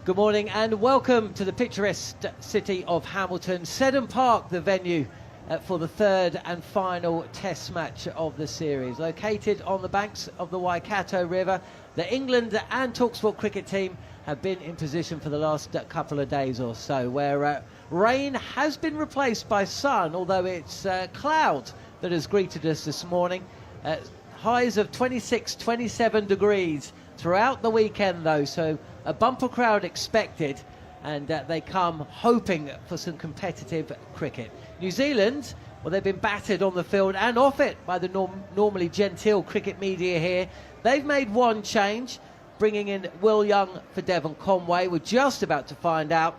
Good morning and welcome to the picturesque city of Hamilton. Seddon Park, the venue for the third and final test match of the series. Located on the banks of the Waikato River, the England and TalkSport cricket team have been in position for the last couple of days or so, where rain has been replaced by sun, although it's cloud that has greeted us this morning. Highs of 26, 27 degrees throughout the weekend, though, so a bumper crowd expected, and they come hoping for some competitive cricket. New Zealand, well, they've been battered on the field and off it by the normally genteel cricket media here. They've made one change, bringing in Will Young for Devon Conway. We're just about to find out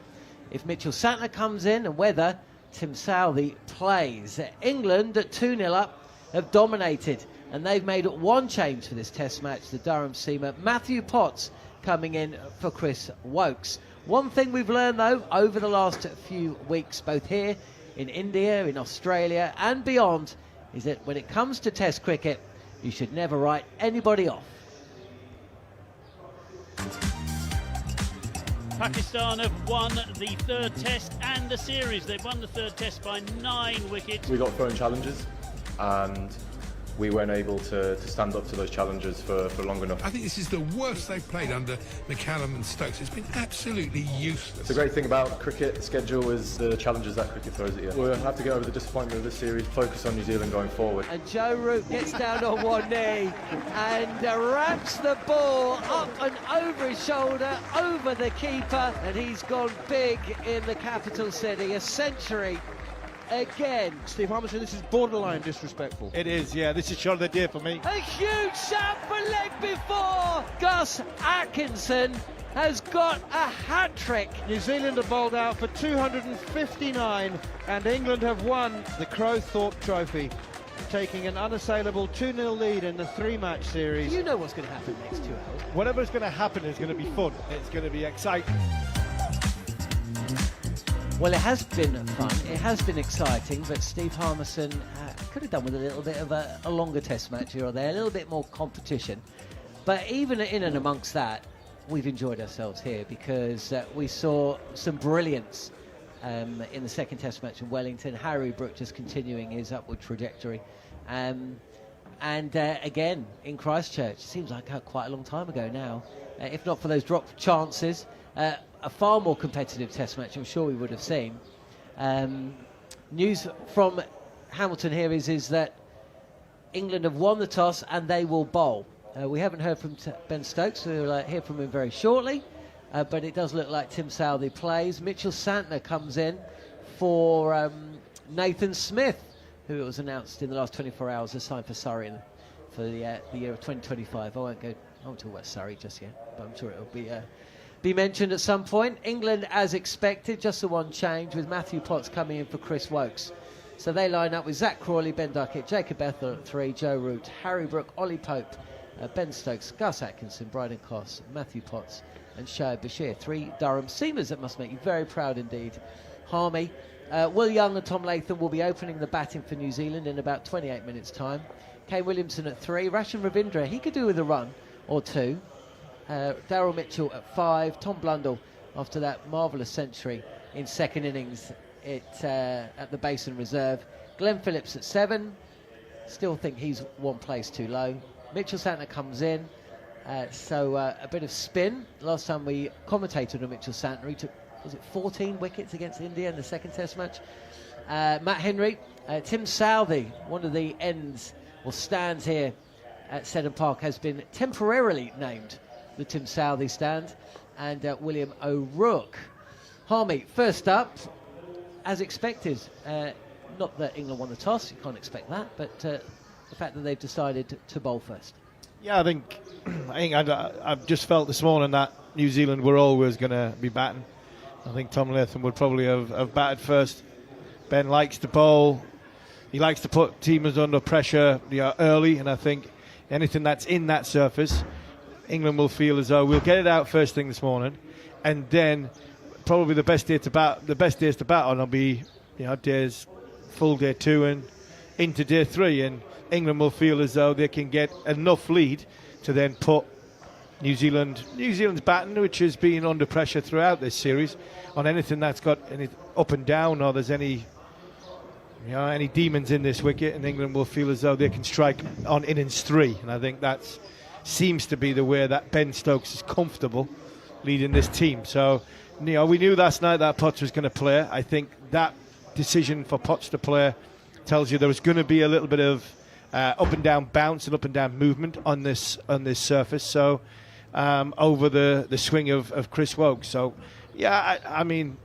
if Mitchell Santner comes in and whether Tim Southee plays. England at 2-0 up have dominated, and they've made one change for this test match, the Durham seamer Matthew Potts coming in for Chris Woakes. One thing we've learned, though, over the last few weeks, both here in India, in Australia and beyond, is that when it comes to test cricket, you should never write anybody off. Pakistan have won the third test and the series. They've won the third test by 9 wickets. We got thrown challenges and we weren't able to stand up to those challenges for long enough. I think this is the worst they've played under McCallum and Stokes. It's been absolutely useless. The great thing about cricket schedule is the challenges that cricket throws at you. We'll have to get over the disappointment of this series, focus on New Zealand going forward. And Joe Root gets down on one knee and ramps the ball up and over his shoulder, over the keeper, and he's gone big in the capital city. A century again. Steve Harmison, this is borderline disrespectful. It is, yeah. This is shot of the day for me. A huge shot for leg before. Gus Atkinson has got a hat-trick. New Zealand are bowled out for 259 and England have won the Crowthorpe Trophy, taking an unassailable 2-0 lead in the 3-match series. You know what's going to happen next 2 hours. Whatever's going to happen is going to be fun. It's going to be exciting. Well, it has been fun, it has been exciting, but Steve Harmison could have done with a little bit of a longer test match here or there, a little bit more competition. But even in and amongst that, we've enjoyed ourselves here because we saw some brilliance in the second test match in Wellington. Harry Brook just continuing his upward trajectory. And again, in Christchurch, seems like quite a long time ago now, if not for those dropped chances. A far more competitive test match I'm sure we would have seen. News from Hamilton here is that England have won the toss and they will bowl. We haven't heard from Ben Stokes, so we'll hear from him very shortly, but it does look like Tim Southee plays. Mitchell Santner comes in for Nathan Smith, who was announced in the last 24 hours has signed for Surrey for the year of 2025. I won't talk about Surrey just yet, but I'm sure it'll be mentioned at some point. England, as expected, just the one change, with Matthew Potts coming in for Chris Woakes. So they line up with Zach Crawley, Ben Duckett, Jacob Ethel at 3, Joe Root, Harry Brook, Ollie Pope, Ben Stokes, Gus Atkinson, Bryden Koss, Matthew Potts and Shoaib Bashir. 3 Durham seamers that must make you very proud indeed. Harmy, Will Young and Tom Latham will be opening the batting for New Zealand in about 28 minutes time. Kane Williamson at 3, Rachin Ravindra, he could do with a run or two. Daryl Mitchell at 5, Tom Blundell after that marvellous century in second innings at the Basin Reserve. Glenn Phillips at 7, still think he's one place too low. Mitchell Santner comes in, so a bit of spin. Last time we commentated on Mitchell Santner, he took, was it 14 wickets against India in the second test match. Matt Henry, Tim Southee, one of the ends or stands here at Seddon Park, has been temporarily named the Tim Southee stand, and William O'Rourke. Harmy, first up, as expected. Not that England won the toss, you can't expect that, but the fact that they've decided to bowl first. Yeah, I think I've just felt this morning that New Zealand were always going to be batting. I think Tom Latham would probably have batted first. Ben likes to bowl. He likes to put teamers under pressure early, and I think anything that's in that surface, England will feel as though we'll get it out first thing this morning, and then probably the best days to bat on will be days full day 2 and into day 3, and England will feel as though they can get enough lead to then put New Zealand's batting, which has been under pressure throughout this series, on anything that's got any up and down, or there's any demons in this wicket, and England will feel as though they can strike on innings 3. And I think that seems to be the way that Ben Stokes is comfortable leading this team. So, we knew last night that Potts was going to play. I think that decision for Potts to play tells you there was going to be a little bit of up and down bounce and up and down movement on this surface. So over the swing of Chris Woakes. So yeah, I mean,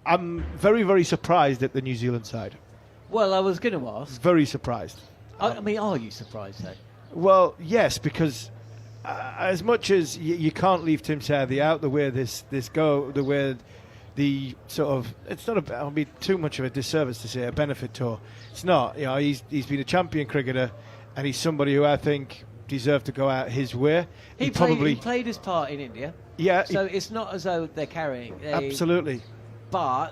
I'm very, very surprised at the New Zealand side. Well, I was going to ask. Very surprised. I mean, are you surprised though? Well, yes, because as much as you can't leave Tim Southee out, the way this go, the way the sort of, it's not it'll be too much of a disservice to say a benefit tour. It's not. He's been a champion cricketer, and he's somebody who I think deserved to go out his way. He played his part in India. Yeah. So it's not as though they're carrying. Absolutely. But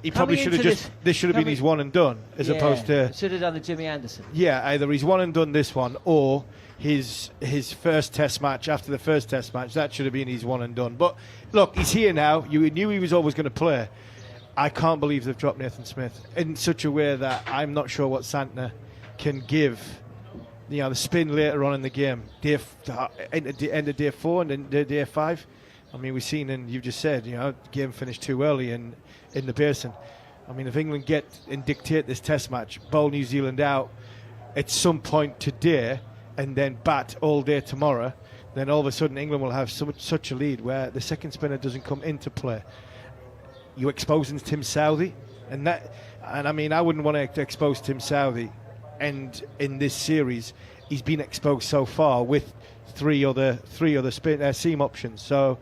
he probably should have this should have been his one and done, as opposed to. Should have done the Jimmy Anderson. Yeah, either he's one and done this one, or his first Test match after the first Test match. That should have been his one and done. But look, he's here now. You knew he was always going to play. I can't believe they've dropped Nathan Smith in such a way that I'm not sure what Santner can give. The spin later on in the game, end of day 4 and then day 5. I mean, we've seen, and you've just said, game finished too early in the basin. I mean, if England get and dictate this Test match, bowl New Zealand out at some point today, and then bat all day tomorrow, then all of a sudden England will have such a lead where the second spinner doesn't come into play. You exposing Tim Southee, and I mean, I wouldn't want to expose Tim Southee, and in this series he's been exposed so far with three other seam options. So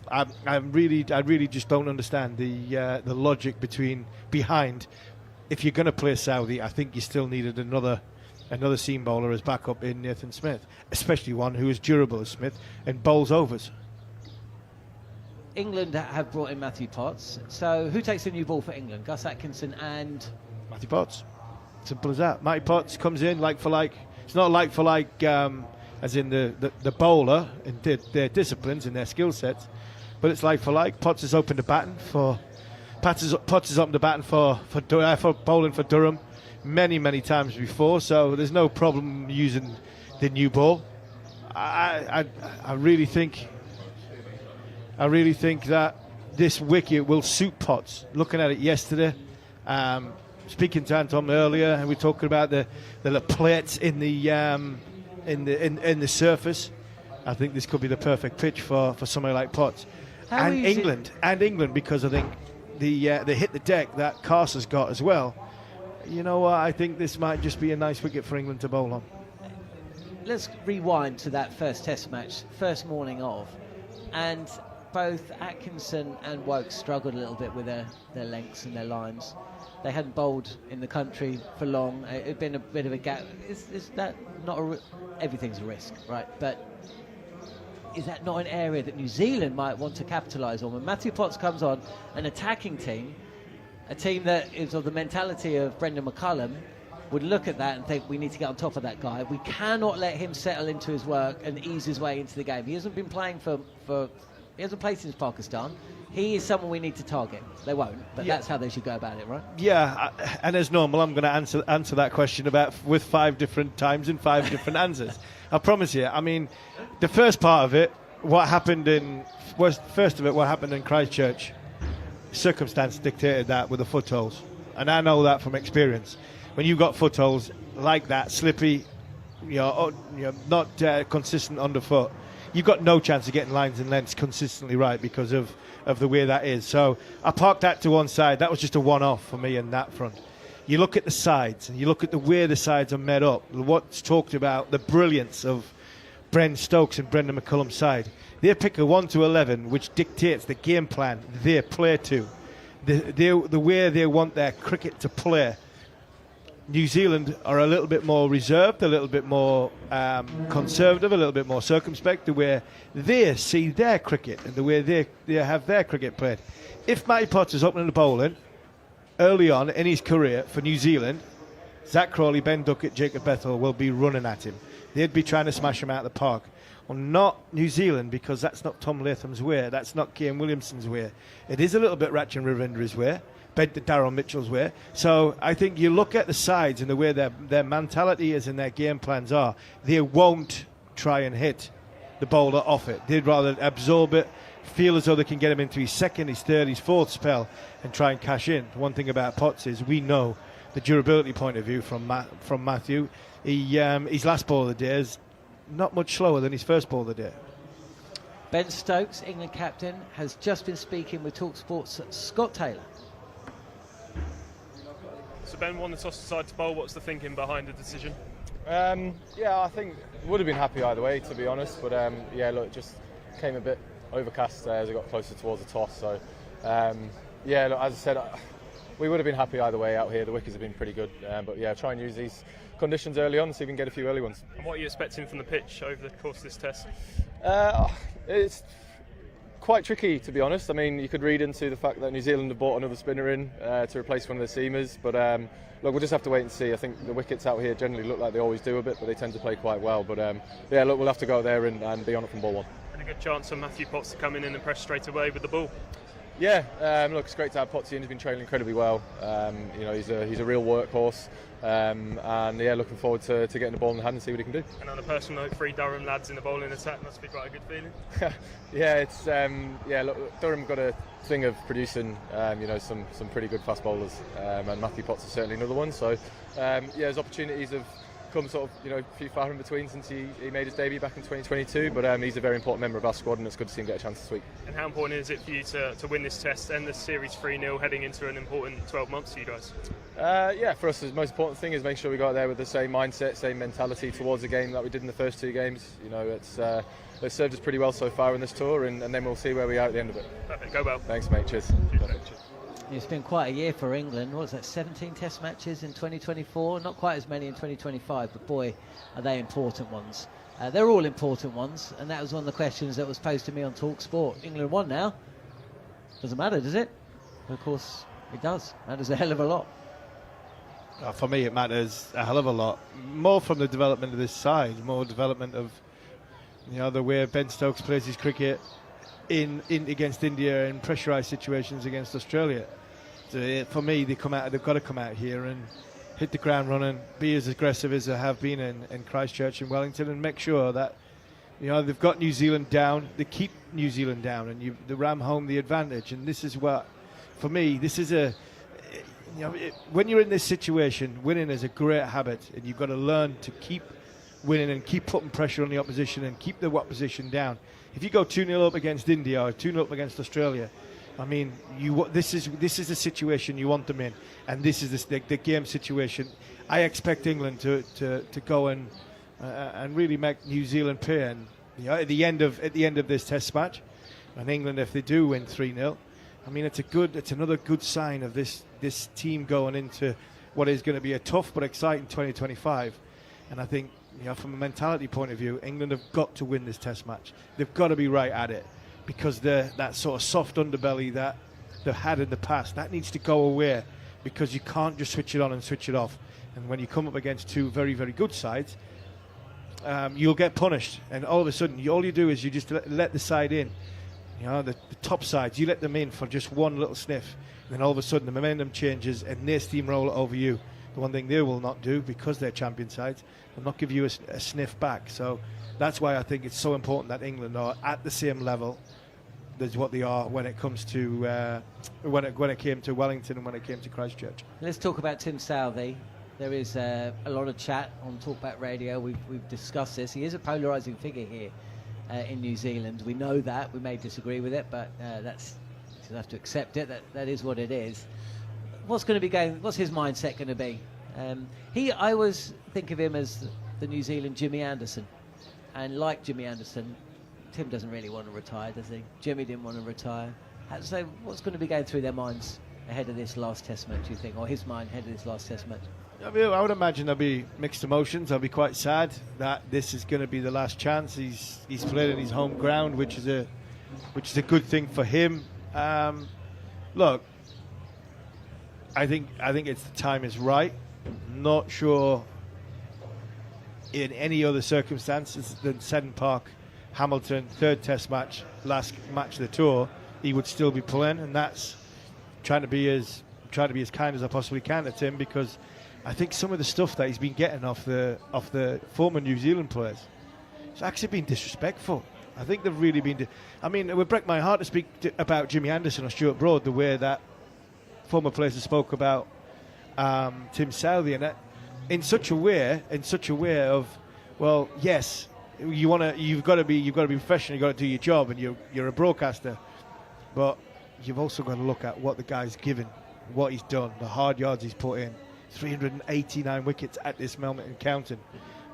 I really just don't understand the logic behind. If you're going to play Southee, I think you still needed another seam bowler as backup in Nathan Smith, especially one who is durable as Smith and bowls overs. England have brought in Matthew Potts. So who takes the new ball for England? Gus Atkinson and Matthew Potts. Simple as that. Matthew Potts comes in like for like. It's not like for like as in the bowler and their disciplines and their skill sets, but it's like for like. Potts has opened the batting for Potts has opened the batting for bowling for Durham many times before, so there's no problem using the new ball. I really think that this wicket will suit Potts. Looking at it yesterday, speaking to Anton earlier, and we're talking about the plates in the surface. I think this could be the perfect pitch for somebody like Potts. England, because I think they hit the deck that Carter's got as well. You know what? I think this might just be a nice wicket for England to bowl on. Let's rewind to that first Test match, first morning of, and both Atkinson and Woakes struggled a little bit with their lengths and their lines. They hadn't bowled in the country for long. It had been a bit of a gap. Is that not everything's a risk, right? But is that not an area that New Zealand might want to capitalise on? When Matthew Potts comes on, an attacking team, a team that is of the mentality of Brendan McCullum, would look at that and think, we need to get on top of that guy. We cannot let him settle into his work and ease his way into the game. He hasn't been playing he hasn't played since Pakistan. He is someone we need to target. They won't, but that's how they should go about it, right? Yeah, and as normal, I'm going to answer that question with 5 different times and 5 different answers. I promise you. I mean, the first part of it, what happened in Christchurch, circumstance dictated that with the footholds, and I know that from experience. When you've got footholds like that, slippy, you're not consistent underfoot, you've got no chance of getting lines and lengths consistently right because of the way that is. So I parked that to one side. That was just a one-off for me in that front. You look at the sides, and you look at the way the sides are made up, what's talked about, the brilliance of Ben Stokes and Brendan McCullum's side. They pick a 1 to 11, which dictates the game plan they play to, the way they want their cricket to play. New Zealand are a little bit more reserved, a little bit more conservative, a little bit more circumspect, the way they see their cricket and the way they have their cricket played. If Matty Potts is opening the bowling early on in his career for New Zealand, Zach Crawley, Ben Duckett, Jacob Bethel will be running at him. They'd be trying to smash him out of the park. Well, not New Zealand, because that's not Tom Latham's way. That's not Kane Williamson's way. It is a little bit Rachin Ravindra's way, but Daryl Mitchell's way. So I think you look at the sides and the way their mentality is and their game plans are, they won't try and hit the bowler off it. They'd rather absorb it, feel as though they can get him into his second, his third, his fourth spell and try and cash in. The one thing about Potts is we know the durability point of view from Matthew. His last ball of the day is not much slower than his first ball of the day. Ben Stokes, England captain, has just been speaking with TalkSport's Scott Taylor. So Ben won the toss, decided to bowl. What's the thinking behind the decision? Yeah, I think would have been happy either way, to be honest. But yeah, look, it just came a bit overcast as I got closer towards the toss. So yeah, look, as I said, we would have been happy either way out here. The wickets have been pretty good, but yeah, try and use these conditions early on, see if we can get a few early ones. And what are you expecting from the pitch over the course of this test? It's quite tricky, to be honest. I mean, you could read into the fact that New Zealand have bought another spinner in to replace one of the seamers, but look, we'll just have to wait and see. I think the wickets out here generally look like they always do a bit, but they tend to play quite well. But yeah, look, we'll have to go there and be on it from ball one. And a good chance for Matthew Potts to come in and impress straight away with the ball. Yeah, look, it's great to have Potts in. He's been training incredibly well. You know, he's a real workhorse, and yeah, looking forward to getting the ball in the hand and see what he can do. And on a personal note, 3 Durham lads in the bowling attack must be quite a good feeling. Yeah, it's yeah. Look, Durham got a thing of producing, you know, some pretty good fast bowlers, and Matthew Potts is certainly another one. So yeah, his opportunities have come sort of, you know, a few far in between since he made his debut back in 2022, but he's a very important member of our squad, and it's good to see him get a chance this week. And how important is it for you to win this test and the series 3-0 heading into an important 12 months for you guys? Yeah, for us the most important thing is making sure we go out there with the same mindset, same mentality towards the game that we did in the first 2 games. You know, it's served us pretty well so far in this tour, and then we'll see where we are at the end of it. Perfect, go well. Thanks mate, cheers. Cheers. It's been quite a year for England. What was that, 17 test matches in 2024? Not quite as many in 2025, but boy, are they important ones. They're all important ones, and that was one of the questions that was posed to me on TalkSport. England won now. Doesn't matter, does it? Of course, it does. Matters a hell of a lot. For me, it matters a hell of a lot. More from the development of this side, more development of, you know, the way Ben Stokes plays his cricket in against India in pressurised situations against Australia. So for me, they've got to come out here and hit the ground running, be as aggressive as they have been in Christchurch and Wellington, and make sure that, you know, they've got New Zealand down. They keep New Zealand down, and they ram home the advantage. And this is what, for me, this is a, you know, when you're in this situation, winning is a great habit, and you've got to learn to keep winning and keep putting pressure on the opposition and keep the opposition down. If you go 2-0 up against India or 2-0 up against Australia, I mean, this is the situation you want them in, and this is the game situation. I expect England to go and really make New Zealand pay. And, you know, at the end of this Test match, and England, if they do win 3-0, I mean, it's another good sign of this team going into what is going to be a tough but exciting 2025. And I think, you know, from a mentality point of view, England have got to win this Test match. They've got to be right at it, because that sort of soft underbelly that they've had in the past, that needs to go away, because you can't just switch it on and switch it off. And when you come up against 2 very, very good sides, you'll get punished. And all of a sudden, all you do is you just let the side in. You know, the top sides, you let them in for just one little sniff, and then all of a sudden the momentum changes and they steamroll it over you. The one thing they will not do, because they're champion sides, they'll not give you a sniff back. So that's why I think it's so important that England are at the same level as what they are when it comes to when it came to Wellington and when it came to Christchurch. Let's talk about Tim Southee. There is a lot of chat on Talkback Radio. We've discussed this. He is a polarising figure here in New Zealand. We know that. We may disagree with it, but you'll have to accept it. That is what it is. What's his mindset going to be? I always think of him as the New Zealand Jimmy Anderson, and like Jimmy Anderson, Tim doesn't really want to retire, does he? Jimmy didn't want to retire. So what's going to be going through their minds ahead of this last Test match, do you think, or his mind ahead of this last Test match? I mean, I would imagine there'll be mixed emotions. I'll be quite sad that this is going to be the last chance. He's played in his home ground, which is a good thing for him. Look, I think the time is right. Not sure in any other circumstances than Seddon Park Hamilton, third Test match, last match of the tour, he would still be playing, and that's trying to be as kind as I possibly can to Tim, because I think some of the stuff that he's been getting off the former New Zealand players, it's actually been disrespectful. I think they've really been. I mean, it would break my heart to speak about Jimmy Anderson or Stuart Broad the way that former players have spoke about Tim Southey, and that, in such a way of, well, yes, you've got to be professional, you've got to do your job, and you're a broadcaster, but you've also got to look at what the guy's given, what he's done, the hard yards he's put in, 389 wickets at this moment and counting.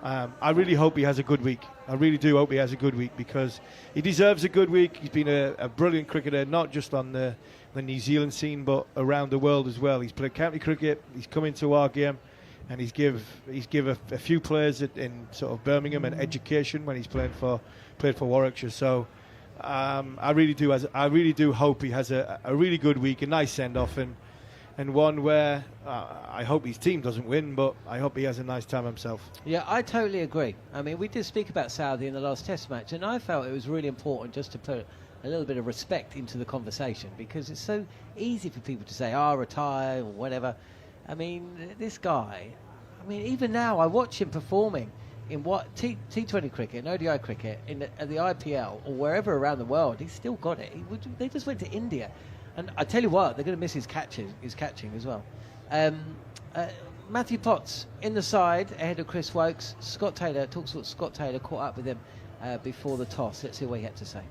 I really hope he has a good week. I really do hope he has a good week, because he deserves a good week. He's been a brilliant cricketer, not just on the New Zealand scene, but around the world as well. He's played county cricket. He's come into our game, and he's give a few players in sort of Birmingham and education when he's played for Warwickshire. So I really do hope he has a really good week, a nice send off, and one where I hope his team doesn't win, but I hope he has a nice time himself. Yeah, I totally agree. I mean, we did speak about Southey in the last Test match, and I felt it was really important just to put a little bit of respect into the conversation, because it's so easy for people to say, retire or whatever. I mean, this guy, even now I watch him performing in what T20 cricket and ODI cricket at the IPL or wherever around the world. He's still got it. They just went to India. And I tell you what, they're going to miss his catching as well. Matthew Potts in the side ahead of Chris Wokes. Scott Taylor caught up with him before the toss. Let's see what he had to say.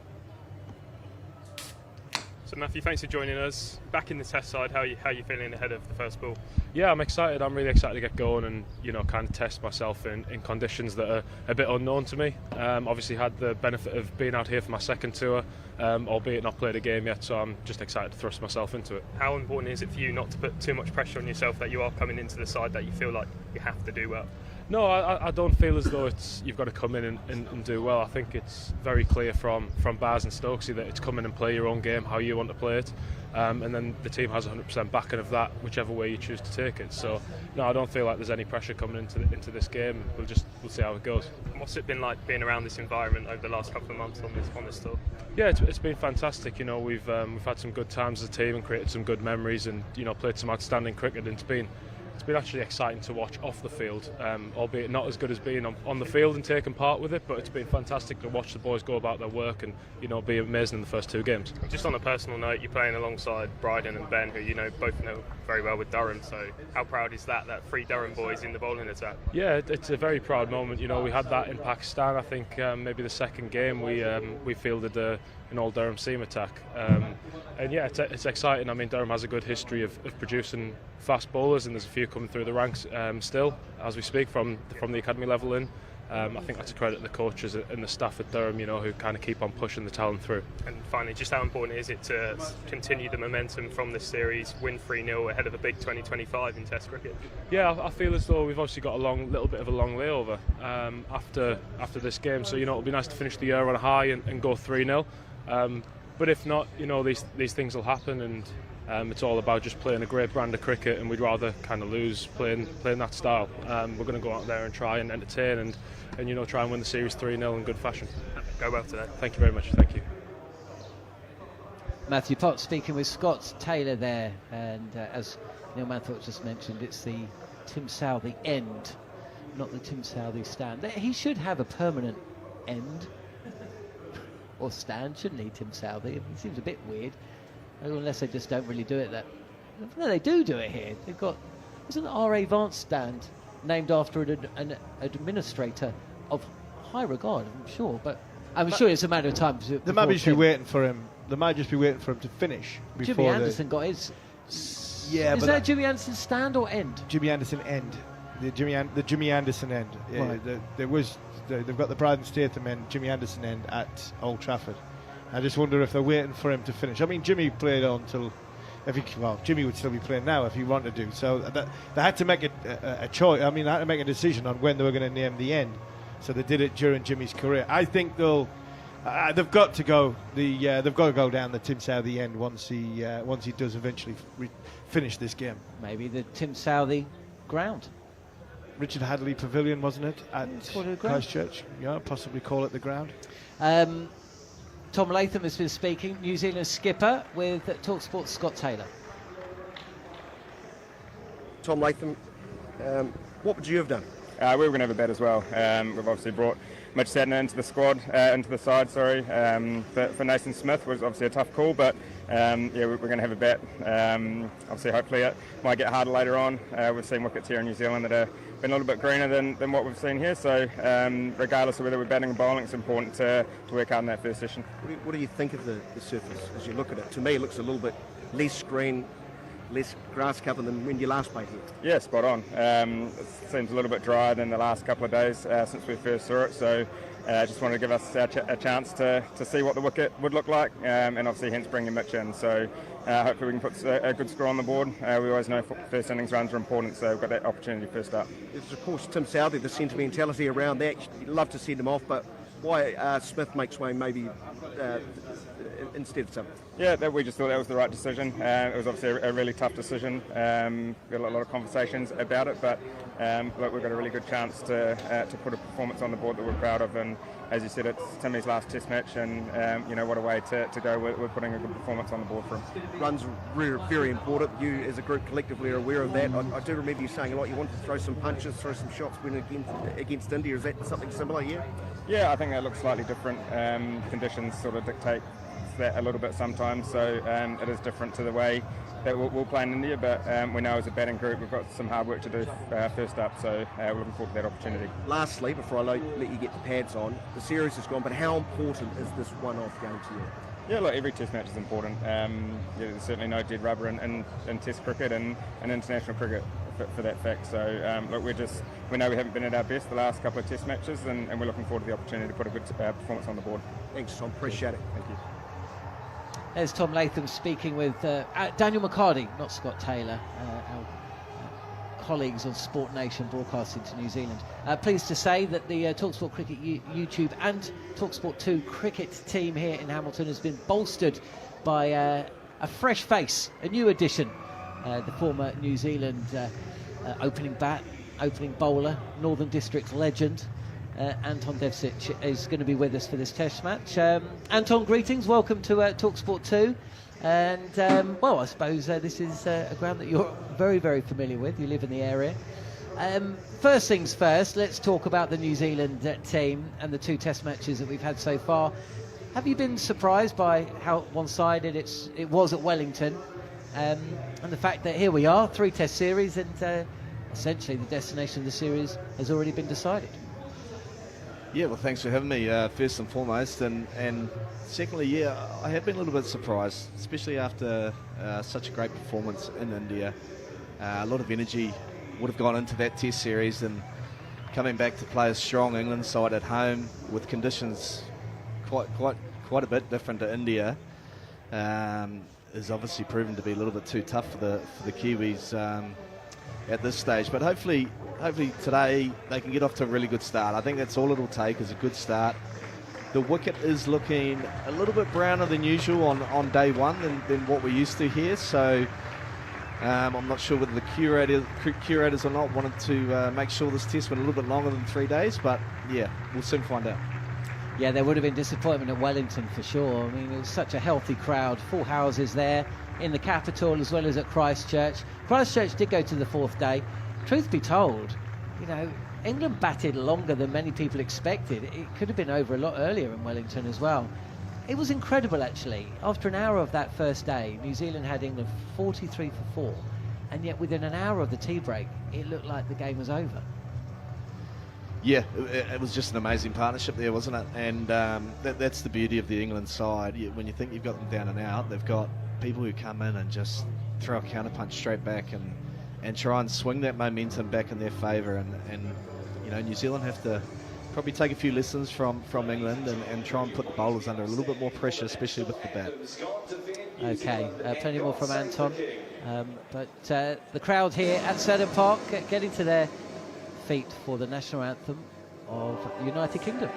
So Matthew, thanks for joining us. Back in the Test side, how are you feeling ahead of the first ball? Yeah, I'm excited. I'm really excited to get going and kind of test myself in conditions that are a bit unknown to me. Obviously had the benefit of being out here for my second tour, albeit not played a game yet, so I'm just excited to thrust myself into it. How important is it for you not to put too much pressure on yourself, that you are coming into the side that you feel like you have to do well? No, I don't feel as though you've got to come in and do well. I think it's very clear from Baz and Stokesy that it's come in and play your own game, how you want to play it, and then the team has 100% backing of that, whichever way you choose to take it. So no, I don't feel like there's any pressure coming into this game. We'll see how it goes. What's it been like being around this environment over the last couple of months on this tour? Yeah, it's been fantastic. We've had some good times as a team and created some good memories, and played some outstanding cricket. And it's been actually exciting to watch off the field, albeit not as good as being on the field and taking part with it, but it's been fantastic to watch the boys go about their work and be amazing in the first two games. Just on a personal note, you're playing alongside Bryden and Ben, who both know very well with Durham, so how proud is that three Durham boys in the bowling attack? Yeah, it's a very proud moment. We had that in Pakistan. I think maybe the second game we fielded an all Durham seam attack, and yeah, it's exciting. I mean, Durham has a good history of producing fast bowlers, and there's a few coming through the ranks still as we speak from the academy level in. I think that's a credit to the coaches and the staff at Durham, who kind of keep on pushing the talent through. And finally, just how important is it to continue the momentum from this series, win 3-0 ahead of a big 2025 in Test cricket? Yeah, I feel as though we've obviously got a little bit of a long layover after this game, so it'll be nice to finish the year on a high and go 3-0. But if not, these things will happen, and it's all about just playing a great brand of cricket, and we'd rather kind of lose playing that style. We're going to go out there and try and entertain and try and win the series 3-0 in good fashion. Go well today. Thank you very much. Thank you. Matthew Potts speaking with Scott Taylor there, and as Neil Manthorpe just mentioned, it's the Tim Southey end, not the Tim Southey stand. He should have a permanent end or stand, shouldn't he, Tim Southey? It seems a bit weird, unless they just don't really do it. No, they do it here. They've got, there's an R.A. Vance stand named after an administrator of high regard, I'm sure, but I'm sure it's a matter of time. They might just be waiting for him. They might just be waiting for him to finish. Jimmy Anderson got his. Yeah, is that Jimmy Anderson stand or end? Jimmy Anderson end. The Jimmy Anderson end. Yeah, right. They've got the Bryden Statham end, Jimmy Anderson end at Old Trafford. I just wonder if they're waiting for him to finish. I mean, Jimmy played on till. Jimmy would still be playing now if he wanted to. So they had to make a choice. I mean, they had to make a decision on when they were going to name the end. So they did it during Jimmy's career. I think they've got to go. They've got to go down the Tim Southey end once he does eventually finish this game. Maybe the Tim Southey ground. Richard Hadley Pavilion, wasn't it, at Call it a ground. Christchurch? Yeah, possibly call it the ground. Tom Latham has been speaking, New Zealand skipper, with TalkSport's Scott Taylor. Tom Latham, what would you have done? We were going to have a bet as well. We've obviously brought Mitch Sadner into the squad, into the side, sorry. For Nathan Smith was obviously a tough call, but yeah, we're going to have a bet. Obviously, hopefully it might get harder later on. We've seen wickets here in New Zealand that have been a little bit greener than what we've seen here, so regardless of whether we're batting or bowling, it's important to work hard in that first session. What do you think of the surface as you look at it? To me, it looks a little bit less green, less grass cover than when you last played here. Yeah, spot on. It seems a little bit drier than the last couple of days since we first saw it, so just wanted to give us a chance to see what the wicket would look like, and obviously hence bringing Mitch in. So hopefully we can put a good score on the board. We always know first innings runs are important, so we've got that opportunity first up. There's of course Tim Southey, the sentimentality around that. You'd love to send him off, but why Smith makes way maybe instead of something? Yeah, we just thought that was the right decision. It was obviously a really tough decision. We had a lot of conversations about it, but look, we've got a really good chance to put a performance on the board that we're proud of. And as you said, it's Timmy's last Test match, and you know, what a way to go. We're putting a good performance on the board for him. Runs are very important. You, as a group, collectively are aware of that. I do remember you saying a lot. You wanted to throw some punches, throw some shots when against India. Is that something similar here? Yeah, I think that looks slightly different. Conditions sort of dictate that a little bit sometimes, so it is different to the way that we'll play in India, but we know as a batting group we've got some hard work to do first up, so we're looking forward to that opportunity. Lastly, before I let you get the pads on, the series is gone, but how important is this one-off game to you? Yeah, look, every Test match is important. Yeah, there's certainly no dead rubber in Test cricket and international cricket for that fact. So look, we know we haven't been at our best the last couple of Test matches, and we're looking forward to the opportunity to put a good performance on the board. Thanks, Tom. Appreciate it. Thank you. There's Tom Latham speaking with Daniel McCarty, not Scott Taylor, our colleagues on Sport Nation broadcasting to New Zealand. Pleased to say that the TalkSport Cricket YouTube and TalkSport 2 cricket team here in Hamilton has been bolstered by a fresh face, a new addition, the former New Zealand opening bowler, Northern District legend, Anton Devcic is going to be with us for this Test match. Anton, greetings, welcome to TalkSport 2. And, well, I suppose this is a ground that you're very, very familiar with. You live in the area. First things first, let's talk about the New Zealand team and the 2 Test matches that we've had so far. Have you been surprised by how one-sided it was at Wellington? And the fact that here we are, 3 Test series, and essentially the destination of the series has already been decided. Yeah, well, thanks for having me, first and foremost. And secondly, yeah, I have been a little bit surprised, especially after such a great performance in India. A lot of energy would have gone into that Test series, and coming back to play a strong England side at home with conditions quite a bit different to India is obviously proven to be a little bit too tough for the Kiwis at this stage. But hopefully today they can get off to a really good start. I think that's all it'll take, is a good start. The wicket is looking a little bit browner than usual on day one than what we're used to here, so I'm not sure whether the curators or not wanted to make sure this test went a little bit longer than 3 days, but yeah, we'll soon find out. Yeah, there would have been disappointment at Wellington for sure. I mean, it was such a healthy crowd, full houses there in the capital as well as at Christchurch. Christchurch did go to the 4th day. Truth be told, you know, England batted longer than many people expected. It could have been over a lot earlier in Wellington as well. It was incredible, actually. After an hour of that first day, New Zealand had England 43 for 4, and yet within an hour of the tea break, it looked like the game was over. Yeah, it was just an amazing partnership there, wasn't it? And that's the beauty of the England side. When you think you've got them down and out, they've got people who come in and just throw a counterpunch straight back and try and swing that momentum back in their favour. And you know, New Zealand have to probably take a few lessons from England and try and put the bowlers under a little bit more pressure, especially with the bat. Okay, plenty more from Anton. But the crowd here at Seddon Park getting to their feet for the national anthem of United Kingdom.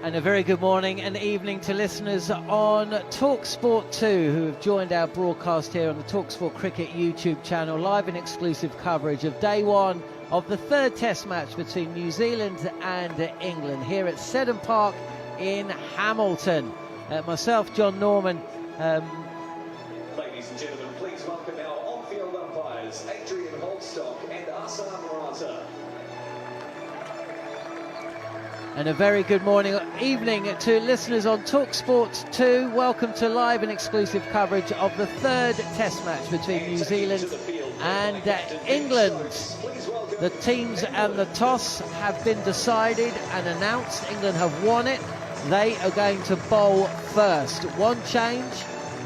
And a very good morning and evening to listeners on TalkSport 2 who have joined our broadcast here on the TalkSport Cricket YouTube channel, live and exclusive coverage of day one of the third test match between New Zealand and England here at Seddon Park in Hamilton. Myself, John Norman. Ladies and gentlemen, please welcome our on-field umpires, Adrian Holstock and Asan Murata. And a very good morning, evening to listeners on TalkSport 2. Welcome to live and exclusive coverage of the third test match between New Zealand and England. The teams and the toss have been decided and announced. England have won it. They are going to bowl first. One change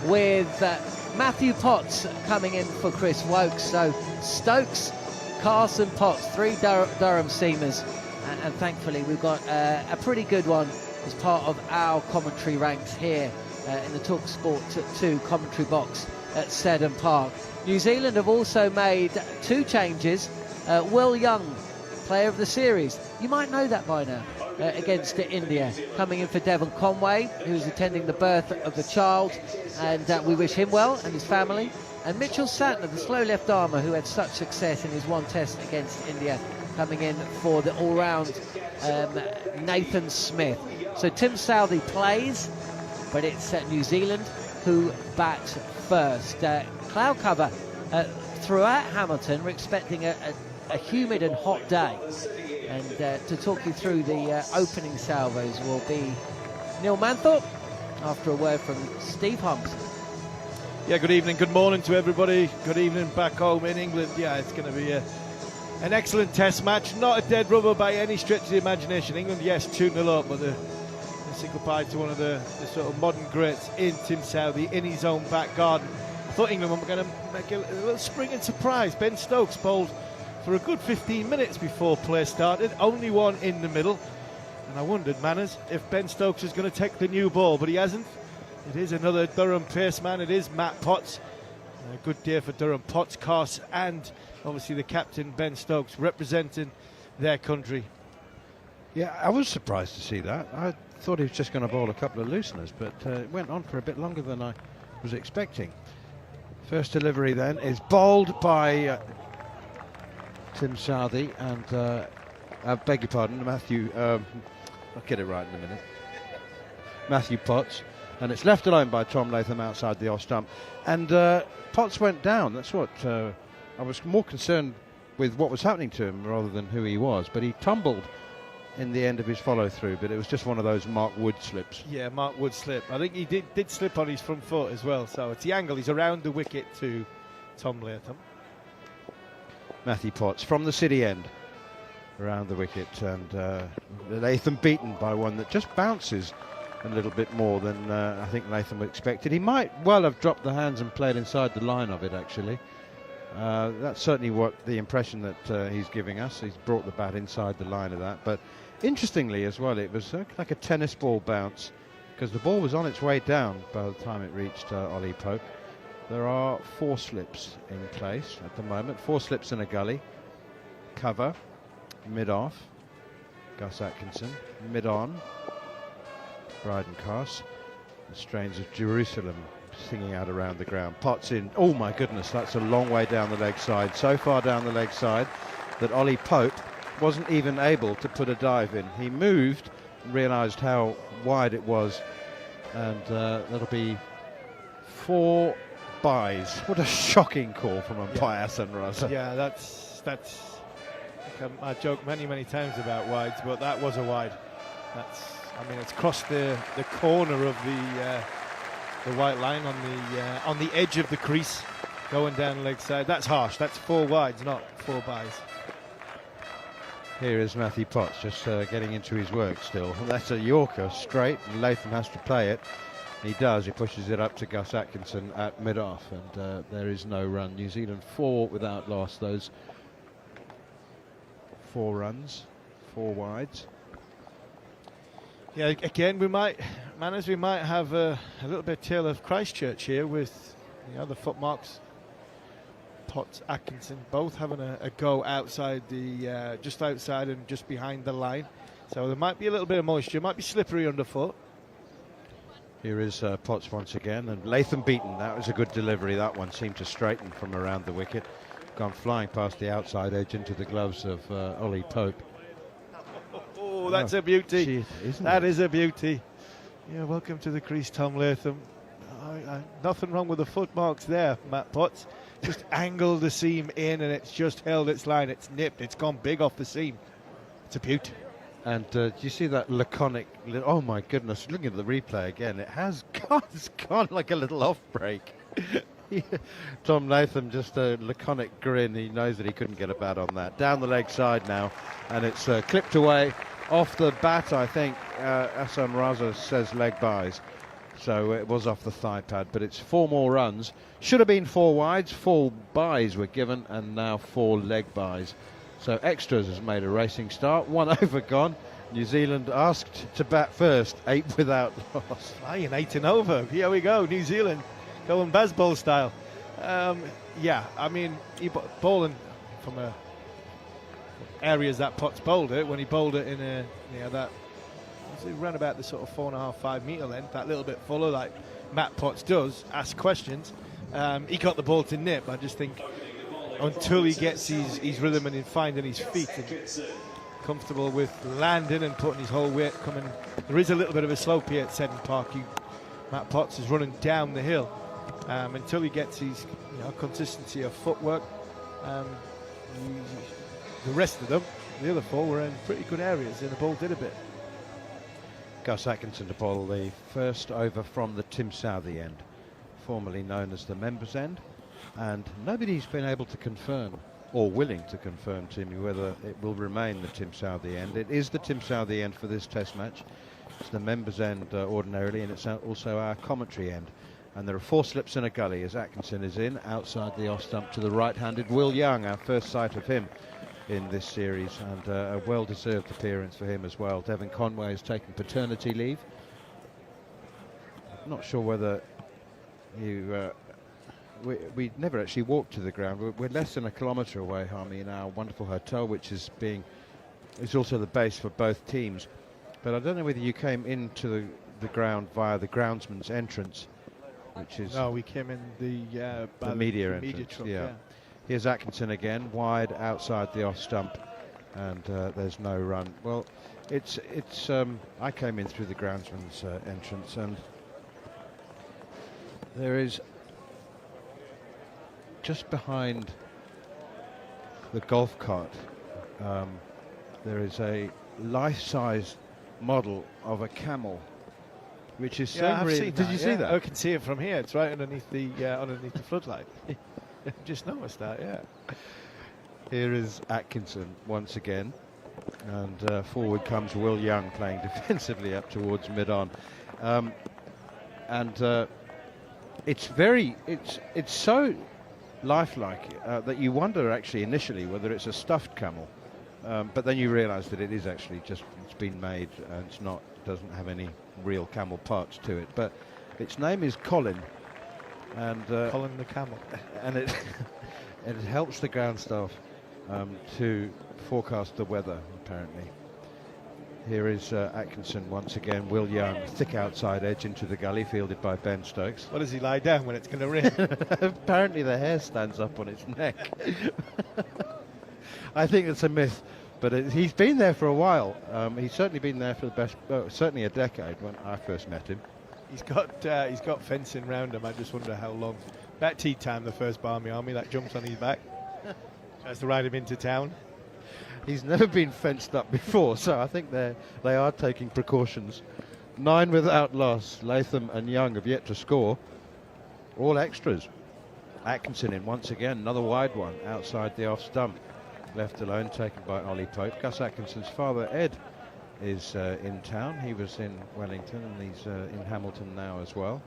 with Matthew Potts coming in for Chris Woakes. So Stokes, Carson, Potts, three Durham seamers. And thankfully we've got a pretty good one as part of our commentary ranks here in the TalkSport 2 commentary box at Seddon Park. New Zealand have also made two changes. Will Young, player of the series, you might know that by now, against India, coming in for Devon Conway, who's attending the birth of the child, and we wish him well and his family. And Mitchell Santner, the slow left armour who had such success in his one test against India, coming in for the all-round Nathan Smith. So Tim Southee plays, but it's New Zealand who bat first. Cloud cover throughout Hamilton. We're expecting a humid and hot day. And to talk you through the opening salvos will be Neil Manthorpe, after a word from Steve Humps. Yeah, good evening, good morning to everybody. Good evening back home in England. Yeah, it's going to be an excellent test match. Not a dead rubber by any stretch of the imagination. England, yes, 2-0 up, but they say goodbye to one of the sort of modern greats in Tim Southee in his own back garden. I thought England were going to make a little spring and surprise. Ben Stokes bowled for a good 15 minutes before play started, only one in the middle. And I wondered, Manners, if Ben Stokes is going to take the new ball, but he hasn't. It is another Durham pace man. It is Matt Potts. A good day for Durham. Potts, Carse, and obviously the captain, Ben Stokes, representing their country. Yeah, I was surprised to see that. I thought he was just going to bowl a couple of looseners, but it went on for a bit longer than I was expecting. First delivery then is bowled by Tim Southee and I beg your pardon, Matthew. I'll get it right in a minute. Matthew Potts, and it's left alone by Tom Latham outside the off stump. And Potts went down. That's what I was more concerned with, what was happening to him rather than who he was. But he tumbled in the end of his follow through. But it was just one of those Mark Wood slips. Yeah, Mark Wood slip. I think he did slip on his front foot as well. So it's the angle. He's around the wicket to Tom Latham. Matthew Potts from the city end around the wicket, and Latham beaten by one that just bounces a little bit more than I think Latham expected. He might well have dropped the hands and played inside the line of it, actually. That's certainly what the impression that he's giving us. He's brought the bat inside the line of that. But interestingly as well, it was like a tennis ball bounce, because the ball was on its way down by the time it reached Ollie Pope. There are 4 slips in place at the moment. 4 slips in a gully. Cover, mid-off, Gus Atkinson, mid-on, Bryden Carse, the strains of Jerusalem singing out around the ground. Potts in, oh my goodness, that's a long way down the leg side, so far down the leg side that Ollie Pope wasn't even able to put a dive in. He moved and realised how wide it was, and that'll be 4 byes. What a shocking call from umpire Asan Raza. Yeah, that's I joke many times about wides, but that was a wide. I mean, it's crossed the corner of the white line on the edge of the crease, going down leg side. That's harsh. That's 4 wides, not 4 byes. Here is Matthew Potts just getting into his work still. That's a Yorker straight, and Latham has to play it. He does. He pushes it up to Gus Atkinson at mid-off, and there is no run. New Zealand 4 without loss. Those 4 runs, 4 wides. Yeah, again, we might have a little bit of tale of Christchurch here with the other footmarks. Potts, Atkinson, both having a go outside just outside and just behind the line. So there might be a little bit of moisture, might be slippery underfoot. Here is Potts once again, and Latham beaten. That was a good delivery. That one seemed to straighten from around the wicket. Gone flying past the outside edge into the gloves of Ollie Pope. Oh, that's a beauty. Gee, isn't That it? is a beauty. Yeah, welcome to the crease, Tom Latham. Nothing wrong with the footmarks there, Matt Potts. Just angled the seam in and it's just held its line. It's nipped. It's gone big off the seam. It's a beauty. And do you see that laconic? Oh my goodness! Looking at the replay again, it has gone. It's gone like a little off break. Tom Latham, just a laconic grin. He knows that he couldn't get a bat on that. Down the leg side now, and it's clipped away off the bat. I think Hassan Raza says leg byes. So it was off the thigh pad, but it's 4 more runs. Should have been 4 wides, 4 byes were given, and now 4 leg byes. So Extras has made a racing start, 1 over gone. New Zealand asked to bat first, 8 without loss. Flying 8 and over. Here we go, New Zealand going Bazball style. Yeah, I mean, bowling from areas that Potts bowled it, when he bowled it in that. So around about the sort of 4.5-5 metre length, that little bit fuller, like Matt Potts does, ask questions. He got the ball to nip. I just think until he gets his rhythm and in finding his feet and comfortable with landing and putting his whole weight coming. There is a little bit of a slope here at Seddon Park. Matt Potts is running down the hill. Until he gets his consistency of footwork, the rest of them, the other 4, were in pretty good areas, and the ball did a bit. Gus Atkinson to bowl the first over from the Tim Southey end, formerly known as the members end, and nobody's been able to confirm or willing to confirm to me whether it will remain the Tim Southey end. It is the Tim Southey end for this test match. It's the members end ordinarily, and it's also our commentary end. And there are 4 slips and a gully as Atkinson is in outside the off stump to the right-handed Will Young, our first sight of him in this series, and a well-deserved appearance for him as well. Devon Conway has taken paternity leave. Not sure whether we never actually walked to the ground. We're less than a kilometre away, Harmy, in our wonderful hotel, which is also the base for both teams. But I don't know whether you came into the ground via the groundsman's entrance, which is... No, we came in the media entrance. Media Truck, yeah. Here's Atkinson again, wide outside the off stump, and there's no run. Well, it's I came in through the groundsman's entrance, and there is just behind the golf cart, there is a life-size model of a camel, which is so real. Did you see that? I can see it from here. It's right underneath the floodlight. Just noticed that, yeah. Here is Atkinson once again, and forward comes Will Young playing defensively up towards mid-on, and it's so lifelike that you wonder actually initially whether it's a stuffed camel, but then you realise that it is actually just it's been made and doesn't have any real camel parts to it. But its name is Colin. And Colin the camel, and it helps the ground staff to forecast the weather. Apparently, here is Atkinson once again. Will Young, thick outside edge into the gully, fielded by Ben Stokes. What does he lie down when it's going to rain? Apparently, the hair stands up on its neck. I think it's a myth, but he's been there for a while. He's certainly been there for the best, certainly a decade when I first met him. He's got fencing round him. I just wonder how long. About tea time, the first Barmy Army that jumps on his back, tries to ride him into town. He's never been fenced up before, so I think they are taking precautions. 9 without loss. Latham and Young have yet to score. All extras. Atkinson in once again, another wide one outside the off stump. Left alone, taken by Ollie Pope. Gus Atkinson's father, Ed, is in town. He was in Wellington and he's in Hamilton now as well.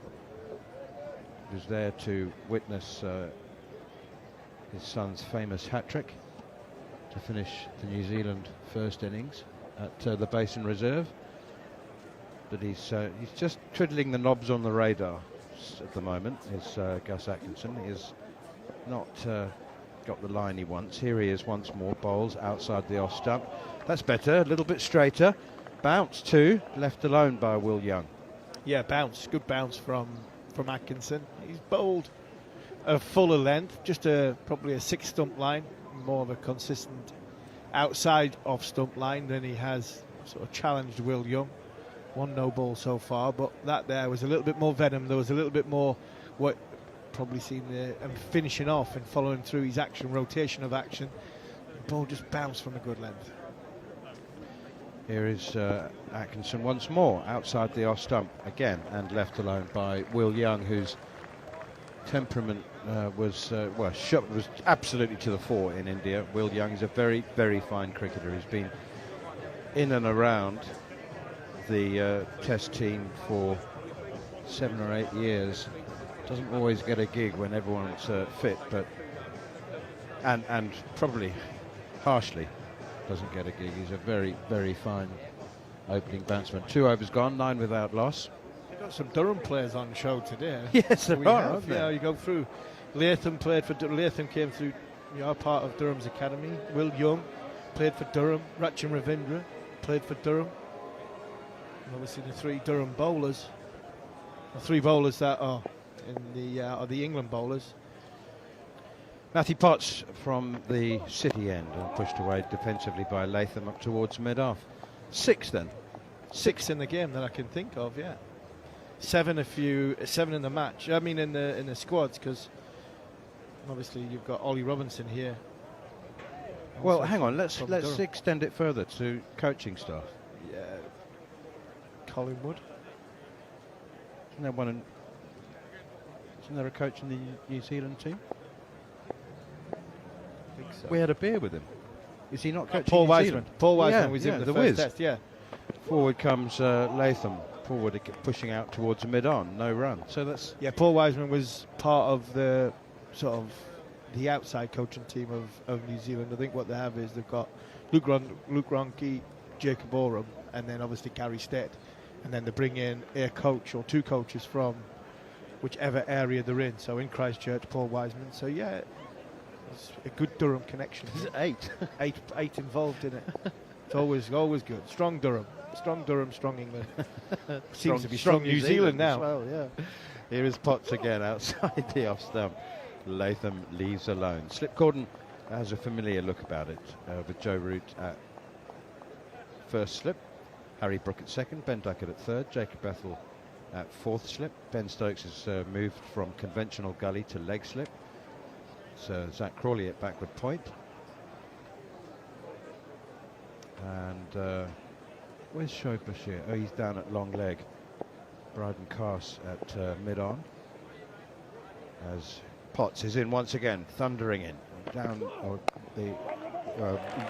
He was there to witness his son's famous hat-trick to finish the New Zealand first innings at the Basin Reserve. But he's just twiddling the knobs on the radar at the moment, is Gus Atkinson. He has not got the line he wants. Here he is once more, bowls outside the off stump. That's better, a little bit straighter. bounce too, left alone by Will Young. Yeah, bounce, good bounce from Atkinson. He's bowled a fuller length, just probably a 6 stump line, more of a consistent outside off stump line than he has sort of challenged Will Young. 1 no ball so far, but that there was a little bit more venom. There was a little bit more what probably seen and finishing off and following through his action, rotation of action. The ball just bounced from a good length. Here is Atkinson once more outside the off stump again and left alone by Will Young, whose temperament was absolutely to the fore in India. Will Young is a very, very fine cricketer. He's been in and around the Test team for 7 or 8 years. Doesn't always get a gig when everyone's fit, but and probably harshly doesn't get a gig. He's a very, very fine opening batsman. 2 overs gone, 9 without loss. You've got some Durham players on show today. Yes, there are. Yeah, you go through. Latham played for Latham, came through. You are part of Durham's academy. Will Young played for Durham. Rachin Ravindra played for Durham. And obviously the 3 Durham bowlers, the 3 bowlers that are are the England bowlers. Matthew Potts from the City end and pushed away defensively by Latham up towards mid-off. 6 then. 6 in the game that I can think of, yeah. 7 in the match. I mean in the squads, because obviously you've got Ollie Robinson here. Well, hang on, let's extend it further to coaching staff. Yeah. Collingwood. Isn't there a coach in the New Zealand team? I think so. We had a beer with him. Is he not coaching Paul New Wiseman. Zealand? Paul Wiseman was in the first Wiz. test, yeah. Forward comes Latham. Forward pushing out towards mid-on, no run. So that's... Yeah, Paul Wiseman was part of the sort of the outside coaching team of New Zealand. I think what they have is they've got Luke Ronke, Jacob Oram, and then obviously Gary Stead. And then they bring in a coach or 2 coaches from whichever area they're in. So in Christchurch, Paul Wiseman. So yeah, it's a good Durham connection. 8 involved in it. It's always good. Strong Durham, strong England. Seems to be strong New Zealand now. As well, yeah. Here is Potts again outside the off stump. Latham leaves alone. Slip Corden has a familiar look about it with Joe Root at first slip, Harry Brook at second, Ben Duckett at third, Jacob Bethel at 4th slip. Ben Stokes has moved from conventional gully to leg slip. So Zach Crawley at backward point. And where's Shoaib Bashir? Oh, he's down at long leg. Bryden Cass at mid-on. As Potts is in once again, thundering in. Down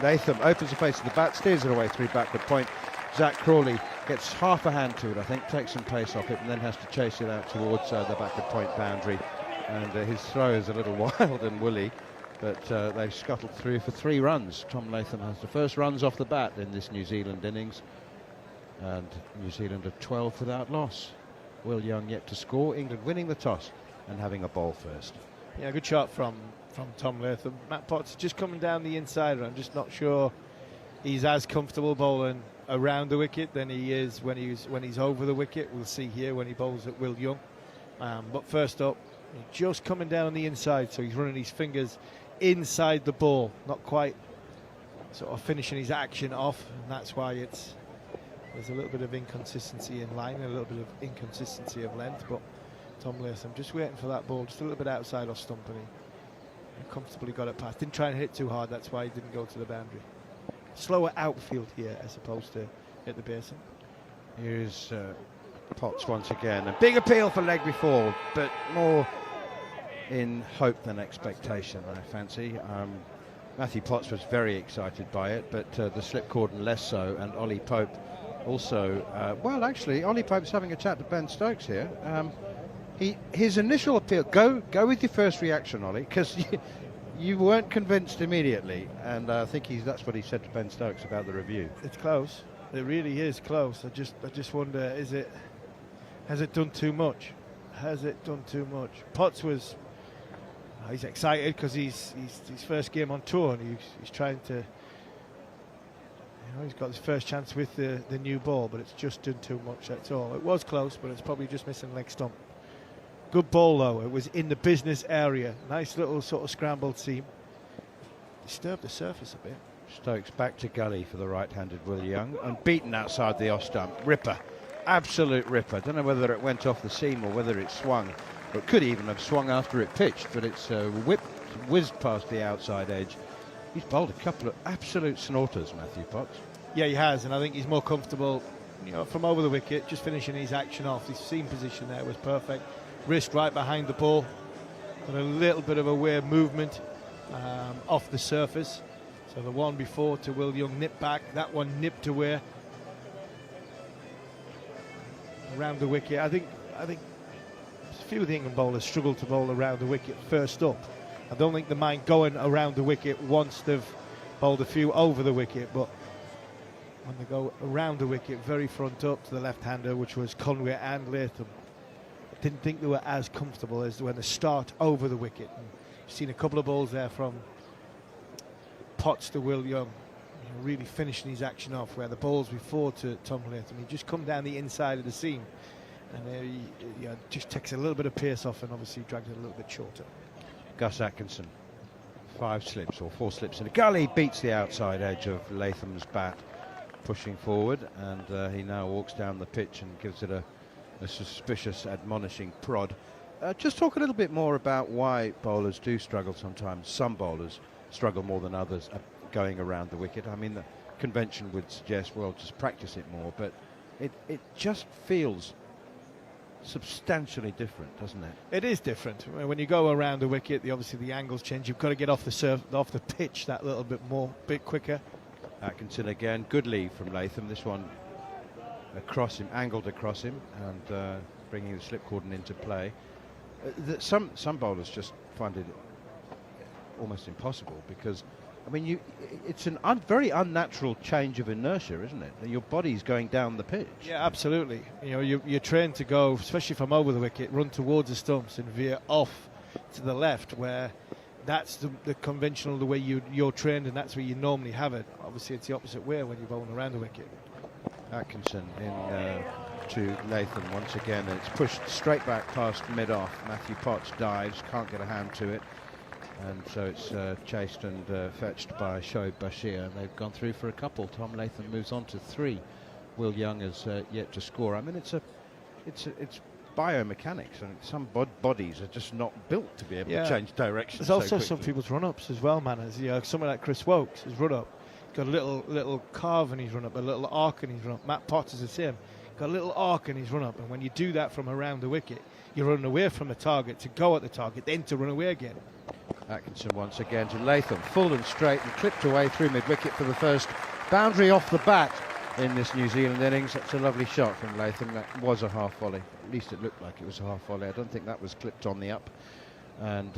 Latham opens the face of the bat, steers it away through backward point. Zach Crawley gets half a hand to it, I think, takes some pace off it, and then has to chase it out towards the backward point boundary. And his throw is a little wild and woolly, but they've scuttled through for 3 runs. Tom Latham has the first runs off the bat in this New Zealand innings, and New Zealand are 12 without loss. Will Young yet to score, England winning the toss and having a bowl first. Yeah, good shot from Tom Latham. Matt Potts just coming down the inside. I'm just not sure he's as comfortable bowling around the wicket than he is when he's over the wicket. We'll see here when he bowls at Will Young. But first up, just coming down on the inside, so he's running his fingers inside the ball, not quite sort of finishing his action off, and that's why there's a little bit of inconsistency in line and a little bit of inconsistency of length. But Tom Latham just waiting for that ball, just a little bit outside off stump, and he comfortably got it past. Didn't try and hit too hard, that's why he didn't go to the boundary. Slower outfield here as opposed to at the basin. Here's Potts once again. A big appeal for leg before, but more in hope than expectation, I fancy. Matthew Potts was very excited by it, but the slip cordon less so, and Ollie Pope also. Well, actually, Ollie Pope's having a chat to Ben Stokes here. His initial appeal, go with your first reaction, Ollie, because you weren't convinced immediately, and I think that's what he said to Ben Stokes about the review. It's close. It really is close. I just wonder, has it done too much? Has it done too much? Potts was. He's excited because he's his first game on tour, and he's trying to He's got his first chance with the new ball, but it's just done too much, that's all. It was close, but it's probably just missing leg stump. Good ball, though. It was in the business area. Nice little sort of scrambled seam. Disturbed the surface a bit. Stokes back to gully for the right-handed Will Young, and beaten outside the off stump. Ripper, absolute ripper. Don't know whether it went off the seam or whether it swung. It could even have swung after it pitched, but it's whizzed past the outside edge. He's bowled a couple of absolute snorters, Matthew Potts. Yeah, he has, and I think he's more comfortable, from over the wicket, just finishing his action off. His seam position there was perfect. Wrist right behind the ball, and a little bit of a weird movement off the surface. So the one before to Will Young nipped back, that one nipped away around the wicket. I think a few of the England bowlers struggle to bowl around the wicket first up. I don't think they mind going around the wicket once they've bowled a few over the wicket, but when they go around the wicket, very front up to the left-hander, which was Conway and Latham, I didn't think they were as comfortable as when they start over the wicket. And you've seen a couple of balls there from Potts to Will Young, really finishing his action off, where the balls before to Tom Latham, he just come down the inside of the seam, and he just takes a little bit of pace off and obviously drags it a little bit shorter. Gus Atkinson, 5 slips or 4 slips in a gully, beats the outside edge of Latham's bat, pushing forward, and he now walks down the pitch and gives it a suspicious, admonishing prod. Just talk a little bit more about why bowlers do struggle sometimes. Some bowlers struggle more than others going around the wicket. I mean, the convention would suggest, well, just practice it more, but it just feels substantially different, doesn't it? It is different. When you go around the wicket, obviously the angles change. You've got to get off the pitch that little bit quicker. Atkinson again, good lead from Latham. This one across him, angled across him, and bringing the slip cordon into play. Some bowlers just find it almost impossible, because I mean, it's a very unnatural change of inertia, isn't it? Your body's going down the pitch. Yeah, absolutely. You're trained to go, especially from over the wicket, run towards the stumps and veer off to the left, where that's the conventional, the way you're trained, and that's where you normally have it. Obviously, it's the opposite way when you're bowling around the wicket. Atkinson in to Latham once again, and it's pushed straight back past mid-off. Matthew Potts dives, can't get a hand to it, and so it's chased and fetched by Shoaib Bashir, and they've gone through for a couple. Tom Latham moves on to 3. Will Young has yet to score. I mean, it's biomechanics, and some bodies are just not built to be able to change direction. There's also some people's run-ups as well, man. Someone like Chris Wokes, his run-up, got a little carve in his run-up, a little arc in his run-up. Matt Potts is the same. Got a little arc in his run-up, and when you do that from around the wicket, you're running away from the target to go at the target, then to run away again. Atkinson once again to Latham, full and straight, and clipped away through mid-wicket for the first boundary off the bat in this New Zealand innings. That's a lovely shot from Latham. That was a half volley. At least it looked like it was a half volley. I don't think that was clipped on the up. And,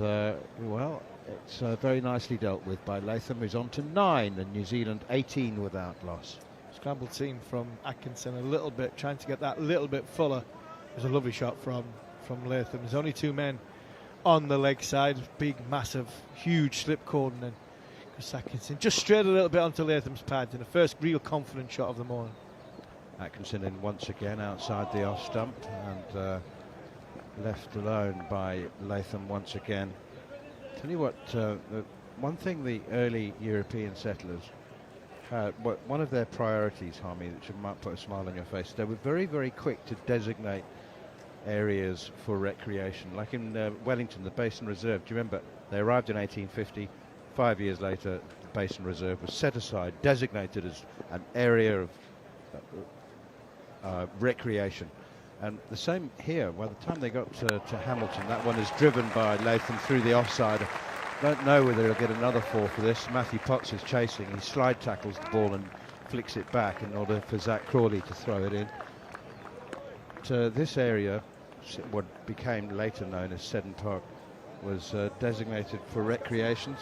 well, it's very nicely dealt with by Latham, who's on to 9, and New Zealand 18 without loss. Scrambled seam from Atkinson a little bit, trying to get that little bit fuller. It was a lovely shot from Latham. There's only 2 men on the leg side, big, massive, huge slip cordon, and Chris Atkinson just strayed a little bit onto Latham's pads in the first real confident shot of the morning. Atkinson in once again outside the off stump, and left alone by Latham once again. Tell you what, one thing the early European settlers had, one of their priorities, Harmy, that might put a smile on your face, they were very, very quick to designate areas for recreation, like in Wellington, the Basin Reserve. Do you remember? They arrived in 1850. 5 years later, the Basin Reserve was set aside, designated as an area of recreation. And the same here. By the time they got to Hamilton, that one is driven by Latham through the offside. Don't know whether he'll get another 4 for this. Matthew Potts is chasing. He slide tackles the ball and flicks it back in order for Zach Crawley to throw it in. To this area, what became later known as Seddon Park, was designated for recreation,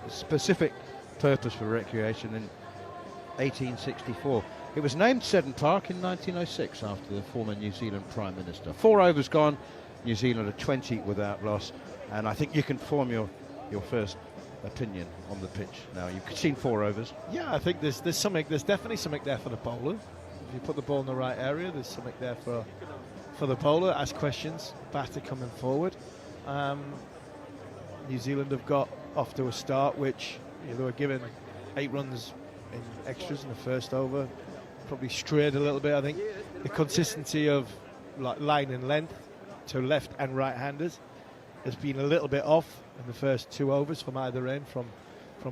specific purpose for recreation in 1864. It was named Seddon Park in 1906 after the former New Zealand Prime Minister. 4 overs gone, New Zealand are 20 without loss, and I think you can form your first opinion on the pitch now? You've seen 4 overs. Yeah, I think there's definitely something there for the bowler. If you put the ball in the right area, there's something there for the bowler. Ask questions, batter coming forward. New Zealand have got off to a start which they were given 8 runs in extras in the first over. Probably strayed a little bit. I think the consistency of line and length to left and right-handers has been a little bit off in the first 2 overs from either end, from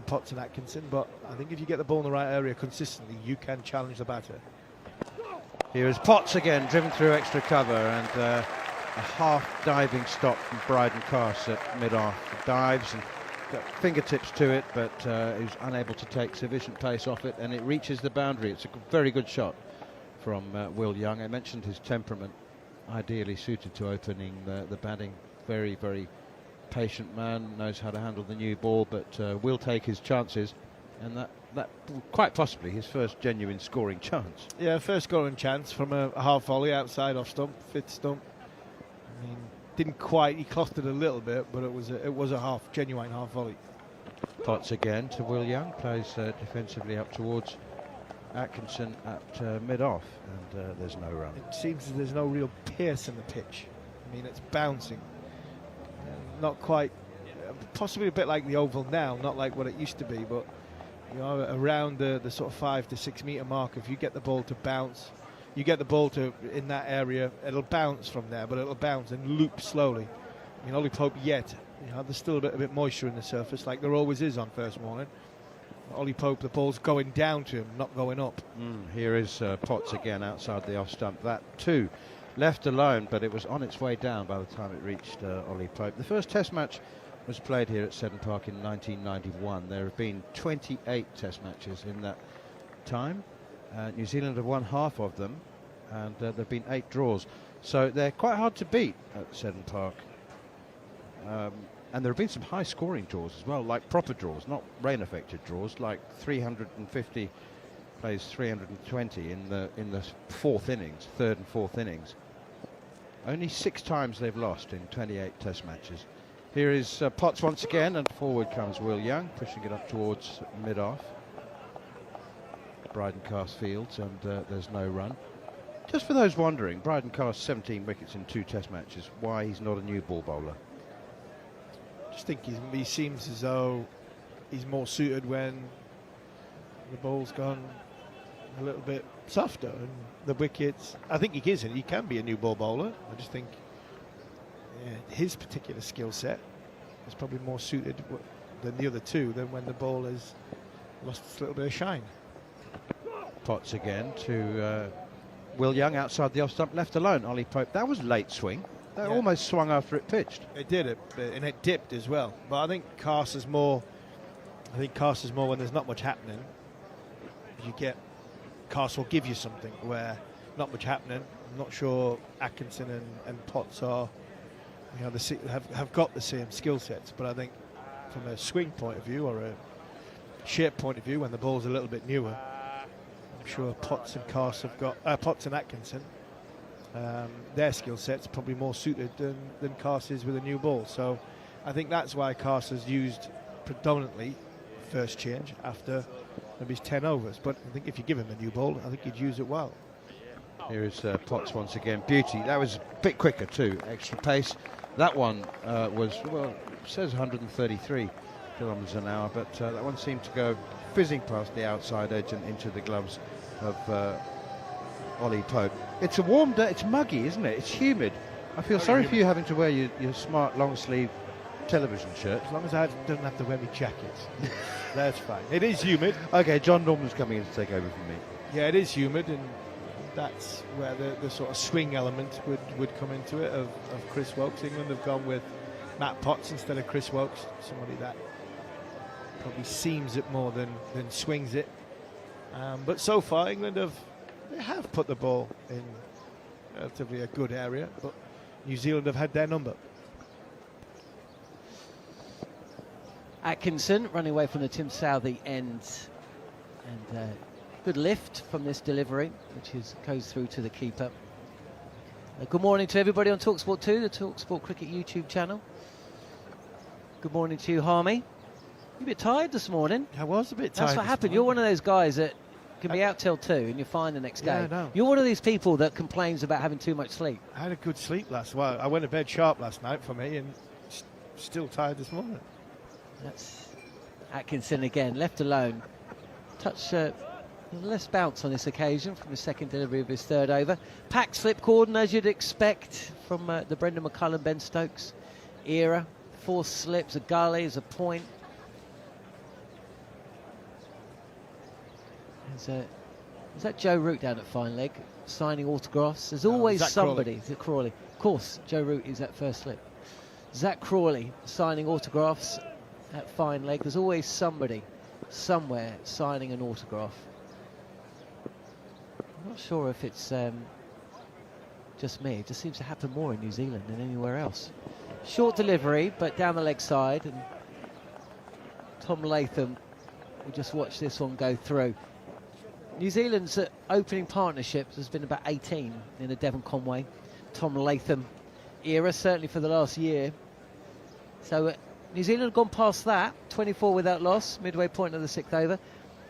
Potts and Atkinson. But I think if you get the ball in the right area consistently, you can challenge the batter. Here is Potts again, driven through extra cover, and a half-diving stop from Bryden Carse at mid-off. Dives and got fingertips to it, but he was unable to take sufficient pace off it, and it reaches the boundary. It's a very good shot from Will Young. I mentioned his temperament, ideally suited to opening the batting. Very, very patient man, knows how to handle the new ball, but will take his chances, and that quite possibly his first genuine scoring chance. Yeah, first scoring chance from a half volley outside off stump, fifth stump. I mean, didn't quite, he clothed it a little bit, but it was a genuine half volley. Potts again to Will Young, plays defensively up towards Atkinson at mid-off, and there's no run. It seems there's no real pace in the pitch. I mean, it's bouncing. Not quite, possibly a bit like the oval now, not like what it used to be, but around the sort of 5 to 6 metre mark, if you get the ball to bounce, you get the ball to in that area, it'll bounce from there, but it'll bounce and loop slowly. I mean, Ollie Pope yet, there's still a bit moisture in the surface, like there always is on first morning. Ollie Pope, the ball's going down to him, not going up. Here is Potts again outside the off stump. That too left alone, but it was on its way down by the time it reached Ollie Pope. The first Test match was played here at Seddon Park in 1991. There have been 28 Test matches in that time. New Zealand have won half of them, and there have been 8 draws. So they're quite hard to beat at Seddon Park. And there have been some high-scoring draws as well, like proper draws, not rain-affected draws, like 350 plays 320 in the 4th innings, 3rd and 4th innings. Only 6 times they've lost in 28 Test matches. Here is Potts once again, and forward comes Will Young, pushing it up towards mid-off. Bryden Carse fields, and there's no run. Just for those wondering, Bryden Carse 17 wickets in 2 Test matches. Why he's not a new ball bowler? Just think he seems as though he's more suited when the ball's gone a little bit softer and the wickets. I think he can be a new ball bowler. I just think his particular skill set is probably more suited than the other two, than when the ball has lost a little bit of shine. Potts again to Will Young outside the off stump, left alone. Ollie Pope, that was late swing. That almost swung after it pitched. It did, and it dipped as well. But I think Carse is more when there's not much happening. Carse will give you something where not much happening. I'm not sure Atkinson and Potts are, have got the same skill sets. But I think from a swing point of view or a shape point of view, when the ball's a little bit newer, I'm sure Potts and Carse have got Potts and Atkinson. Their skill set's probably more suited than Carse is with a new ball. So I think that's why Carse has used predominantly first change after maybe his 10 overs. But I think if you give him a new ball, I think he'd use it well. Here is Potts once again. Beauty. That was a bit quicker too. Extra pace. That one was, well, it says 133 kilometres an hour, but that one seemed to go fizzing past the outside edge and into the gloves of Ollie Pope. It's a warm day, it's muggy, isn't it? It's humid. I feel sorry for you having to wear your smart long sleeve television shirt. As long as I don't have to wear my jacket. That's fine. It is humid. Okay, John Norman's coming in to take over from me. Yeah, it is humid, and that's where the sort of swing element would come into it of Chris Woakes. England have gone with Matt Potts instead of Chris Woakes, somebody that probably seams it more than swings it. But so far, England have put the ball in relatively a good area, but New Zealand have had their number. Atkinson running away from the Tim Southey end, and good lift from this delivery, which goes through to the keeper. Good morning to everybody on TalkSport 2, the TalkSport Cricket YouTube channel. Good morning to you, Harmy. You a bit tired this morning? I was a bit tired. That's what this happened. morning. You're one of those guys that can be out till 2 and you're fine the next day. Yeah, I know. You're one of these people that complains about having too much sleep. I had a good sleep last night. I went to bed sharp last night for me, and still tired this morning. That's Atkinson again, left alone. Touch less bounce on this occasion from the second delivery of his third over. Packed slip cordon, as you'd expect from the Brendan McCullum, Ben Stokes era. 4 slips, a gully, as a point. Is that Joe Root down at fine leg signing autographs? There's always Zach somebody. Zach Crawley. Of course, Joe Root is at first slip. Zach Crawley signing autographs at fine leg. There's always somebody somewhere signing an autograph. I'm not sure if it's just me. It just seems to happen more in New Zealand than anywhere else. Short delivery, but down the leg side, and Tom Latham will just watch this one go through. New Zealand's opening partnerships has been about 18 in the Devon Conway, Tom Latham era, certainly for the last year. So New Zealand have gone past that, 24 without loss, midway point of the 6th over.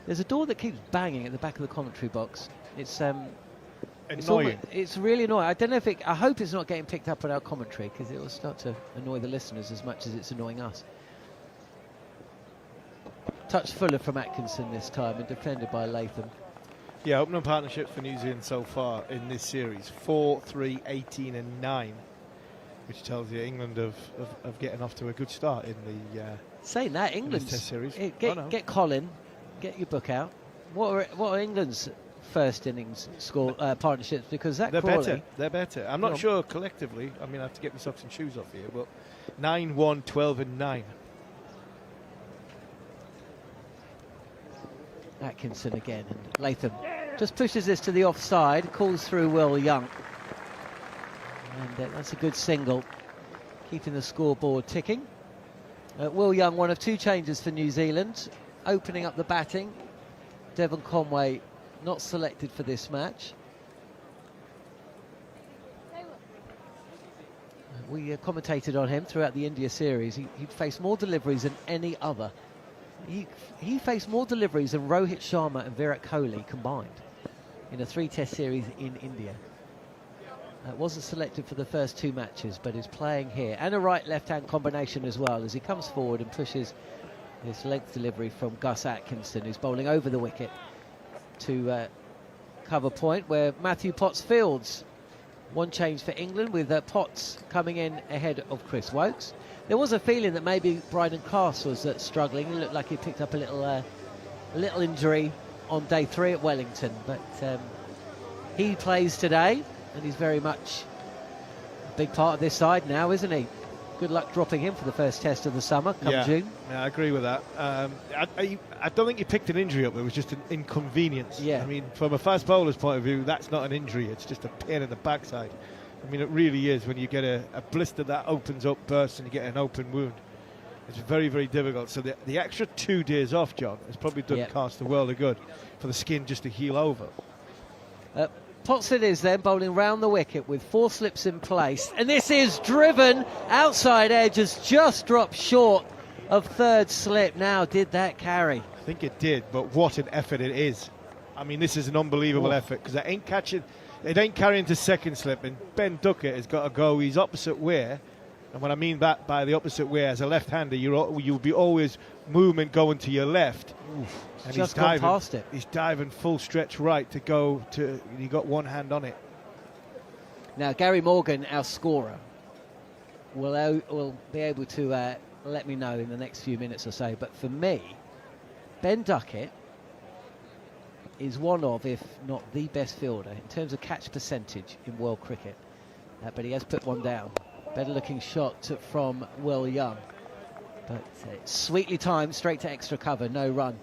There's a door that keeps banging at the back of the commentary box. It's annoying. It's really annoying. I don't know if I hope it's not getting picked up on our commentary, because it will start to annoy the listeners as much as it's annoying us. Touch fuller from Atkinson this time and defended by Latham. Yeah, opening partnerships for New Zealand so far in this series: 4, 3, 18 and 9, which tells you England of getting off to a good start in the saying that, England's Test series. Get Colin, get your book out. What are England's first innings score partnerships? Because that they're Crawley, better. They're better. I'm not sure collectively. I mean, I have to get my socks and shoes off here, but 9, 1, 12 and 9. Atkinson again, and Latham just pushes this to the offside, calls through Will Young, and that's a good single, keeping the scoreboard ticking. Will Young, one of 2 changes for New Zealand, opening up the batting. Devon Conway not selected for this match. We commentated on him throughout the India series. He'd faced more deliveries than any other. He faced more deliveries than Rohit Sharma and Virat Kohli combined in a 3-test series in India. Wasn't selected for the first 2 matches, but is playing here. And a right-left-hand combination as well, as he comes forward and pushes this length delivery from Gus Atkinson, who's bowling over the wicket to cover point, where Matthew Potts fields. 1 change for England, with Potts coming in ahead of Chris Wokes. There was a feeling that maybe Bryden Class was struggling. He looked like he picked up a little injury on day 3 at Wellington, but he plays today, and he's very much a big part of this side now, isn't he? Good luck dropping him for the first test of the summer come June. Yeah, I agree with that. I don't think he picked an injury up. It was just an inconvenience. Yeah. I mean, from a fast bowler's point of view, that's not an injury. It's just a pain in the backside. I mean, it really is. When you get a blister that opens up, bursts, and you get an open wound, it's very, very difficult. So the extra 2 days off, John, has probably done Cast the world of good for the skin just to heal over. Potts it is then, bowling round the wicket with 4 slips in place. And this is driven. Outside edge has just dropped short of 3rd slip. Now, did that carry? I think it did, but what an effort it is. I mean, this is an unbelievable effort, because it ain't carrying to 2nd slip, and Ben Duckett has got to go his opposite way. And what I mean that by the opposite way, as a left-hander, you'll be always movement going to your left. Oof. And Just he's diving, gone past it. He's diving full stretch right to go to. He got 1 hand on it. Now Gary Morgan, our scorer, will be able to let me know in the next few minutes or so. But for me, Ben Duckett is one of, if not the best fielder in terms of catch percentage in world cricket. But he has put one down. Better looking shot from Will Young. But sweetly timed, straight to extra cover, no run.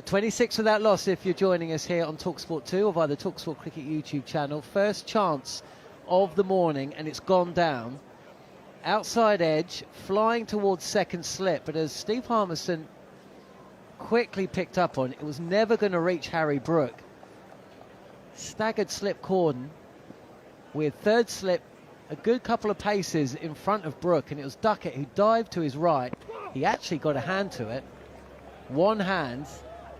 26 without loss if you're joining us here on TalkSport 2 or via the TalkSport Cricket YouTube channel. First chance of the morning, and it's gone down. Outside edge, flying towards 2nd slip, but as Steve Harmison quickly picked up on, it was never going to reach Harry Brook. Staggered slip cordon with 3rd slip a good couple of paces in front of Brook, and it was Duckett who dived to his right, He actually got a hand to it, one hand,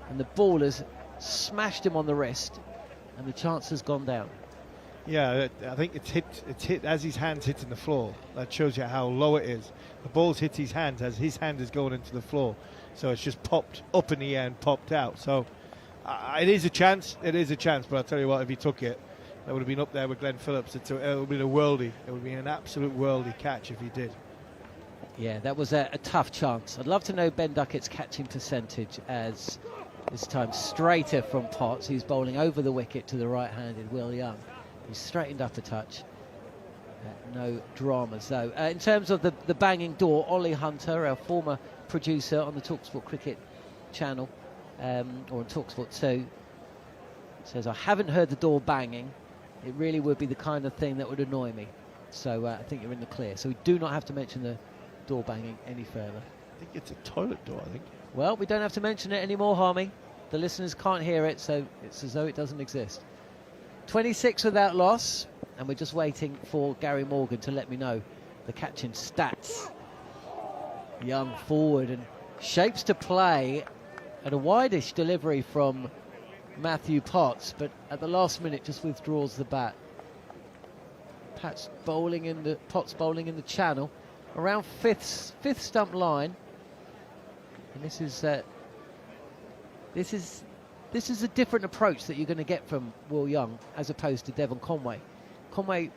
and the ball has smashed him on the wrist, and the chance has gone down. Yeah, I think it's hit as his hand's hitting the floor. That shows you how low it is. The ball's hit his hand as his hand is going into the floor. So it's just popped up in the air and popped out. So it is a chance. It is a chance. But I'll tell you what, if he took it, that would have been up there with Glenn Phillips. It would have been a worldie. It would have been an absolute worldie catch if he did. Yeah, that was a tough chance. I'd love to know Ben Duckett's catching percentage, as this time straighter from Potts. He's bowling over the wicket to the right-handed Will Young. He's straightened up a touch. No dramas, though. In terms of the banging door, Ollie Hunter, our former producer on the TalkSport Cricket channel, or on TalkSport 2, says, I haven't heard the door banging. It really would be the kind of thing that would annoy me. So I think you're in the clear. So we do not have to mention the door banging any further. I think it's a toilet door, I think. Well, we don't have to mention it anymore, Harmy. The listeners can't hear it, so it's as though it doesn't exist. 26 without loss, and we're just waiting for Gary Morgan to let me know the catching stats. Young forward and shapes to play at a wideish delivery from Matthew Potts, but at the last minute just withdraws the bat. Potts bowling in the channel around fifth stump line, and this is a different approach that you're going to get from Will Young as opposed to Devon Conway. Conway,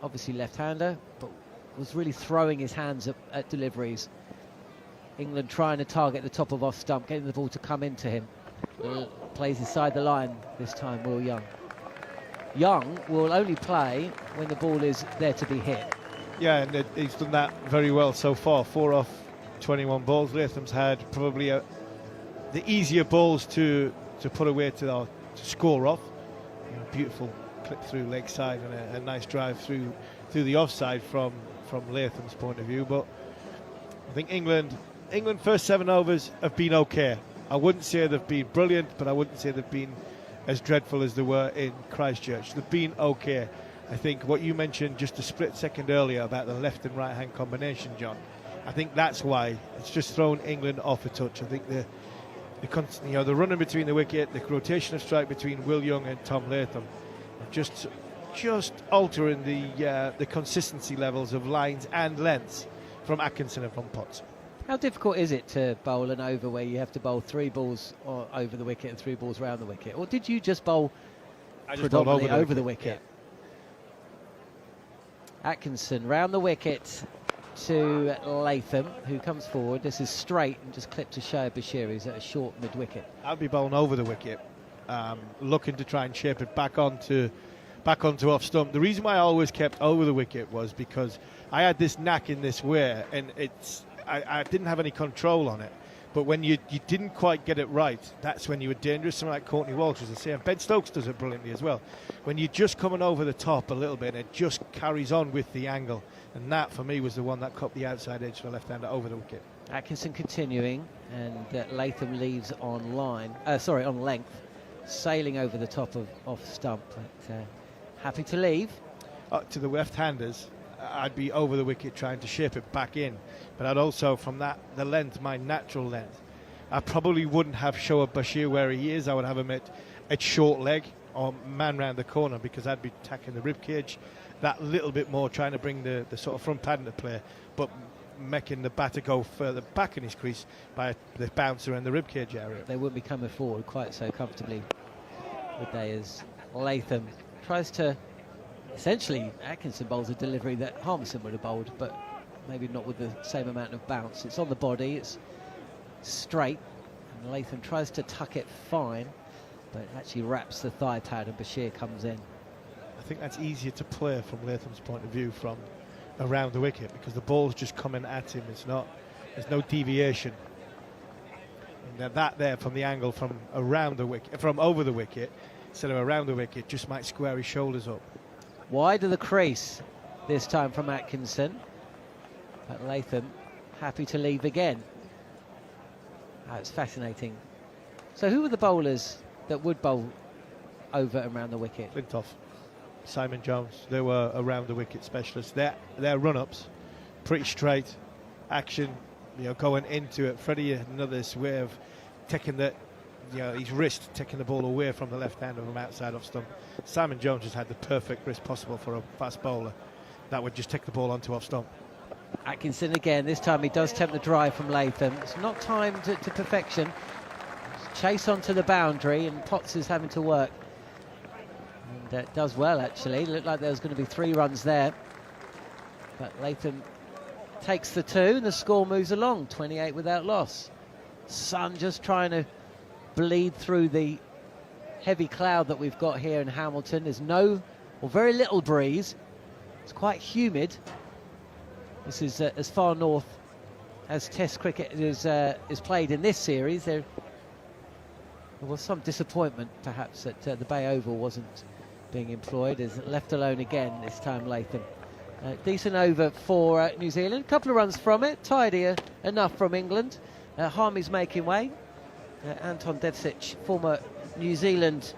obviously left-hander, but was really throwing his hands at deliveries. England trying to target the top of off stump, getting the ball to come into him. Plays inside the line this time, Will Young. Young will only play when the ball is there to be hit. Yeah, and he's done that very well so far. 4 off 21 balls. Latham's had probably the easier balls to put away to score off. You know, beautiful clip through leg side and a nice drive through the offside from Latham's point of view. But I think England first 7 overs have been okay. I wouldn't say they've been brilliant, but I wouldn't say they've been as dreadful as they were in Christchurch. They've been okay. I think what you mentioned just a split second earlier about the left and right hand combination, John, I think that's why it's just thrown England off a touch. I think the running between the wicket, the rotation of strike between Will Young and Tom Latham, just altering the consistency levels of lines and lengths from Atkinson and from Potts. How difficult is it to bowl an over where you have to bowl 3 balls over the wicket and 3 balls round the wicket? Or did you just bowl predominantly over the wicket? Yeah. Atkinson round the wicket to Latham, who comes forward. This is straight and just clipped to Shoaib Bashir, who's at a short mid-wicket. I'd be bowling over the wicket, looking to try and shape it back onto off stump. The reason why I always kept over the wicket was because I had this knack in this way, and I didn't have any control on it. But when you didn't quite get it right, that's when you were dangerous. Someone like Courtney Walsh, as I say, and Ben Stokes does it brilliantly as well. When you're just coming over the top a little bit, and it just carries on with the angle. And that, for me, was the one that caught the outside edge for the left-hander over the wicket. Atkinson continuing, and Latham leaves on length, sailing over the top of off stump. But, happy to leave. To the left-handers, I'd be over the wicket trying to shape it back in. But I'd also, from the length, my natural length, I probably wouldn't have Shoaib Bashir where he is. I would have him at short leg or man round the corner, because I'd be attacking the rib cage that little bit more, trying to bring the sort of front pad into play, but making the batter go further back in his crease by the bouncer and the rib cage area. They wouldn't be coming forward quite so comfortably, would they, as Latham tries to... Essentially, Atkinson bowls a delivery that Harmison would have bowled, but maybe not with the same amount of bounce. It's on the body, it's straight, and Latham tries to tuck it fine, but actually wraps the thigh pad, and Bashir comes in. I think that's easier to play from Latham's point of view from around the wicket, because the ball's just coming at him. There's no deviation. And that there from the angle from around the wicket, from over the wicket instead of around the wicket, just might square his shoulders up. Wide of the crease this time from Atkinson, but Latham happy to leave again. It's fascinating. So who were the bowlers that would bowl over and around the wicket? Flintoff, Simon Jones, they were around the wicket specialists. Their run-ups, pretty straight, action, going into it. Freddie had another way of taking his wrist, taking the ball away from the left hander from outside off stump. Simon Jones has had the perfect wrist possible for a fast bowler. That would just take the ball onto off stump. Atkinson again. This time he does tempt the drive from Latham. It's not timed to perfection. Chase onto the boundary, and Potts is having to work. And does well, actually. Looked like there was going to be 3 runs there. But Latham takes the 2, and the score moves along. 28 without loss. Sun just trying to bleed through the heavy cloud that we've got here in Hamilton. There's no or very little breeze. It's quite humid. This is as far north as Test cricket is played in this series. There was some disappointment, perhaps, that the Bay Oval wasn't being employed. Is left alone again this time, Latham. Decent over for New Zealand. A couple of runs from it. Tidy enough from England. Harmy's making way. Anton Devcic, former New Zealand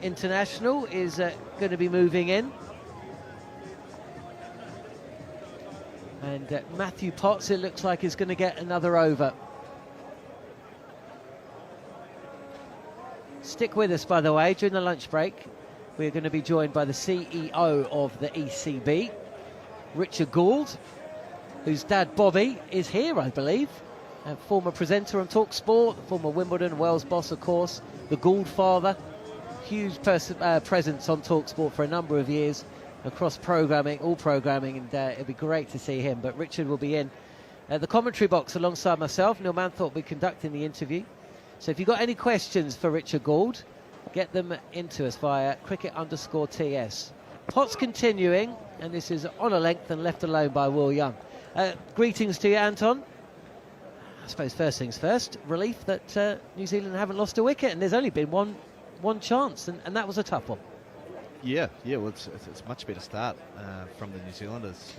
international, is going to be moving in. And Matthew Potts, it looks like, is going to get another over. Stick with us, by the way, during the lunch break. We're going to be joined by the CEO of the ECB, Richard Gould, whose dad, Bobby, is here, I believe. Former presenter on TalkSport, former Wimbledon Wells boss, of course, the Gould father. Huge presence on TalkSport for a number of years across programming, all programming, and it'll be great to see him. But Richard will be in the commentary box alongside myself. Neil Manthorpe will be conducting the interview. So if you've got any questions for Richard Gould, get them into us via cricket_TS. Potts continuing, and this is on a length and left alone by Will Young. Greetings to you, Anton. I suppose first things first, relief that New Zealand haven't lost a wicket, and there's only been one chance, and that was a tough one. Yeah, well, it's a much better start from the New Zealanders.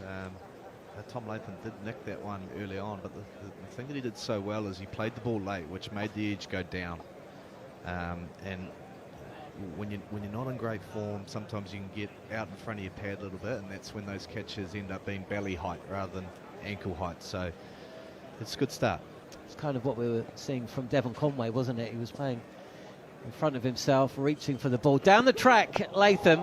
Tom Latham did nick that one early on, but the thing that he did so well is he played the ball late, which made the edge go down. And when you're not in great form, sometimes you can get out in front of your pad a little bit, and that's when those catches end up being belly height rather than ankle height. So it's a good start. It's kind of what we were seeing from Devon Conway, wasn't it? He was playing in front of himself, reaching for the ball. Down the track, Latham,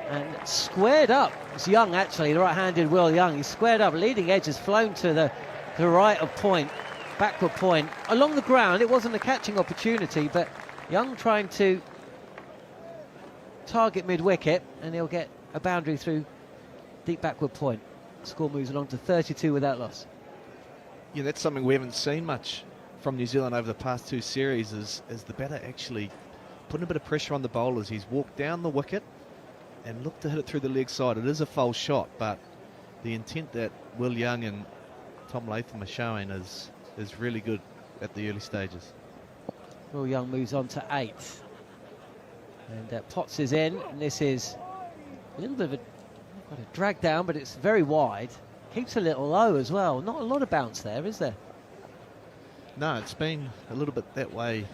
and squared up. It's Young, actually, the right-handed Will Young. He squared up, leading edge has flown to the right of point, backward point. Along the ground, it wasn't a catching opportunity, but Young trying to target mid-wicket, and he'll get a boundary through deep backward point. Score moves along to 32 without loss. Yeah, that's something we haven't seen much from New Zealand over the past 2 series, is the batter actually putting a bit of pressure on the bowlers. He's walked down the wicket and looked to hit it through the leg side. It is a false shot, but the intent that Will Young and Tom Latham are showing is really good at the early stages. Will Young moves on to 8. And Potts is in, and this is a little bit of a drag down, but it's very wide. Keeps a little low as well. Not a lot of bounce there, is there? No, it's been a little bit that way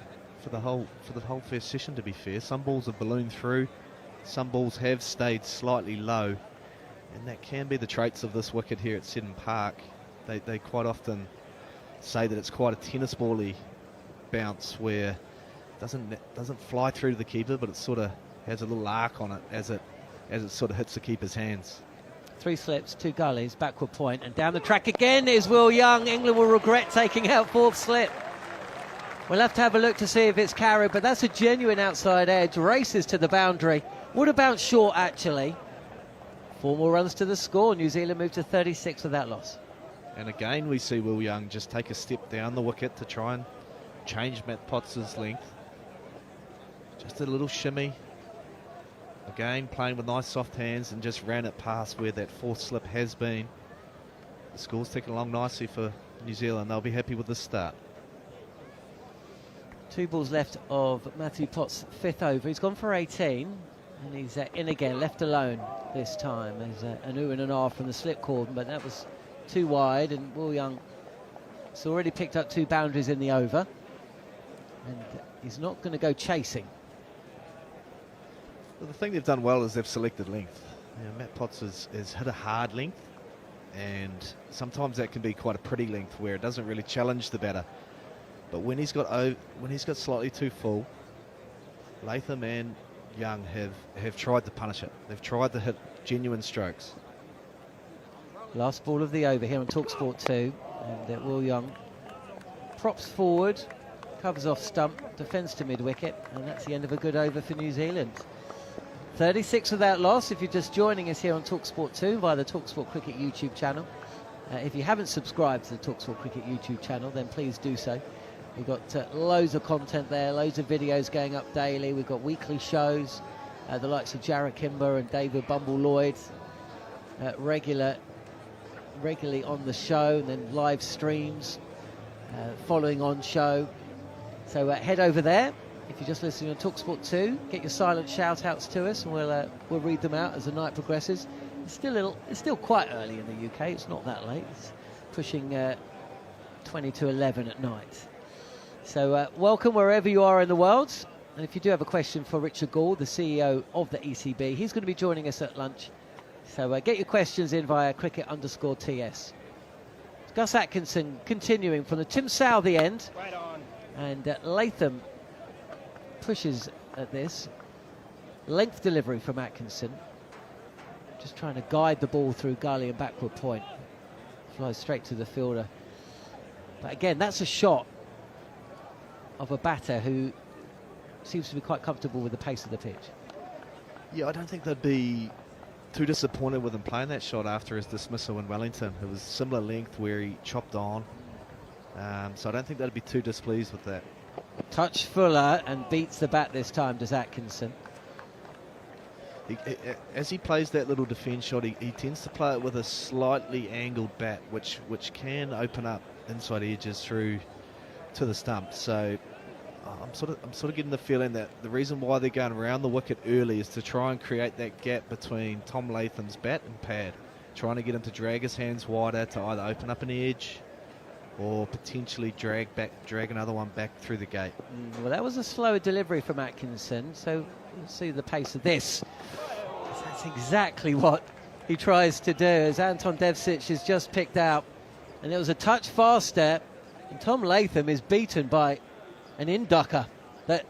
for the whole first session, to be fair. Some balls have ballooned through, some balls have stayed slightly low, and that can be the traits of this wicket here at Seddon Park. They quite often say that it's quite a tennis ball-y bounce, where it doesn't fly through to the keeper, but it sort of has a little arc on it as it sort of hits the keeper's hands. 3 slips, 2 gullies, backward point, and down the track again is Will Young. England will regret taking out 4th slip. We'll have to have a look to see if it's carried, but that's a genuine outside edge. Races to the boundary. Would have bounced short, actually. 4 more runs to the score. New Zealand moved to 36 without loss. And again, we see Will Young just take a step down the wicket to try and change Matt Potts' length. Just a little shimmy. Again, playing with nice soft hands, and just ran it past where that 4th slip has been. The score's ticking along nicely for New Zealand. They'll be happy with this start. 2 balls left of Matthew Potts' 5th over. He's gone for 18, and he's in again, left alone this time. There's an ooh and an ah from the slip cordon, but that was too wide, and Will Young has already picked up 2 boundaries in the over, and he's not going to go chasing. Well, the thing they've done well is they've selected length. Matt Potts has hit a hard length, and sometimes that can be quite a pretty length where it doesn't really challenge the batter. But when he's got slightly too full, Latham and Young have tried to punish it. They've tried to hit genuine strokes. Last ball of the over here on TalkSport 2, and Will Young props forward, covers off stump, defends to mid-wicket, and that's the end of a good over for New Zealand. 36 without loss. If you're just joining us here on TalkSport 2 via the TalkSport Cricket YouTube channel. If you haven't subscribed to the TalkSport Cricket YouTube channel, then please do so. We've got loads of content there, loads of videos going up daily. We've got weekly shows, the likes of Jarrod Kimber and David Bumble-Lloyd, regularly on the show, and then live streams following on show. So head over there. If you're just listening on TalkSport 2, get your silent shout-outs to us, and we'll read them out as the night progresses. It's still quite early in the UK. It's not that late. It's pushing 20 to 11 at night. So welcome wherever you are in the world. And if you do have a question for Richard Gould, the CEO of the ECB, he's going to be joining us at lunch. So get your questions in via cricket_TS. Gus Atkinson continuing from the Tim Southee end. Right on. And Latham pushes at this. Length delivery from Atkinson. Just trying to guide the ball through gully and backward point. Flies straight to the fielder. But again, that's a shot of a batter who seems to be quite comfortable with the pace of the pitch. Yeah, I don't think they'd be too disappointed with him playing that shot after his dismissal in Wellington. It was similar length where he chopped on. So I don't think they'd be too displeased with that. Touch fuller and beats the bat this time, does Atkinson. As he plays that little defence shot, he tends to play it with a slightly angled bat, which can open up inside edges through to the stump. So I'm sort of getting the feeling that the reason why they're going around the wicket early is to try and create that gap between Tom Latham's bat and pad, trying to get him to drag his hands wider to either open up an edge or potentially drag another one back through the gate. Well, that was a slower delivery from Atkinson, so we'll see the pace of this. That's exactly what he tries to do, as Anton Devcic has just picked out. And it was a touch faster, and Tom Latham is beaten by an inducker that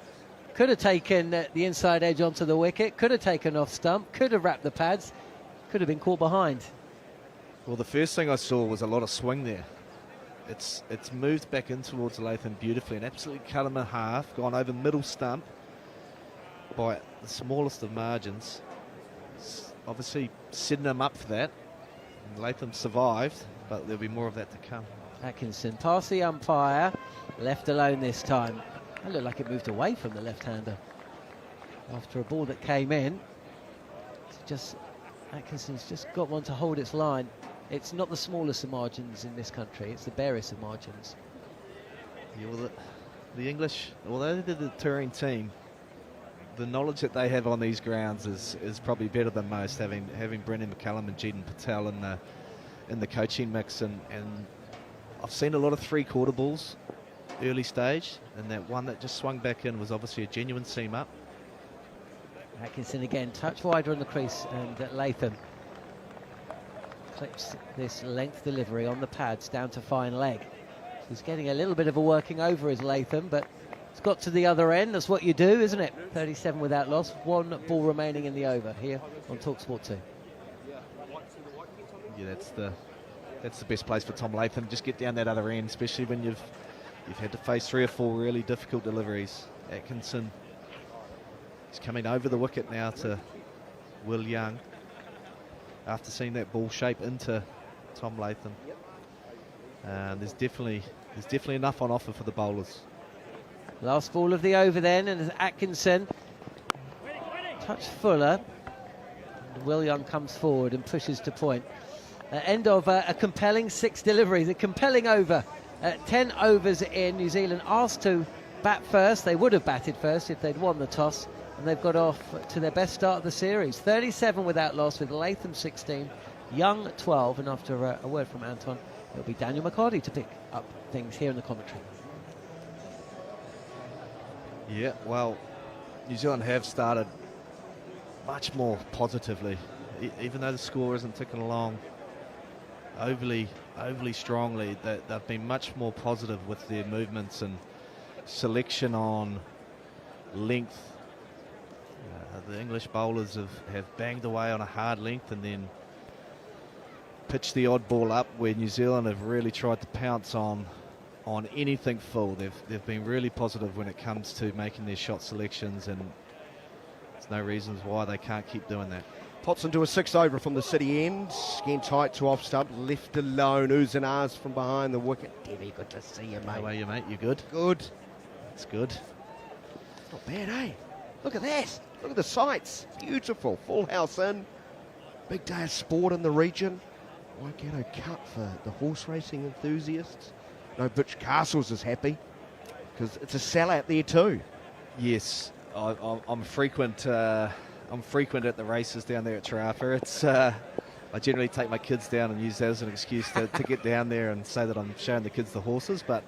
could have taken the inside edge onto the wicket, could have taken off stump, could have wrapped the pads, could have been caught behind. Well, the first thing I saw was a lot of swing there. It's moved back in towards Latham beautifully and absolutely cut him in half, gone over middle stump by the smallest of margins. It's obviously setting him up for that. And Latham survived, but there'll be more of that to come. Atkinson past the umpire, left alone this time. It looked like it moved away from the left-hander after a ball that came in. Atkinson's just got one to hold its line. It's not the smallest of margins in this country, it's the barest of margins. Yeah, well, the English, although they're the touring team, the knowledge that they have on these grounds is probably better than most, having Brendan McCullum and Jeetan Patel in the coaching mix, and I've seen a lot of three-quarter balls early stage, and that one that just swung back in was obviously a genuine seam up. Atkinson again, touch wider on the crease, and Latham clips this length delivery on the pads down to fine leg. He's getting a little bit of a working over as Latham, but it's got to the other end. That's what you do, isn't it? 37 without loss, one ball remaining in the over here on TalkSport 2. Yeah, that's the best place for Tom Latham. Just get down that other end, especially when you've had to face 3 or 4 really difficult deliveries. Atkinson is coming over the wicket now to Will Young after seeing that ball shape into Tom Latham. There's definitely enough on offer for the bowlers. Last ball of the over then, and as Atkinson touch fuller, and Will Young comes forward and pushes to point. End of a compelling 6 deliveries, a compelling over. 10 overs in, New Zealand asked to bat first. They would have batted first if they'd won the toss, and they've got off to their best start of the series. 37 without loss, with Latham 16, Young 12, and after a word from Anton, it'll be Daniel McCarty to pick up things here in the commentary. Yeah, well, New Zealand have started much more positively, even though the score isn't ticking along overly strongly. They've been much more positive with their movements and selection on length. The English bowlers have banged away on a hard length and then pitched the odd ball up, where New Zealand have really tried to pounce on anything full. They've been really positive when it comes to making their shot selections, and there's no reasons why they can't keep doing that. Potts into a 6 over from the City end. Again tight to off stump, left alone. Oohs and ahs from behind the wicket. Debbie, good to see you, mate. How are you, mate? You good? Good. It's good. Not bad, eh? Look at that. Look at the sights. Beautiful. Full house in. Big day of sport in the region. Waikato Cup for the horse racing enthusiasts. No, Butch Castles is happy because it's a sellout there too. Yes, I'm frequent. I'm frequent at the races down there at Te Rapa. It's I generally take my kids down and use that as an excuse to get down there and say that I'm showing the kids the horses. But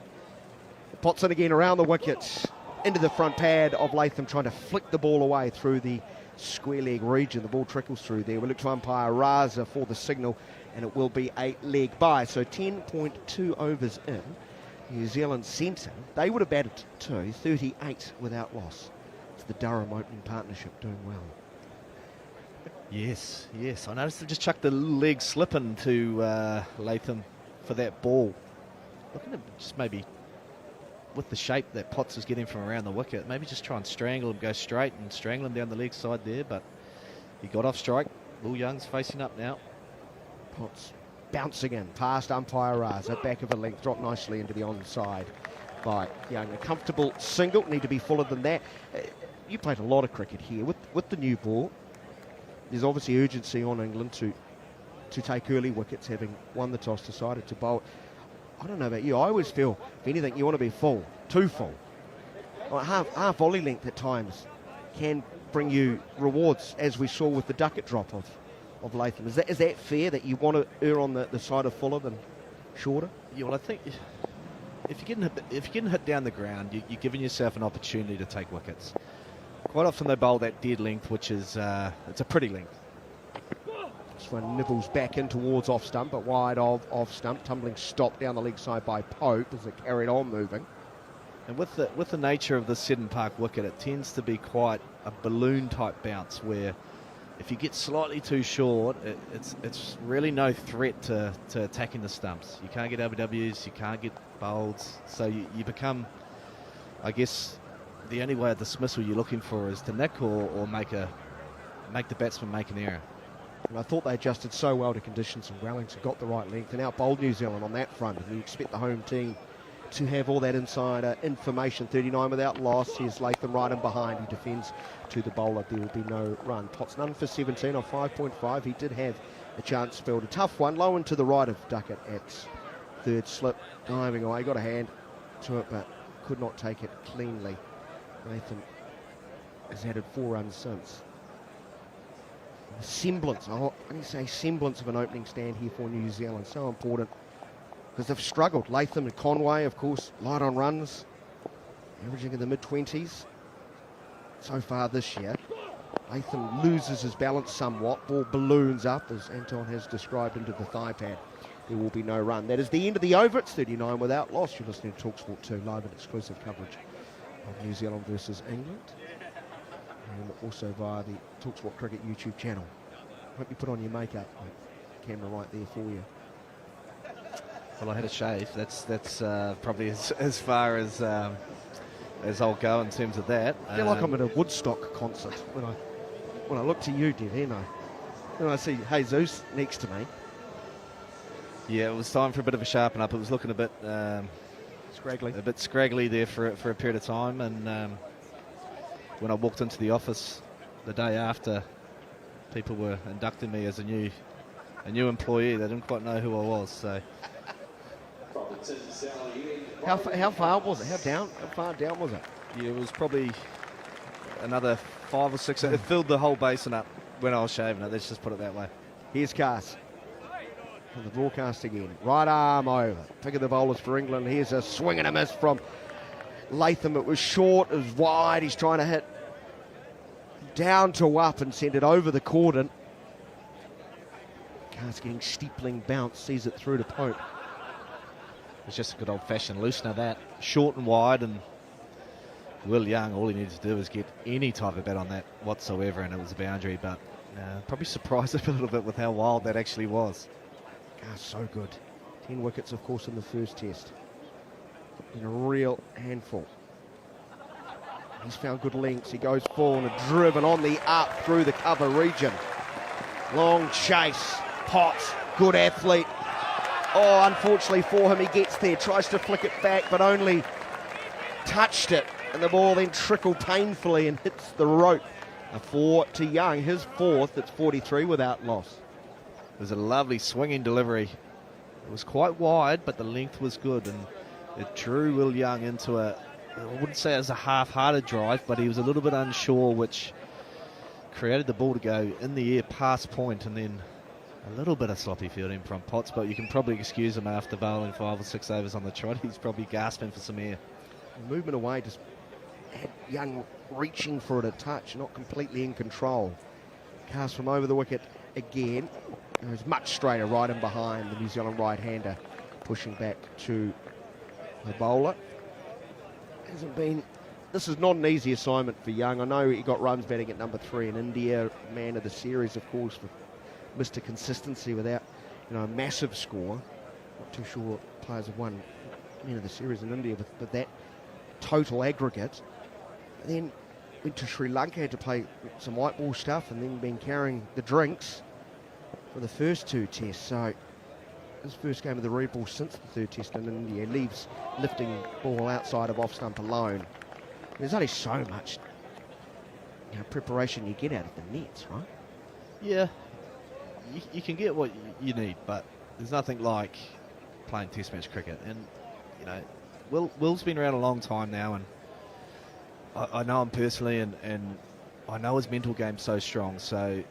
Potts in again around the wicket, into the front pad of Latham, trying to flick the ball away through the square leg region. The ball trickles through there. We look to umpire Raza for the signal, and it will be a leg bye. So 10.2 overs in. New Zealand centre, they would have batted to 38 without loss. It's the Durham opening partnership doing well. Yes. I noticed they just chucked the leg slip into Latham for that ball. Looking at just maybe with the shape that Potts is getting from around the wicket, maybe just try and strangle him, go straight and strangle him down the leg side there, but he got off strike. Will Young's facing up now. Potts bouncing in past umpire Raza, back of a length, dropped nicely into the onside by Young. A comfortable single, need to be fuller than that. You played a lot of cricket here with the new ball. There's obviously urgency on England to take early wickets, having won the toss, decided to bowl. I don't know about you, I always feel, if anything, you want to be full, too full. Like half volley length at times can bring you rewards, as we saw with the ducket drop of Latham. Is that fair, that you want to err on the side of fuller than shorter? Yeah, well, I think if you're getting hit down the ground, you're giving yourself an opportunity to take wickets. Quite often they bowl that dead length, which is it's a pretty length. This one nibbles back in towards off stump, but wide of off stump. Tumbling stop down the leg side by Pope as it carried on moving. And with the nature of the Seddon Park wicket, it tends to be quite a balloon type bounce, where if you get slightly too short, it's really no threat to attacking the stumps. You can't get LBWs, you can't get bowls, so you become, I guess, the only way of dismissal you're looking for is to nick or make the batsman make an error. And I thought they adjusted so well to conditions, and Wellington got the right length and outbowled New Zealand on that front. And you expect the home team to have all that insider information. 39 without loss. Here's Latham right in behind. He defends to the bowler. There will be no run. Potts none for 17 off 5.5. He did have a chance spelled. A tough one. Low and to the right of Duckett at third slip. Diving away. Got a hand to it, but could not take it cleanly. Latham has added 4 runs since. A semblance, I say semblance of an opening stand here for New Zealand. So important because they've struggled. Latham and Conway, of course, light on runs, averaging in the mid-20s so far this year. Latham loses his balance somewhat. Ball balloons up, as Anton has described, into the thigh pad. There will be no run. That is the end of the over. It's 39 without loss. You're listening to TalkSport 2, live and exclusive coverage of New Zealand versus England. And also via the TalkSport Cricket YouTube channel. Hope you put on your makeup. Camera right there for you. Well, I had a shave. That's probably as far as I'll go in terms of that. I feel like I'm at a Woodstock concert when I look to you, Dev, and I see Jesus next to me. Yeah, it was time for a bit of a sharpen up. It was looking a bit scraggly there for a period of time, and when I walked into the office the day after, people were inducting me as a new employee. They didn't quite know who I was. So, how far was it? How far down was it? Yeah, it was probably another 5 or 6. It filled the whole basin up when I was shaving it. Let's just put it that way. Here's Cass. On the broadcast again. Right arm over. Pick of the bowlers for England. Here's a swing and a miss from Latham. It was short, it was wide. He's trying to hit down to up and send it over the cordon. Carr's getting steepling bounce, sees it through to Pope. It's just a good old-fashioned loosener, that. Short and wide, and Will Young, all he needed to do was get any type of bat on that whatsoever, and it was a boundary, but probably surprised him a little bit with how wild that actually was. Carr's so good. 10 wickets, of course, in the first test. In a real handful. He's found good links. He goes full and driven on the up through the cover region. Long chase. Potts, good athlete. Oh, unfortunately for him, he gets there, tries to flick it back, but only touched it. And the ball then trickled painfully and hits the rope. A 4 to Young, his fourth. It's 43 without loss. It was a lovely swinging delivery. It was quite wide, but the length was good, and it drew Will Young into I wouldn't say it was a half-hearted drive, but he was a little bit unsure, which created the ball to go in the air past point, and then a little bit of sloppy fielding from Potts, but you can probably excuse him after bowling 5 or 6 overs on the trot. He's probably gasping for some air. Movement away, just had Young reaching for it a touch, not completely in control. Cast from over the wicket again. It was much straighter right in behind the New Zealand right-hander, pushing back to the bowler. This is not an easy assignment for Young. I know he got runs batting at number 3 in India, man of the series, of course, for Mr. Consistency without, a massive score. Not too sure what players have won man of the series in India with that total aggregate. And then went to Sri Lanka, had to play some white ball stuff, and then been carrying the drinks for the first 2 tests. So his first game of the red ball since the 3rd test in India, leaves lifting ball outside of off stump alone. There's only so much preparation you get out of the nets, right? Yeah, you can get what you need, but there's nothing like playing test match cricket. And Will's been around a long time now, and I know him personally, and I know his mental game's so strong. So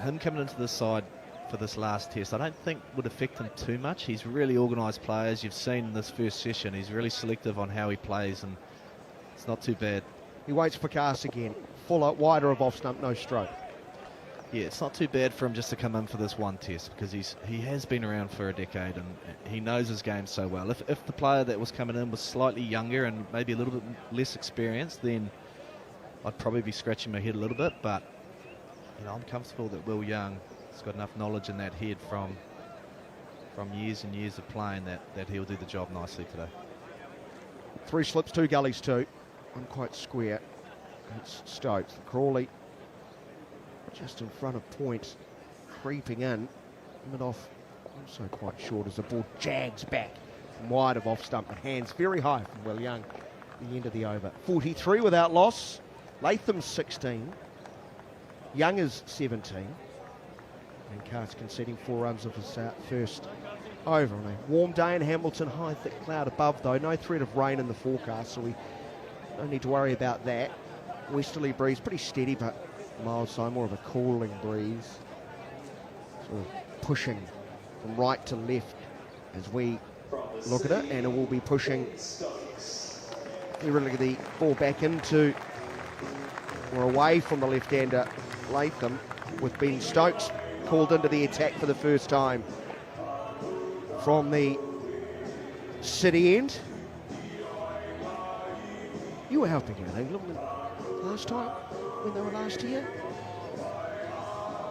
him coming into this side for this last test, I don't think would affect him too much. He's really organised players. You've seen in this first session, he's really selective on how he plays, and it's not too bad. He waits for Cast again. Fuller, wider of off stump, no stroke. Yeah, it's not too bad for him just to come in for this one test, because he has been around for a decade, and he knows his game so well. If the player that was coming in was slightly younger and maybe a little bit less experienced, then I'd probably be scratching my head a little bit, but I'm comfortable that Will Young has got enough knowledge in that head from years and years of playing that he'll do the job nicely today. 3 slips, 2 gullies, 2. One quite square. It's Stokes. Crawley just in front of point, creeping in. Mid-off also quite short as the ball jags back from wide of off stump, and hands very high from Will Young at the end of the over. 43 without loss. Latham's 16. Young is 17. And Carr's conceding 4 runs of his first over on a warm day in Hamilton. High thick cloud above though. No threat of rain in the forecast, so we don't need to worry about that. Westerly breeze, pretty steady but mild side, more of a cooling breeze. Sort of pushing from right to left as we look at it, and it will be pushing really the ball back into or away from the left-hander Latham, with Ben Stokes called into the attack for the first time from the City end. You were helping out England last time when they were last here.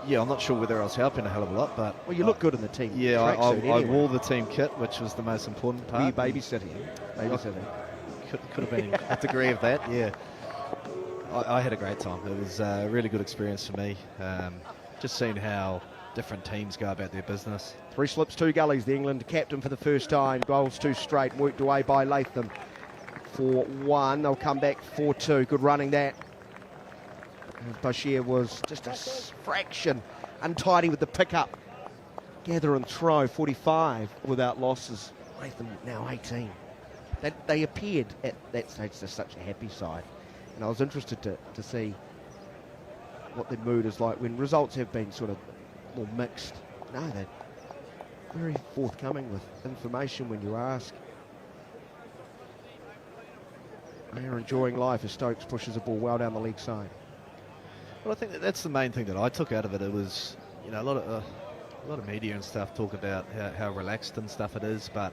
Yeah, I'm not sure whether I was helping a hell of a lot, but... Well, you look good in the team. Yeah, I wore the team kit, which was the most important part. Were you babysitting? Could have been a degree of that, yeah. I had a great time. It was a really good experience for me. Just seeing how different teams go about their business. 3 slips, 2 gullies. The England captain for the first time. Goals 2 straight, worked away by Latham for 1. They'll come back 4-2. Good running that. Bashir was just a fraction untidy with the pickup. Gather and throw, 45 without losses. Latham now 18. They appeared at that stage as such a happy side. And I was interested to see what their mood is like when results have been sort of more mixed. No, they're very forthcoming with information when you ask. They're enjoying life as Stokes pushes the ball well down the leg side. Well, I think that's the main thing that I took out of it. It was, a lot of A lot of media and stuff talk about how relaxed and stuff it is, but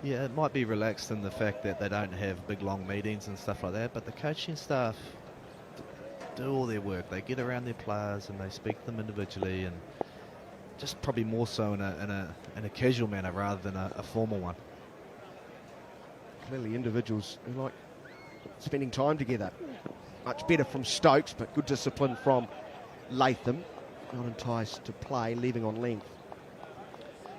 yeah, it might be relaxed in the fact that they don't have big long meetings and stuff like that, but the coaching staff do all their work. They get around their players and they speak to them individually, and just probably more so in a casual manner rather than a formal one. Clearly individuals who like spending time together. Much better from Stokes, but good discipline from Latham. Not enticed to play, leaving on length.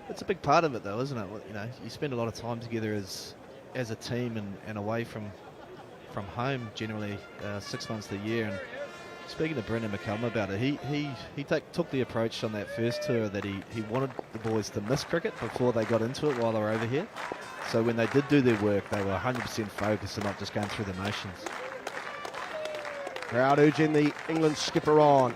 It's a big part of it, though, isn't it? You know, you spend a lot of time together as a team and away from home generally 6 months of the year. And speaking to Brendan McCullum about it, he took the approach on that first tour that he wanted the boys to miss cricket before they got into it while they were over here. So when they did do their work, they were 100% focused and not just going through the motions. Crowd urging the England skipper on.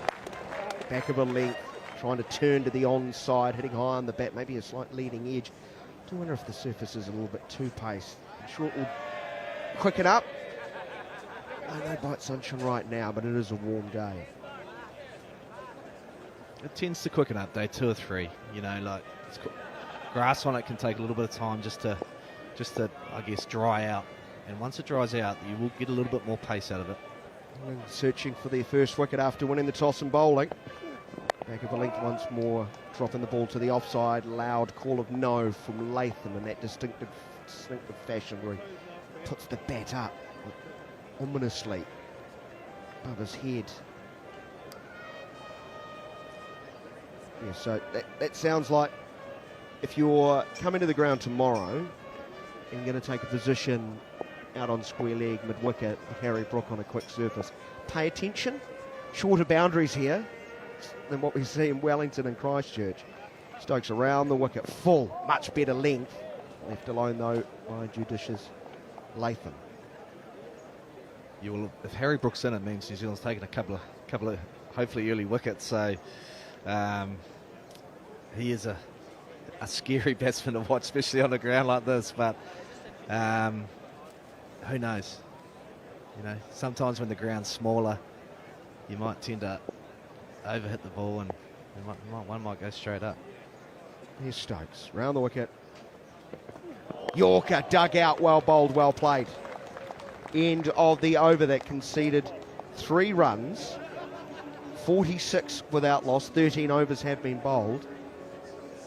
Back of a length, trying to turn to the onside, hitting high on the bat, maybe a slight leading edge. I do wonder if the surface is a little bit too paced. I'm sure it will quicken up. No bite sunshine right now, but it is a warm day. It tends to quicken up day 2 or 3. You know, like grass on it can take a little bit of time just to I guess dry out. And once it dries out, you will get a little bit more pace out of it. England searching for their first wicket after winning the toss and bowling. Back of a length once more, dropping the ball to the offside. Loud call of no from Latham in that distinctive fashion where he puts the bat up ominously above his head. Yeah, so that sounds like if you're coming to the ground tomorrow and going to take a position out on square leg, mid-wicket, with Harry Brook on a quick surface, pay attention. Shorter boundaries here than what we see in Wellington and Christchurch. Stokes around the wicket, full, much better length. Left alone, though, by judicious Latham. If Harry Brook's in, it means New Zealand's taken a couple of hopefully early wickets. So he is a scary batsman to watch, especially on the ground like this. But who knows? You know, sometimes when the ground's smaller, you might tend to overhit the ball, and one might go straight up. Here's Stokes round the wicket. Yorker dug out, well bowled, well played. End of the over that conceded 3 runs, 46 without loss. 13 overs have been bowled.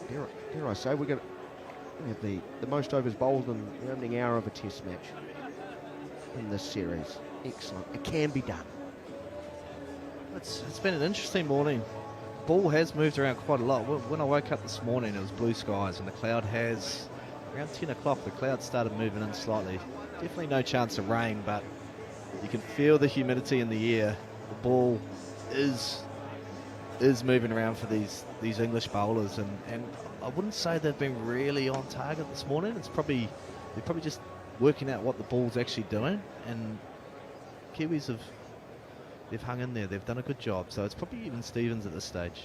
Dare I say, we're going to have the most overs bowled in the opening hour of a test match in this series. Excellent. It can be done. It's been an interesting morning. Ball has moved around quite a lot. When I woke up this morning, it was blue skies, and the cloud has, around 10 o'clock, the cloud started moving in slightly. Definitely no chance of rain, but you can feel the humidity in the air. The ball is moving around for these English bowlers, and I wouldn't say they've been really on target this morning. They're probably just working out what the ball's actually doing, and Kiwis they've hung in there. They've done a good job. So it's probably even Stevens at this stage.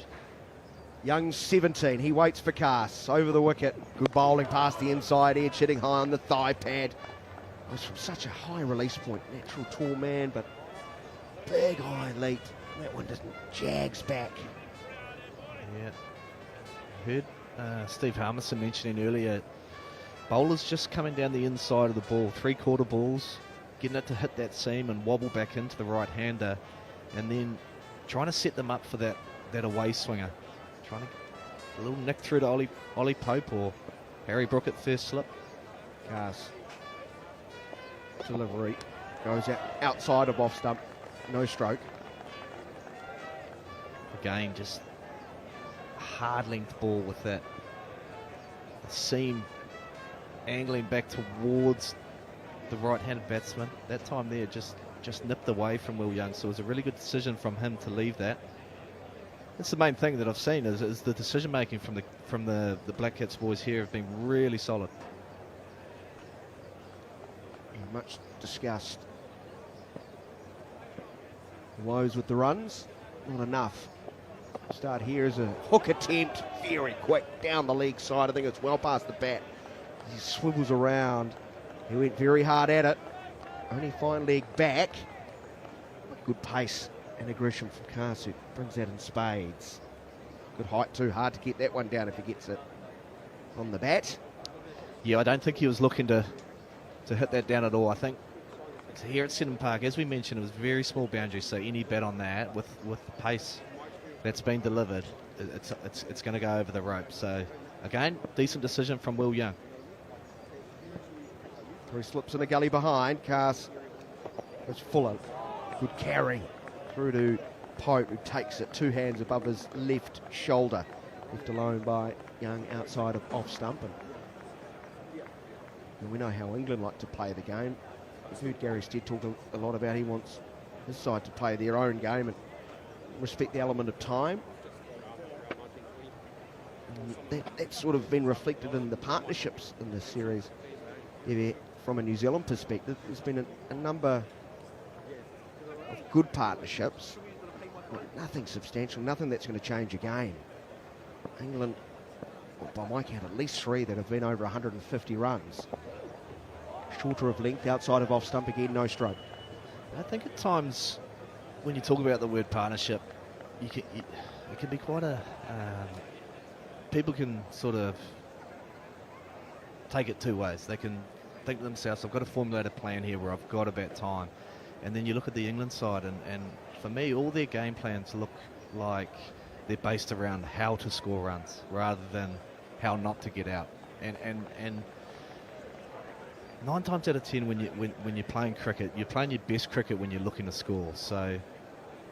Young's 17. He waits for Cass over the wicket. Good bowling past the inside edge, hitting high on the thigh pad. It was from such a high release point. Natural tall man, but big high lead. That one just jags back. Yeah. Heard Steve Harmison mentioning earlier, bowlers just coming down the inside of the ball, 3/4 balls, getting it to hit that seam and wobble back into the right-hander, and then trying to set them up for that away swinger. Trying to get a little nick through to Ollie Pope or Harry Brook at first slip. Cass. Delivery goes outside of off stump. No stroke. Again, just a hard length ball with that seam angling back towards the right-handed batsman. That time there just nipped away from Will Young, so it was a really good decision from him to leave that. That's the main thing that I've seen is the decision making from the Black Caps boys here have been really solid. Much discussed. Woes with the runs, not enough. Start here as a hook attempt, very quick down the leg side. I think it's well past the bat. He swivels around. He went very hard at it. Only fine leg back. Good pace and aggression from Cass, who brings that in spades. Good height too, hard to get that one down if he gets it on the bat. Yeah, I don't think he was looking to hit that down at all. I think here at Seddon Park, as we mentioned, it was very small boundaries, so any bet on that with the pace that's been delivered, it's going to go over the rope. So again, decent decision from Will Young. Three slips in the gully behind. Cass was Fuller. Good carry through to Pope, who takes it 2 hands above his left shoulder. Left alone by Young outside of off stump. And we know how England like to play the game. We've heard Gary Stead talk a lot about he wants his side to play their own game and respect the element of time. And that's sort of been reflected in the partnerships in this series. From a New Zealand perspective, there's been a number of good partnerships. Nothing substantial, nothing that's going to change a game. England, well, by my count, at least 3 that have been over 150 runs. Shorter of length, outside of off stump again, no stroke. I think at times when you talk about the word partnership, it can be quite a... people can sort of take it 2 ways. They can think to themselves, I've got to formulate a plan here where I've got about time. And then you look at the England side, and for me, all their game plans look like they're based around how to score runs rather than how not to get out. And 9 times out of 10 when you're playing cricket, you're playing your best cricket when you're looking to score. So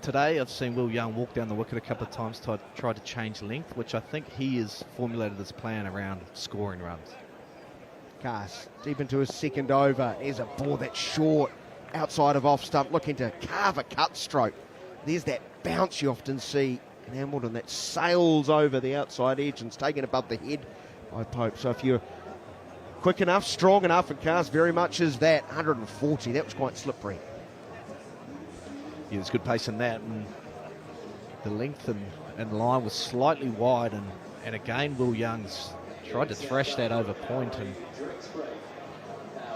today I've seen Will Young walk down the wicket a couple of times to try to change length, which I think he has formulated his plan around scoring runs. Cass deep into his second over. There's a ball that's short, outside of off stump, looking to carve a cut stroke. There's that bounce you often see in Hambledon that sails over the outside edge and is taken above the head by Pope. So if you're quick enough, strong enough, and Cass very much is that, 140, that was quite slippery. Yeah, there's good pace in that, and the length and line was slightly wide, and again Will Young's tried to thrash that over point and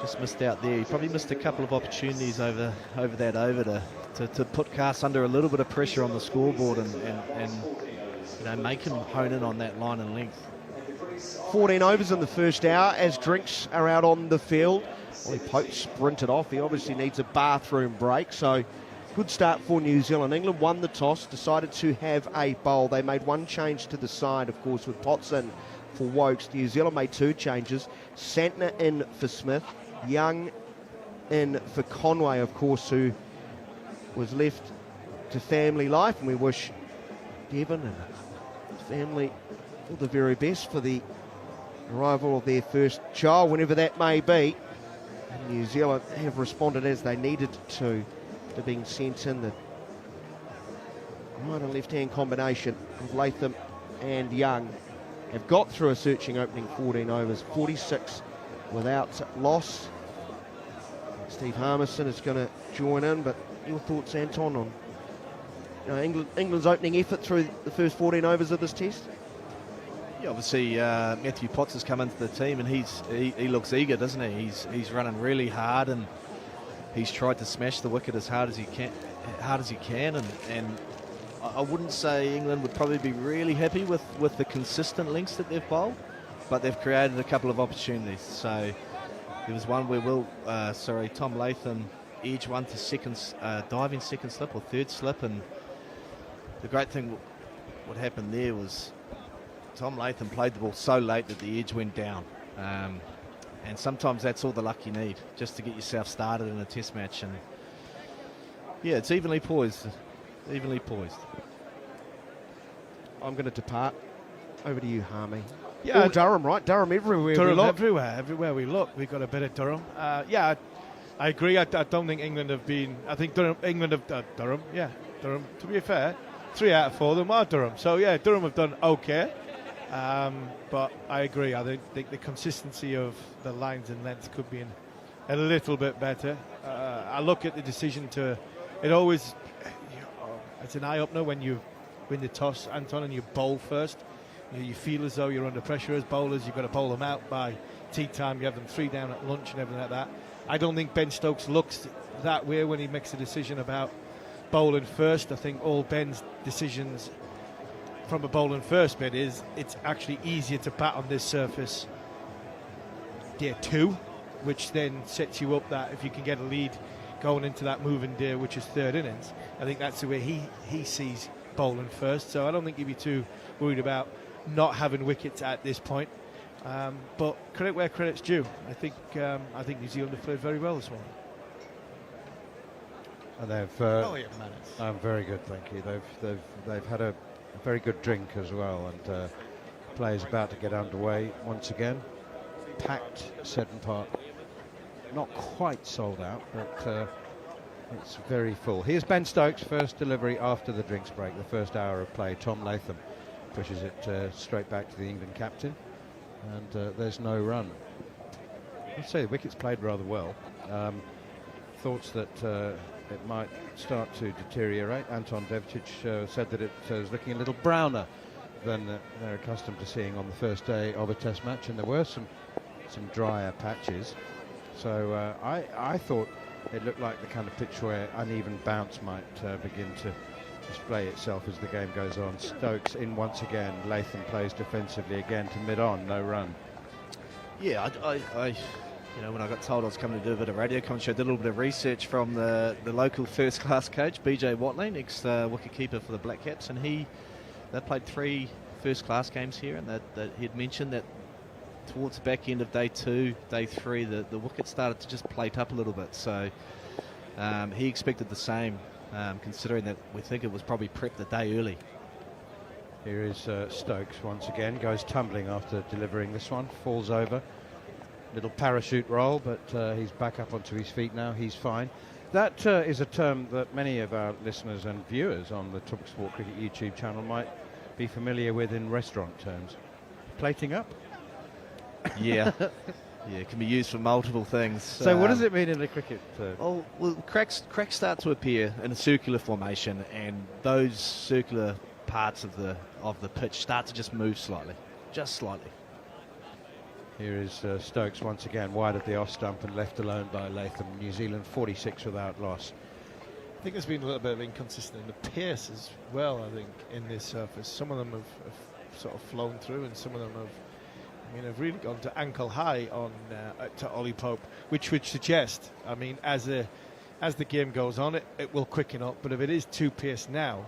just missed out there. He probably missed a couple of opportunities over that over to put Cass under a little bit of pressure on the scoreboard and make him hone in on that line and length. 14 overs in the first hour as drinks are out on the field. Ollie Pope sprinted off. He obviously needs a bathroom break. So good start for New Zealand. England won the toss, decided to have a bowl. They made one change to the side, of course, with Potts in for Wokes. New Zealand made 2 changes. Santner in for Smith. Young in for Conway, of course, who was left to family life. And we wish Devon and his family all the very best for the arrival of their first child, whenever that may be. And New Zealand have responded as they needed to being sent in. The right and left-hand combination of Latham and Young have got through a searching opening 14 overs, 46 without loss. Steve Harmison is going to join in, but your thoughts, Anton, on England's opening effort through the first 14 overs of this test? Yeah, obviously Matthew Potts has come into the team, and he looks eager, doesn't he? He's running really hard, and he's tried to smash the wicket as hard as he can, and I wouldn't say England would probably be really happy with the consistent lengths that they've bowled, but they've created a couple of opportunities. So there was one where Tom Latham edged one to diving second slip or third slip, and the great thing what happened there was Tom Latham played the ball so late that the edge went down, and sometimes that's all the luck you need just to get yourself started in a test match. And yeah, it's evenly poised. I'm going to depart. Over to you, Harmy. Yeah, all Durham, right? Durham everywhere. Durham everywhere we look, we've got a bit of Durham. I agree. I don't think England have been. I think Durham. Durham. To be fair, 3 out of 4 of them are Durham. So yeah, Durham have done okay. But I agree. I think the consistency of the lines and lengths could be a little bit better. I look at the decision to. It always. It's an eye-opener when you win the toss, Anton, and you bowl first. You feel as though you're under pressure as bowlers. You've got to bowl them out by tea time. You have them 3 down at lunch and everything like that. I don't think Ben Stokes looks that way when he makes a decision about bowling first. I think all Ben's decisions from a bowling first bit is it's actually easier to bat on this surface day 2, which then sets you up that if you can get a lead going into that moving day, which is third innings, I think that's the way he sees bowling first. So I don't think he'd be too worried about not having wickets at this point. But credit where credit's due. I think New Zealand have played very well this morning. And they've Manners. very good, thank you. They've had a very good drink as well, and play is about to get underway once again. Packed Seddon Park, not quite sold out, but it's very full. Here's Ben Stokes, first delivery after the drinks break, the first hour of play. Tom Latham pushes it straight back to the England captain, and there's no run. I'd say the wicket's played rather well. Thoughts that it might start to deteriorate. Anton Devcic said that it was looking a little browner than they're accustomed to seeing on the first day of a test match, and there were some drier patches. So I thought it looked like the kind of pitch where uneven bounce might begin to display itself as the game goes on. Stokes in once again. Latham plays defensively again to mid-on, no run. Yeah, I when I got told I was coming to do a bit of radio commentary, I did a little bit of research from the local first-class coach, BJ Watley, ex-wicketkeeper for the Black Caps, and they played 3 first-class games here, and that he'd mentioned that towards the back end of day 2, day 3, the wicket started to just plate up a little bit. So he expected the same, considering that we think it was probably prepped a day early. Here is Stokes once again, goes tumbling after delivering this one, falls over. Little parachute roll, but he's back up onto his feet now. He's fine. That is a term that many of our listeners and viewers on the TalkSport Cricket YouTube channel might be familiar with in restaurant terms. Plating up? Yeah. Yeah, it can be used for multiple things. So what does it mean in the cricket? Well, cracks start to appear in a circular formation, and those circular parts of the pitch start to just move slightly, just slightly. Here is Stokes once again, wide of the off stump and left alone by Latham. New Zealand 46 without loss. I think there's been a little bit of inconsistency in the pace as well, I think, in this surface. Some of them have sort of flown through, and some of them have really gone to ankle high on to Ollie Pope, which would suggest, as the game goes on, it will quicken up. But if it is too pace now,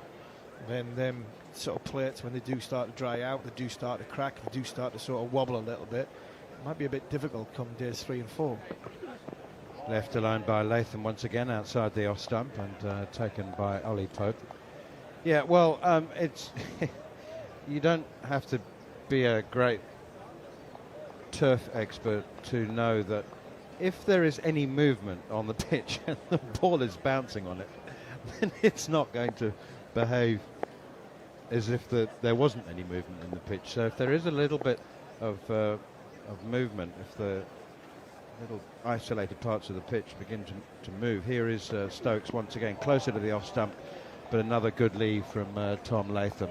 then them sort of plates, when they do start to dry out, they do start to crack, they do start to sort of wobble a little bit. It might be a bit difficult come days 3 and 4. Left alone by Latham once again outside the off stump, and taken by Ollie Pope. Yeah, well, it's you don't have to be a great turf expert to know that if there is any movement on the pitch and the ball is bouncing on it, then it's not going to behave as if there wasn't any movement in the pitch. So if there is a little bit of movement, if the little isolated parts of the pitch begin to move. Here is Stokes once again, closer to the off stump, but another good lead from Tom Latham.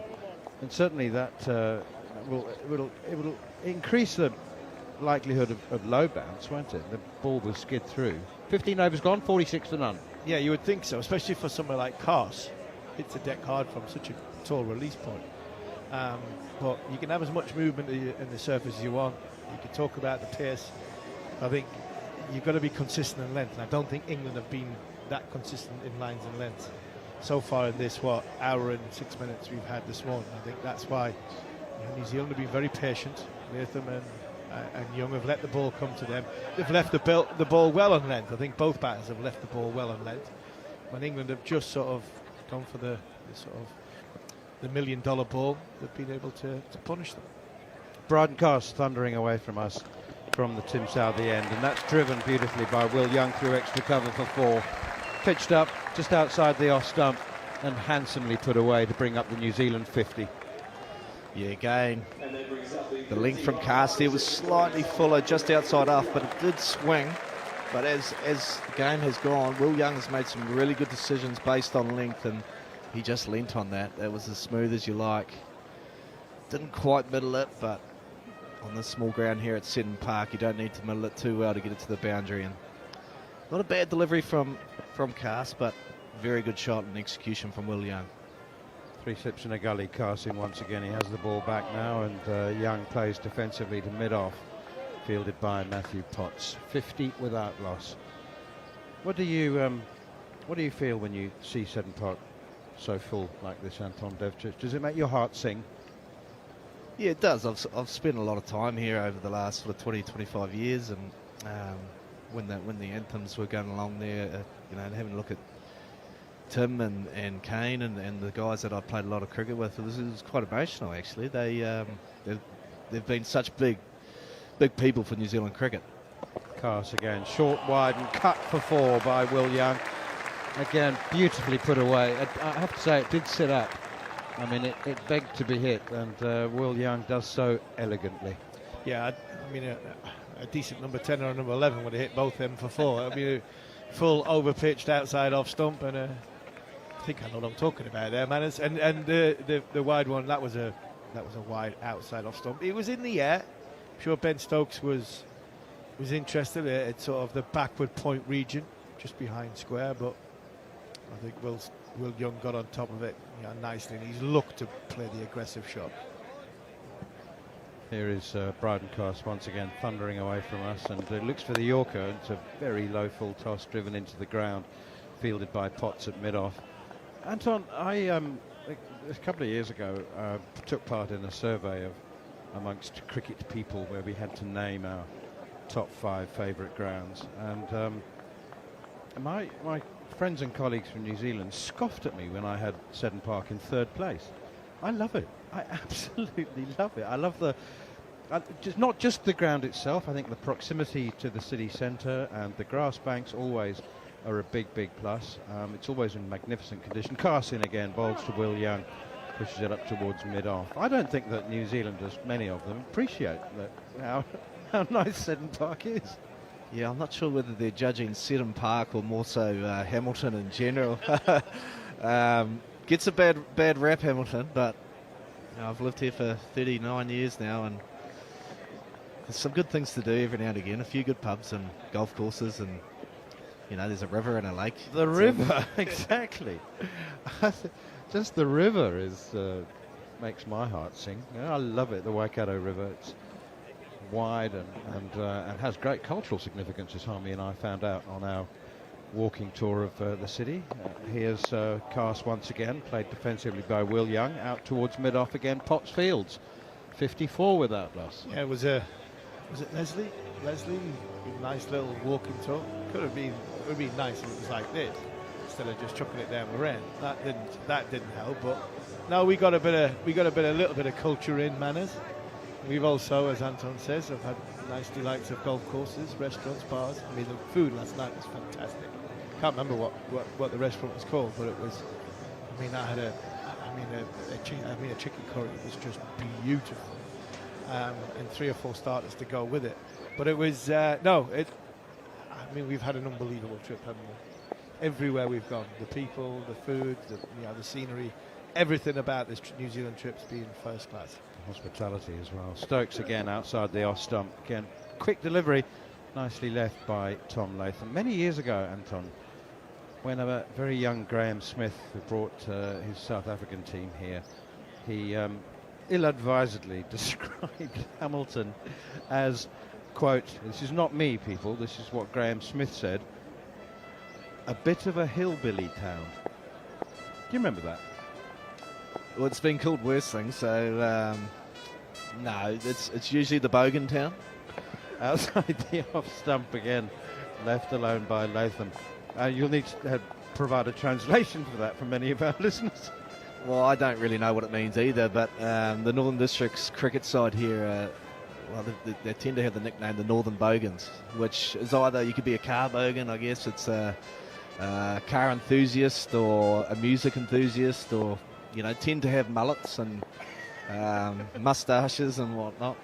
And certainly that will increase the likelihood of low bounce, won't it? The ball will skid through. 15 overs gone, 46 to none. Yeah, you would think so, especially for somewhere like Cars. Hits the deck hard from such a tall release point. But you can have as much movement in the surface as you want. You can talk about the pace. I think you've got to be consistent in length. And I don't think England have been that consistent in lines and length so far in this, hour and 6 minutes we've had this morning. I think that's why New Zealand have been very patient. Latham and Young have let the ball come to them. They've left the ball well on length. I think both batters have left the ball well on length. When England have just sort of gone for the $1 million ball, they've been able to punish them. Bryden Cast thundering away from us from the Tim Southee end, and that's driven beautifully by Will Young through extra cover for 4. Pitched up just outside the off stump and handsomely put away to bring up the New Zealand 50. Yeah, again, the length from Cast there was slightly fuller just outside off, but it did swing. But as the game has gone, Will Young has made some really good decisions based on length, and he just leant on that. That was as smooth as you like. Didn't quite middle it, but on this small ground here at Seddon Park, you don't need to middle it too well to get it to the boundary. And not a bad delivery from Cast, but very good shot and execution from Will Young. Possibly slips in a gully. Carson once again, he has the ball back now, and Young plays defensively to mid-off, fielded by Matthew Potts. 50 without loss. What do you feel when you see Seddon Park so full like this, Anton Devcich? Does it make your heart sing? Yeah, it does. I've spent a lot of time here over the last sort of 20, 25 years, and when the anthems were going along there, and having a look at Tim and Kane and the guys that I played a lot of cricket with, this is quite emotional actually. They've been such big people for New Zealand cricket. Carse again, short, wide, and cut for 4 by Will Young. Again, beautifully put away. I have to say, it did sit up. I mean, it begged to be hit, and Will Young does so elegantly. Yeah, I mean, a decent number 10 or a number 11 would have hit both them for 4. I mean, a full over-pitched outside off stump, and I think I know what I'm talking about there, man. And the wide one, that was a wide outside off stump. It was in the air. I'm sure Ben Stokes was interested at sort of the backward point region, just behind square, but I think Will Young got on top of it nicely, and he's looked to play the aggressive shot. Here is Bryden Carse once again thundering away from us, and looks for the Yorker. It's a very low full toss driven into the ground, fielded by Potts at mid-off. Anton, I a couple of years ago took part in a survey amongst cricket people where we had to name our top 5 favourite grounds, and my friends and colleagues from New Zealand scoffed at me when I had Seddon Park in 3rd place. I love it. I absolutely love it. I love not just the ground itself. I think the proximity to the city centre and the grass banks always are a big plus. It's always in magnificent condition. Carson again bowls to Will Young, pushes it up towards mid-off. I don't think that New Zealanders, many of them, appreciate how nice Seddon Park is. Yeah, I'm not sure whether they're judging Seddon Park or more so Hamilton in general. Gets a bad rap, Hamilton, but I've lived here for 39 years now, and there's some good things to do every now and again. A few good pubs and golf courses, and there's a river and a lake. The river, exactly. Just the river makes my heart sing. I love it. The Waikato River. It's wide and has great cultural significance, as Harmy and I found out on our walking tour of the city. Here's Carse once again, played defensively by Will Young, out towards mid-off again, Potts Fields. 54 without loss. Yeah, was it Leslie? Nice little walking tour. It would have been nice if it was like this, instead of just chucking it down the end. That didn't help, but no, we got a little bit of culture in, manners. We've also, as Anton says, have had nice delights of golf courses, restaurants, bars. I mean, the food last night was fantastic. Can't remember what the restaurant was called, but it was. I mean, I had a chicken curry. It was just beautiful, and 3 or 4 starters to go with it. But it was I mean, we've had an unbelievable trip, haven't we? Everywhere we've gone, the people, the food, the scenery, everything about this New Zealand trip's been first class. Hospitality as well. Stokes again outside the off stump. Again, quick delivery, nicely left by Tom Latham. Many years ago, Anton, when a very young Graham Smith, who brought his South African team here, he ill-advisedly described Hamilton as, quote, this is not me, people, this is what Graham Smith said, a bit of a hillbilly town. Do you remember that? Well, it's been called worse things, so no, it's usually the Bogan town. Outside the off stump again, left alone by Latham. You'll need to provide a translation for that from many of our listeners. Well, I don't really know what it means either, but the Northern District's cricket side here, they tend to have the nickname the Northern Bogans, which is either you could be a car bogan, I guess it's a car enthusiast or a music enthusiast, or tend to have mullets and moustaches and whatnot.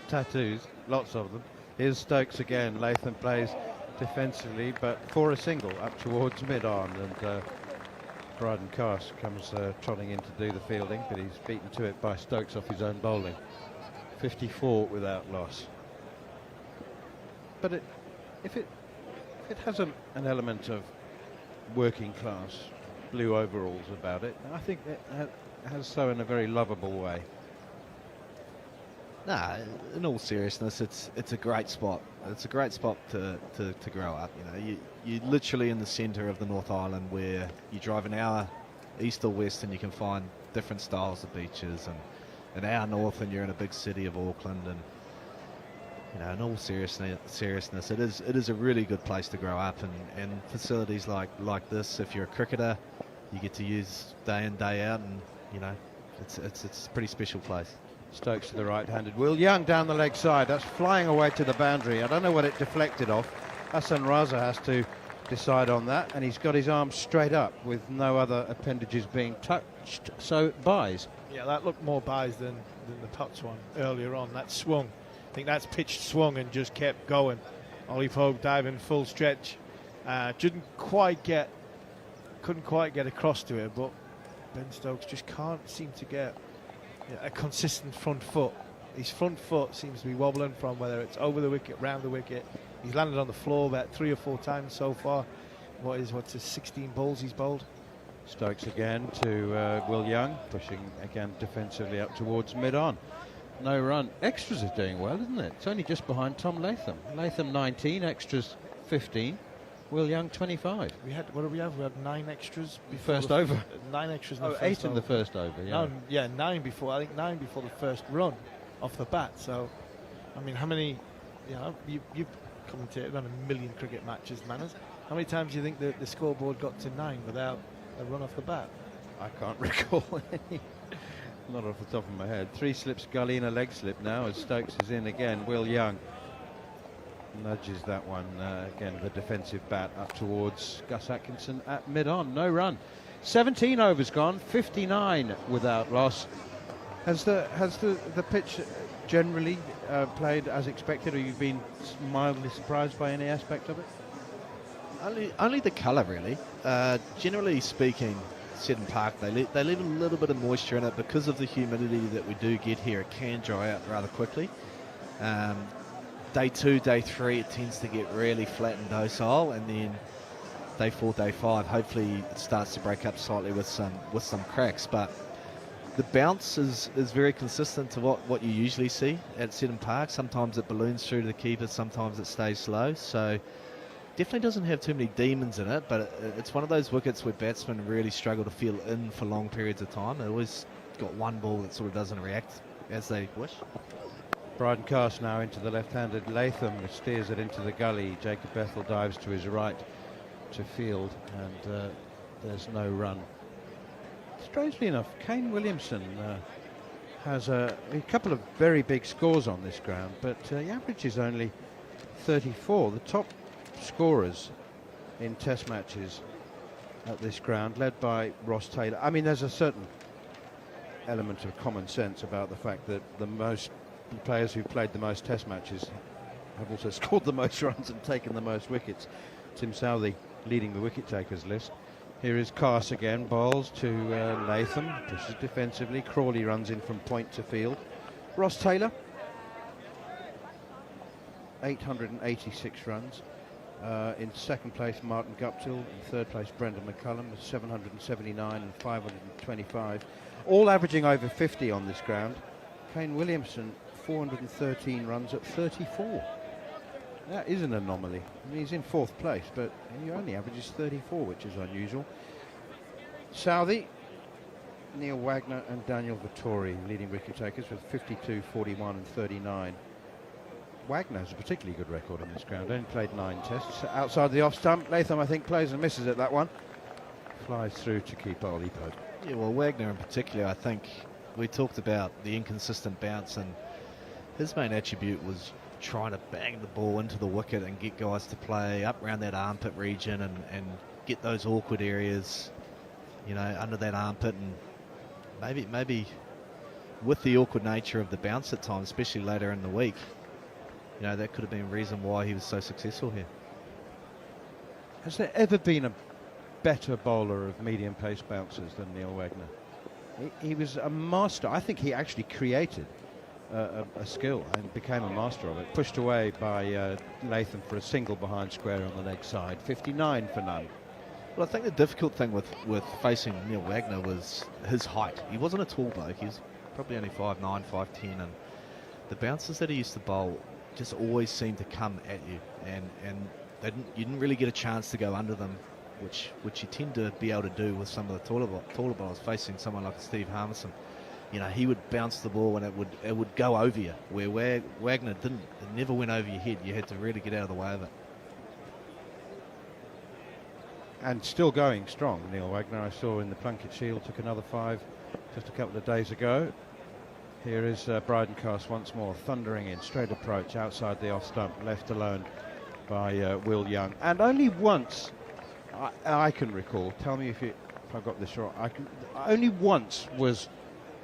Tattoos, lots of them. Here's Stokes again. Latham plays defensively, but for a single up towards mid-on, and Bryden Carse comes trotting in to do the fielding, but he's beaten to it by Stokes off his own bowling. 54 without loss. But if it has an element of working class blue overalls about it. And I think it has so in a very lovable way. Nah, in all seriousness, it's a great spot. It's a great spot to grow up. You know, you're literally in the centre of the North Island, where you drive an hour east or west and you can find different styles of beaches, and an hour north and you're in a big city of Auckland. And you know, in all seriousness, it is a really good place to grow up, and facilities like this, if you're a cricketer, you get to use day in, day out, and you know, it's a pretty special place. Stokes to the right-handed. Will Young down the leg side. That's flying away to the boundary. I don't know what it deflected off. Hassan Raza has to decide on that, and he's got his arms straight up with no other appendages being touched. So buys. Yeah, that looked more buys than the Potts one earlier on. That swung. I think that's pitched swung and just kept going. Ollie Pope diving full stretch. Couldn't quite get across to it, but Ben Stokes just can't seem to get a consistent front foot. His front foot seems to be wobbling from whether it's over the wicket, round the wicket. He's landed on the floor about 3 or 4 times so far. What's his 16 balls he's bowled? Stokes again to Will Young, pushing again defensively up towards mid-on. No run. Extras are doing well, isn't it? It's only just behind Tom Latham. Latham 19, extras 15. Will Young 25. What did we have? We had 9 extras before first over. 9 extras in the first 8 over. in the first over, yeah. No, 9 before. I think 9 before the first run off the bat. So, I mean, how many? You know, you've commentated on a million cricket matches, Manners. How many times do you think the scoreboard got to 9 without a run off the bat? I can't recall any. Not off the top of my head. 3 slips gully and a leg slip now as Stokes is in again. Will Young nudges that one again, the defensive bat up towards Gus Atkinson at mid-on. No run. 17 overs gone, 59 without loss. Has the pitch generally played as expected, or you've been mildly surprised by any aspect of it? Only the colour, really. Generally speaking, Seddon Park, they leave a little bit of moisture in it because of the humidity that we do get here. It can dry out rather quickly. Day 2, day 3, it tends to get really flat and docile, and then day 4, day 5, hopefully it starts to break up slightly with some cracks. But the bounce is very consistent to what you usually see at Seddon Park. Sometimes it balloons through to the keeper, sometimes it stays slow. So definitely doesn't have too many demons in it, but it's one of those wickets where batsmen really struggle to feel in for long periods of time. They always got one ball that sort of doesn't react as they wish. Bryden Cast now into the left-handed Latham, steers it into the gully. Jacob Bethel dives to his right to field, and there's no run. Strangely enough, Kane Williamson has a couple of very big scores on this ground, but the average is only 34. The top scorers in test matches at this ground, led by Ross Taylor. I mean, there's a certain element of common sense about the fact that the players who've played the most test matches have also scored the most runs and taken the most wickets. Tim Southey leading the wicket takers list. Here is Cast again, bowls to Latham, pushes defensively. Crawley runs in from point to field. Ross Taylor, 886 runs. In second place, Martin Guptill. In third place, Brendan McCullum with 779 and 525. All averaging over 50 on this ground. Kane Williamson, 413 runs at 34. That is an anomaly. I mean, he's in 4th place, but he only averages 34, which is unusual. Southey, Neil Wagner and Daniel Vettori leading wicket takers with 52, 41 and 39. Wagner has a particularly good record on this ground, only played 9 tests. Outside the off stump, Latham I think plays and misses at that one. Flies through to keep Ollie Pope. Yeah, well, Wagner in particular, I think we talked about the inconsistent bounce, and his main attribute was trying to bang the ball into the wicket and get guys to play up around that armpit region and get those awkward areas, you know, under that armpit, and maybe with the awkward nature of the bounce at times, especially later in the week, you know, that could have been a reason why he was so successful here. Has there ever been a better bowler of medium pace bouncers than Neil Wagner? He was a master. I think he actually created a skill and became a master of it. Pushed away by Latham for a single behind square on the leg side. 59 for none. Well, I think the difficult thing with facing Neil Wagner was his height. He wasn't a tall bloke. He was probably only 5'9", 5'10", and the bounces that he used to bowl just always seemed to come at you, and you didn't really get a chance to go under them, which you tend to be able to do with some of the taller bowlers. Facing someone like Steve Harmison, you know, he would bounce the ball and it would go over you, where Wagner didn't. It never went over your head. You had to really get out of the way of it. And still going strong, Neil Wagner. I saw in the Plunket Shield, took another 5 just a couple of days ago. Here is Bryden Cast once more, thundering in, straight approach, outside the off stump, left alone by Will Young. And only once, I can recall, tell me if I've got this right, only once was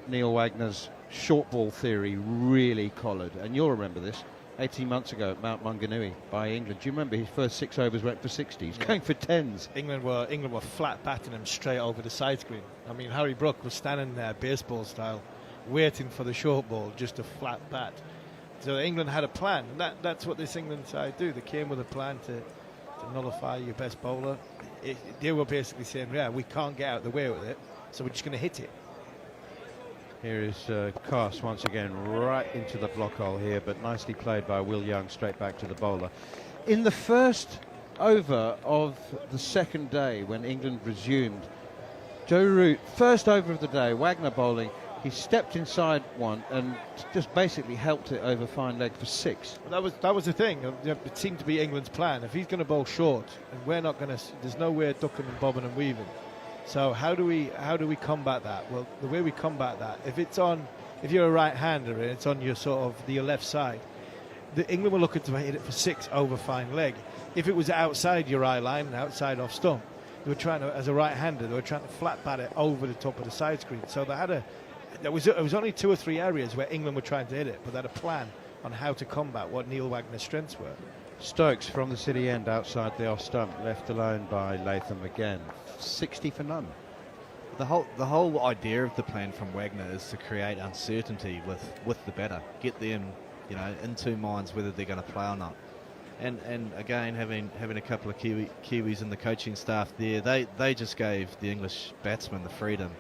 Neil Wagner's short ball theory really collared. And you'll remember this, 18 months ago at Mount Maunganui by England. Do you remember his first 6 overs went for 60s, going for 10s? England were flat batting him straight over the side screen. I mean, Harry Brook was standing there baseball style, waiting for the short ball, just a flat bat. So England had a plan. That's what this England side do. They came with a plan to nullify your best bowler. They were basically saying, yeah, we can't get out of the way with it, so we're just going to hit it. Here is Cast once again, right into the block hole here, but nicely played by Will Young, straight back to the bowler. In the first over of the second day, when England resumed, Joe Root, first over of the day, Wagner bowling, he stepped inside one and just basically helped it over fine leg for 6. That was the thing. It seemed to be England's plan. If he's going to bowl short, and we're not going to, there's no way of ducking and bobbing and weaving. So how do we combat that? Well, the way we combat that, if you're a right-hander and it's on your your left side, England were looking to hit it for 6 over fine leg. If it was outside your eye line and outside off stump, they were trying to, as a right-hander, they were trying to flat bat it over the top of the side screen. So it was only 2 or 3 areas where England were trying to hit it, but they had a plan on how to combat what Neil Wagner's strengths were. Stokes from the city end, outside the off stump, left alone by Latham again. 60 for none. The whole idea of the plan from Wagner is to create uncertainty with the batter, get them, you know, in 2 minds whether they're going to play or not. And again, having a couple of Kiwis in the coaching staff there, they just gave the English batsmen the freedom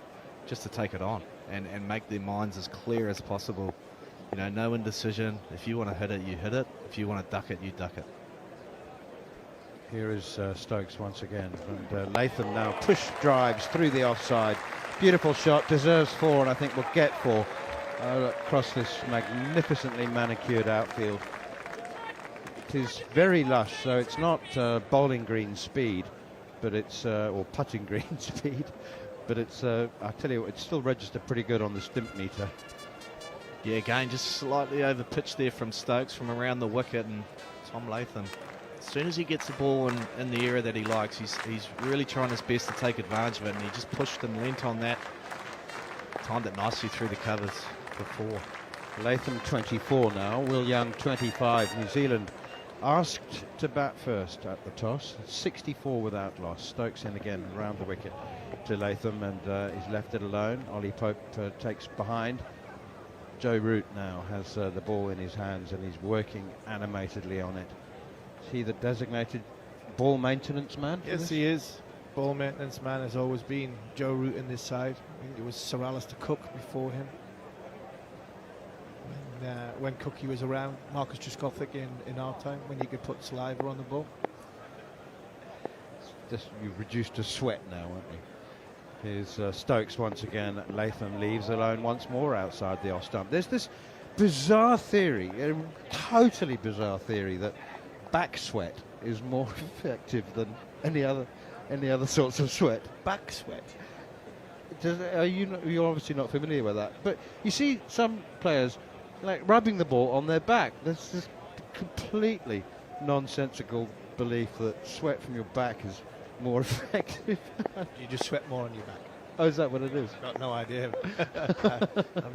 just to take it on and make their minds as clear as possible. You know, no indecision. If you want to hit it, you hit it. If you want to duck it, you duck it. Here is Stokes once again, and Latham now push drives through the offside. Beautiful shot, deserves 4, and I think will get 4 across this magnificently manicured outfield. It is very lush, so it's not bowling green speed, but it's or putting green speed, but it's I tell you what, it's still registered pretty good on the stimp meter. Yeah, again, just slightly over pitch there from Stokes from around the wicket, and Tom Latham, as soon as he gets the ball in the area that he likes, he's really trying his best to take advantage of it, and he just pushed and leant on that, timed it nicely through the covers for 4. Latham 24 now, Will Young 25. New Zealand asked to bat first at the toss, 64 without loss. Stokes in again around the wicket to Latham, and he's left it alone. Ollie Pope takes behind. Joe Root now has the ball in his hands, and he's working animatedly on it. Is he the designated ball maintenance man? Yes, he is. Ball maintenance man has always been Joe Root in this side. I think it was Sir Alistair Cook before him. When Cookie was around, Marcus Trescothick in our time, when he could put saliva on the ball. Just, you've reduced to sweat now, aren't you? Here's Stokes once again. Latham leaves alone once more outside the off stump. There's this bizarre theory, a totally bizarre theory, that back sweat is more effective than any other sorts of sweat. Back sweat. You're obviously not familiar with that, but you see some players like rubbing the ball on their back. There's this completely nonsensical belief that sweat from your back is more effective. You just sweat more on your back. Oh, is that what it is? Got no idea. I've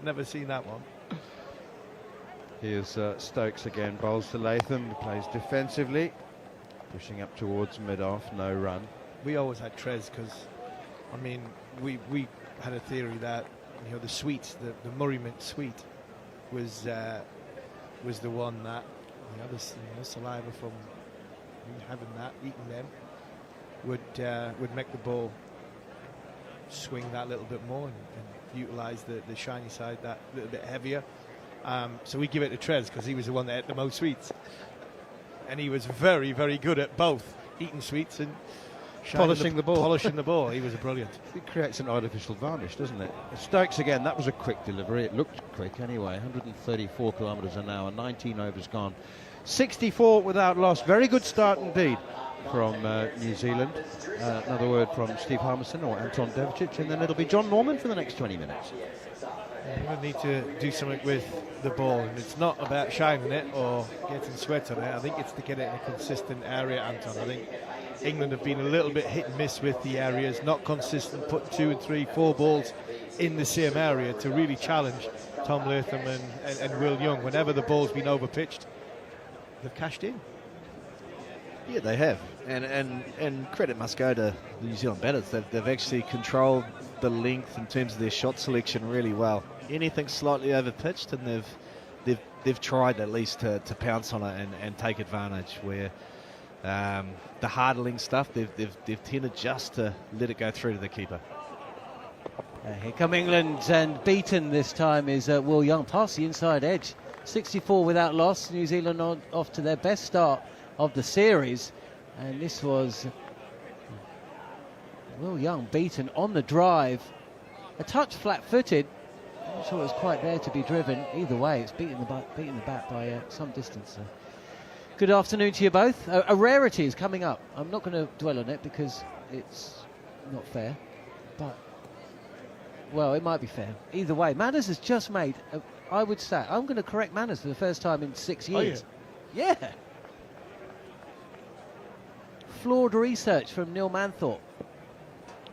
never seen that one. Here's Stokes again, bowls to Latham, plays defensively, pushing up towards mid-off, no run. We always had Trez because, I mean, we had a theory that, you know, the sweet, the Murray Mint sweet was the one that, you know, the saliva from having that, eating them, would make the ball swing that little bit more and utilise the shiny side that little bit heavier. So we give it to Trez because he was the one that ate the most sweets, and he was very, very good at both eating sweets and Polishing the ball. Polishing the ball. He was brilliant. It creates an artificial varnish, doesn't it? Stokes again, that was a quick delivery. It looked quick anyway. 134 kilometres an hour, 19 overs gone. 64 without loss. Very good start indeed from New Zealand. Another word from Steve Harmison or Anton Devicic, and then it'll be John Norman for the next 20 minutes. We need to do something with the ball, and it's not about shining it or getting sweat on it. I think it's to get it in a consistent area, Anton. I think England have been a little bit hit and miss with the areas, not consistent, put 2 and 3, 4 balls in the same area to really challenge Tom Latham and Will Young. Whenever the ball's been overpitched, they've cashed in. Yeah, they have, and credit must go to the New Zealand batters. They've actually controlled the length in terms of their shot selection really well. Anything slightly overpitched, and they've tried at least to pounce on it and take advantage. Where the hardling stuff, they've tended just to let it go through to the keeper. Here come England, and beaten this time is Will Young past the inside edge. 64 without loss. New Zealand off to their best start of the series, and this was Will Young beaten on the drive, a touch flat-footed. I'm not sure it was quite there to be driven. Either way, it's beating the bat by some distance. Good afternoon to you both. A rarity is coming up. I'm not going to dwell on it because it's not fair, but well, it might be fair. Either way, Manners has just made, I would say, I'm going to correct Manners for the first time in 6 years. Yeah. Flawed research from Neil Manthorpe,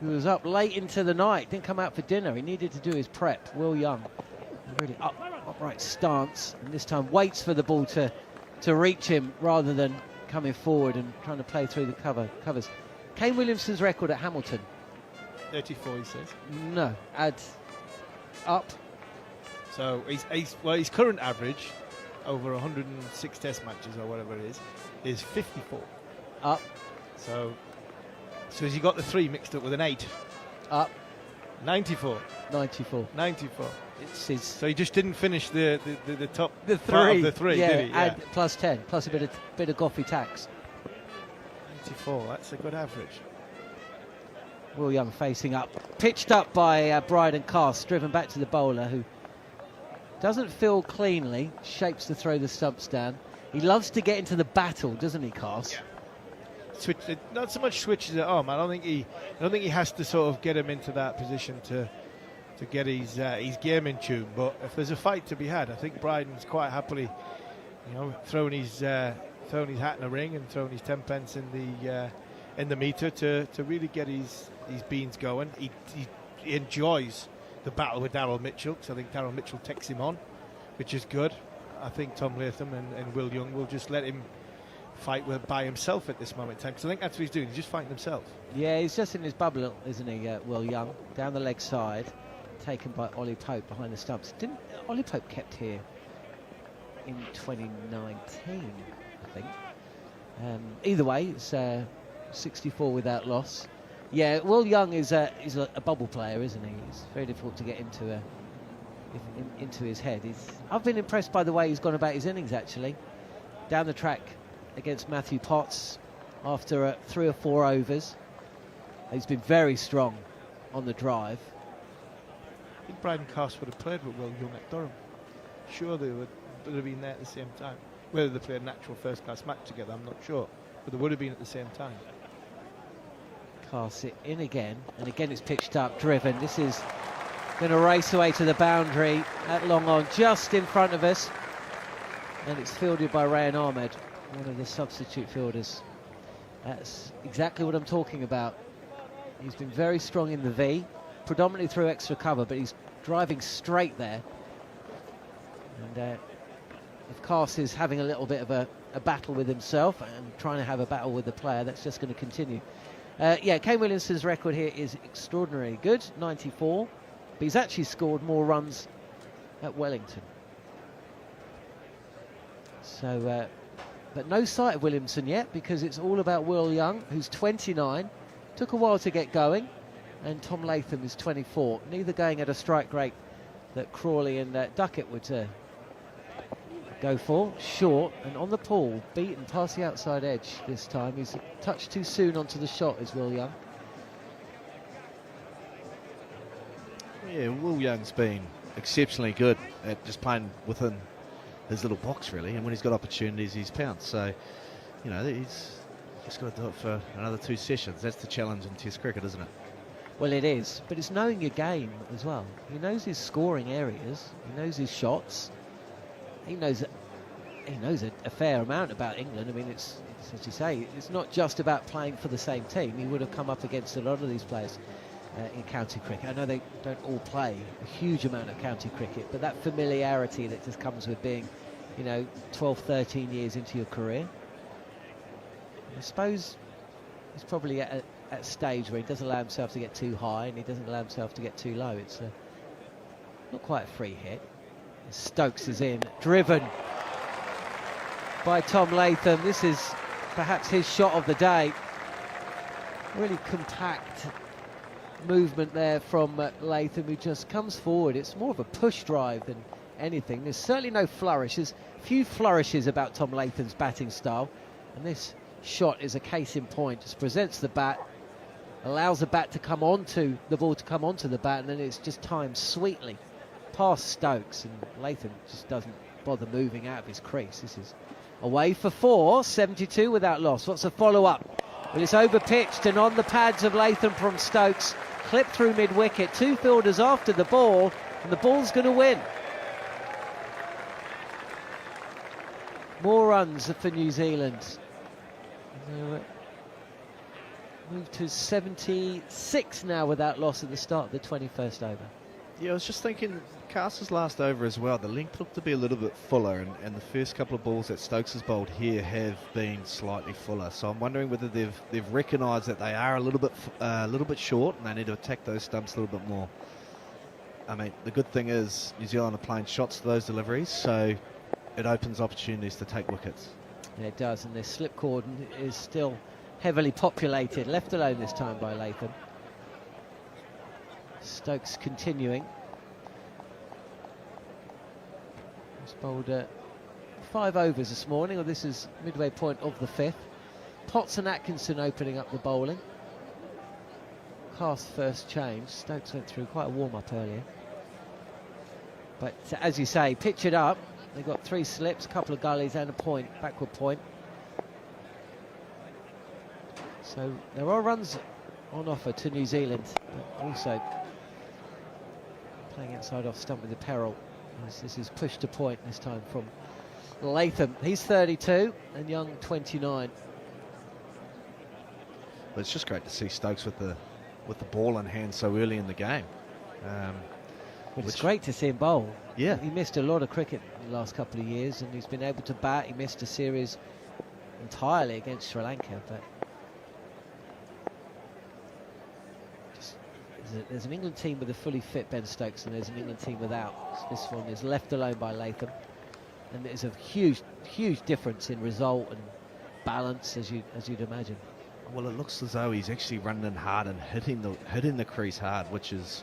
who was up late into the night, didn't come out for dinner. He needed to do his prep. Will Young, really upright stance, and this time waits for the ball to reach him rather than coming forward and trying to play through the covers. Kane Williamson's record at Hamilton. 34, he says. No, add up. So his current average over 106 Test matches or whatever it is 54. Up. So has he got the 3 mixed up with an 8? Up. 94. 94. 94. It's his. So he just didn't finish the top the part 3. of the 3, yeah, did he? add plus 10, plus a bit of Goffey tax. 94. That's a good average. Will Young facing up, pitched up by Bryden Cast, driven back to the bowler, who doesn't feel cleanly, shapes to throw the stumps down. He loves to get into the battle, doesn't he, Cast? Yeah. Not so much switches at home. I don't think he has to sort of get him into that position to get his game in tune. But if there's a fight to be had, I think Bryden's quite happily, throwing his hat in the ring and throwing his 10 pence in the meter to really get his beans going. He enjoys the battle with Daryl Mitchell, because I think Daryl Mitchell takes him on, which is good. I think Tom Latham and Will Young will just let him fight by himself at this moment in time, because I think that's what he's doing. He's just fighting himself. Yeah, he's just in his bubble, isn't he, Will Young? Down the leg side, taken by Ollie Pope behind the stumps. Didn't Ollie Pope kept here in 2019, I think. Either way, it's 64 without loss. Yeah, Will Young is a bubble player, isn't he? It's very difficult to get into his head. I've been impressed by the way he's gone about his innings, actually. Down the track against Matthew Potts after 3 or 4 overs. He's been very strong on the drive. I think Bryden Cast would have played with Will Young at Durham. Sure, they would have been there at the same time. Whether they played an actual first-class match together, I'm not sure. But they would have been at the same time. Cast it in again, and again it's pitched up, driven. This is going to race away to the boundary at long on, just in front of us. And it's fielded by Rayan Ahmed, one of the substitute fielders. That's exactly what I'm talking about. He's been very strong in the V, predominantly through extra cover, but he's driving straight there. And if Cast is having a little bit of a battle with himself and trying to have a battle with the player, that's just going to continue. Yeah, Kane Williamson's record here is extraordinarily good, 94. But he's actually scored more runs at Wellington. So But no sight of Williamson yet, because it's all about Will Young, who's 29. Took a while to get going. And Tom Latham is 24. Neither going at a strike rate that Crawley and Duckett would go for. Short and on the pool, beaten past the outside edge this time. He's a touch too soon onto the shot, is Will Young. Yeah, Will Young's been exceptionally good at just playing within his little box, really, and when he's got opportunities, he's pounced. So, you know, he's just got to do it for another 2 sessions. That's the challenge in Test cricket, isn't it? Well, it is, but it's knowing your game as well. He knows his scoring areas, he knows his shots, he knows a fair amount about England. I mean, it's as you say, it's not just about playing for the same team. He would have come up against a lot of these players in county cricket. I know they don't all play a huge amount of county cricket, but that familiarity that just comes with being, you know, 12, 13 years into your career. I suppose he's probably at a stage where he doesn't allow himself to get too high and he doesn't allow himself to get too low. It's not quite a free hit. Stokes is in, driven by Tom Latham. This is perhaps his shot of the day. Really compact movement there from Latham, who just comes forward. It's more of a push drive than anything. There's certainly no flourish. There's few flourishes about Tom Latham's batting style, and this shot is a case in point. Just presents the bat, allows the bat to come onto the ball, to come onto the bat, and then it's just timed sweetly past Stokes, and Latham just doesn't bother moving out of his crease. This is away for 4, 72 without loss. What's the follow-up? Well, it's over-pitched and on the pads of Latham from Stokes. Clipped through mid-wicket. 2 fielders after the ball, and the ball's going to win. More runs for New Zealand. Move to 76 now without loss at the start of the 21st over. Yeah, I was just thinking, Castle's last over as well, the length looked to be a little bit fuller, and the first couple of balls that Stokes has bowled here have been slightly fuller. So I'm wondering whether they've recognised that they are a little bit short, and they need to attack those stumps a little bit more. I mean, the good thing is New Zealand are playing shots to those deliveries, so it opens opportunities to take wickets. Yeah, it does, and this slip cordon is still heavily populated, left alone this time by Latham. Stokes continuing. He's bowled 5 overs this morning, or this is midway point of the 5th. Potts and Atkinson opening up the bowling. Cast first change. Stokes went through quite a warm-up earlier. But as you say, pitch it up. They've got 3 slips, a couple of gullies and a point, backward point. So there are runs on offer to New Zealand, but also playing outside off stump with the peril. This is push to point this time from Latham. He's 32 and Young 29. But it's just great to see Stokes with the ball in hand so early in the game. Well, it's great to see him bowl. Yeah. He missed a lot of cricket in the last couple of years, and he's been able to bat. He missed a series entirely against Sri Lanka, but there's an England team with a fully fit Ben Stokes, and there's an England team without. So this one is left alone by Latham, and there's a huge difference in result and balance, as you'd imagine. Well, it looks as though he's actually running in hard and hitting the crease hard, which is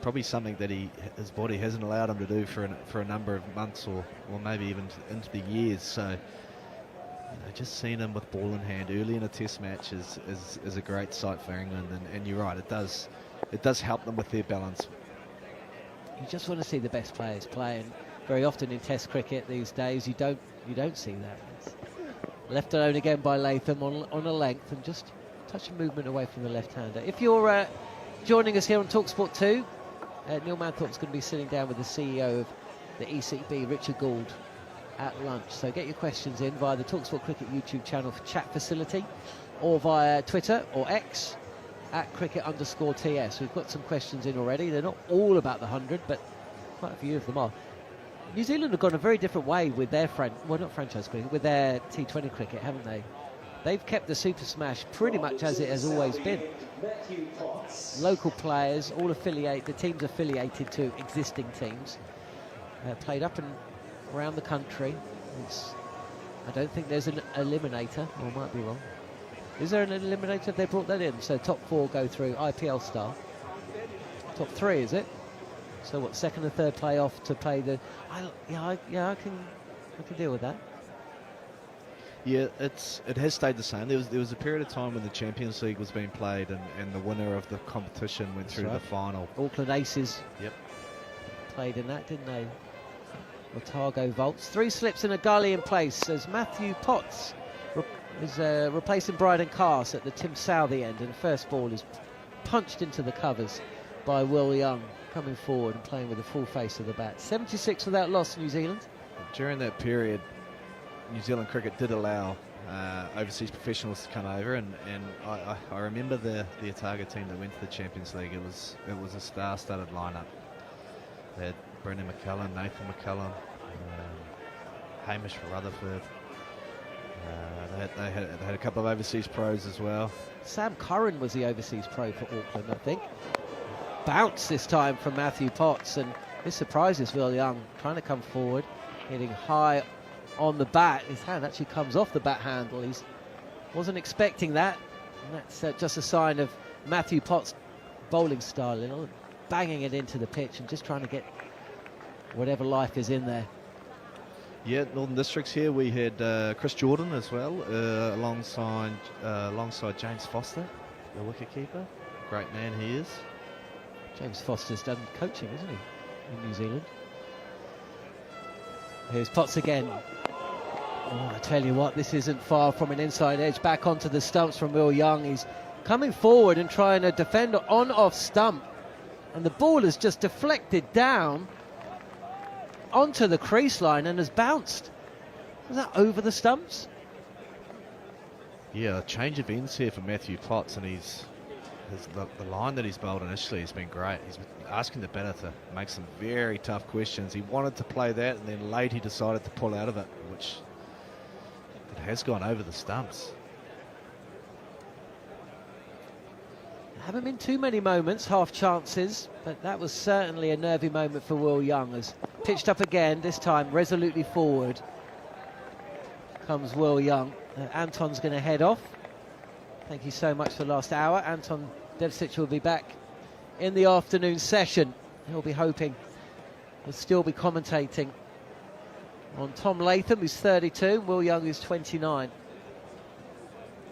probably something that his body hasn't allowed him to do for a number of months or maybe even into the years. So, you know, just seeing him with ball in hand early in a Test match is a great sight for England, and you're right, it does help them with their balance. You just want to see the best players play, and very often in Test cricket these days you don't see that. It's left alone again by Latham on a length, and just touch of movement away from the left-hander. If you're joining us here on TalkSport 2, Neil Manthorpe's going to be sitting down with the CEO of the ECB, Richard Gould, at lunch. So get your questions in via the TalkSport Cricket YouTube channel for chat facility, or via Twitter or X at cricket_TS. We've got some questions in already. They're not all about the 100, but quite a few of them are. New Zealand have gone a very different way with their not franchise cricket, with their T20 cricket, haven't they? They've kept the Super Smash pretty much as it has always been. Local players, the teams affiliated to existing teams, played up and around the country. It's I don't think there's an eliminator, or I might be wrong. Is there an eliminator? They brought that in, so top 4 go through IPL style. Top 3, is it? So what, second and third playoff to play the... I can deal with that. Yeah, it has stayed the same. There was a period of time when the Champions League was being played and the winner of the competition went through the final. Auckland Aces. Yep. Played in that, didn't they? Otago Volts. 3 slips and a gully in place as Matthew Potts is replacing Bryden Cast at the Tim Southey end, and the first ball is punched into the covers by Will Young, coming forward and playing with the full face of the bat. 76 without loss, New Zealand. During that period, New Zealand cricket did allow overseas professionals to come over, and I remember the Otago team that went to the Champions League. It was a star-studded lineup. They had Brendan McCullum, Nathan McCullum, Hamish Rutherford. They had a couple of overseas pros as well. Sam Curran was the overseas pro for Auckland, I think. Bounce this time from Matthew Potts, and this surprises Will Young, trying to come forward, hitting high on the bat. His hand actually comes off the bat handle. He wasn't expecting that, and that's just a sign of Matthew Potts' bowling style, you know, banging it into the pitch and just trying to get whatever life is in there. Yeah, Northern Districts here, we had Chris Jordan as well, alongside James Foster, the wicketkeeper. Great man he is. James Foster's done coaching, isn't he, in New Zealand? Here's Potts again. Oh, I tell you what, this isn't far from an inside edge. Back onto the stumps from Will Young. He's coming forward and trying to defend on off stump, and the ball is just deflected down onto the crease line and has bounced. Was that over the stumps? Yeah, a change of ends here for Matthew Potts, and the line that he's bowled initially has been great. He's been asking the batter to make some very tough questions. He wanted to play that, and then late he decided to pull out of it, which it has gone over the stumps. Haven't been too many moments, half chances, but that was certainly a nervy moment for Will Young, as pitched up again, this time resolutely forward comes Will Young. Anton's going to head off. Thank you so much for the last hour. Anton Devcich will be back in the afternoon session. He'll be hoping he'll still be commentating on Tom Latham, who's 32, Will Young, who's 29.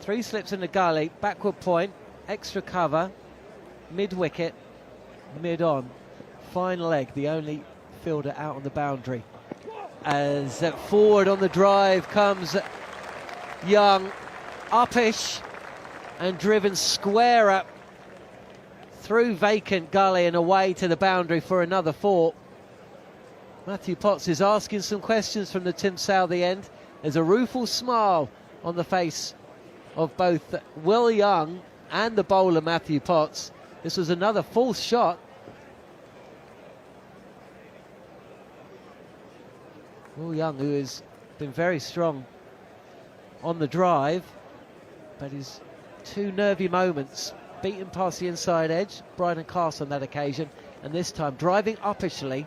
3 slips in the gully, backward point, extra cover, mid-wicket, mid-on. Fine leg, the only fielder out on the boundary. As forward on the drive comes Young, uppish, and driven square up through vacant gully and away to the boundary for another 4. Matthew Potts is asking some questions from the Tim Southey end. There's a rueful smile on the face of both Will Young and the bowler Matthew Potts. This was another false shot. Will Young, who has been very strong on the drive, but his 2 nervy moments, beaten past the inside edge, Bryden Cast on that occasion, and this time driving uppishly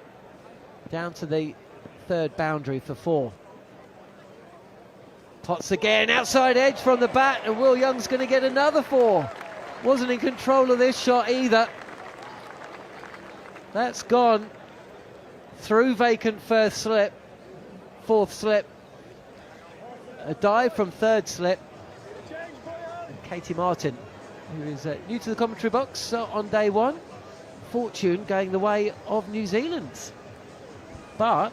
down to the 3rd boundary for 4. Potts again, outside edge from the bat, and Will Young's going to get another 4. Wasn't in control of this shot either. That's gone through vacant 4th slip. A dive from 3rd slip. And Katie Martin, who is new to the commentary box on day 1. Fortune going the way of New Zealand. But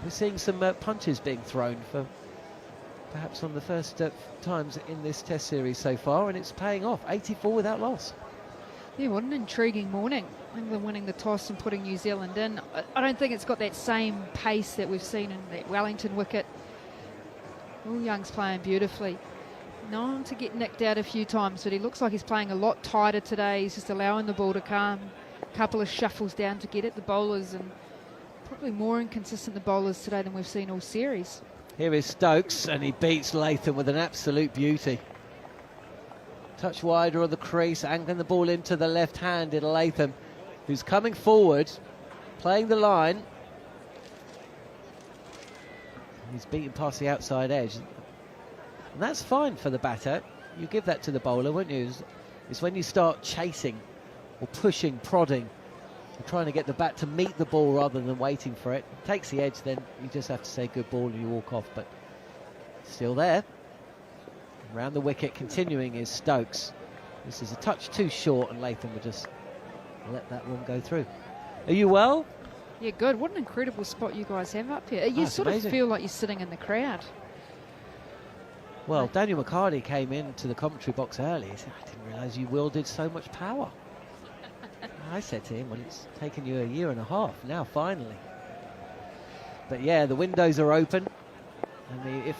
we're seeing some punches being thrown for perhaps on the first times in this test series so far, and it's paying off. 84 without loss. Yeah, what an intriguing morning. England winning the toss and putting New Zealand in. I don't think it's got that same pace that we've seen in that Wellington wicket. Will Young's playing beautifully. Known to get nicked out a few times, but he looks like he's playing a lot tighter today. He's just allowing the ball to come. A couple of shuffles down to get at the bowlers, and probably more inconsistent the bowlers today than we've seen all series. Here is Stokes, and he beats Latham with an absolute beauty. Touch wider of the crease, angling the ball into the left-handed Latham, who's coming forward, playing the line. He's beaten past the outside edge. And that's fine for the batter. You give that to the bowler, wouldn't you? It's when you start chasing or pushing, prodding, or trying to get the bat to meet the ball rather than waiting for it. Takes the edge, then you just have to say good ball and you walk off. But still there. Around the wicket, continuing is Stokes. This is a touch too short, and Latham would just let that one go through. Are you well? Yeah, good. What an incredible spot you guys have up here. You sort amazing. of feel like you're sitting in the crowd. Well, Daniel McCarty came into the commentary box early. He said, I didn't realise you wielded so much power. I said to him, well, it's taken you a year and a half now, finally. But yeah, the windows are open. And it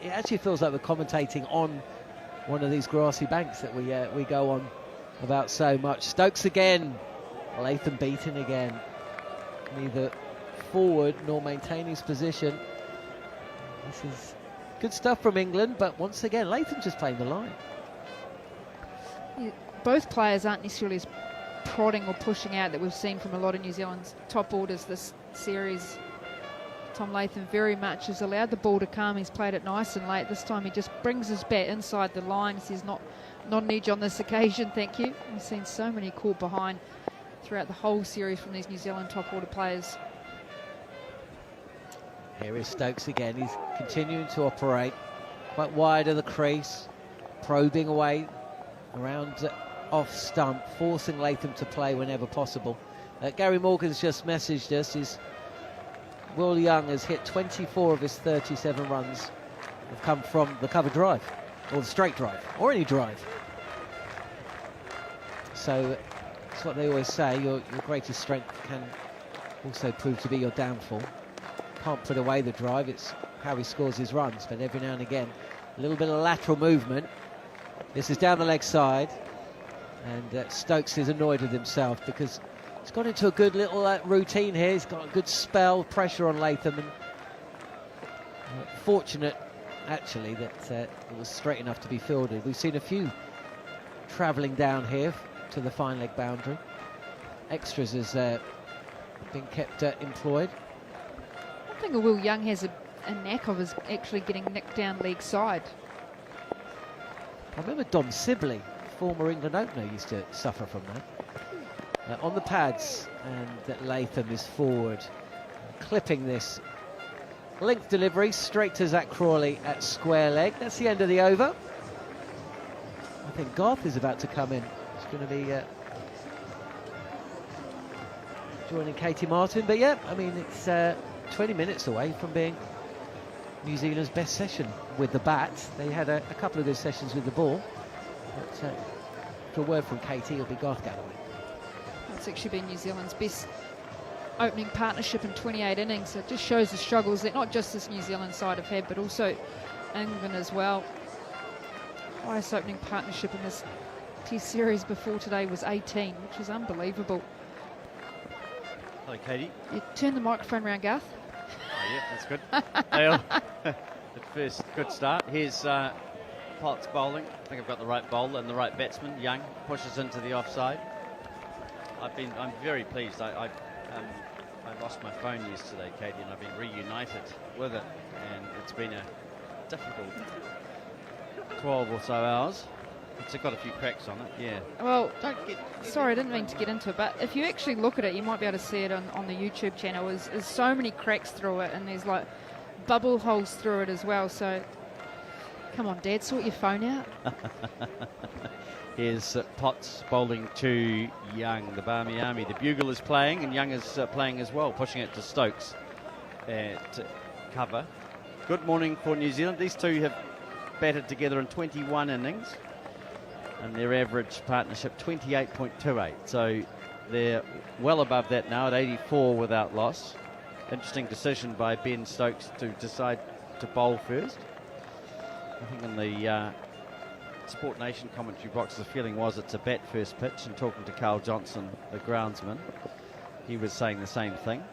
actually feels like we're commentating on one of these grassy banks that we go on about so much. Stokes again. Latham beaten again. Neither forward nor maintain his position. This is good stuff from England, but once again, Latham just playing the line. Yeah, both players aren't necessarily as prodding or pushing out that we've seen from a lot of New Zealand's top orders this series. Tom Latham very much has allowed the ball to come. He's played it nice and late. This time he just brings his bat inside the line. He says not an edge on this occasion, thank you. We've seen so many caught behind throughout the whole series from these New Zealand top order players. Here is Stokes again. He's continuing to operate quite wide of the crease, probing away around off stump, forcing Latham to play whenever possible. Gary Morgan's just messaged us. Will Young has hit 24 of his 37 runs have come from the cover drive, or the straight drive, or any drive. So it's what they always say, your greatest strength can also prove to be your downfall. Can't put away the drive, it's how he scores his runs, but every now and again, a little bit of lateral movement. This is down the leg side, and Stokes is annoyed with himself because he's got into a good little routine here. He's got a good spell, pressure on Latham, and fortunate actually that it was straight enough to be fielded. We've seen a few travelling down here to the fine leg boundary. Extras has been kept employed. One thing that Will Young has a knack of is actually getting nicked down leg side. I remember Dom Sibley, former England opener, used to suffer from that. On the pads, and Latham is forward, clipping this length delivery straight to Zach Crawley at square leg. That's the end of the over. I think Garth is about to come in. It's going to be joining Katie Martin, but yeah, I mean, it's 20 minutes away from being New Zealand's best session with the bat. They had a couple of good sessions with the ball, but for a word from Katie, it'll be Garth Galloway. It's actually been New Zealand's best opening partnership in 28 innings. It just shows the struggles that not just this New Zealand side have had, but also England as well. Highest opening partnership in this Test series before today was 18, which is unbelievable. Hello, Katie. You turn the microphone around, Garth. Oh, yeah, that's good. Well, at first, good start. Here's Potts bowling. I think I've got the right bowler and the right batsman. Young pushes into the offside. I'm very pleased. I lost my phone yesterday, Katie, and I've been reunited with it, and it's been a difficult 12 or so hours. It's got a few cracks on it, yeah. Well, sorry, I didn't mean to get into it, but if you actually look at it, you might be able to see it on the YouTube channel. There's so many cracks through it, and there's like bubble holes through it as well. So, come on, Dad, sort your phone out. Here's Potts bowling to Young, the Barmy Army. The bugle is playing, and Young is playing as well, pushing it to Stokes to cover. Good morning for New Zealand. These two have batted together in 21 innings, and their average partnership 28.28. So they're well above that now at 84 without loss. Interesting decision by Ben Stokes to decide to bowl first. I think in the Sport Nation commentary box, the feeling was it's a bat first pitch, and talking to Carl Johnson, the groundsman, he was saying the same thing.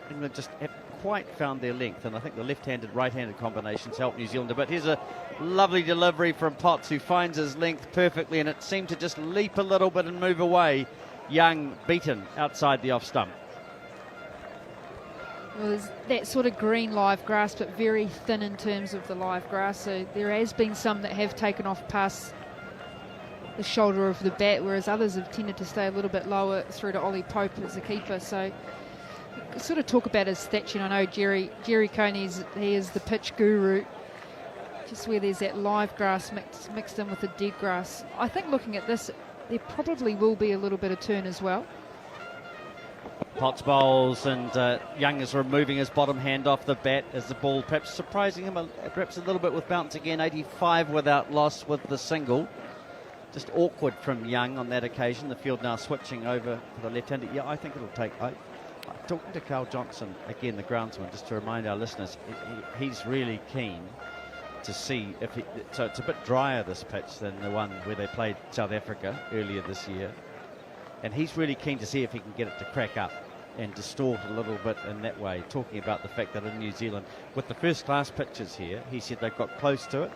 England just haven't quite found their length, and I think the left-handed, right-handed combinations help New Zealand a bit. Here's a lovely delivery from Potts, who finds his length perfectly, and it seemed to just leap a little bit and move away. Young beaten outside the off stump. Well, there's that sort of green live grass, but very thin in terms of the live grass. So there has been some that have taken off past the shoulder of the bat, whereas others have tended to stay a little bit lower through to Ollie Pope as a keeper. So sort of talk about his statue. I know Jerry Coney, he is the pitch guru. Just where there's that live grass mixed in with the dead grass. I think looking at this, there probably will be a little bit of turn as well. Potts bowls, and Young is removing his bottom hand off the bat as the ball perhaps surprising him perhaps a little bit with bounce again. 85 without loss with the single. Just awkward from Young on that occasion. The field now switching over for the left-hander. Yeah, I think it'll take... talking to Carl Johnson, again, the groundsman, just to remind our listeners, he's really keen to see if he... So it's a bit drier, this pitch, than the one where they played South Africa earlier this year. And he's really keen to see if he can get it to crack up and distort a little bit in that way, talking about the fact that in New Zealand, with the first-class pitches here, he said they've got close to it,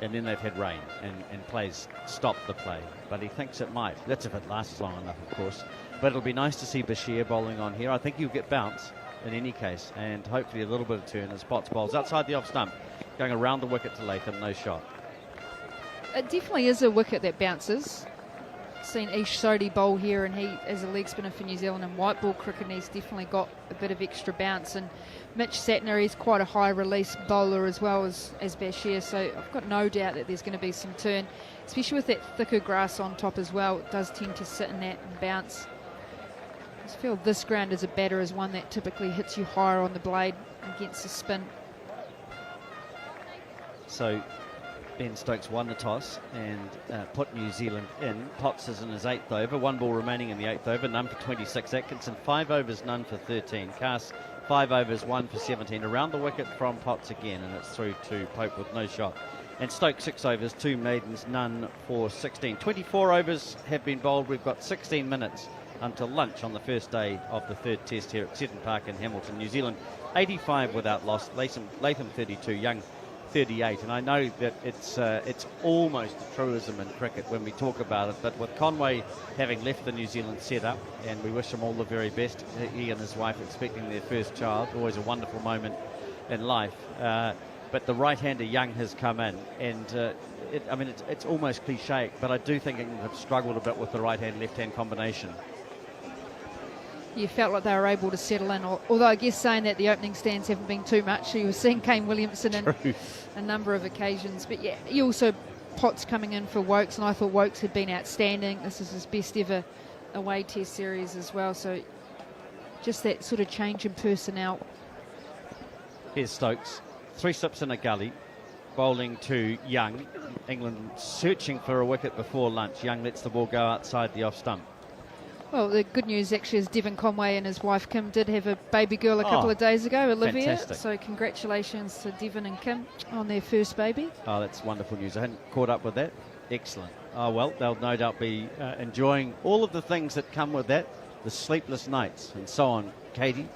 and then they've had rain, and plays stopped the play. But he thinks it might. That's if it lasts long enough, of course. But it'll be nice to see Bashir bowling on here. I think he'll get bounce in any case, and hopefully a little bit of turn as Potts bowls outside the off stump, going around the wicket to Latham, no shot. It definitely is a wicket that bounces. Seen Ish Sodhi bowl here, and he, as a leg spinner for New Zealand in white ball cricket, he's definitely got a bit of extra bounce. And Mitch Satner, he's quite a high release bowler as well as Bashir, so I've got no doubt that there's going to be some turn, especially with that thicker grass on top as well. It does tend to sit in that and bounce. I just feel this ground as a batter is one that typically hits you higher on the blade against the spin. So Ben Stokes won the toss and put New Zealand in. Potts is in his 8th over, 1 ball remaining in the 8th over, none for 26. Atkinson 5 overs, none for 13. Cass 5 overs, 1 for 17. Around the wicket from Potts again, and it's through to Pope with no shot. And Stokes 6 overs, 2 maidens, none for 16. 24 overs have been bowled. We've got 16 minutes until lunch on the first day of the 3rd test here at Seton Park in Hamilton, New Zealand. 85 without loss, Latham 32, Young 38, and I know that it's almost a truism in cricket when we talk about it, but with Conway having left the New Zealand setup, and we wish him all the very best, he and his wife expecting their first child, always a wonderful moment in life, but the right-hander Young has come in, and it's almost cliche, but I do think England have struggled a bit with the right-hand left-hand combination. You felt like they were able to settle in, although I guess saying that the opening stands haven't been too much. You were seeing Kane Williamson in a number of occasions, but yeah, you also Potts coming in for Wokes, and I thought Wokes had been outstanding. This is his best ever away test series as well, so just that sort of change in personnel. Here's Stokes, 3 slips in a gully, bowling to Young. England searching for a wicket before lunch. Young lets the ball go outside the off stump. Well, the good news actually is Devon Conway and his wife Kim did have a baby girl a couple of days ago, Olivia. Fantastic. So congratulations to Devon and Kim on their first baby. Oh, that's wonderful news. I hadn't caught up with that. Excellent. Oh, well, they'll no doubt be enjoying all of the things that come with that, the sleepless nights and so on, Katie,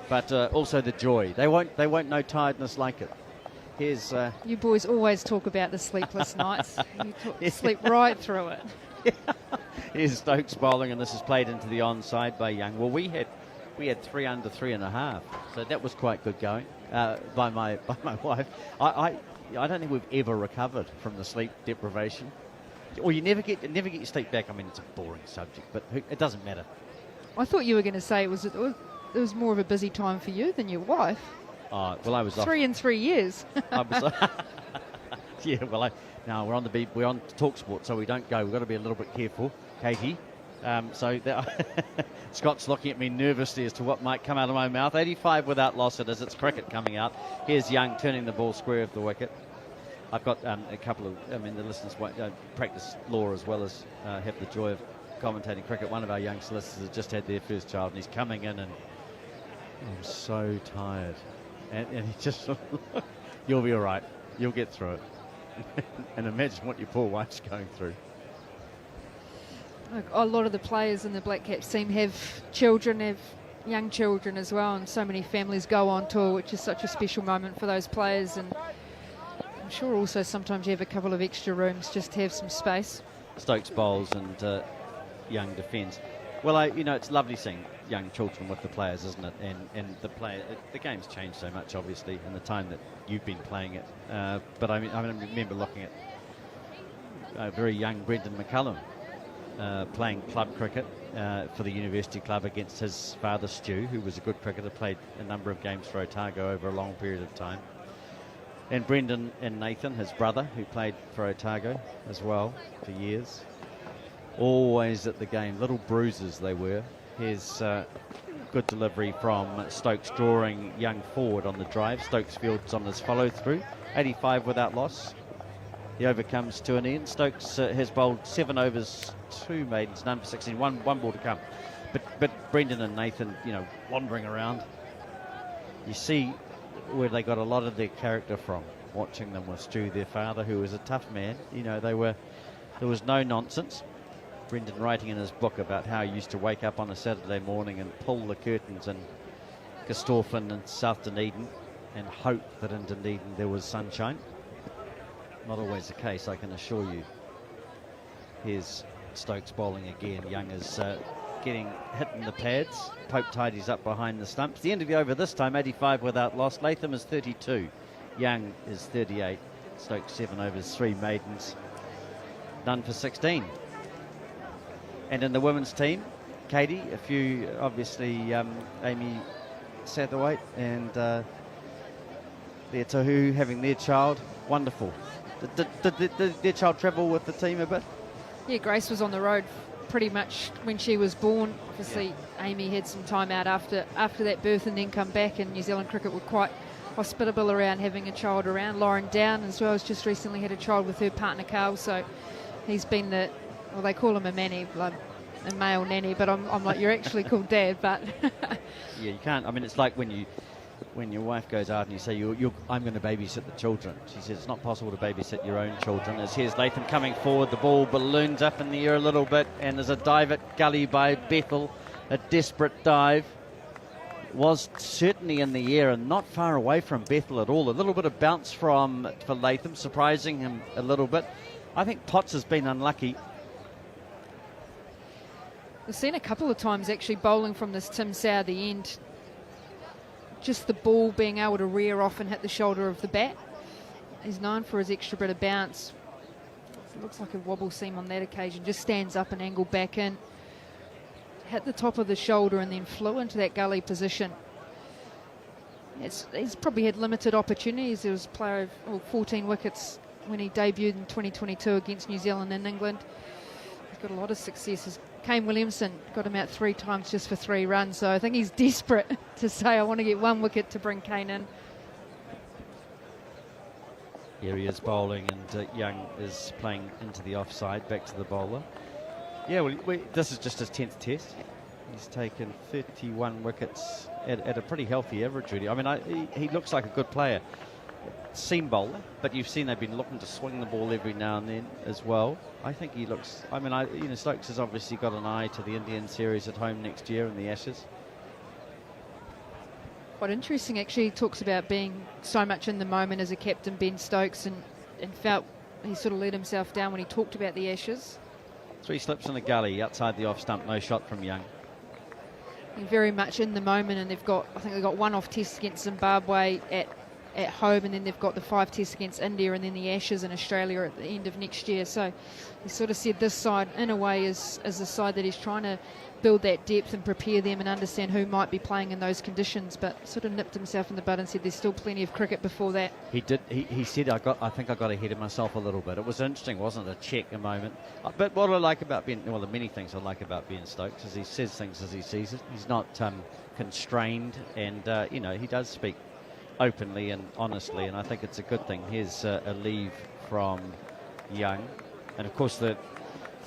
but also the joy. They won't know tiredness like it. Here's... You boys always talk about the sleepless nights. You sleep right through it. Here's Stokes bowling, and this is played into the onside by Young. Well, we had 3 under 3.5, so that was quite good going by my wife. I don't think we've ever recovered from the sleep deprivation. Or you never get your sleep back. I mean, it's a boring subject, but it doesn't matter. I thought you were going to say it was more of a busy time for you than your wife. Oh, well, I was 3 in 3 years. I was. Yeah, well, now we're on TalkSport, so we don't go. We've got to be a little bit careful, Katie. Scott's looking at me nervously as to what might come out of my mouth. 85 without loss it is. It's cricket coming out. Here's Young turning the ball square of the wicket. I've got a couple of, the listeners practice law as well as have the joy of commentating cricket. One of our young solicitors has just had their first child, and he's coming in and I'm so tired. And he just, you'll be all right. You'll get through it. And imagine what your poor wife's going through. A lot of the players in the Black Caps team have children, have young children as well, and so many families go on tour, which is such a special moment for those players. And I'm sure also sometimes you have a couple of extra rooms just to have some space. Stokes bowls and Young defends. Well, it's lovely seeing young children with the players, isn't it? And the game's changed so much, obviously, in the time that you've been playing it. But I remember looking at a very young Brendan McCullum playing club cricket for the University Club against his father, Stu, who was a good cricketer, played a number of games for Otago over a long period of time. And Brendan and Nathan, his brother, who played for Otago as well for years. Always at the game, little bruisers they were. Here's good delivery from Stokes, drawing Young forward on the drive. Stokes fields on his follow through. 85 without loss. The over comes to an end. Stokes has bowled 7 overs, 2 maidens, none for 16, one ball to come. But Brendan and Nathan, wandering around. You see where they got a lot of their character from, watching them with Stu, their father, who was a tough man. There was no nonsense. Brendan writing in his book about how he used to wake up on a Saturday morning and pull the curtains in Gostorphin and South Dunedin and hope that in Dunedin there was sunshine. Not always the case, I can assure you. Here's Stokes bowling again. Young is getting hit in the pads. Pope tidies up behind the stumps. The end of the over this time, 85 without loss. Latham is 32. Young is 38. Stokes 7 overs, 3 maidens, none for 16. And in the women's team, Katie, a few, obviously, Amy Satterthwaite and their Tahu having their child. Wonderful. Did their child travel with the team a bit? Yeah, Grace was on the road pretty much when she was born. Obviously, Amy had some time out after that birth and then come back, and New Zealand cricket were quite hospitable around having a child around. Lauren Down as well has just recently had a child with her partner Carl, so he's been they call him a manny, like a male nanny, but I'm like, you're actually called dad, but yeah, you can't. I mean, it's like when your wife goes out and you say, I'm going to babysit the children. She says, it's not possible to babysit your own children. As here's Latham coming forward, the ball balloons up in the air a little bit, and there's a dive at gully by Bethel, a desperate dive. Was certainly in the air and not far away from Bethel at all. A little bit of bounce for Latham, surprising him a little bit. I think Potts has been unlucky. We've seen a couple of times actually bowling from this Tim Sow the end. Just the ball being able to rear off and hit the shoulder of the bat. He's known for his extra bit of bounce. It looks like a wobble seam on that occasion. Just stands up and angled back in. Hit the top of the shoulder and then flew into that gully position. He's probably had limited opportunities. He was a player of 14 wickets when he debuted in 2022 against New Zealand and England. He's got a lot of successes. Kane Williamson got him out 3 times just for 3 runs, so I think he's desperate to say, I want to get 1 wicket to bring Kane in. Here he is bowling, and Young is playing into the offside, back to the bowler. Yeah, well, this is just his 10th test. He's taken 31 wickets at a pretty healthy average, really. I mean, he looks like a good player. Seam bowler, but you've seen they've been looking to swing the ball every now and then as well. I think he looks, Stokes has obviously got an eye to the Indian series at home next year in the Ashes. Quite interesting, actually. He talks about being so much in the moment as a captain, Ben Stokes, and felt he sort of let himself down when he talked about the Ashes. 3 slips in the gully outside the off stump, no shot from Young. Very much in the moment, and I think they've got 1 off test against Zimbabwe at home, and then they've got the 5 tests against India, and then the Ashes in Australia at the end of next year. So he sort of said this side in a way is the side that he's trying to build that depth and prepare them and understand who might be playing in those conditions, but sort of nipped himself in the bud and said there's still plenty of cricket before that. He did. He said, I think I got ahead of myself a little bit. It was interesting, wasn't it? A check, a moment. But what I like about Ben, well, the many things I like about Ben Stokes is he says things as he sees it. He's not constrained, and he does speak openly and honestly, and I think it's a good thing. Here's a leave from Young, and of course the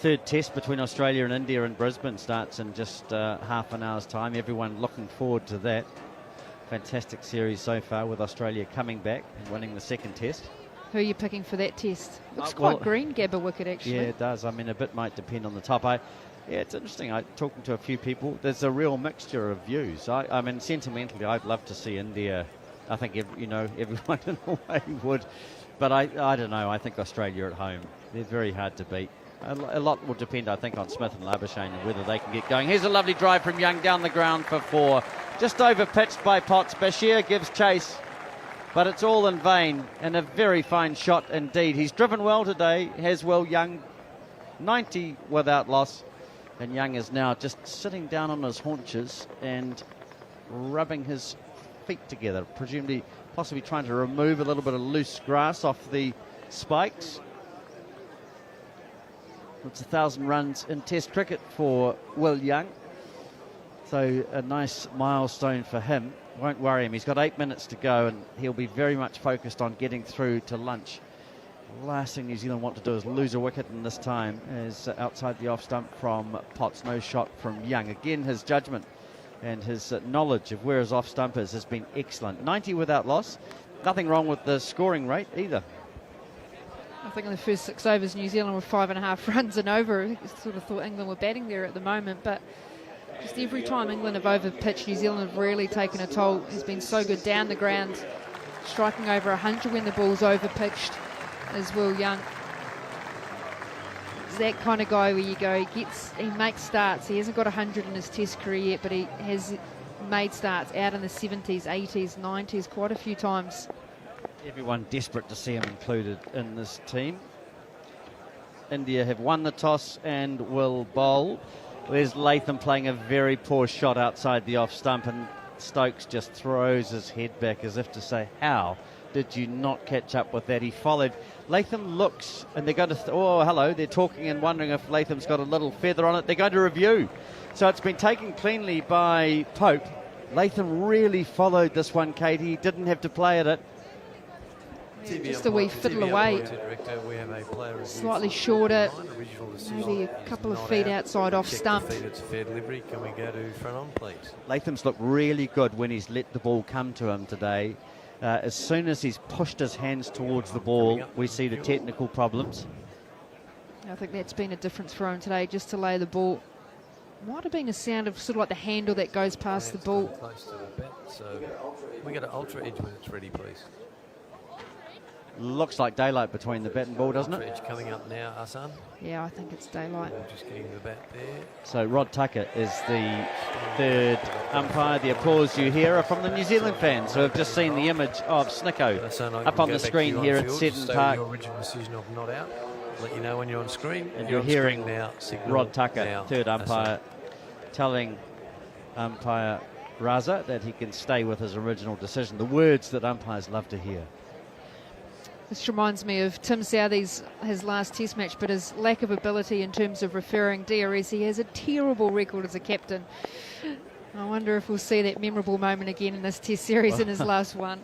3rd test between Australia and India in Brisbane starts in just half an hour's time. Everyone looking forward to that. Fantastic series so far, with Australia coming back and winning the 2nd test. Who are you picking for that test? Looks quite green, Gabba wicket, actually. Yeah, it does. I mean, a bit might depend on the top. Yeah, it's interesting. I'm talking to a few people. There's a real mixture of views. I mean, sentimentally, I'd love to see India. I think everyone in a way would, but I don't know. I think Australia at home, they're very hard to beat. A lot will depend, I think, on Smith and Labuschagne and whether they can get going. Here's a lovely drive from Young down the ground for 4. Just over pitched by Potts. Bashir gives chase, but it's all in vain, and a very fine shot indeed. He's driven well today, has Will Young. 90 without loss, and Young is now just sitting down on his haunches and rubbing his feet together, presumably possibly trying to remove a little bit of loose grass off the spikes. It's 1,000 runs in Test cricket for Will Young, so a nice milestone for him. Won't worry him. He's got 8 minutes to go, and he'll be very much focused on getting through to lunch. The last thing New Zealand want to do is lose a wicket in this time, as outside the off stump from Potts. No shot from Young. Again, his judgment and his knowledge of where his off stump is has been excellent. 90 without loss. Nothing wrong with the scoring rate either. I think in the first 6 overs, New Zealand were 5.5 runs and over. I sort of thought England were batting there at the moment, but just every time England have over-pitched, New Zealand have really taken a toll. He's been so good down the ground, striking over 100 when the ball's over-pitched, as Will Young. He's that kind of guy where you go, he makes starts. He hasn't got 100 in his Test career yet, but he has made starts out in the 70s, 80s, 90s quite a few times. Everyone desperate to see him included in this team. India have won the toss and will bowl. There's Latham playing a very poor shot outside the off stump, and Stokes just throws his head back as if to say, how did you not catch up with that? He followed. Latham looks, and they're going to, oh, hello, they're talking and wondering if Latham's got a little feather on it. They're going to review. So it's been taken cleanly by Pope. Latham really followed this one, Katie. He didn't have to play at it. Just a wee fiddle away, slightly shorter, maybe a couple of feet outside off stump. Latham's looked really good when he's let the ball come to him today. As soon as he's pushed his hands towards the ball, we see the technical problems. I think that's been a difference for him today, just to lay the ball. Might have been a sound of sort of like the handle that goes past the ball. Close to the bat, so we get an ultra edge when it's ready, please. Looks like daylight between the bat and ball, doesn't Ultra it? edge coming up now, Hassan. Yeah, I think it's daylight. Just getting the bat there. So Rod Tucker is the third umpire. The applause you hear are from the New Zealand fans who have just seen the image of Snicko up on the screen here at Seddon Park. Your original decision of not out. Let you know when you're on screen. And you're hearing now, Rod Tucker, now, third umpire, telling umpire Raza that he can stay with his original decision. The words that umpires love to hear. This reminds me of Tim Southee's his last Test match, but his lack of ability in terms of referring DRS. He has a terrible record as a captain. I wonder if we'll see that memorable moment again in this Test series in his last one.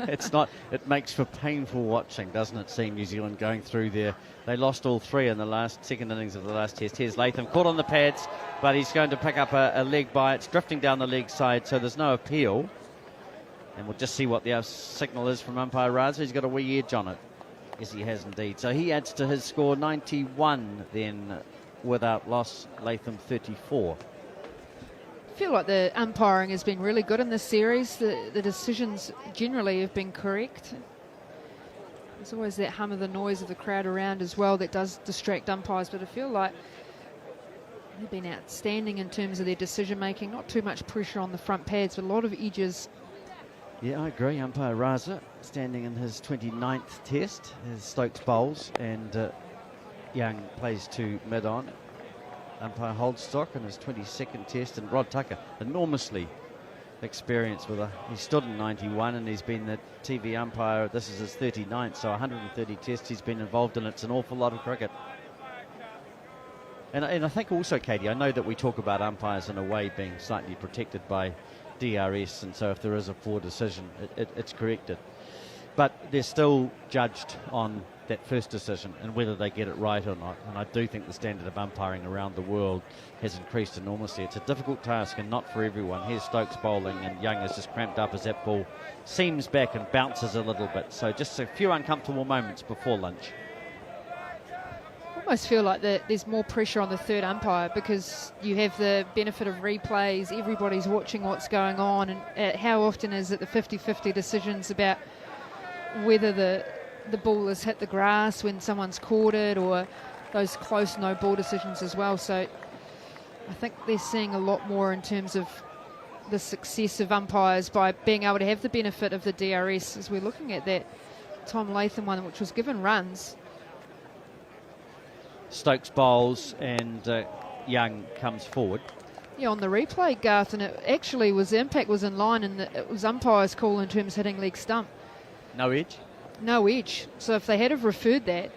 It's not. It makes for painful watching, doesn't it? Seeing New Zealand going through there. They lost all 3 in the second innings of the last Test. Here's Latham caught on the pads, but he's going to pick up a leg by. It's drifting down the leg side, so there's no appeal. And we'll just see what the signal is from umpire Raza. He's got a wee edge on it. Yes, he has indeed. So he adds to his score 91 then without loss. Latham 34. I feel like the umpiring has been really good in this series. The decisions generally have been correct. There's always that hum of the noise of the crowd around as well that does distract umpires, but I feel like they've been outstanding in terms of their decision making. Not too much pressure on the front pads, but a lot of edges. Yeah, I agree. Umpire Raza standing in his 29th test as Stokes bowls, and Young plays to mid-on. Umpire Holdstock in his 22nd test, and Rod Tucker, enormously experienced with he stood in 91 and he's been the TV umpire. This is his 39th, so 130 tests he's been involved in. It's an awful lot of cricket. And I think also, Katie, I know that we talk about umpires in a way being slightly protected by DRS, and so if there is a poor decision, it's corrected. But they're still judged on that first decision and whether they get it right or not. And I do think the standard of umpiring around the world has increased enormously. It's a difficult task and not for everyone. Here's Stokes bowling, and Young is just cramped up as that ball seams back and bounces a little bit. So just a few uncomfortable moments before lunch. I almost feel like there's more pressure on the third umpire because you have the benefit of replays. Everybody's watching what's going on, and how often is it the 50-50 decisions about whether the ball has hit the grass when someone's caught it, or those close no ball decisions as well. So I think they're seeing a lot more in terms of the success of umpires by being able to have the benefit of the DRS, as we're looking at that Tom Latham one, which was given runs. Stokes bowls and Young comes forward. Yeah, on the replay, Garth, and it actually was, the impact was in line, and it was umpire's call in terms of hitting leg stump. No edge? No edge. So if they had have referred that,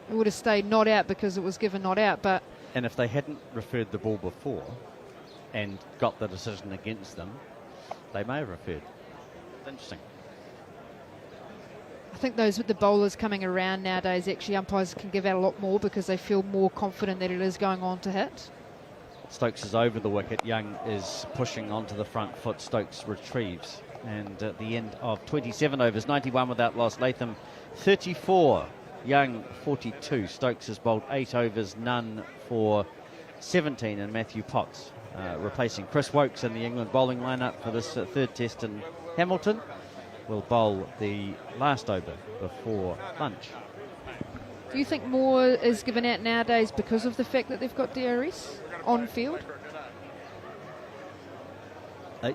it would have stayed not out because it was given not out. But And if they hadn't referred the ball before and got the decision against them, they may have referred. Interesting. I think those with the bowlers coming around nowadays, actually umpires can give out a lot more because they feel more confident that it is going on to hit. Stokes is over the wicket. Young is pushing onto the front foot. Stokes retrieves. And at the end of 27 overs, 91 without loss. Latham 34, Young 42. Stokes has bowled 8 overs, none for 17. And Matthew Potts replacing Chris Wokes in the England bowling lineup for this third test in Hamilton. Will bowl the last over before lunch. Do you think more is given out nowadays because of the fact that they've got DRS on field?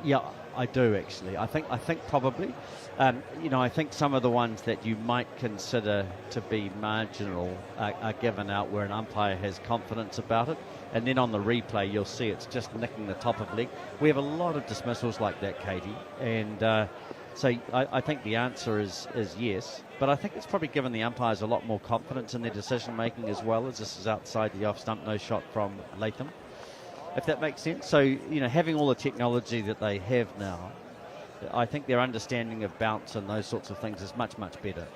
Yeah, I do actually. I think probably. I think some of the ones that you might consider to be marginal are given out where an umpire has confidence about it. And then on the replay, you'll see it's just nicking the top of leg. We have a lot of dismissals like that, Katie. And so I think the answer is yes. But I think it's probably given the umpires a lot more confidence in their decision-making as well, as this is outside the off-stump, no shot from Latham, if that makes sense. So, having all the technology that they have now, I think their understanding of bounce and those sorts of things is much, much better.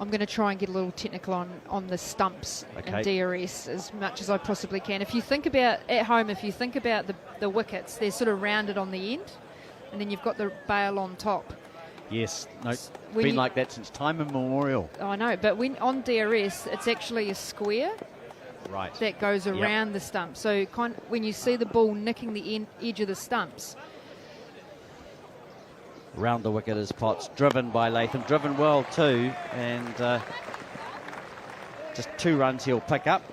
I'm going to try and get a little technical on the stumps and DRS as much as I possibly can. If you think about, at home, if you think about the wickets, they're sort of rounded on the end, and then you've got the bail on top. Yes, no, it's been like that since time immemorial. I know, but on DRS, it's actually a square. Right. That goes around the stump. So when you see the ball nicking the edge of the stumps. Round the wicket is Potts, driven by Latham, driven well too, and just 2 runs he'll pick up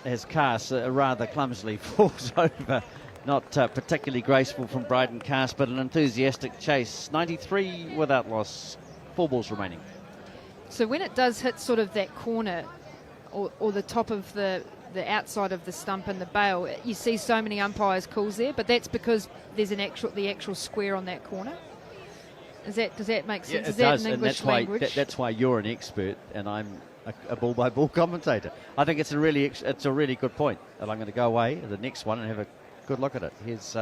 as Cass rather clumsily falls over. Not particularly graceful from Bryden Cass, but an enthusiastic chase. 93 without loss, 4 balls remaining. So when it does hit sort of that corner or the top of the outside of the stump and the bail, you see so many umpires' calls there, but that's because there's the actual square on that corner. Does that make sense? Yeah, is that in English language? That's why you're an expert and I'm a ball-by-ball commentator. I think it's a really good point, and I'm going to go away to the next one and have a good look at it. Here's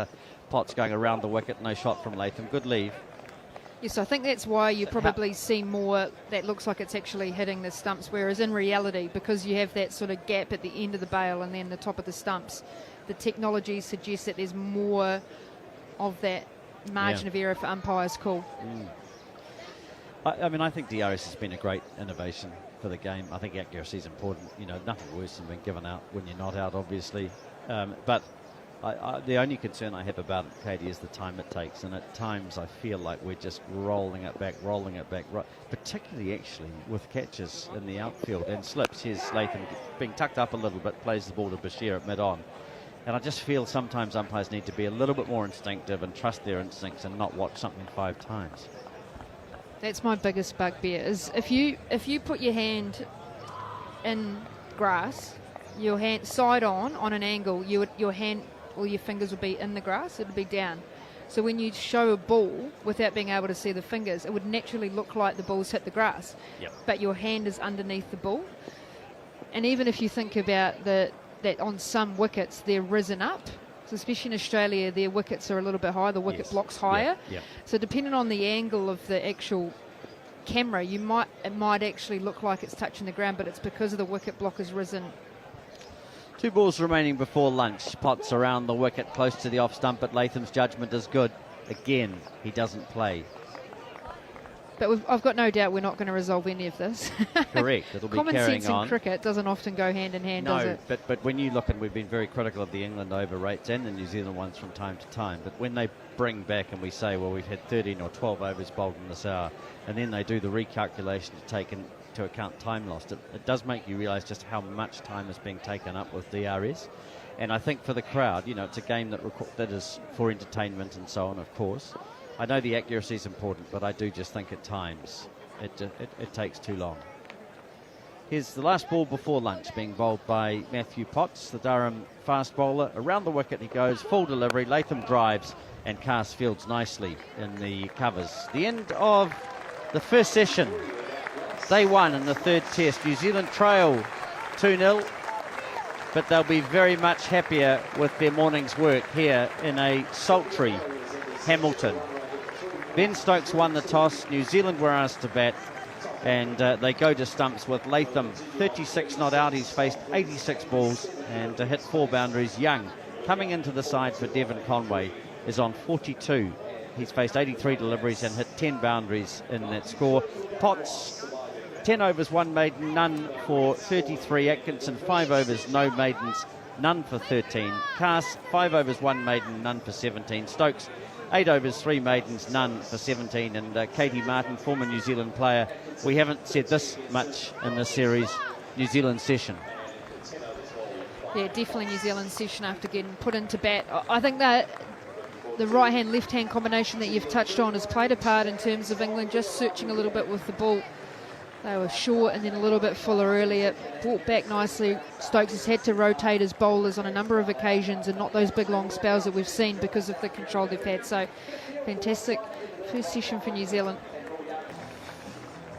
Potts going around the wicket, no shot from Latham. Good leave. Yes, I think that's why you probably see more that looks like it's actually hitting the stumps, whereas in reality, because you have that sort of gap at the end of the bail and then the top of the stumps, the technology suggests that there's more of that margin of error for umpires' call. I mean, I think DRS has been a great innovation for the game. I think accuracy is important. Nothing worse than being given out when you're not out, obviously. But the only concern I have about it, Katie, is the time it takes. And at times I feel like we're just rolling it back, particularly actually with catches in the outfield and slips. Here's Latham being tucked up a little bit, plays the ball to Bashir at mid-on. And I just feel sometimes umpires need to be a little bit more instinctive and trust their instincts and not watch something 5 times. That's my biggest bugbear, is if you put your hand in grass, your hand side on an angle, your hand or your fingers would be in the grass, it would be down. So when you show a ball without being able to see the fingers, it would naturally look like the ball's hit the grass. Yep. But your hand is underneath the ball. And even if you think about that on some wickets they're risen up, so especially in Australia their wickets are a little bit higher, the wicket blocks higher. Yep. So depending on the angle of the actual camera, it might actually look like it's touching the ground, but it's because of the wicket block has risen. 2 balls remaining before lunch. Potts around the wicket close to the off stump, but Latham's judgment is good. Again, he doesn't play. But I've got no doubt we're not going to resolve any of this. Correct. It'll be Common carrying sense on. in cricket doesn't often go hand in hand, does it? No, but when you look, and we've been very critical of the England over rates and the New Zealand ones from time to time, but when they bring back and we say, well, we've had 13 or 12 overs bowled in this hour, and then they do the recalculation to take into account time lost, it does make you realise just how much time is being taken up with DRS. And I think for the crowd, you know, it's a game that is for entertainment and so on, of course. I know the accuracy is important, but I do just think at times it takes too long. Here's the last ball before lunch being bowled by Matthew Potts, the Durham fast bowler. Around the wicket he goes, full delivery. Latham drives and cast fields nicely in the covers. The end of the first session, day one in the third test. New Zealand trail 2-0, but they'll be very much happier with their morning's work here in a sultry Hamilton. Ben Stokes won the toss. New Zealand were asked to bat, and they go to stumps with Latham 36 not out. He's faced 86 balls and to hit 4 boundaries. Young, coming into the side for Devon Conway, is on 42. He's faced 83 deliveries and hit 10 boundaries in that score. Potts, 10 overs, 1 maiden, none for 33. Atkinson, 5 overs, no maidens, none for 13. Cass, 5 overs, 1 maiden, none for 17. Stokes, 8 overs, 3 maidens, none for 17. And Katie Martin, former New Zealand player. We haven't said this much in this series, New Zealand session. Yeah, definitely New Zealand session after getting put into bat. I think that the right-hand, left-hand combination that you've touched on has played a part in terms of England just searching a little bit with the ball. They were short and then a little bit fuller earlier, brought back nicely. Stokes has had to rotate his bowlers on a number of occasions and not those big long spells that we've seen because of the control they've had. So fantastic first session for New Zealand.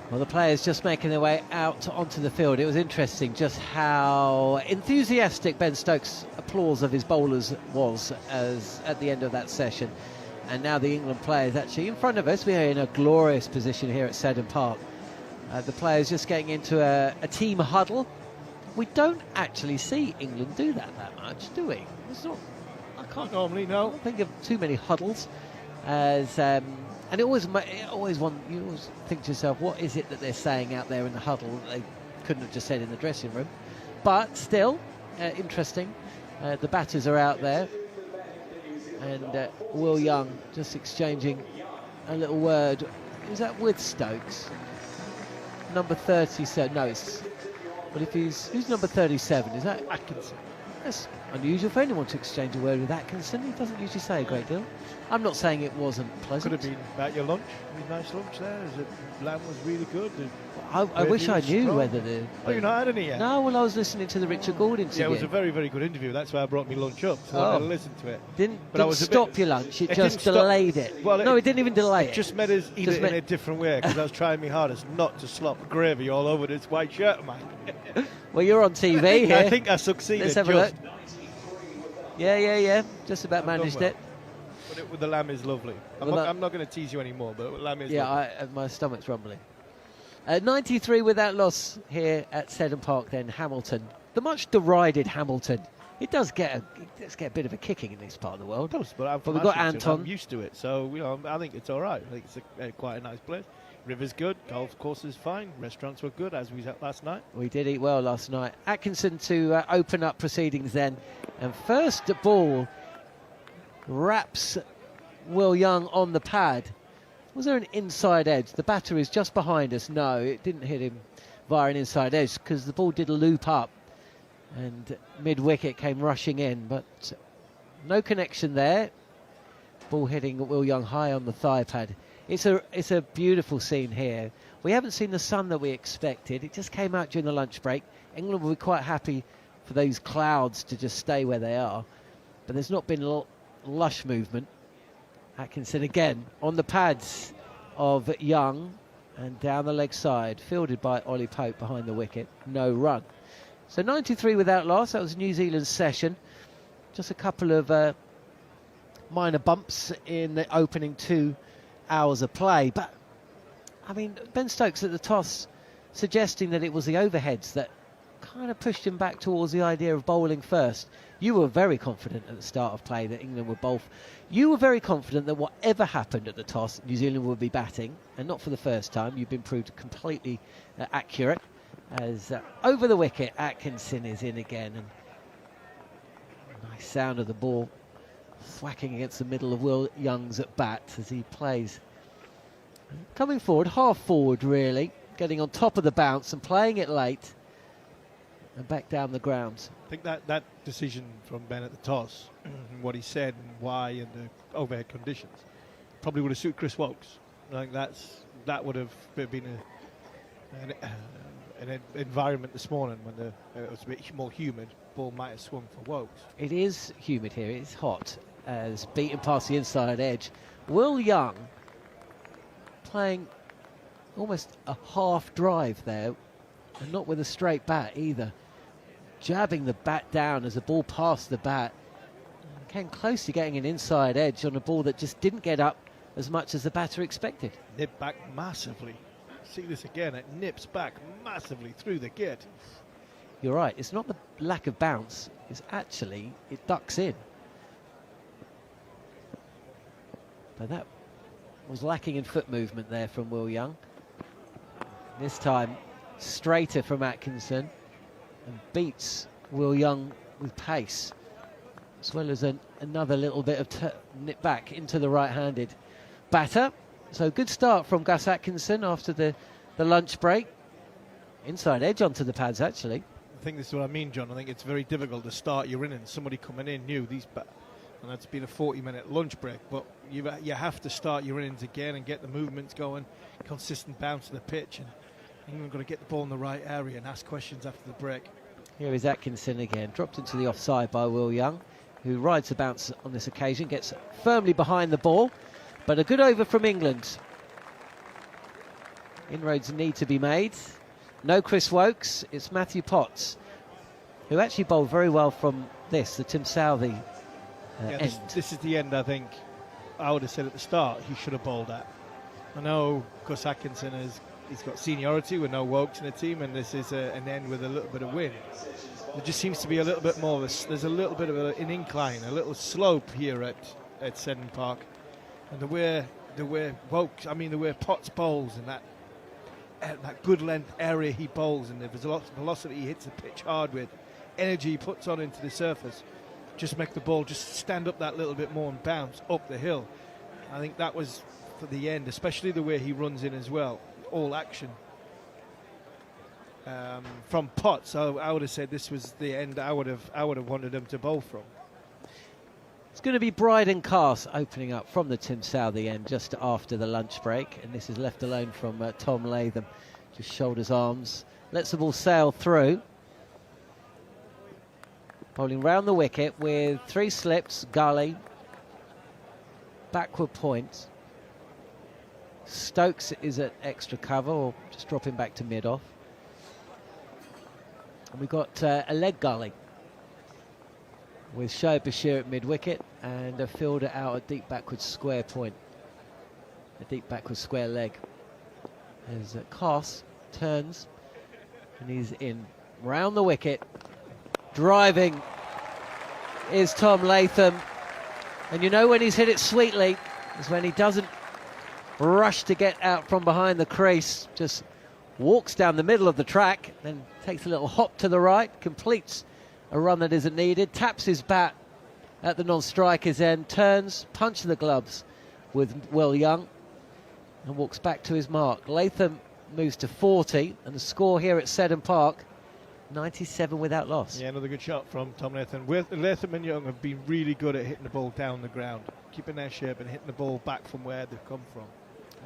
Well, the players just making their way out onto the field. It was interesting just how enthusiastic Ben Stokes' applause of his bowlers was as at the end of that session. And now the England players actually in front of us. We're in a glorious position here at Seddon Park. The players just getting into a team huddle. We don't actually see England do that much, do we? It's not. I can't normally think of too many huddles. As and you always think to yourself, what is it that they're saying out there in the huddle that they couldn't have just said in the dressing room? But still, interesting. The batters are out there, and Will Young just exchanging a little word. Is that with Stokes? Number 37. No, it's. But if who's number 37? Is that Atkinson? That's unusual for anyone to exchange a word with Atkinson. He doesn't usually say a great deal. I'm not saying it wasn't pleasant. Could have been about your lunch. Nice lunch there. Lamb was really good. I wish I knew whether the. Oh, you've not had any yet? No, well, I was listening to the Richard Gould interview. Yeah, it was a very, very good interview. That's why I brought me lunch up, so I listened to it. Didn't stop your lunch, it just delayed it. Well, no, it didn't even delay it. It just made us eat it in a different way, because I was trying my hardest not to slop gravy all over this white shirt of mine. Well, you're on TV here. I think I succeeded. Let's have a look. Yeah. Just about managed it. But the lamb is lovely. I'm not going to tease you anymore, but lamb is lovely. Yeah, my stomach's rumbling. 93 without loss here at Seddon Park then, Hamilton. The much derided Hamilton. It does get a bit of a kicking in this part of the world. It does, but we've got Anton. I'm used to it, so I think it's all right. I think it's quite a nice place. River's good, golf course is fine, restaurants were good as we had last night. We did eat well last night. Atkinson to open up proceedings then. And first ball wraps Will Young on the pad. Was there an inside edge? The batter is just behind us. No, it didn't hit him via an inside edge because the ball did loop up and mid-wicket came rushing in, but no connection there. Ball hitting Will Young high on the thigh pad. It's a beautiful scene here. We haven't seen the sun that we expected. It just came out during the lunch break. England will be quite happy for those clouds to just stay where they are, but there's not been lush movement. Atkinson again on the pads of Young and down the leg side, fielded by Ollie Pope behind the wicket. No run. So 93 without loss. That was New Zealand's session. Just a couple of minor bumps in the opening 2 hours of play. But, I mean, Ben Stokes at the toss suggesting that it was the overheads that kind of pushed him back towards the idea of bowling first. You were very confident at the start of play that England would bowl. You were very confident that whatever happened at the toss, New Zealand would be batting, and not for the first time. You've been proved completely accurate. As over the wicket, Atkinson is in again, and nice sound of the ball thwacking against the middle of Will Young's at bat as he plays. Coming forward, half forward really, getting on top of the bounce and playing it late and back down the ground. I think that decision from Ben at the toss, what he said and why and the overhead conditions, probably would have suited Chris Wokes. I think that would have been an environment this morning when it was a bit more humid. Ball might have swung for Wokes. It is humid here. It's hot as beaten past the inside edge. Will Young playing almost a half drive there, and not with a straight bat either. Jabbing the bat down as the ball passed the bat. Came close to getting an inside edge on a ball that just didn't get up as much as the batter expected. Nipped back massively. See this again, it nips back massively through the git. You're right, it's not the lack of bounce, it's actually, it ducks in. But that was lacking in foot movement there from Will Young. This time, straighter from Atkinson and beats Will Young with pace, as well as another little bit of nip back into the right-handed batter. So good start from Gus Atkinson after the lunch break. Inside edge onto the pads, actually. I think this is what I mean, John. I think it's very difficult to start your innings. Somebody coming in new, and it's been a 40-minute lunch break, but you have to start your innings again and get the movements going, consistent bounce of the pitch, and England got to get the ball in the right area and ask questions after the break. Here is Atkinson again, dropped into the offside by Will Young, who rides the bounce on this occasion, gets firmly behind the ball, but a good over from England. Inroads need to be made. No Chris Wokes, it's Matthew Potts, who actually bowled very well from the Tim Southee end. This is the end, I think, I would have said at the start, he should have bowled at. I know Gus Atkinson he's got seniority with no Wokes in the team, and this is an end with a little bit of wind. There just seems to be a little bit more there's a little bit of an incline, a little slope here at Seddon Park. And the way Wokes, the way Potts bowls and that good length area he bowls, and the velocity he hits the pitch hard with, energy he puts on into the surface, just make the ball just stand up that little bit more and bounce up the hill. I think that was for the end, especially the way he runs in as well, all action from Potts. So I would have said this was the end I would have wanted him to bowl from. It's going to be Bryden Carse opening up from the Tim Southee end just after the lunch break, and this is left alone from Tom Latham. Just shoulders, arms, lets the ball sail through. Bowling round the wicket with 3 slips, gully, backward point. Stokes is at extra cover, or just dropping back to mid-off. And we've got a leg gully with Shoaib Bashir at mid-wicket and a fielder out at deep backward square point, a deep backward square leg. As Carse turns and he's in round the wicket. Driving is Tom Latham, and you know when he's hit it sweetly is when he doesn't rush to get out from behind the crease, just walks down the middle of the track, then takes a little hop to the right, completes a run that isn't needed, taps his bat at the non-striker's end, turns, punches the gloves with Will Young and walks back to his mark. Latham moves to 40, and the score here at Seddon Park, 97 without loss. Yeah, another good shot from Tom Latham. Latham and Young have been really good at hitting the ball down the ground, keeping their shape and hitting the ball back from where they've come from.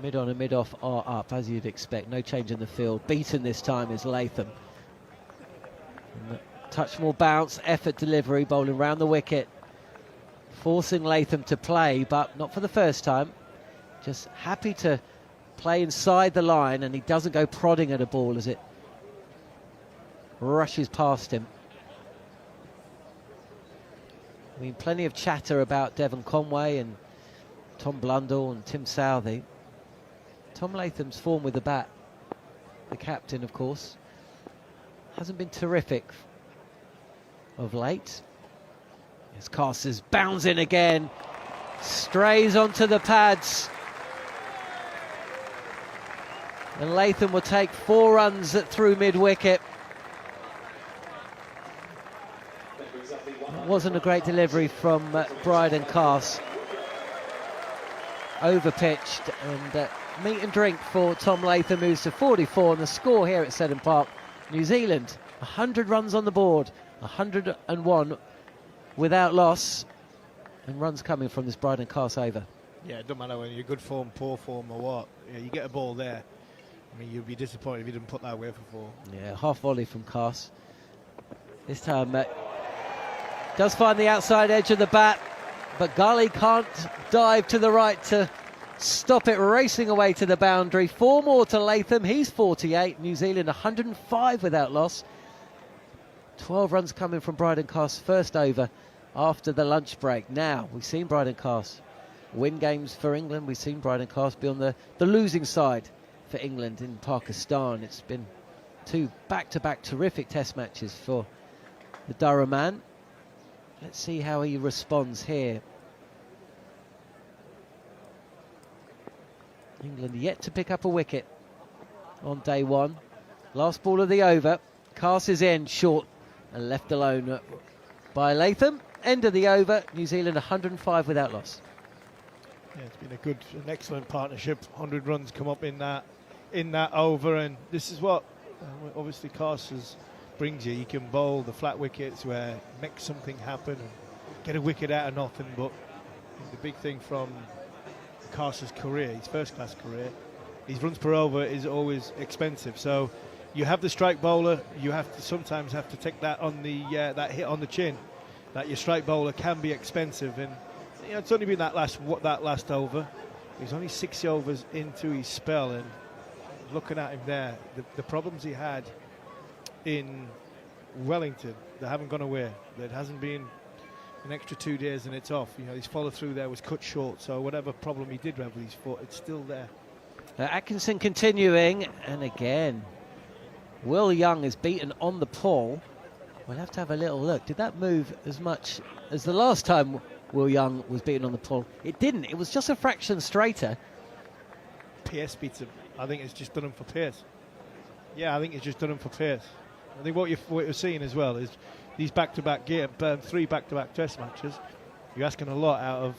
Mid-on and mid-off are up, as you'd expect. No change in the field. Beaten this time is Latham. Touch more bounce, effort delivery, bowling round the wicket. Forcing Latham to play, but not for the first time. Just happy to play inside the line, and he doesn't go prodding at a ball as it rushes past him. I mean, plenty of chatter about Devon Conway and Tom Blundell and Tim Southee. Tom Latham's form with the bat, the captain of course, hasn't been terrific of late. As Carse's bounds in again, strays onto the pads, and Latham will take 4 runs through mid-wicket. It wasn't a great delivery from Bryden Carse. Overpitched and meat and drink for Tom Latham, who's to 44, and the score here at Seddon Park, New Zealand, 100 runs on the board, 101 without loss, and runs coming from this Bryden Cast over. Yeah, it doesn't matter whether you're good form, poor form or what. Yeah, you get a ball there. I mean, you'd be disappointed if you didn't put that away for 4. Yeah, half volley from Cast. This time does find the outside edge of the bat, but Ghali can't dive to the right to stop it racing away to the boundary. 4 more to Latham. He's 48. New Zealand 105 without loss. 12 runs coming from Bryden Cast's first over after the lunch break. Now, we've seen Bryden Cast win games for England. We've seen Bryden Cast be on the losing side for England in Pakistan. It's been 2 back-to-back terrific test matches for the Durham man. Let's see how he responds here. England yet to pick up a wicket on day 1. Last ball of the over. Cast is in, short and left alone by Latham. End of the over. New Zealand 105 without loss. Yeah, it's been an excellent partnership. 100 runs come up in that over, and this is what obviously Cast brings you. You can bowl the flat wickets where make something happen and get a wicket out of nothing. But the big thing from Cast's career, his first-class career, his runs per over is always expensive. So you have the strike bowler, you sometimes have to take that on the that hit on the chin. That your strike bowler can be expensive, and it's only been that last over. He's only 6 overs into his spell, and looking at him there, the problems he had in Wellington, they haven't gone away. There hasn't been an extra 2 days and it's off. His follow through there was cut short, so whatever problem he did have with his foot, it's still there. Atkinson continuing, and again, Will Young is beaten on the pull. We'll have to have a little look. Did that move as much as the last time Will Young was beaten on the pull? It didn't. It was just a fraction straighter. Pearce beats him. I think it's just done him for Pearce. Yeah, I think it's just done him for Pearce. I think what you're seeing as well is these back-to-back 3 back-to-back test matches. You're asking a lot out of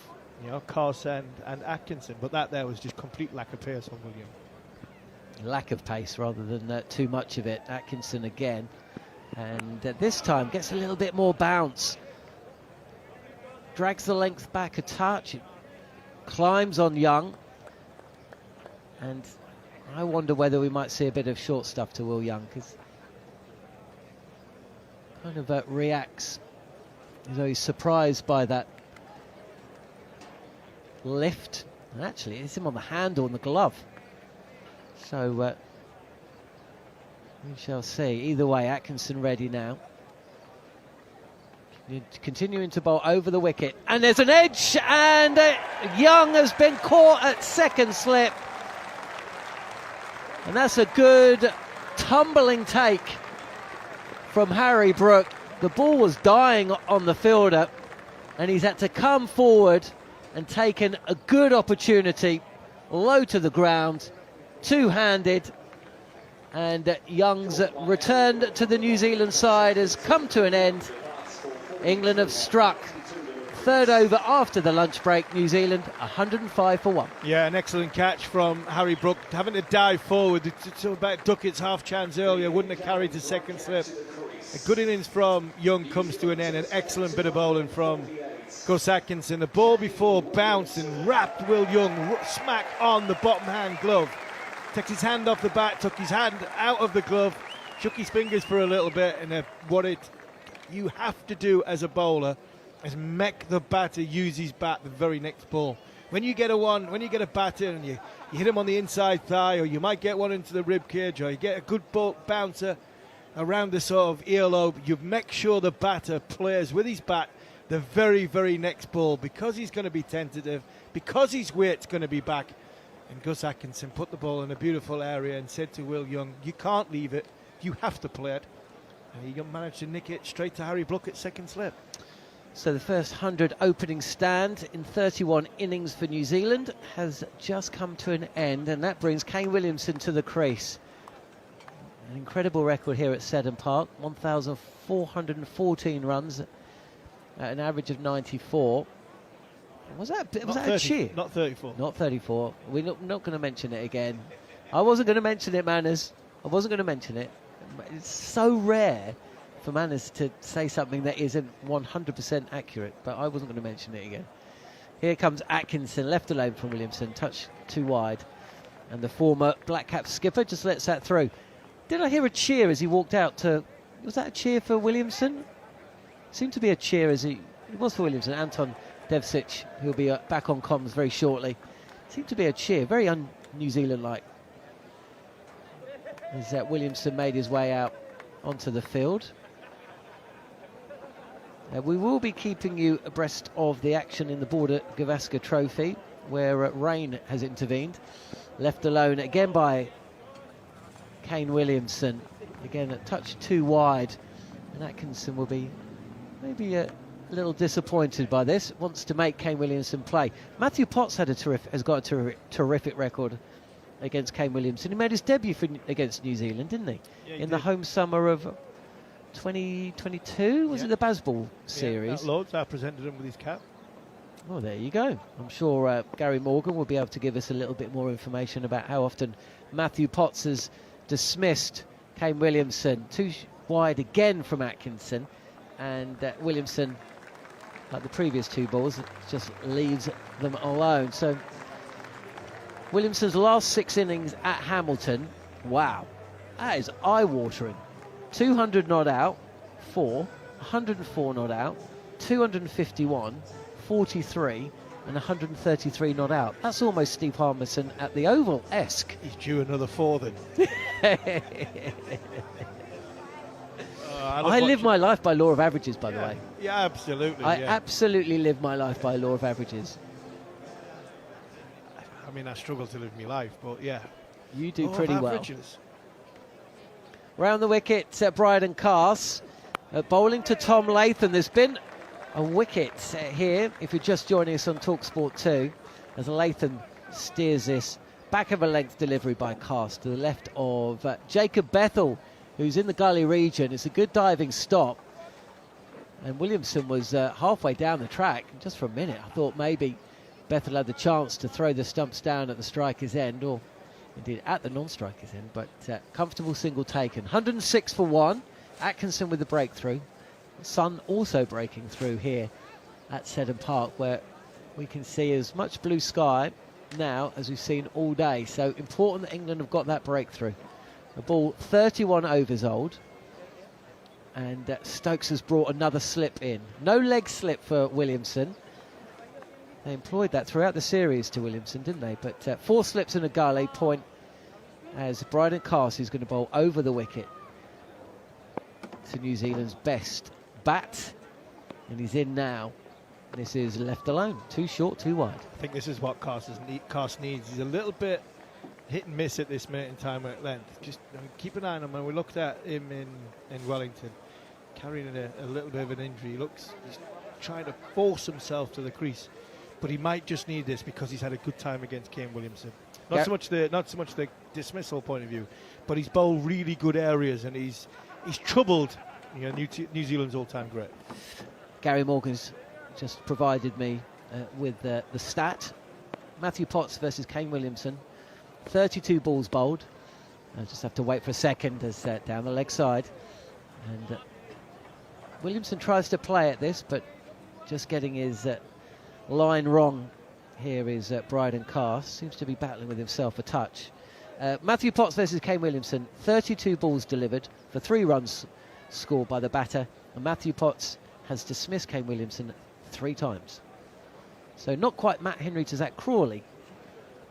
Cast and Atkinson, but that there was just complete lack of pace on William. Lack of pace rather than too much of it. Atkinson again, and this time gets a little bit more bounce. Drags the length back a touch. It climbs on Young, and I wonder whether we might see a bit of short stuff to Will Young, because kind of reacts as though he's surprised by that lift. And actually, it's him on the handle and the glove. So we shall see. Either way, Atkinson ready now. Continuing to bowl over the wicket. And there's an edge, and Young has been caught at second slip. And that's a good tumbling take from Harry Brook. The ball was dying on the fielder, and he's had to come forward and taken a good opportunity, low to the ground, two-handed, and Young's return to the New Zealand side has come to an end. England have struck. Third over after the lunch break. New Zealand 105 for 1. Yeah, an excellent catch from Harry Brook, having to dive forward to about Duckett's half chance earlier, wouldn't have carried the second slip. A good innings from Young comes to an end. An excellent bit of bowling from Gus Atkinson. The ball before bounced and wrapped Will Young smack on the bottom hand glove. Takes his hand off the bat, took his hand out of the glove, shook his fingers for a little bit, and you have to do as a bowler is make the batter use his bat the very next ball. When you get a batter and you hit him on the inside thigh, or you might get one into the rib cage, or you get a good bouncer around the sort of earlobe, you make sure the batter plays with his bat the very, very next ball, because he's going to be tentative, because his weight's going to be back. And Gus Atkinson put the ball in a beautiful area and said to Will Young, you can't leave it, you have to play it. And he managed to nick it straight to Harry Brook at second slip. So the first 100 opening stand in 31 innings for New Zealand has just come to an end, and that brings Kane Williamson to the crease. An incredible record here at Seddon Park, 1,414 runs at an average of 94. Was that Not a 30, cheer? Not 34. Not 34. We're not going to mention it again. I wasn't going to mention it, Manners. I wasn't going to mention it. It's so rare for Manners to say something that isn't 100% accurate, but I wasn't going to mention it again. Here comes Atkinson, left alone from Williamson, touch too wide. And the former Black Cap skipper just lets that through. Did I hear a cheer as he walked out to... Was that a cheer for Williamson? Seemed to be a cheer as he... It was for Williamson. Anton Devcic, who'll be back on comms very shortly. Seemed to be a cheer, very un-New Zealand-like. As Williamson made his way out onto the field. We will be keeping you abreast of the action in the Border Gavaskar Trophy, where rain has intervened. Left alone again by Kane Williamson. Again, a touch too wide. And Atkinson will be maybe a little disappointed by this. Wants to make Kane Williamson play. Matthew Potts has got a terrific record against Kane Williamson. He made his debut against New Zealand, didn't he? Yeah, he in the did. home summer of 2022, was it the Bazball series? At Lords, I presented him with his cap. Oh, there you go. I'm sure Gary Morgan will be able to give us a little bit more information about how often Matthew Potts has dismissed Kane Williamson. Too wide again from Atkinson, and Williamson, like the previous two balls, just leaves them alone. So Williamson's last 6 innings at Hamilton, wow, that is eye-watering. 200 not out, 4, 104 not out, 251, 43 and 133 not out. That's almost Steve Harmison at the Oval-esque. He's due another 4 then. I live my life by law of averages, by the way. Yeah, absolutely. I absolutely live my life by law of averages. I mean, I struggle to live my life, but yeah. You do Law pretty of well. averages. Round the wicket, Bryden Cars. Bowling to Tom Latham. There's been a wicket here, if you're just joining us on TalkSport 2, as Latham steers this back of a length delivery by Cars to the left of Jacob Bethel, who's in the gully region. It's a good diving stop. And Williamson was halfway down the track. Just for a minute, I thought maybe Bethel had the chance to throw the stumps down at the striker's end, or indeed at the non-striker's end, but comfortable single taken. 106 for 1. Atkinson with the breakthrough. Sun also breaking through here at Seddon Park, where we can see as much blue sky now as we've seen all day. So important that England have got that breakthrough. The ball 31 overs old, and Stokes has brought another slip in. No leg slip for Williamson. They employed that throughout the series to Williamson, didn't they? But 4 slips in a gully point as Bryden Cars is going to bowl over the wicket to New Zealand's best bat, and he's in now. This is left alone, too short, too wide. I think this is what Cars needs. He's a little bit hit and miss at this minute in time at length. Just keep an eye on him. When we looked at him in Wellington, carrying a little bit of an injury, he's trying to force himself to the crease, but he might just need this because he's had a good time against Kane Williamson. Not so much the dismissal point of view, but he's bowled really good areas, and he's troubled New Zealand's all-time great. Gary Morgan's just provided me with the stat. Matthew Potts versus Kane Williamson, 32 balls bowled. I just have to wait for a second as down the leg side, and Williamson tries to play at this, but just getting his line wrong. Here is Bryden Carr, seems to be battling with himself a touch. Matthew Potts versus Kane Williamson, 32 balls delivered for 3 runs scored by the batter, and Matthew Potts has dismissed Kane Williamson 3 times. So not quite Matt Henry to Zach Crawley,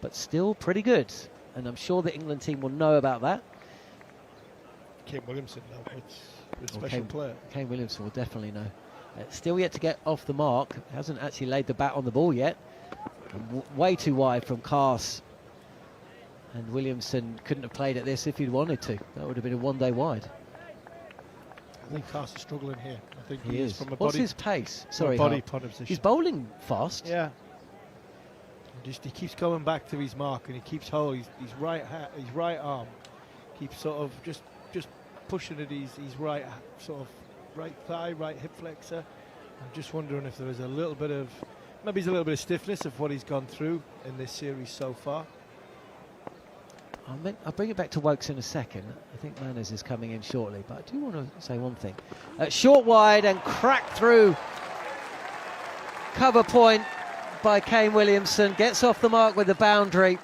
but still pretty good, and I'm sure the England team will know about that. Kane Williamson, though, it's a special player. Kane Williamson will definitely know. Still yet to get off the mark, hasn't actually laid the bat on the ball yet. Way too wide from Cars, and Williamson couldn't have played at this if he'd wanted to. That would have been a 1 day wide. I think Cars is struggling here. I think He is. From a What's body, his pace? from Sorry, a body Hart. position. He's bowling fast. Yeah. He keeps going back to his mark, and he keeps holding his right arm keeps sort of just pushing at his right sort of right thigh, right hip flexor. I'm just wondering if there is a little bit of maybe it's a little bit of stiffness of what he's gone through in this series so far. I'll bring it back to Wokes in a second. I think Manners is coming in shortly, but I do want to say one thing. Short wide and cracked through. Cover point by Kane Williamson. Gets off the mark with the boundary.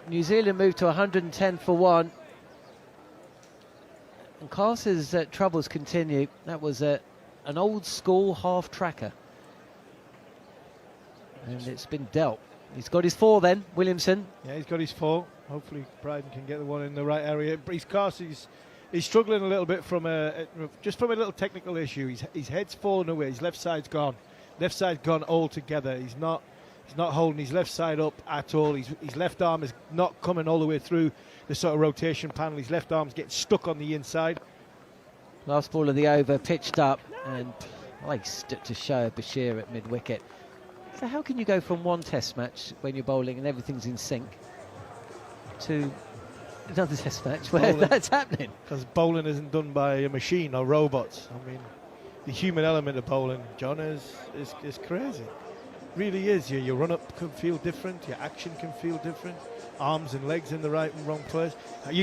New Zealand moved to 110 for 1. And Carter's troubles continue. That was an old school half tracker. And it's been dealt. He's got his 4 then, Williamson. Yeah, he's got his 4. Hopefully Bryden can get the one in the right area. He's struggling a little bit from just from a little technical issue. His head's fallen away. His left side's gone. Left side's gone altogether. He's not holding his left side up at all. His left arm is not coming all the way through the sort of rotation panel. His left arm's getting stuck on the inside. Last ball of the over, pitched up and placed to Shoaib Bashir at mid-wicket. So how can you go from one test match when you're bowling and everything's in sync to another test match where that's happening? Because bowling isn't done by a machine or robots. I mean, the human element of bowling, John, is crazy. Really is. Your run-up can feel different. Your action can feel different. Arms and legs in the right and wrong place.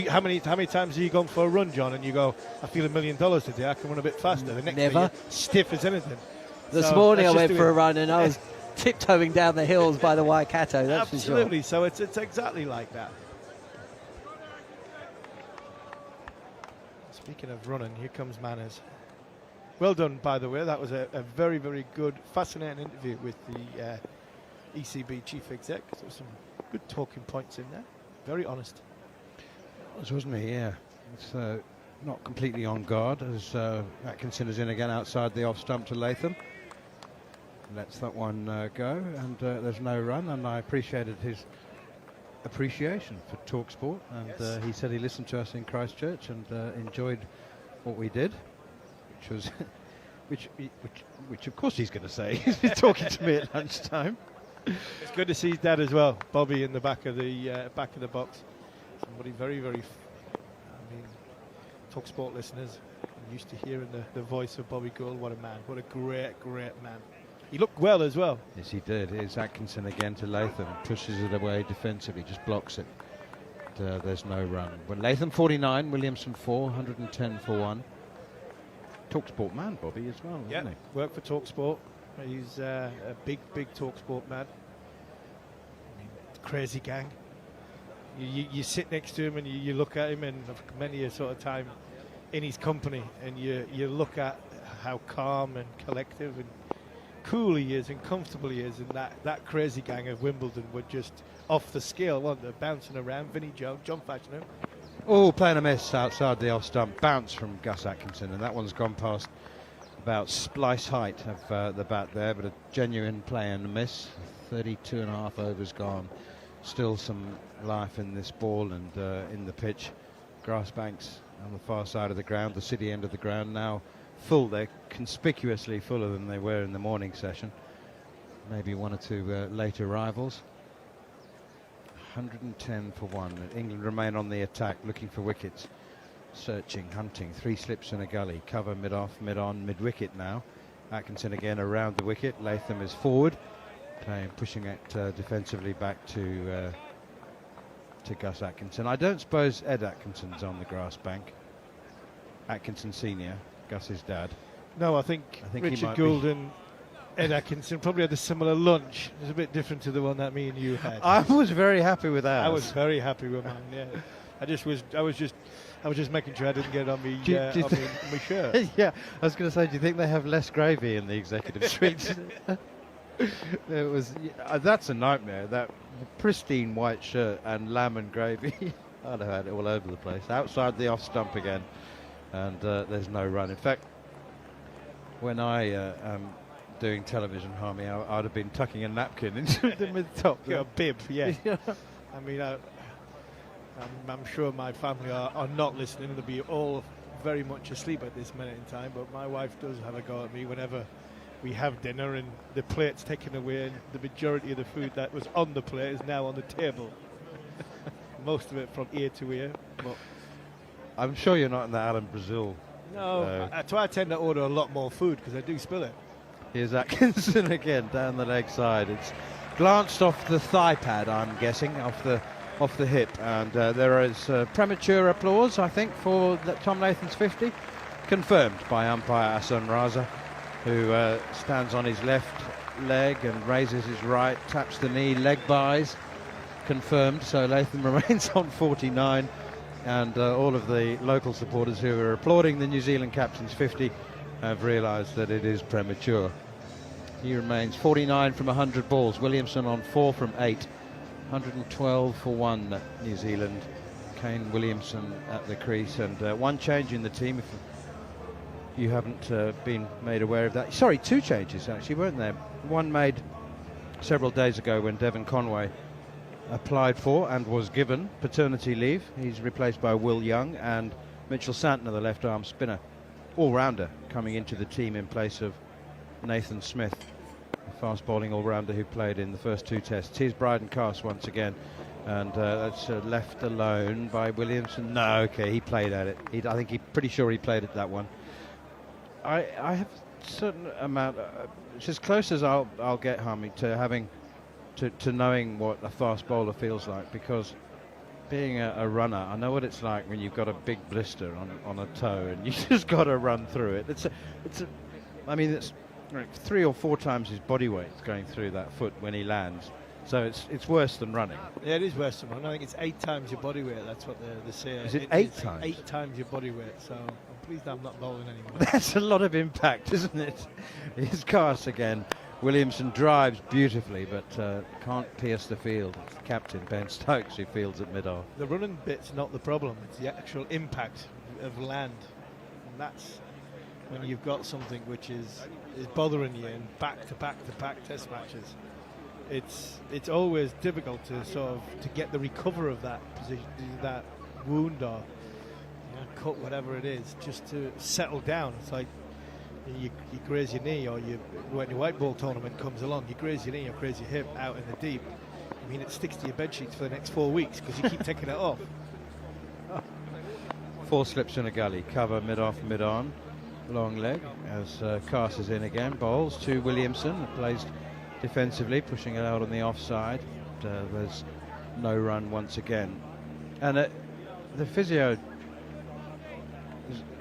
How many times have you gone for a run, John, and you go, I feel $1 million today, I can run a bit faster. The next day you're stiff as anything. This morning I went for a run and I was tiptoeing down the hills by the Waikato, that's absolutely. for sure. So it's exactly like that. Speaking of running, here comes Manners. Well done, by the way. That was a very, very good, fascinating interview with the ECB chief exec. There were some good talking points in there. Very honest. Wasn't he? Yeah. It's not completely on guard as Atkinson is in again outside the off stump to Latham. Lets that one go, and there's no run. And I appreciated his appreciation for TalkSport, and he said he listened to us in Christchurch and enjoyed what we did, which was which of course he's going to say. He's been talking to me at lunchtime. It's good to see his dad as well, Bobby, in the back of the box. Somebody very, very. I mean, TalkSport listeners are used to hearing the voice of Bobby Gould. What a man! What a great, great man. He looked well as well. Yes, he did. Here's Atkinson again to Latham. Pushes it away defensively, just blocks it. There's no run. When Latham 49, Williamson 4, 110 for 1. TalkSport man, Bobby, as well, Yeah, isn't he? worked for TalkSport. He's a big, big TalkSport man. I mean, crazy gang. You sit next to him and you look at him, and many a sort of time in his company, and you look at how calm and collective and cool he is and comfortable he is, and that crazy gang of Wimbledon were just off the scale, weren't they? Bouncing around. Vinnie Jones, John Fashanu. Oh, playing a miss outside the off stump. Bounce from Gus Atkinson, and that one's gone past about splice height of the bat there, but a genuine play and a miss. 32 and a half overs gone. Still some life in this ball and in the pitch. Grass banks on the far side of the ground, the city end of the ground now full. They're conspicuously fuller than they were in the morning session. Maybe one or two late arrivals. 110 for 1. England remain on the attack, looking for wickets. Searching, hunting. 3 slips in a gully. Cover mid-off, mid-on, mid-wicket now. Atkinson again around the wicket. Latham is forward, pushing it defensively back to Gus Atkinson. I don't suppose Ed Atkinson's on the grass bank. Atkinson Senior, Gus's dad. No, I think Richard Gould and Ed Atkinson probably had a similar lunch. It was a bit different to the one that me and you had. I was very happy with that. I was very happy with mine. Yeah, I was just making sure I didn't get it on me on my shirt. Yeah, I was going to say, do you think they have less gravy in the executive suite? It was. That's a nightmare. That pristine white shirt and lamb and gravy. I'd have had it all over the place. Outside the off stump again, and there's no run. In fact, when I am doing television, Harmy, I'd have been tucking a napkin into the mid-top. A bib, yeah. I mean, I'm sure my family are not listening. They'll be all very much asleep at this minute in time, but my wife does have a go at me whenever we have dinner and the plate's taken away and the majority of the food that was on the plate is now on the table. Most of it from ear to ear. But I'm sure you're not in the Alan Brazil. No, so I tend to order a lot more food because I do spill it. Here's Atkinson again down the leg side. It's glanced off the thigh pad, I'm guessing, off the hip, and there is premature applause, I think, for Tom Latham's 50, confirmed by umpire Hassan Raza, who stands on his left leg and raises his right, taps the knee, leg buys, confirmed. So Latham remains on 49, and all of the local supporters who are applauding the New Zealand captain's 50 have realised that it is premature. He remains 49 from 100 balls. Williamson on 4 from 8. 112 for 1 New Zealand. Kane Williamson at the crease, and one change in the team, if you haven't been made aware of that. Sorry, 2 changes actually, weren't there? One made several days ago when Devon Conway applied for and was given paternity leave. He's replaced by Will Young, and Mitchell Santner, the left arm spinner, all-rounder, coming into the team in place of Nathan Smith, a fast bowling all-rounder who played in the first 2 tests. Here's Bryden Cast once again, and that's left alone by Williamson. No, okay, he played at it. I think he's pretty sure he played at that one. I have a certain amount, it's as close as I'll get, Harmy, to having to knowing what a fast bowler feels like, because being a runner, I know what it's like when you've got a big blister on a toe and you just got to run through it. I mean, it's like 3 or 4 times his body weight going through that foot when he lands. So it's worse than running. Yeah, it is worse than running. I think it's 8 times your body weight. That's what they say. Is it 8 times? 8 times your body weight. So I'm pleased I'm not bowling anymore. That's a lot of impact, isn't it? Here's Cast again. Williamson drives beautifully, but can't pierce the field. It's captain Ben Stokes who fields at mid-off. The running bit's not the problem. It's the actual impact of land, and that's when you've got something which is bothering you in back-to-back test matches. It's always difficult to to get the recover of that position, that wound or cut, whatever it is, just to settle down. It's like you graze your knee, or when your white ball tournament comes along, you graze your knee or graze your hip out in the deep. I mean, it sticks to your bed sheets for the next 4 weeks because you keep taking it off. 4 slips in a gully, cover mid-off, mid-on, long leg as Cast is in again, bowls to Williamson, placed defensively, pushing it out on the offside. There's no run once again, and the physio,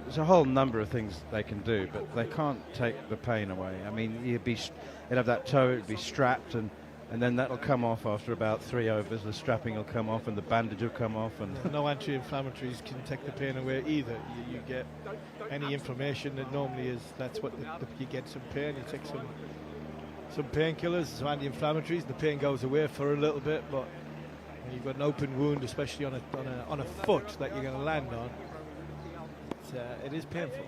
there's a whole number of things they can do, but they can't take the pain away. I mean, you'd have that toe, it'd be strapped, and then that'll come off after about 3 overs. The strapping will come off and the bandage will come off, and no anti-inflammatories can take the pain away either. You get any inflammation that normally is, that's what you get some pain. You take some painkillers, some anti-inflammatories, the pain goes away for a little bit. But when you've got an open wound, especially on a foot that you're going to land on, it is painful.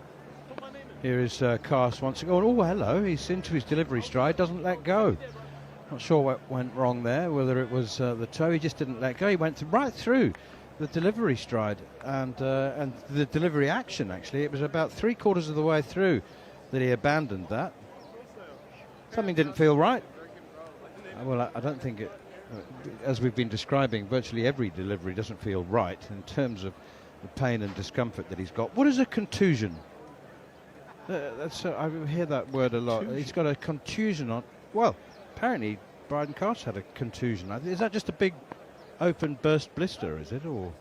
here is Cast once again. Oh, hello, he's into his delivery stride, doesn't let go. Not sure what went wrong there, whether it was the toe, he just didn't let go. He went right through the delivery stride and the delivery action, actually. It was about 3/4 of the way through that he abandoned that. Something didn't feel right. Well, I don't think it, as we've been describing, virtually every delivery doesn't feel right in terms of the pain and discomfort that he's got. What is a contusion? I hear that word a lot. He's got a contusion on. Well, apparently Bryden Cast had a contusion. Is that just a big open burst blister, is it, or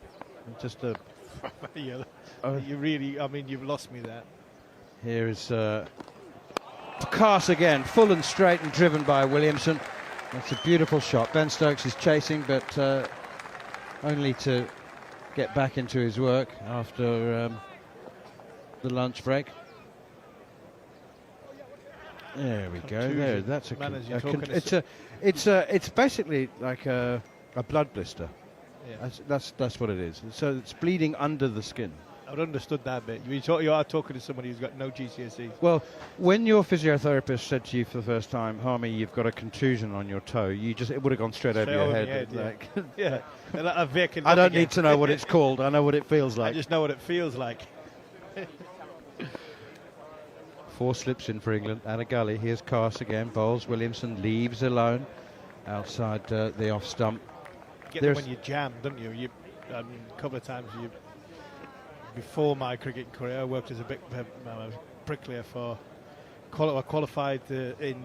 just a... Yeah, you really, I mean, you've lost me there. Here is Cast again, full and straight and driven by Williamson. That's a beautiful shot. Ben Stokes is chasing, but only to get back into his work after the lunch break. There we go. There, that's it's basically like a blood blister. Yeah. That's what it is. So it's bleeding under the skin. I've understood that bit. You are talking to somebody who's got no GCSEs. Well, when your physiotherapist said to you for the first time, Harmy, you've got a contusion on your toe, it would have gone straight over your head. Like, yeah. Yeah. I don't need to know what it's called. I know what it feels like. I just know what it feels like. 4 slips in for England and a gully. Here's Cast again. Bowls. Williamson leaves alone outside the off stump. Get them when you jam, don't you? A couple of times before my cricket career, I worked as a bricklayer for qualified in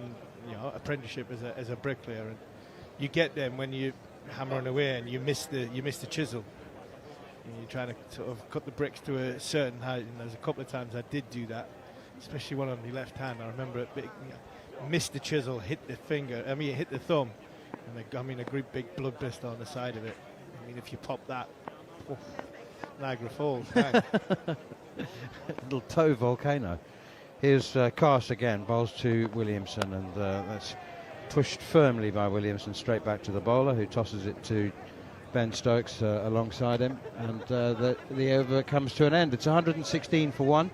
apprenticeship as a bricklayer, and you get them when you hammering away and you miss the chisel. And you're trying to sort of cut the bricks to a certain height, and there's a couple of times I did do that, especially one on the left hand. I remember it missed the chisel, hit the thumb, and a great big blood blister on the side of it. I mean, if you pop that, Niagara Falls. Little toe volcano. Here's Cast again, bowls to Williamson, and that's pushed firmly by Williamson straight back to the bowler, who tosses it to Ben Stokes alongside him, and the over comes to an end. It's 116 for 1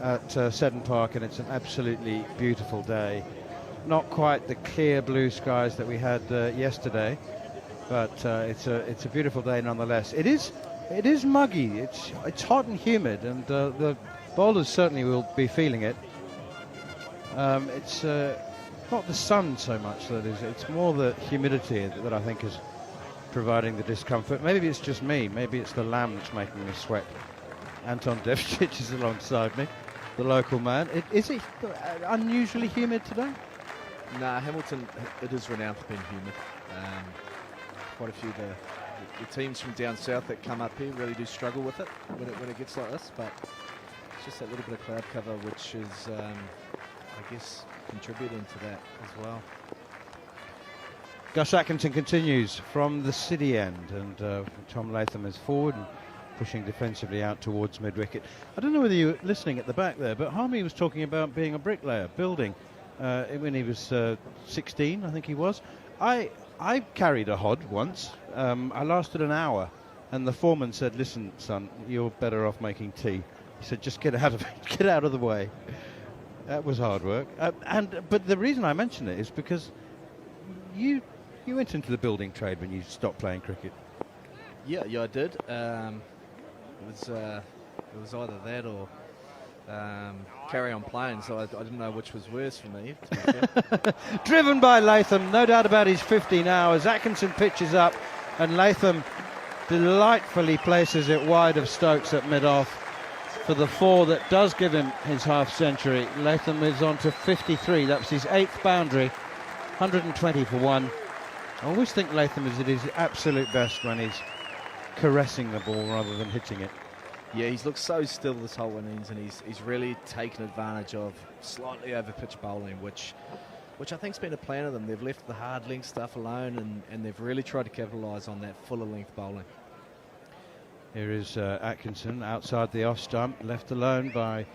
at Seddon Park, and it's an absolutely beautiful day. Not quite the clear blue skies that we had yesterday, but it's a beautiful day nonetheless. It is muggy. It's hot and humid, and the bowlers certainly will be feeling it. It's not the sun so much that is, it's more the humidity that I think is providing the discomfort. Maybe it's just me, maybe it's the lamb that's making me sweat. Anton Devcic is alongside me, the local man. Is it unusually humid today? Nah, Hamilton, it is renowned for being humid. Quite a few of the teams from down south that come up here really do struggle with it when it gets like this, but it's just that little bit of cloud cover which is, I guess, contributing to that as well. Gus Atkinson continues from the city end, and Tom Latham is forward and pushing defensively out towards mid-wicket. I don't know whether you were listening at the back there, but Harmy was talking about being a bricklayer, building, when he was 16, I think he was. I carried a hod once. I lasted an hour, and the foreman said, "Listen, son, you're better off making tea." He said, "Just get out of it, get out of the way." That was hard work. But the reason I mention it is because you went into the building trade when you stopped playing cricket. Yeah, I did. It was either that or carry on playing, so I didn't know which was worse for me. Driven by Latham, no doubt about his 15 hours. Atkinson pitches up, and Latham delightfully places it wide of Stokes at mid-off for the 4 that does give him his half-century. Latham moves on to 53. That was his 8th boundary, 120 for 1. I always think Latham is at his absolute best when he's caressing the ball rather than hitting it. Yeah, he's looked so still this whole innings, and he's really taken advantage of slightly over-pitch bowling, which I think's been a plan of them. They've left the hard length stuff alone, and they've really tried to capitalise on that fuller length bowling. Here is Atkinson outside the off stump, left alone by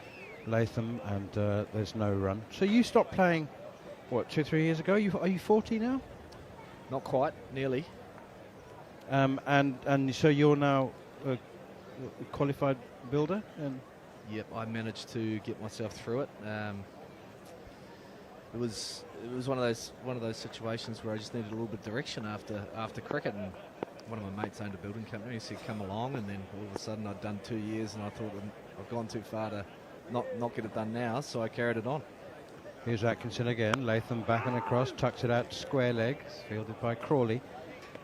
Latham, and there's no run. So you stopped playing, what, 2-3 years ago? Are you 40 now? Not quite, nearly. And so you're now a qualified builder? Yep, I managed to get myself through it. It was one of those situations where I just needed a little bit of direction after cricket, and one of my mates owned a building company. He said, "Come along," and then all of a sudden I'd done 2 years, and I thought I've gone too far to not get it done now, so I carried it on. Here's Atkinson again. Latham back and across, tucks it out to square leg, fielded by Crawley,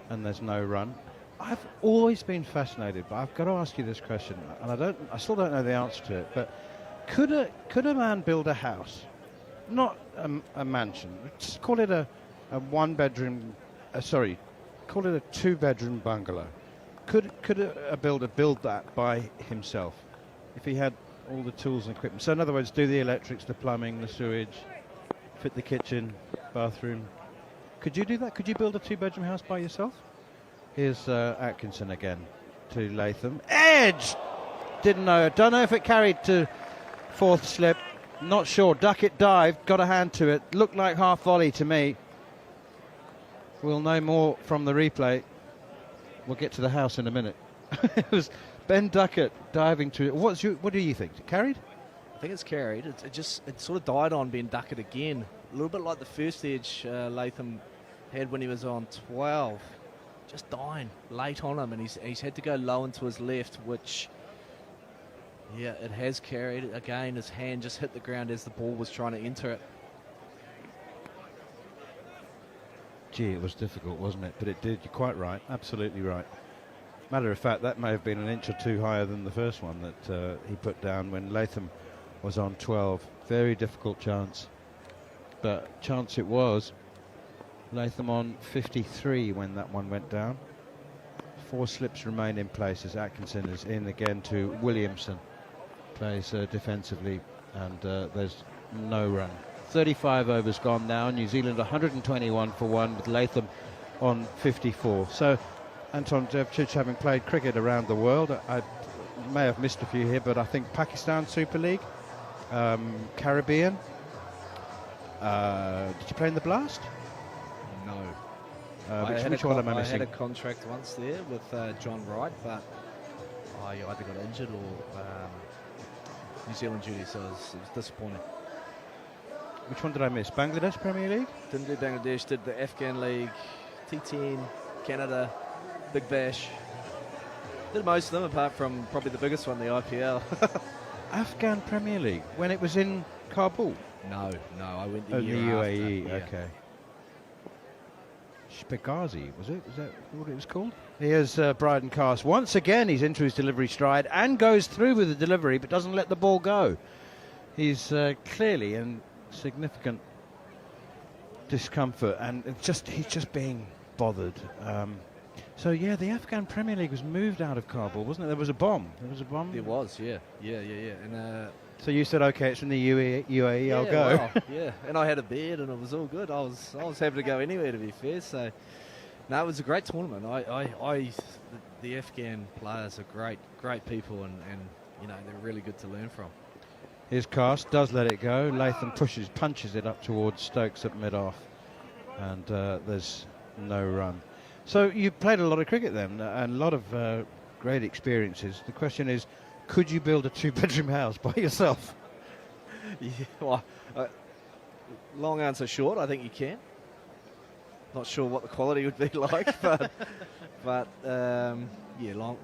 and there's no run. I've always been fascinated, but I've got to ask you this question, and I still don't know the answer to it. But could a man build a house, not a mansion? Just call it a one-bedroom. Call it a 2-bedroom bungalow. Could a builder build that by himself if he had all the tools and equipment? So in other words, do the electrics, the plumbing, the sewage, fit the kitchen, bathroom. Could you do that? Could you build a 2-bedroom house by yourself? Here's Atkinson again to Latham. Edge! Don't know if it carried to 4th slip. Not sure. Duckett dived, got a hand to it. Looked like half volley to me. We'll know more from the replay. We'll get to the house in a minute. It was Ben Duckett diving to it. What do you think? Carried? I think it's carried. It sort of died on Ben Duckett again. A little bit like the first edge Latham had when he was on 12. Just dying late on him, and he's had to go low into his left, which, yeah, it has carried. Again, his hand just hit the ground as the ball was trying to enter it. Gee, it was difficult, wasn't it? But it did. You're quite right. Absolutely right. Matter of fact, that may have been an inch or two higher than the first one that he put down when Latham was on 12. Very difficult chance, but chance it was. Latham on 53 when that one went down. 4 slips remain in place as Atkinson is in again to Williamson. Plays defensively, and there's no run. 35 overs gone now. New Zealand 121 for 1 with Latham on 54. So Anton Devcic, having played cricket around the world, I may have missed a few here, but I think Pakistan Super League, Caribbean. Did you play in the Blast? No. Which one am I I missing? had a contract once there with John Wright, but I either got injured or New Zealand duty, so it was disappointing. Which one did I miss? Bangladesh Premier League? Didn't do Bangladesh, did the Afghan League, T10, Canada, Big Bash. Did most of them apart from probably the biggest one, the IPL. Afghan Premier League, when it was in Kabul? No, I went the year after, UAE, yeah. okay. Shpegazi, was it? Is that what it was called? Here's Bryden Cast. Once again, he's into his delivery stride and goes through with the delivery, but doesn't let the ball go. He's clearly in significant discomfort, and he's just being bothered. So yeah, the Afghan Premier League was moved out of Kabul, wasn't it? There was a bomb. There was, yeah. And so you said, okay, it's in the UAE, I'll go. Well, yeah, and I had a beard, and it was all good. I was happy to go anywhere, to be fair. So, no, it was a great tournament. The Afghan players are great people, and they're really good to learn from. His Cast does let it go. Latham punches it up towards Stokes at mid-off, and there's no run. So you played a lot of cricket then, and a lot of great experiences. The question is, could you build a 2-bedroom house by yourself? Yeah, well, long answer short, I think you can. Not sure what the quality would be like, but yeah, long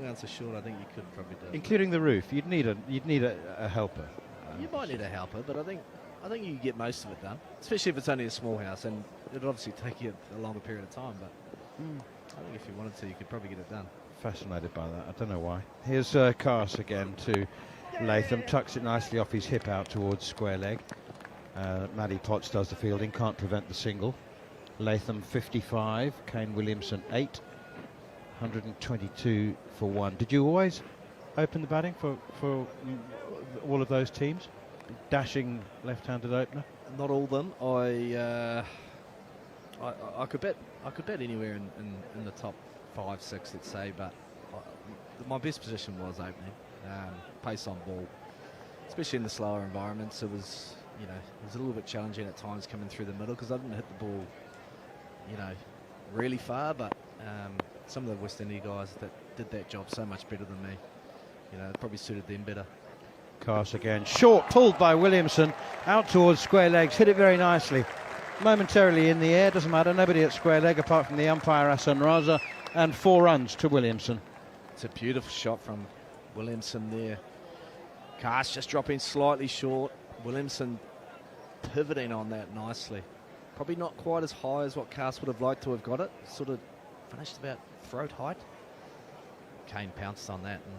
answer short, I think you could probably do it. Including the roof, you'd need a helper. You might need a helper, but I think you can get most of it done, especially if it's only a small house, and it'd obviously take you a longer period of time. But I think if you wanted to, you could probably get it done. Fascinated by that. I don't know why. Here's Cast again to Latham. Tucks it nicely off his hip out towards square leg. Matty Potts does the fielding. Can't prevent the single. Latham 55. Kane Williamson 8. 122 for 1. Did you always open the batting for all of those teams? Dashing left-handed opener? Not all of them. I could bet anywhere in the top 5, 6, let's say, but my best position was opening, pace on ball, especially in the slower environments. It was a little bit challenging at times coming through the middle because I didn't hit the ball, really far. But some of the West Indies guys that did that job so much better than me, it probably suited them better. Cast again, short, pulled by Williamson, out towards square legs, hit it very nicely. Momentarily in the air, doesn't matter, nobody at square leg apart from the umpire Hassan Raza, and 4 runs to Williamson. It's a beautiful shot from Williamson there. Cast just dropping slightly short. Williamson pivoting on that nicely. Probably not quite as high as what Cast would have liked to have got it. Sort of finished about throat height. Kane pounced on that, and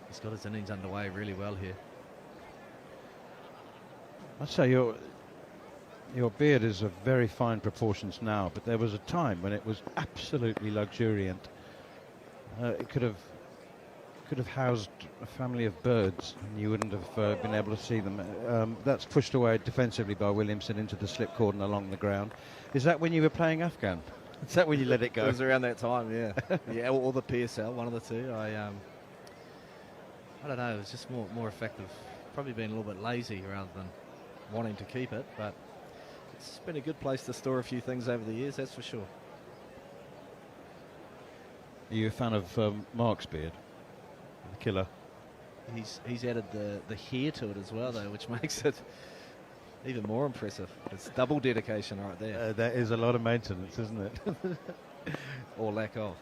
he's got his innings underway really well here. I'd say your beard is of very fine proportions now, but there was a time when it was absolutely luxuriant. It could have housed a family of birds, and you wouldn't have been able to see them. That's pushed away defensively by Williamson into the slip cordon along the ground. Is that when you were playing Afghan? Is that when you let it go? It was around that time, yeah. Yeah, or the PSL, one of the two. I don't know, it was just more effective. Probably been a little bit lazy rather than wanting to keep it, but it's been a good place to store a few things over the years, that's for sure. Are you a fan of Mark's beard? The killer? He's added the hair to it as well, though, which makes it even more impressive. It's double dedication right there. That is a lot of maintenance, isn't it? Or lack of.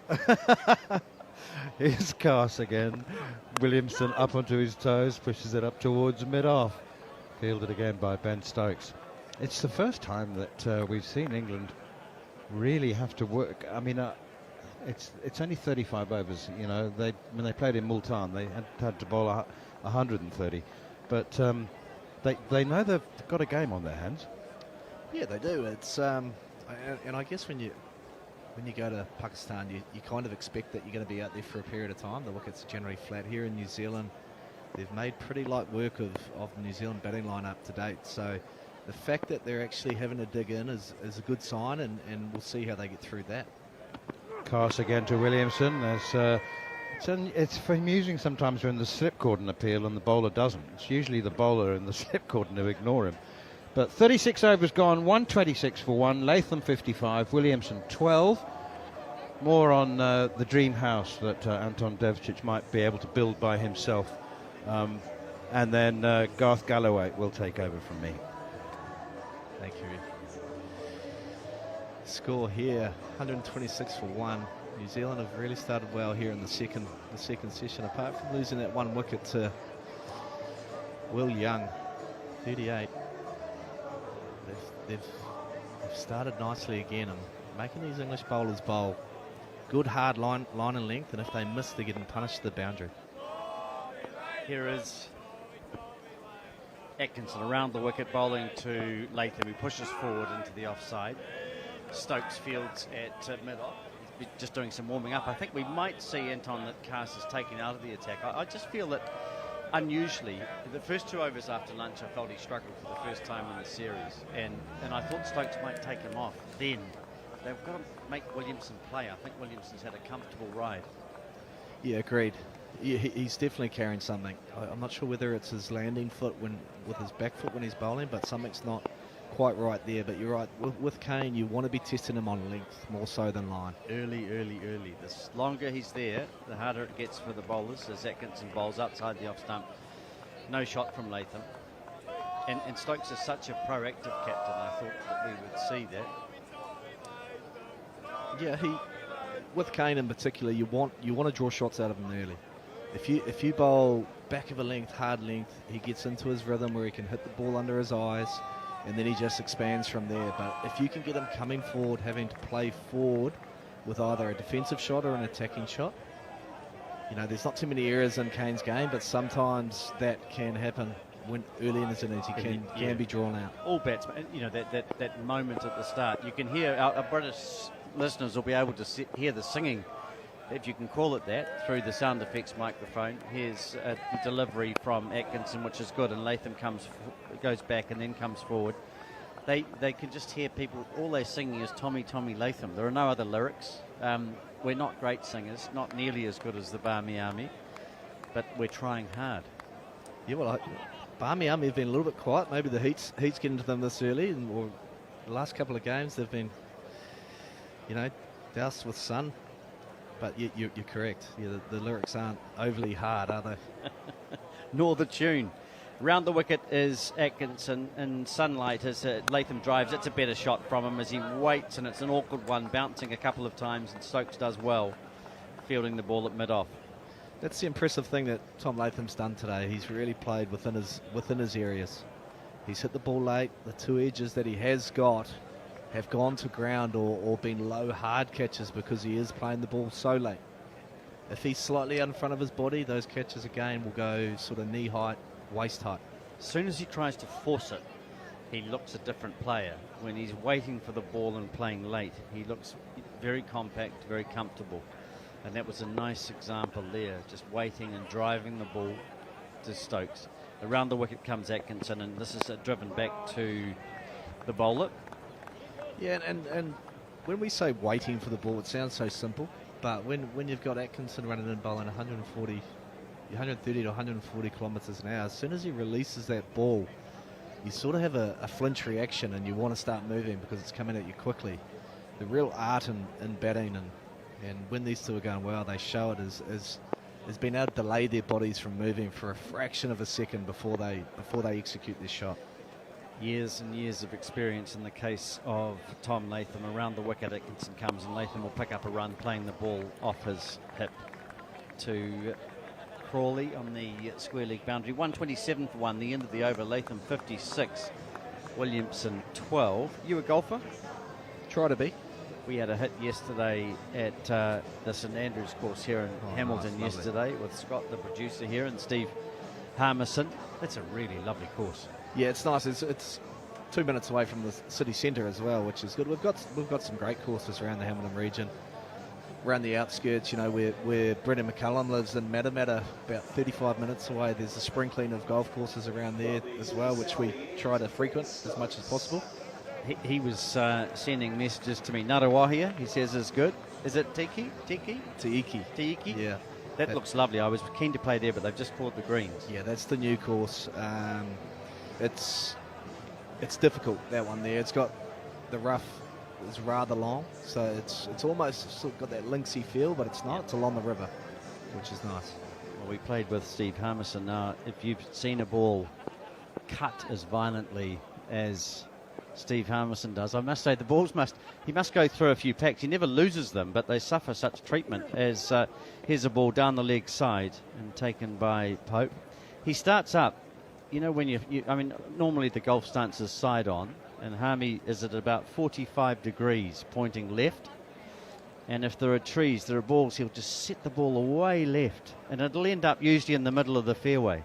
Here's Cast again. Williamson up onto his toes, pushes it up towards mid-off. Fielded again by Ben Stokes. It's the first time that we've seen England really have to work. I mean, it's only 35 overs. When they played in Multan, they had to bowl 130. But they know they've got a game on their hands. Yeah, they do. It's and I guess when you go to Pakistan, you kind of expect that you're going to be out there for a period of time. The wickets are generally flat. Here in New Zealand, they've made pretty light work of the New Zealand batting lineup to date. So the fact that they're actually having to dig in is a good sign, and we'll see how they get through that. Cast again to Williamson. It's amusing sometimes when the slip cordon appeal and the bowler doesn't. It's usually the bowler and the slip cordon who ignore him. But 36 overs gone, 126 for 1, Latham 55, Williamson 12. More on the dream house that Anton Devcic might be able to build by himself. And then Garth Galloway will take over from me. Thank you. Score here, 126 for 1. New Zealand have really started well here in the second session, apart from losing that one wicket to Will Young, 38. They've started nicely again and making these English bowlers bowl. Good hard line and length, and if they miss, they're getting punished to the boundary. Here is Atkinson around the wicket, bowling to Latham, who pushes forward into the offside. Stokes fields at mid-off. He's just doing some warming up. I think we might see Anton that Cast is taken out of the attack. I just feel that unusually, the first 2 overs after lunch, I felt he struggled for the first time in the series, and I thought Stokes might take him off. Then they've got to make Williamson play. I think Williamson's had a comfortable ride. Yeah, agreed. Yeah, he's definitely carrying something. I'm not sure whether it's his landing foot with his back foot when he's bowling, but something's not quite right there. But you're right, with Kane, you want to be testing him on length more so than line. Early. The longer he's there, the harder it gets for the bowlers as Atkinson bowls outside the off stump. No shot from Latham. And Stokes is such a proactive captain, I thought that we would see that. Yeah, with Kane in particular, you want to draw shots out of him early. If you bowl back of a length, hard length, he gets into his rhythm where he can hit the ball under his eyes, and then he just expands from there. But if you can get him coming forward, having to play forward with either a defensive shot or an attacking shot, there's not too many errors in Kane's game, but sometimes that can happen when early in his innings. He can be drawn out. All batsmen, that moment at the start, you can hear our British listeners will be able to hear the singing, if you can call it that, through the sound effects microphone. Here's a delivery from Atkinson, which is good, and Latham goes back and then comes forward. They can just hear people, all they're singing is Tommy, Tommy Latham. There are no other lyrics. We're not great singers, not nearly as good as the Barmy Army, but we're trying hard. Yeah, well, Barmy Army have been a little bit quiet. Maybe the heat's getting to them this early, or the last couple of games they've been, doused with sun. But you're correct. Yeah, the lyrics aren't overly hard, are they? Nor the tune. Round the wicket is Atkinson in sunlight as Latham drives. It's a better shot from him as he waits, and it's an awkward one, bouncing a couple of times, and Stokes does well, fielding the ball at mid-off. That's the impressive thing that Tom Latham's done today. He's really played within his areas. He's hit the ball late. The 2 edges that he has got have gone to ground or been low hard catches because he is playing the ball so late. If he's slightly out in front of his body, those catches again will go sort of knee height, waist height. As soon as he tries to force it, he looks a different player. When he's waiting for the ball and playing late, he looks very compact, very comfortable. And that was a nice example there, just waiting and driving the ball to Stokes. Around the wicket comes Atkinson, and this is driven back to the bowler. Yeah, and when we say waiting for the ball, it sounds so simple. But when you've got Atkinson running in bowling 130 to 140 kilometres an hour, as soon as he releases that ball, you sort of have a flinch reaction and you want to start moving because it's coming at you quickly. The real art in batting, and when these two are going well, they show it as being able to delay their bodies from moving for a fraction of a second before they execute their shot. Years and years of experience in the case of Tom Latham. Around the wicket, Atkinson comes, and Latham will pick up a run, playing the ball off his hip to Crawley on the square leg boundary. 127 for 1, the end of the over. Latham 56, Williamson 12. You a golfer? Try to be. We had a hit yesterday at the St Andrews course here in Hamilton yesterday with Scott, the producer here, and Steve Harmison. That's a really lovely course. Yeah, it's nice. It's 2 minutes away from the city centre as well, which is good. We've got some great courses around the Hamilton region, around the outskirts. You know, where Brendan McCullum lives in Matamata, about 35 minutes away. There's a sprinkling of golf courses around there as well, which we try to frequent as much as possible. He was sending messages to me. Ngarawahia, he says, is good. Is it Tiki? Teiki? Yeah. That looks lovely. I was keen to play there, but they've just poured the greens. Yeah, that's the new course. It's difficult, that one there. It's got the rough is rather long, so it's almost sort of got that linksy feel, but it's not. It's along the river, which is nice. Well, we played with Steve Harmison. Now, if you've seen a ball cut as violently as Steve Harmison does, I must say he must go through a few packs. He never loses them, but they suffer such treatment as here's a ball down the leg side and taken by Pope. He starts up, you know, when I mean, normally the golf stance is side on, and Harmy is at about 45 degrees pointing left. And if there are trees, there are balls, he'll just set the ball away left, and it'll end up usually in the middle of the fairway.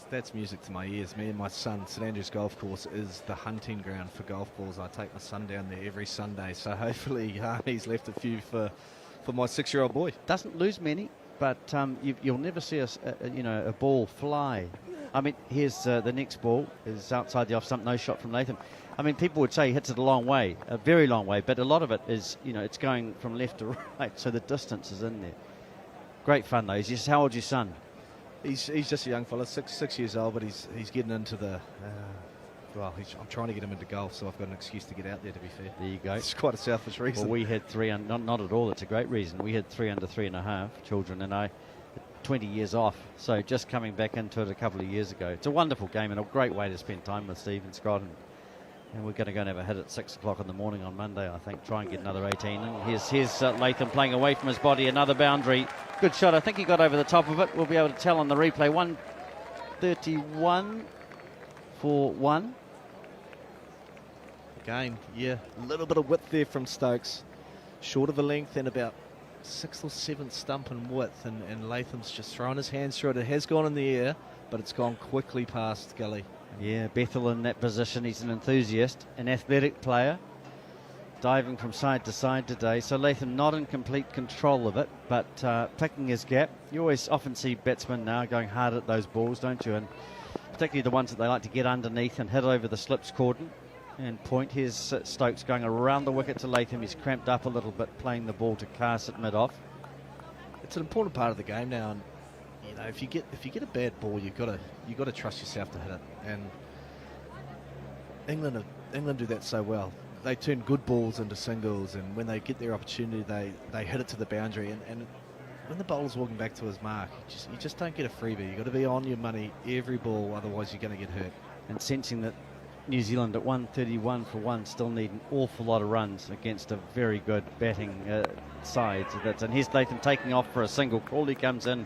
That's music to my ears. Me and my son, St Andrews Golf Course is the hunting ground for golf balls. I take my son down there every Sunday, so hopefully he's left a few for my 6-year-old boy. Doesn't lose many, but you'll never see a ball fly. I mean, here's the next ball is outside the off stump, no shot from Latham. I mean, people would say he hits it a long way, a very long way, but a lot of it is, it's going from left to right, so the distance is in there. Great fun though. How old's your son? He's just a young fella, six years old, but he's getting into the. I'm trying to get him into golf, so I've got an excuse to get out there. To be fair, there you go. It's quite a selfish reason. Well, we had three, not at all. It's a great reason. We had 3 under 3.5 children, and I 20 years off. So just coming back into it a couple of years ago. It's a wonderful game and a great way to spend time with Steve and Scott. And we're going to go and have a hit at 6 o'clock in the morning on Monday, I think. Try and get another 18. And here's Latham playing away from his body. Another boundary. Good shot. I think he got over the top of it. We'll be able to tell on the replay. 131 for 1. Again, yeah, a little bit of width there from Stokes. Short of a length and about 6th or 7th stump in width. And Latham's just thrown his hands through it. It has gone in the air, but it's gone quickly past Gully. Yeah, Bethel in that position. He's an enthusiast, an athletic player, diving from side to side today. So Latham not in complete control of it, but picking his gap. You always often see batsmen now going hard at those balls, don't you? And particularly the ones that they like to get underneath and hit over the slips cordon and point. Here's Stokes going around the wicket to Latham. He's cramped up a little bit, playing the ball to Cast at mid-off. It's an important part of the game now. And if you get a bad ball, you've got to trust yourself to hit it. And England do that so well. They turn good balls into singles, and when they get their opportunity, they hit it to the boundary. And when the bowler's walking back to his mark, you just don't get a freebie. You've got to be on your money every ball, otherwise you're going to get hurt. And sensing that New Zealand at 131 for 1 still need an awful lot of runs against a very good batting side. And here's Latham taking off for a single. Crawley comes in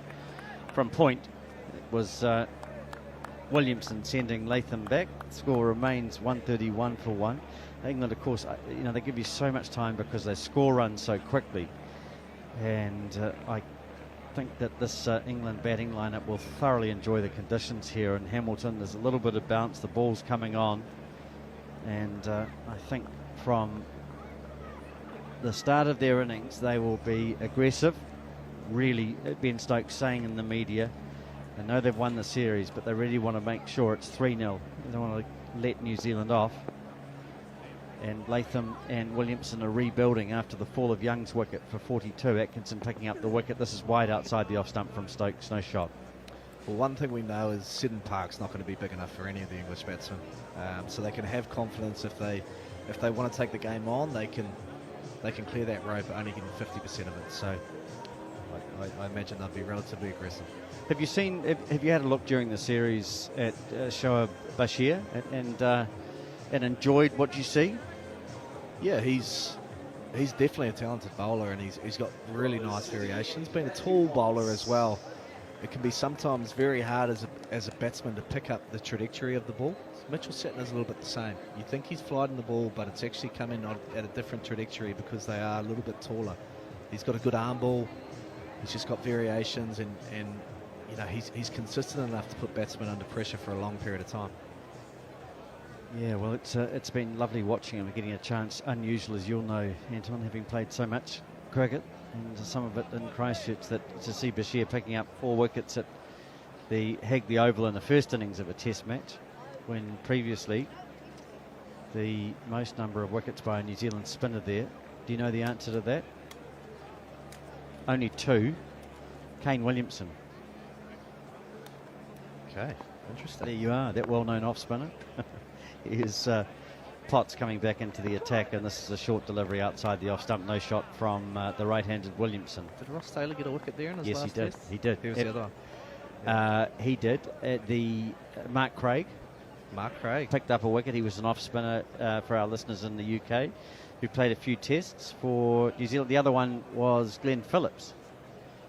from point. It was Williamson sending Latham back. The score remains 131 for 1. England, of course, they give you so much time because they score runs so quickly. And I think that this England batting lineup will thoroughly enjoy the conditions here in Hamilton. There's a little bit of bounce. The ball's coming on. And I think from the start of their innings, they will be aggressive. Really, Ben Stokes saying in the media, I know they've won the series, but they really want to make sure it's 3-0. They don't want to let New Zealand off. And Latham and Williamson are rebuilding after the fall of Young's wicket for 42. Atkinson picking up the wicket. This is wide outside the off stump from Stokes. No shot. Well, one thing we know is Seddon Park's not going to be big enough for any of the English batsmen. So they can have confidence if they want to take the game on. They can clear that rope, only getting 50% of it. So I imagine they'll be relatively aggressive. Have you had a look during the series at Shoaib Bashir and enjoyed what you see? Yeah, he's definitely a talented bowler, and he's got really nice variations. Being a tall bowler as well, it can be sometimes very hard as a batsman to pick up the trajectory of the ball. Mitchell Sitton is a little bit the same. You think he's flying the ball, but it's actually coming at a different trajectory because they are a little bit taller. He's got a good arm ball. He's just got variations, and you know, he's consistent enough to put batsmen under pressure for a long period of time. Yeah, well, it's been lovely watching him, getting a chance, unusual as you'll know, Anton, having played so much cricket, and some of it in Christchurch, that to see Bashir picking up 4 wickets at the Hagley Oval in the first innings of a test match, when previously the most number of wickets by a New Zealand spinner there. Do you know the answer to that? Only 2. Kane Williamson. Okay, interesting. There you are, that well-known off-spinner. Is Potts coming back into the attack, and this is a short delivery outside the off-stump. No shot from the right-handed Williamson. Did Ross Taylor get a wicket there in his last test? He did. Who was the other one? He did. Mark Craig. Mark Craig picked up a wicket. He was an off-spinner for our listeners in the UK who played a few tests for New Zealand. The other one was Glenn Phillips.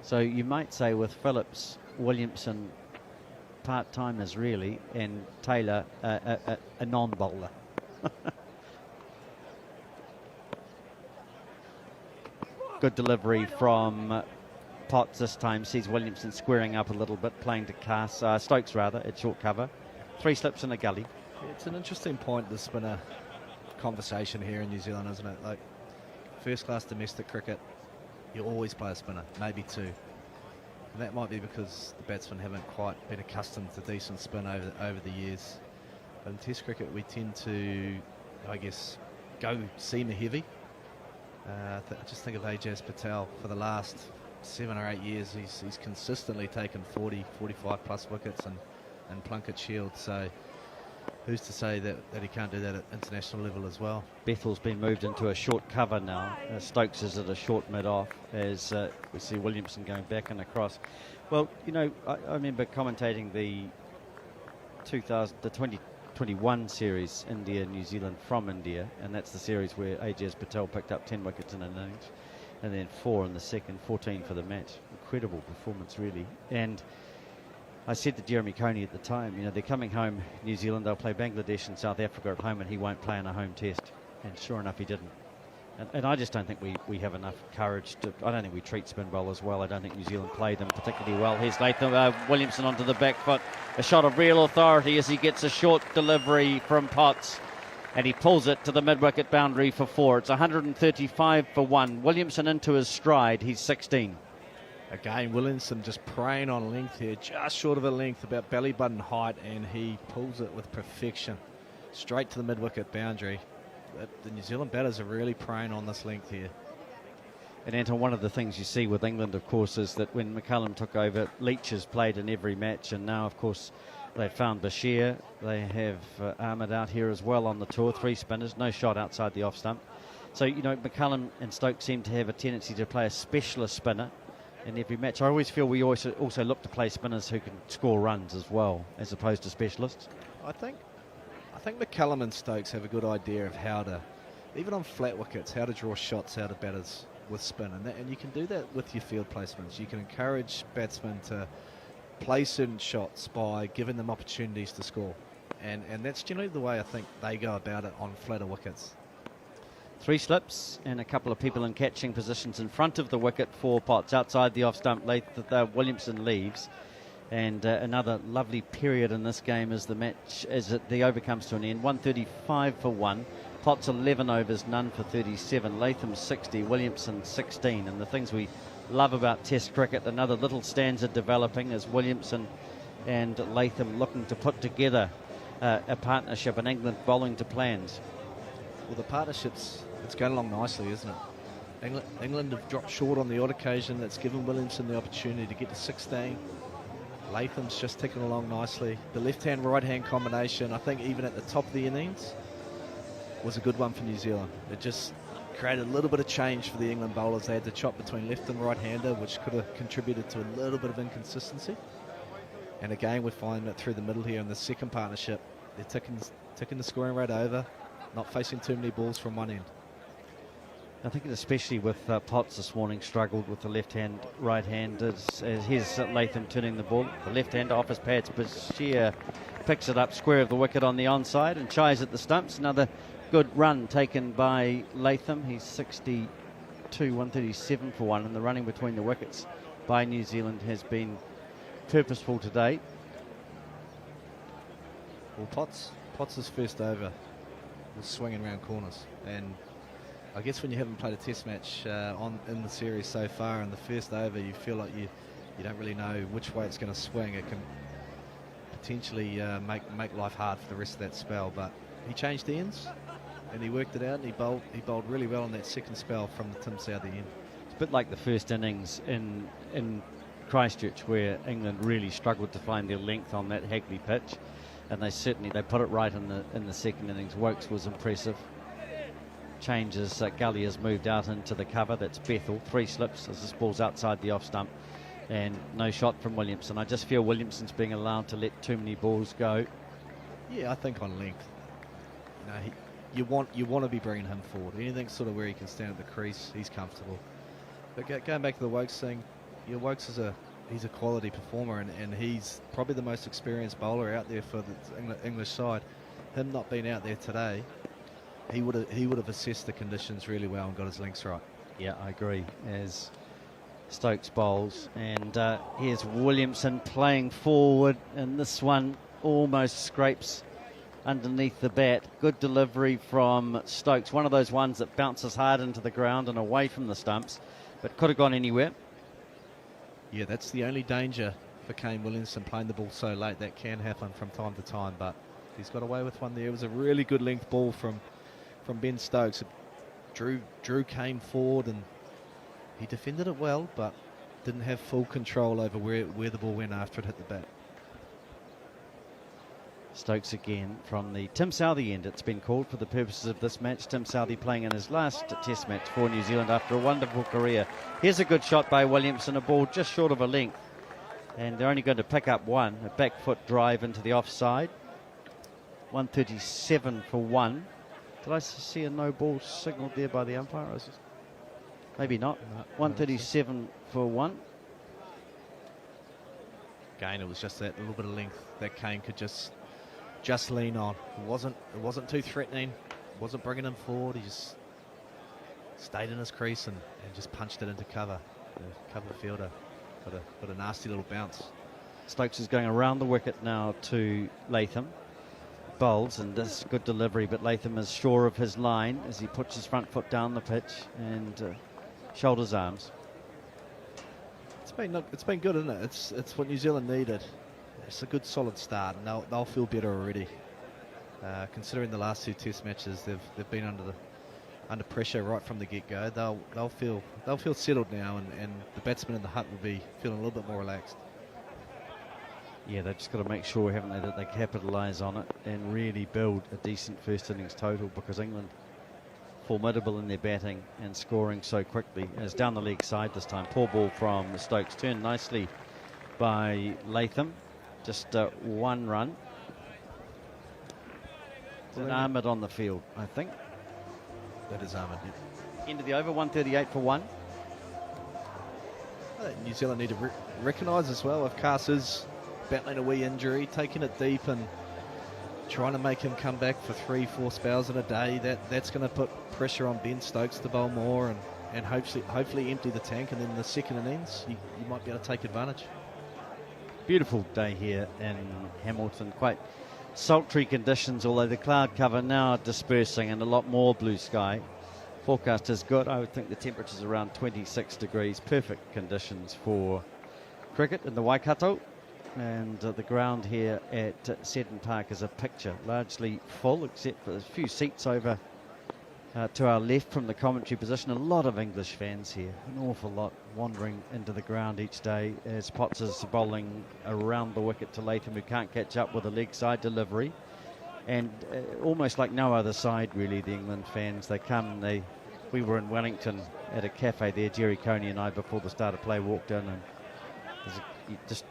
So you might say with Phillips, Williamson part-timers really, and Taylor a non-bowler. Good delivery from Potts this time. Sees Williamson squaring up a little bit, playing to Stokes rather, at short cover. 3 slips in a gully. It's an interesting point, the spinner conversation here in New Zealand, isn't it? Like, first-class domestic cricket, you always play a spinner, maybe 2. And that might be because the batsmen haven't quite been accustomed to decent spin over the years. But in Test cricket, we tend to, I guess, go seamer heavy. Just think of Ajaz Patel. For the last 7 or 8 years, he's consistently taken 40, 45 plus wickets and Plunkett Shield. So who's to say that he can't do that at international level as well? Bethel's been moved into a short cover now. Stokes is at a short mid-off as we see Williamson going back and across. Well, you know, I remember commentating the 2021 series, India-New Zealand from India, and that's the series where Ajaz Patel picked up 10 wickets in an innings, and then 4 in the second, 14 for the match. Incredible performance, really. And I said to Jeremy Coney at the time, you know, they're coming home, New Zealand, they'll play Bangladesh and South Africa at home, and he won't play in a home test. And sure enough, he didn't. And I just don't think we have enough courage to, I don't think we treat spin bowlers well. I don't think New Zealand play them particularly well. Here's Latham Williamson onto the back foot. A shot of real authority as he gets a short delivery from Potts. And he pulls it to the mid-wicket boundary for 4. It's 135 for 1. Williamson into his stride. He's 16. Again, Williamson just preying on length here, just short of a length, about belly button height, and he pulls it with perfection. Straight to the mid-wicket boundary. The New Zealand batters are really preying on this length here. And Anton, one of the things you see with England, of course, is that when McCullum took over, Leach has played in every match, and now, of course, they've found Bashir. They have Ahmed out here as well on the tour. 3 spinners, no shot outside the off-stump. So, you know, McCullum and Stokes seem to have a tendency to play a specialist spinner in every match. I always feel we also look to play spinners who can score runs as well, as opposed to specialists. I think McCullum and Stokes have a good idea of how to, even on flat wickets, how to draw shots out of batters with spin. And you can do that with your field placements. You can encourage batsmen to play certain shots by giving them opportunities to score. And that's generally the way I think they go about it on flatter wickets. 3 slips and a couple of people in catching positions in front of the wicket for Potts. Outside the off-stump, Williamson leaves. And another lovely period in this game as the over comes to an end. 135 for 1. Potts 11 overs, none for 37. Latham 60, Williamson 16. And the things we love about Test cricket, another little stanza developing as Williamson and Latham looking to put together a partnership, and England bowling to plans. Well, the partnership's it's going along nicely, isn't it? England have dropped short on the odd occasion. That's given Williamson the opportunity to get to 16. Latham's just ticking along nicely. The left-hand, right-hand combination, I think even at the top of the innings, was a good one for New Zealand. It just created a little bit of change for the England bowlers. They had to chop between left and right-hander, which could have contributed to a little bit of inconsistency. And again, we find that through the middle here in the second partnership, they're ticking the scoring rate over, not facing too many balls from one end. I think especially with Potts this morning, struggled with the left hand, right hand. Here's Latham turning the ball. The left hand off his pads. Bashir picks it up square of the wicket on the onside and chies at the stumps. Another good run taken by Latham. He's 62, 137 for 1, and the running between the wickets by New Zealand has been purposeful today. Well, Potts' first over was swinging around corners, and I guess when you haven't played a test match in the series so far, in the first over you feel like you don't really know which way it's going to swing. It can potentially make life hard for the rest of that spell, but he changed ends and he worked it out, and he bowled really well on that second spell from the Tim Southee end. It's a bit like the first innings in Christchurch, where England really struggled to find their length on that Hagley pitch, and they put it right in the second innings. Wokes was impressive. Changes, Gully has moved out into the cover. That's Bethel, 3 slips as this ball's outside the off stump, and no shot from Williamson. I just feel Williamson's being allowed to let too many balls go. Yeah, I think on length, you want to be bringing him forward. Anything sort of where he can stand at the crease, he's comfortable. But going back to the Wokes thing, Wokes he's a quality performer, and he's probably the most experienced bowler out there for the English side. Him not being out there today, he would have assessed the conditions really well and got his links right. Yeah, I agree. As Stokes bowls, and here's Williamson playing forward, and this one almost scrapes underneath the bat. Good delivery from Stokes. One of those ones that bounces hard into the ground and away from the stumps, but could have gone anywhere. Yeah, that's the only danger for Kane Williamson, playing the ball so late. That can happen from time to time, but he's got away with one there. It was a really good length ball from Ben Stokes. Drew came forward and he defended it well, but didn't have full control over where the ball went after it hit the bat. Stokes again from the Tim Southee end. It's been called for the purposes of this match. Tim Southee playing in his last test match for New Zealand after a wonderful career. Here's a good shot by Williamson, a ball just short of a length, and they're only going to pick up one, a back foot drive into the offside. 137 for 1. Did I see a no ball signalled there by the umpire? Maybe not. 137 for 1. Again, it was just that little bit of length that Kane could just lean on. It wasn't too threatening. It wasn't bringing him forward. He just stayed in his crease and just punched it into cover. The cover fielder got a nasty little bounce. Stokes is going around the wicket now to Latham. Bowls, and this good delivery, but Latham is sure of his line as he puts his front foot down the pitch and shoulders arms. It's been good, isn't it? It's what New Zealand needed. It's a good solid start, and they'll feel better already. Considering the last 2 test matches, they've been under pressure right from the get-go. They'll feel settled now, and the batsmen in the hut will be feeling a little bit more relaxed. Yeah, they've just got to make sure, haven't they, that they capitalise on it and really build a decent first innings total, because England formidable in their batting and scoring so quickly. As down the leg side this time. Poor ball from Stokes, turned nicely by Latham. Just 1 run. And Ahmed on the field, I think. That is Ahmed. Yeah. End of the over, 138 for 1. I think New Zealand need to recognise as well, if Cass is battling a wee injury, taking it deep and trying to make him come back for 3-4 spells in a day, that's going to put pressure on Ben Stokes to bowl more and hopefully empty the tank, and then the second innings you might be able to take advantage. Beautiful day here in Hamilton, quite sultry conditions, although the cloud cover now dispersing and a lot more blue sky. Forecast is good. I would think the temperature's around 26 degrees, perfect conditions for cricket in the Waikato. And the ground here at Seddon Park is a picture, largely full, except for a few seats over to our left from the commentary position. A lot of English fans here, an awful lot wandering into the ground each day as Potts is bowling around the wicket to Latham, who can't catch up with a leg side delivery. And almost like no other side, really, the England fans, they come, we were in Wellington at a cafe there, Jerry Coney and I, before the start of play, walked in, and just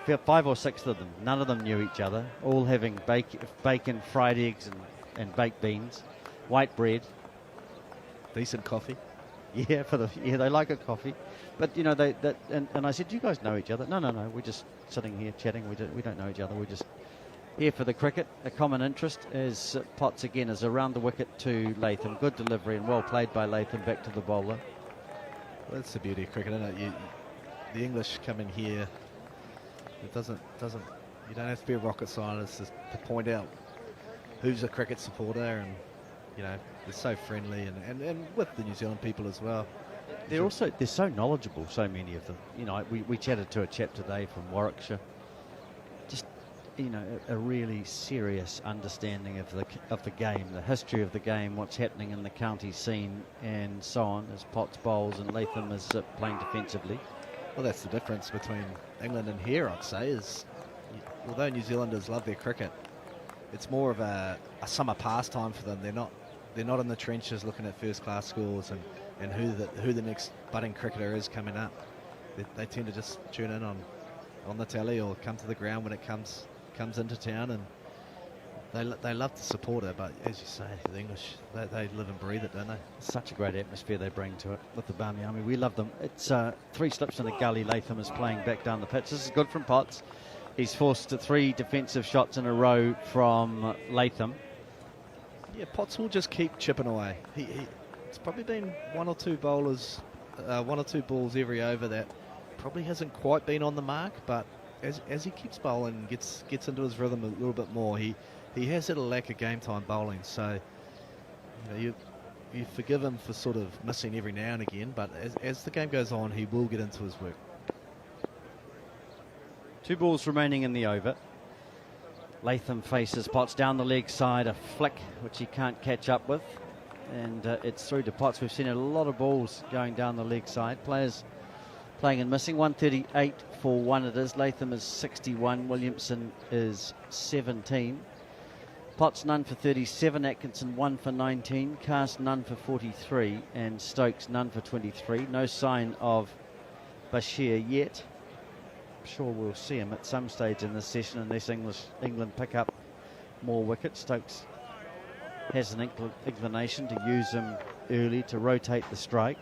5 or 6 of them, none of them knew each other, all having bacon, fried eggs and baked beans, white bread, decent coffee. Yeah, they like a coffee, but you know and I said, do you guys know each other? No, we're just sitting here chatting. We don't know each other. We're just here for the cricket. A common interest as Potts again is around the wicket to Latham. Good delivery and well played by Latham back to the bowler. Well, that's the beauty of cricket, isn't it? The English come in here It doesn't. You don't have to be a rocket scientist to point out who's a cricket supporter, and they're so friendly, and with the New Zealand people as well. They're so knowledgeable, so many of them. We chatted to a chap today from Warwickshire. Just a really serious understanding of the game, the history of the game, what's happening in the county scene, and so on. As Potts bowls and Latham is playing defensively. Well, that's the difference between England and here, I'd say, is although New Zealanders love their cricket, it's more of a summer pastime for them. They're not in the trenches looking at first-class scores and who the next budding cricketer is coming up. They tend to just tune in on the telly or come to the ground when it comes into town, and they love to support it. But as you say, the English, they live and breathe it, don't they? Such a great atmosphere they bring to it with the Barmy Army. We love them. It's 3 slips in the gully. Latham is playing back down the pitch. This is good from Potts. He's forced 3 defensive shots in a row from Latham. Yeah, Potts will just keep chipping away. It's probably been 1 or 2 bowlers, 1 or 2 balls every over that probably hasn't quite been on the mark, but as he keeps bowling, gets into his rhythm a little bit more, he has had a lack of game time bowling, so you forgive him for sort of missing every now and again, but as the game goes on, he will get into his work. 2 balls remaining in the over. Latham faces Potts down the leg side, a flick which he can't catch up with, and it's through to Potts. We've seen a lot of balls going down the leg side. Players playing and missing. 138 for 1 it is. Latham is 61. Williamson is 17. Potts none for 37. Atkinson 1 for 19. Cast none for 43. And Stokes none for 23. No sign of Bashir yet. I'm sure we'll see him at some stage in this session unless England pick up more wickets. Stokes has an inclination to use him early to rotate the strike.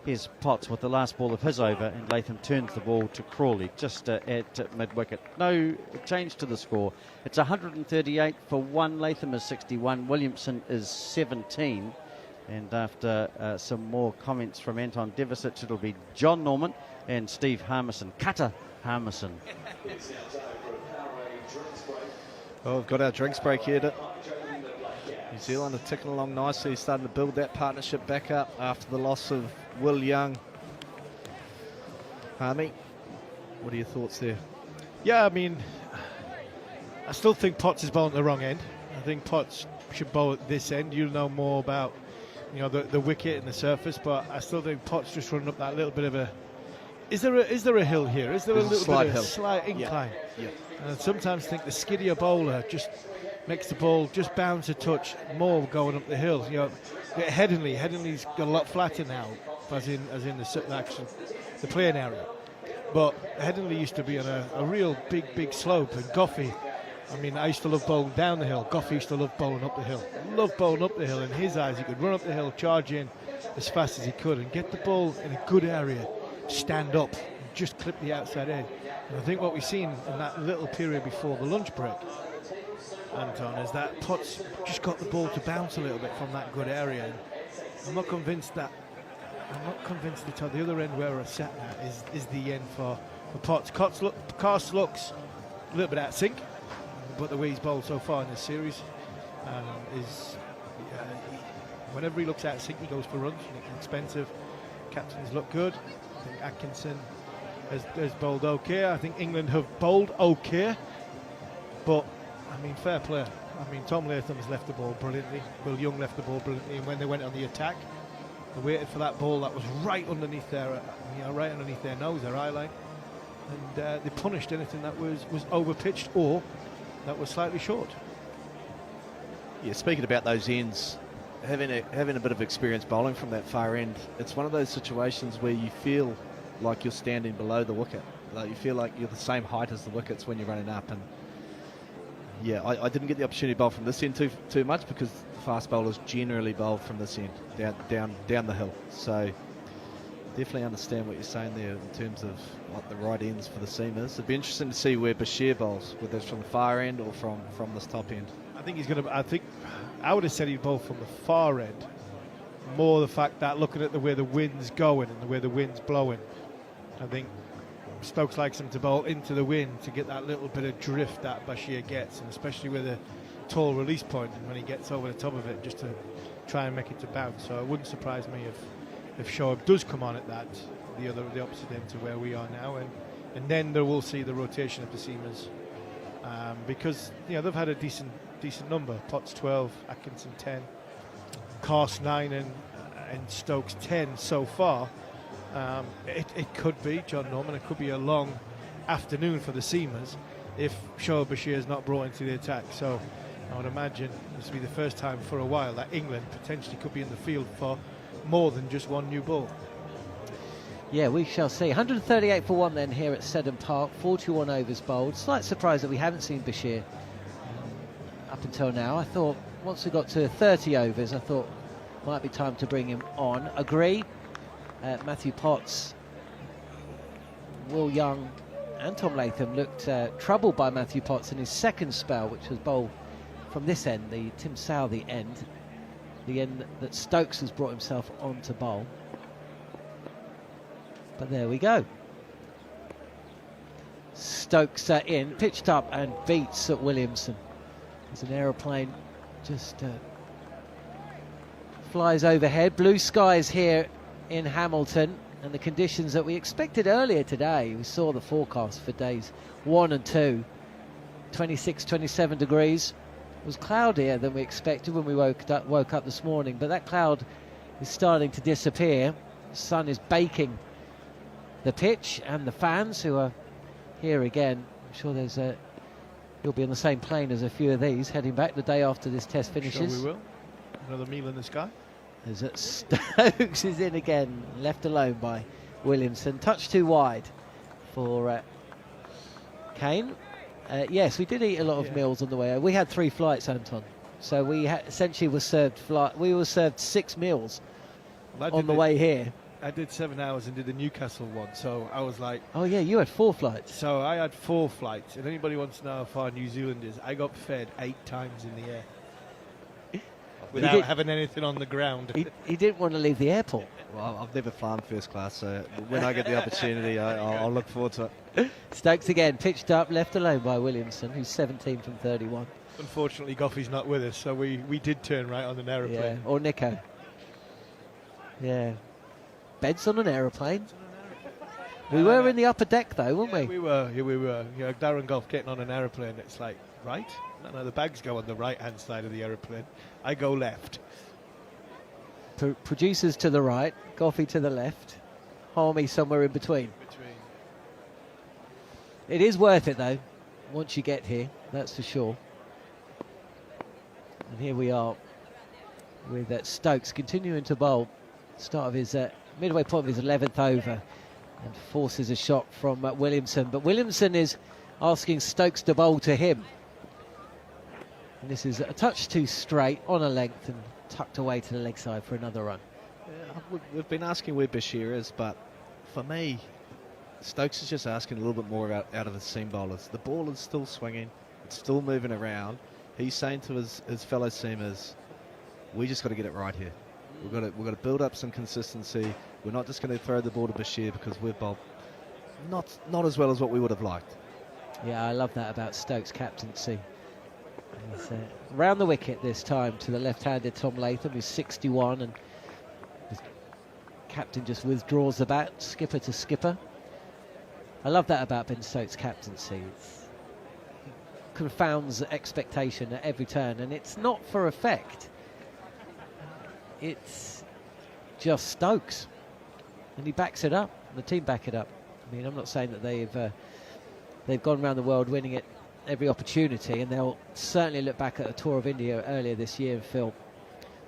Here's Potts with the last ball of his over, and Latham turns the ball to Crawley just at mid-wicket. No change to the score. It's 138 for 1. Latham is 61. Williamson is 17. And after some more comments from Anton Devicic, it'll be John Norman and Steve Harmison. Cutter Harmison. Well, we've got our drinks break here. New Zealand are ticking along nicely, starting to build that partnership back up after the loss of Will Young. Harmy, what are your thoughts there? Yeah, I mean, I still think Potts is bowling at the wrong end. I think Potts should bowl at this end. You'll know more about the wicket and the surface, but I still think Potts just running up that little bit of a... Is there a hill here? Is there a little bit of a slight incline? Yeah. And I sometimes think the skiddier bowler just makes the ball just bounce a touch more going up the hill. Headingley's got a lot flatter now, as in the playing area. But Headingley used to be on a real big slope, and Goffey, I mean, I used to love bowling down the hill. Goffey used to love bowling up the hill. Loved bowling up the hill. In his eyes, he could run up the hill, charge in as fast as he could, and get the ball in a good area, stand up, and just clip the outside edge. And I think what we've seen in that little period before the lunch break, Anton, is that Potts just got the ball to bounce a little bit from that good area. And I'm not convinced that it's at the other end where we're sat at is the end for Potts. Cast looks a little bit out of sync, but the way he's bowled so far in this series whenever he looks out of sync, he goes for runs. It's expensive. Captains look good. I think Atkinson has bowled okay. I think England have bowled okay, but I mean, fair play. I mean, Tom Latham has left the ball brilliantly. Will Young left the ball brilliantly, and when they went on the attack, they waited for that ball that was right underneath their nose, their eye line, and they punished anything that was over pitched or that was slightly short. Yeah, speaking about those ends, having a bit of experience bowling from that far end, it's one of those situations where you feel like you're standing below the wicket. Like you feel like you're the same height as the wickets when you're running up. And yeah, I didn't get the opportunity to bowl from this end too much because fast bowlers generally bowl from this end down the hill. So definitely understand what you're saying there in terms of what the right ends for the seamers. It'd be interesting to see where Bashir bowls, whether it's from the far end or from this top end. I would have said he'd bowl from the far end. More the fact that looking at the way the wind's going and the way the wind's blowing, I think Stokes likes him to bowl into the wind to get that little bit of drift that Bashir gets, and especially with a tall release point when he gets over the top of it, just to try and make it to bounce. So it wouldn't surprise me if Shoaib does come on at that, the opposite end to where we are now, and then there will see the rotation of the seamers, because they've had a decent number. Potts 12, Atkinson 10, Carse 9, and Stokes 10 so far. It could be, John Norman, it could be a long afternoon for the seamers if Shoaib Bashir is not brought into the attack. So I would imagine this will be the first time for a while that England potentially could be in the field for more than just one new ball. Yeah, we shall see. 138 for 1 then here at Seddon Park, 41 overs bowled. Slight surprise that we haven't seen Bashir up until now. I thought once we got to 30 overs, I thought might be time to bring him on. Agree. Matthew Potts, Will Young and Tom Latham looked troubled by Matthew Potts in his second spell, which was bowled from this end, the Tim Southee end, the end that Stokes has brought himself on to bowl. But there we go. Stokes in, pitched up and beats at Williamson. There's an aeroplane just flies overhead. Blue skies here in Hamilton, and the conditions that we expected earlier today. We saw the forecast for days 1 and 2, 26, 27 degrees. It was cloudier than we expected when we woke up this morning, but that cloud is starting to disappear. The sun is baking the pitch and the fans who are here again. I'm sure there's you'll be on the same plane as a few of these heading back the day after this test finishes. Sure we will. Another meal in the sky. As Stokes is in again, left alone by Williamson. Touch too wide for Kane. Yes, we did eat a lot of meals on the way. We had 3 flights, Anton. So we essentially were served we were served 6 meals on the way here. I did 7 hours and did the Newcastle one, so I was like... Oh yeah, you had 4 flights. So I had 4 flights, and anybody wants to know how far New Zealand is, I got fed 8 times in the air. Without having anything on the ground. He didn't want to leave the airport. Well, I've never flown first class, so when I get the opportunity, I'll look forward to it. Stokes again, pitched up, left alone by Williamson, who's 17 from 31. Unfortunately, Goffey's not with us, so we did turn right on an aeroplane. Yeah, or Nico. Yeah. Ben's on an aeroplane. We were in the upper deck, though, weren't we? We were. You know, Darren Goff getting on an aeroplane, it's like, right? No, the bags go on the right-hand side of the aeroplane. I go left. Producers to the right, Goffey to the left, Harmy somewhere in between. It is worth it, though, once you get here, that's for sure. And here we are with Stokes continuing to bowl. Start of his midway point of his 11th over, and forces a shot from Williamson. But Williamson is asking Stokes to bowl to him. And this is a touch too straight, on a length, and tucked away to the leg side for another run. Yeah, we've been asking where Bashir is, but for me, Stokes is just asking a little bit more out of the seam bowlers. The ball is still swinging, it's still moving around. He's saying to his fellow seamers, we just got to get it right here. We've got to build up some consistency. We're not just going to throw the ball to Bashir because we've bowled not as well as what we would have liked. Yeah, I love that about Stokes' captaincy. He's round the wicket this time to the left-handed Tom Latham, who's 61, and the captain just withdraws the bat, skipper to skipper. I love that about Ben Stokes' captaincy. It confounds expectation at every turn, and it's not for effect. It's just Stokes, and he backs it up, and the team back it up. I mean, I'm not saying that they've gone around the world winning it every opportunity, and they'll certainly look back at a tour of India earlier this year and feel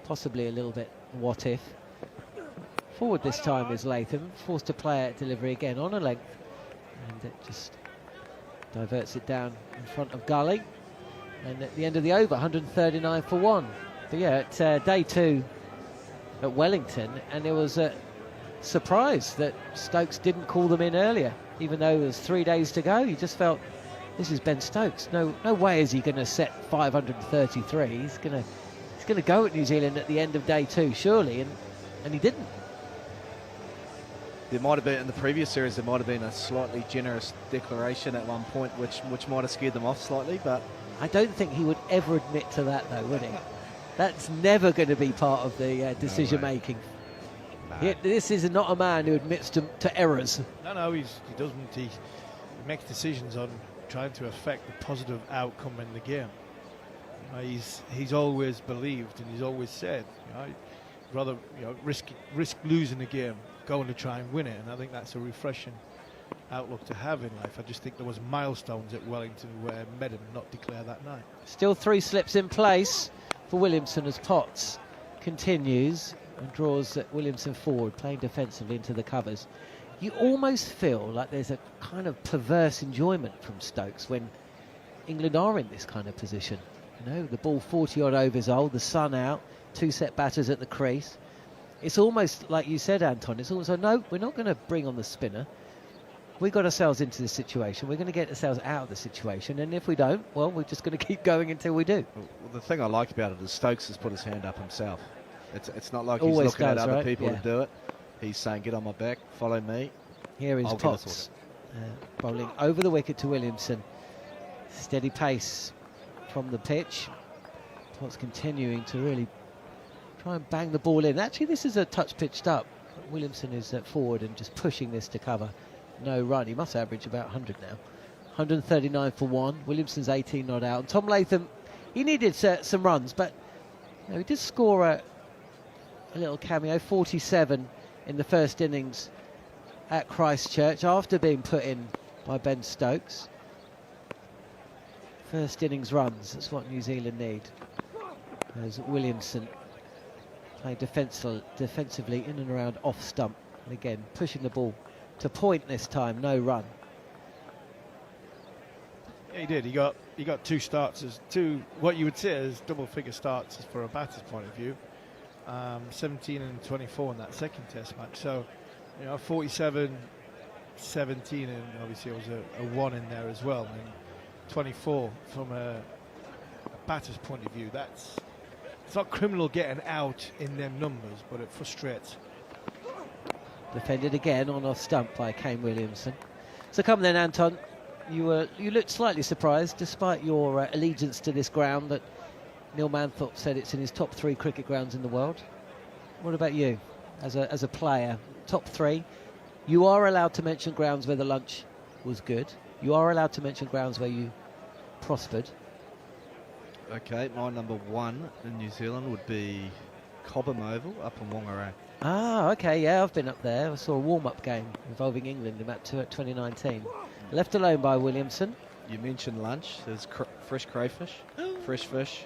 possibly a little bit what if. Forward this time is Latham, forced to play at delivery again on a length, and it just diverts it down in front of Gully. And at the end of the over, 139 for 1. But yeah, at day 2 at Wellington, and there was a surprise that Stokes didn't call them in earlier, even though there was 3 days to go. You just felt, this is Ben Stokes. No way is he going to set 533. He's going to go at New Zealand at the end of day 2, surely, and he didn't. there might have been in the previous series. There might have been a slightly generous declaration at one point, which might have scared them off slightly. But I don't think he would ever admit to that, though, would he? That's never going to be part of the decision making. This is not a man who admits to errors. No, he doesn't. He makes decisions on trying to affect the positive outcome in the game. He's always believed, and he's always said, he'd rather risk losing a game, going to try and win it. And I think that's a refreshing outlook to have in life. I just think there was milestones at Wellington where made him not declare that night. Still 3 slips in place for Williamson as Potts continues and draws Williamson forward, playing defensively into the covers. You almost feel like there's a kind of perverse enjoyment from Stokes when England are in this kind of position. The ball 40-odd overs old, the sun out, 2 set batters at the crease. It's almost like you said, Anton, it's almost like, no, we're not going to bring on the spinner. We got ourselves into this situation. We're going to get ourselves out of the situation, and if we don't, well, we're just going to keep going until we do. Well, the thing I like about it is Stokes has put his hand up himself. It's not like Always he's looking does, at other right? people Yeah. to do it. He's saying, get on my back, follow me. Here is I'll get us Potts bowling over the wicket to Williamson. Steady pace from the pitch. Potts continuing to really try and bang the ball in. Actually, this is a touch pitched up. Williamson is forward and just pushing this to cover. No run. He must average about 100 now. 139 for 1. Williamson's 18 not out. And Tom Latham, he needed some runs, but he did score a little cameo, 47 in the first innings at Christchurch after being put in by Ben Stokes. First innings runs, that's what New Zealand need. As Williamson playing defensively in and around off stump. And again, pushing the ball to point this time, no run. Yeah, he did. He got 2 starts, what you would say is double-figure starts for a batter's point of view. 17 and 24 in that second Test match. So, 47, 17, and obviously there was a 1 in there as well. And 24 from a batter's point of view. It's not criminal getting out in them numbers, but it frustrates. Defended again on off stump by Kane Williamson. So come then, Anton. You looked slightly surprised, despite your allegiance to this ground, that Neil Manthorpe said it's in his top 3 cricket grounds in the world. What about you, as a player? Top 3. You are allowed to mention grounds where the lunch was good. You are allowed to mention grounds where you prospered. Okay, my number 1 in New Zealand would be Cobham Oval up in Whangarei. Ah, okay, yeah, I've been up there. I saw a warm-up game involving England in about 2019. Left alone by Williamson. You mentioned lunch. There's fresh crayfish, fresh fish.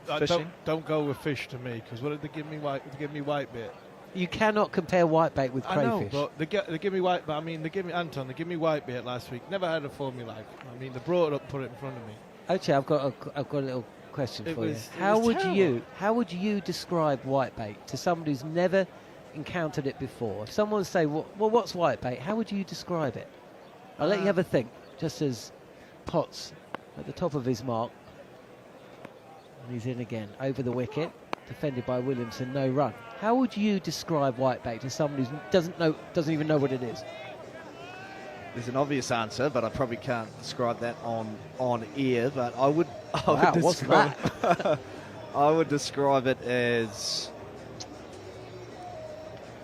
Fishing. Don't go with fish to me, because what did they give me? They give me whitebait. You cannot compare whitebait with crayfish. I know, but they give me white. But I mean, they give me They whitebait last week. Never had it for me life. I mean, they brought it up, put it in front of me. Okay, I've got a little question for you. How would you describe whitebait to someone who's never encountered it before? If someone would say, well, what's whitebait? How would you describe it? I'll let you have a think, just as Potts at the top of his mark. And he's in again, over the wicket, defended by Williamson, no run. How would you describe whitebait to someone who doesn't even know what it is? There's an obvious answer, but I probably can't describe that on air. But I would. What's that? I would describe it as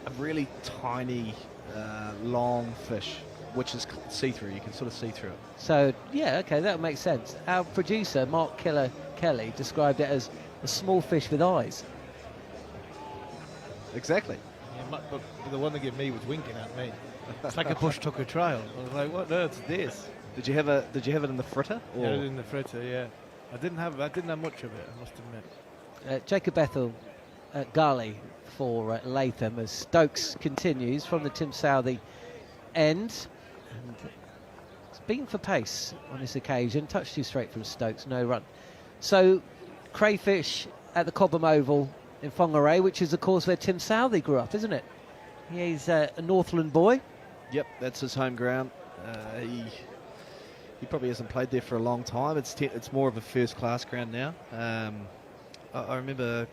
a really tiny, long fish, which is see-through. You can sort of see through it. So yeah, okay, that makes sense. Our producer Mark Kelly described it as a small fish with eyes. Exactly. Yeah, but the one they gave me was winking at me. It's like a bush tucker trial. I was like, what on earth's this? Did you have it in the fritter? Or? Yeah, in the fritter. Yeah, I didn't have much of it, I must admit. Jacob Ethel Ghali for Latham as Stokes continues from the Tim Southey end. And it's been for pace on this occasion. Touch too straight from Stokes, no run. So crayfish at the Cobham Oval in Whangarei, which is of course where Tim Southey grew up, isn't it? He's a Northland boy. Yep, that's his home ground. He probably hasn't played there for a long time. It's more of a first-class ground now. I remember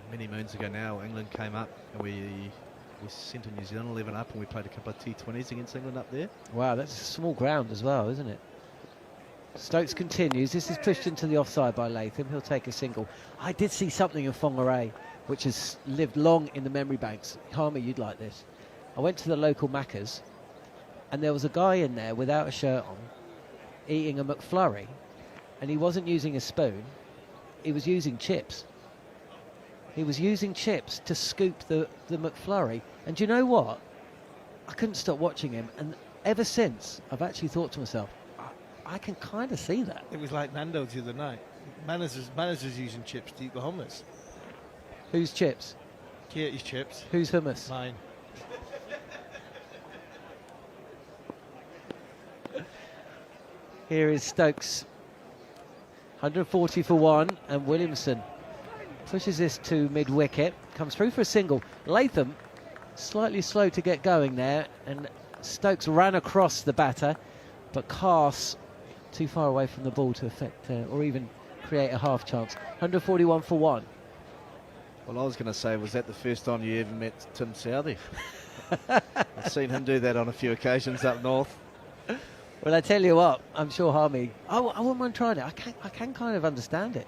many moons ago now, England came up and we we sent a New Zealand 11 up and we played a couple of T20s against England up there. Wow, that's a small ground as well, isn't it? Stokes continues. This is pushed into the offside by Latham. He'll take a single. I did see something in Whangarei which has lived long in the memory banks. Harmy, you'd like this. I went to the local Macca's and there was a guy in there without a shirt on eating a McFlurry, and he wasn't using a spoon, he was using chips. He was using chips to scoop the McFlurry. And do you know what? I couldn't stop watching him, and ever since I've actually thought to myself, I can kind of see that. It was like Nando's the other night. Manners was using chips to eat the hummus. Whose chips? Katie's chips. Whose hummus? Mine. Here is Stokes. 140 for one, and Williamson pushes this to mid-wicket. Comes through for a single. Latham slightly slow to get going there, and Stokes ran across the batter, but Carse too far away from the ball to affect or even create a half chance. 141 for one. Well, I was going to say, was that the first time you ever met Tim Southey? I've seen him do that on a few occasions up north. Well, I tell you what, I'm sure Harmy, I wouldn't mind trying it. I can kind of understand it.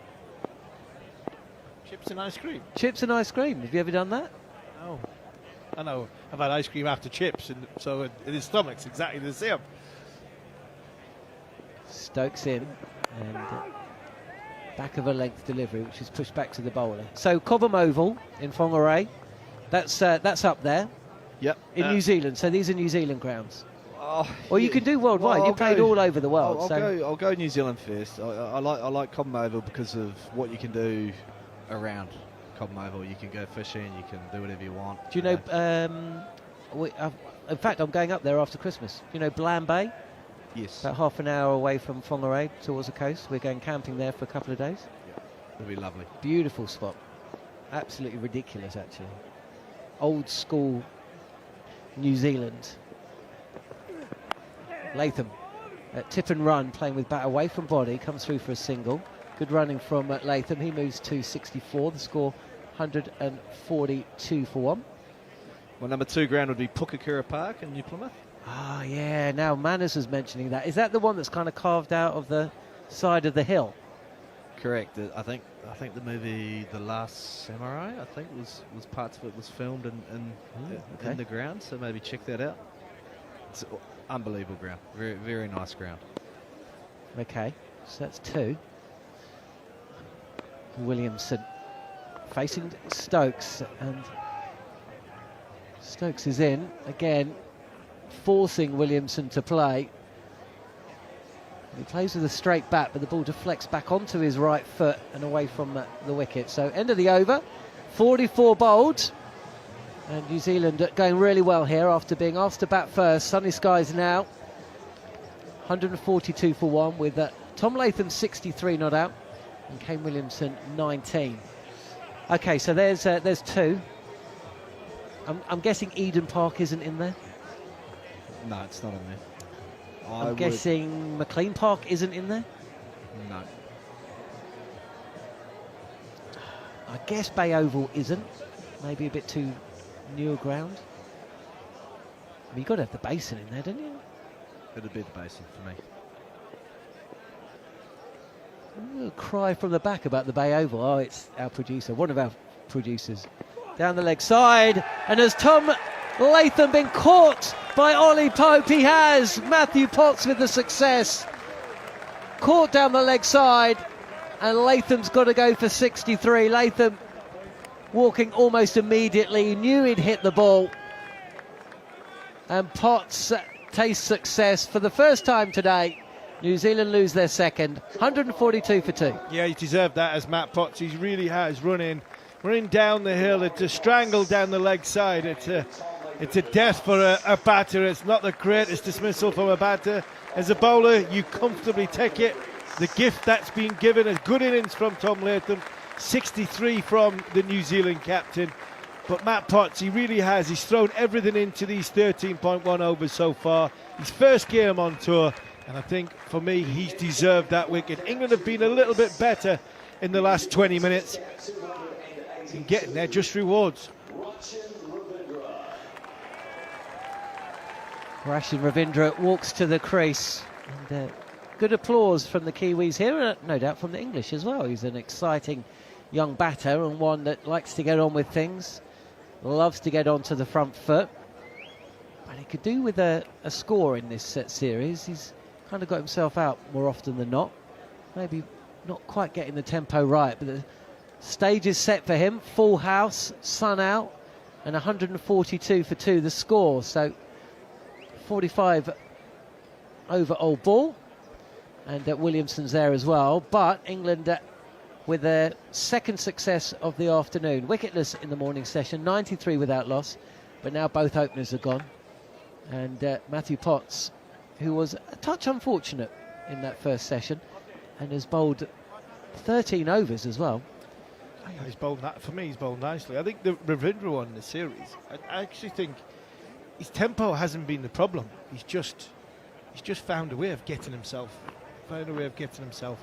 Chips and ice cream. Chips and ice cream. Have you ever done that? No. I know. I've had ice cream after chips, and so in his stomach's exactly the same. Stokes in, and back of a length delivery, which is pushed back to the bowler. So Cobham Oval in Whangarei, that's up there. Yep. In New Zealand. So these are New Zealand grounds. Or you can do worldwide. Well, you played all over the world. I'll go New Zealand first. I like Cobham Oval because of what you can do around Cobham Oval. You can go fishing. You can do whatever you want. Do you know? In fact, I'm going up there after Christmas. Do you know Bland Bay? Yes. About half an hour away from Whangarei towards the coast. We're going camping there for a couple of days. Yeah, it'll be lovely. Beautiful spot. Absolutely ridiculous, actually. Old school New Zealand. Latham at tip and run, playing with bat away from body, comes through for a single. Good running from Latham. He moves to 64. The score 142 for one. Well, number 2 ground would be Pukakura Park in New Plymouth. Ah, yeah. Now Manners was mentioning that. Is that the one that's kind of carved out of the side of the hill? Correct. I think the movie The Last Samurai, I think was parts of it was filmed in the ground. So maybe check that out. It's unbelievable ground. Very, very nice ground. Okay, so that's 2. Williamson facing Stokes, and Stokes is in again, forcing Williamson to play. He plays with a straight bat, but the ball deflects back onto his right foot and away from the wicket. So end of the over, 44 bowled. And New Zealand going really well here after being asked to bat first. Sunny skies now. 142 for one with Tom Latham 63 not out and Kane Williamson 19. Okay, so there's 2. I'm guessing Eden Park isn't in there. No, it's not in there. I'm guessing McLean Park isn't in there. No. I guess Bay Oval isn't. Maybe a bit too newer ground. I mean, you've got to have the basin in there, don't you? It'd be the basin for me. A little cry from the back about the Bay Oval. Oh, it's our producer, one of our producers. Down the leg side, and has Tom Latham been caught by Ollie Pope? He has. Matthew Potts with the success. Caught down the leg side, and Latham's got to go for 63. Latham walking almost immediately. He knew he'd hit the ball. And Potts tastes success for the first time today. New Zealand lose their second. 142 for 2. Yeah, he deserved that as Matt Potts. He really has running down the hill. It's a strangle down the leg side. It's a death for a batter. It's not the greatest dismissal from a batter. As a bowler, you comfortably take it. The gift that's been given, a good innings from Tom Latham. 63 from the New Zealand captain. But Matt Potts, he really has. He's thrown everything into these 13.1 overs so far. His first game on tour. And I think, for me, he's deserved that wicket. England have been a little bit better in the last 20 minutes. And getting their just rewards. Rashin Ravindra walks to the crease. And good applause from the Kiwis here, no doubt from the English as well. He's an exciting young batter and one that likes to get on with things, loves to get onto the front foot. But he could do with a score in this series. He's kind of got himself out more often than not. Maybe not quite getting the tempo right, but the stage is set for him. Full house, sun out, and 142 for 2 the score. So 45 over old ball, and Williamson's there as well. But England with their second success of the afternoon, wicketless in the morning session, 93 without loss, but now both openers are gone. And Matthew Potts, who was a touch unfortunate in that first session and has bowled 13 overs as well. He's bowled that for me. He's bowled nicely. I think the Ravindra one in the series, I actually think his tempo hasn't been the problem. He's just found a way of getting himself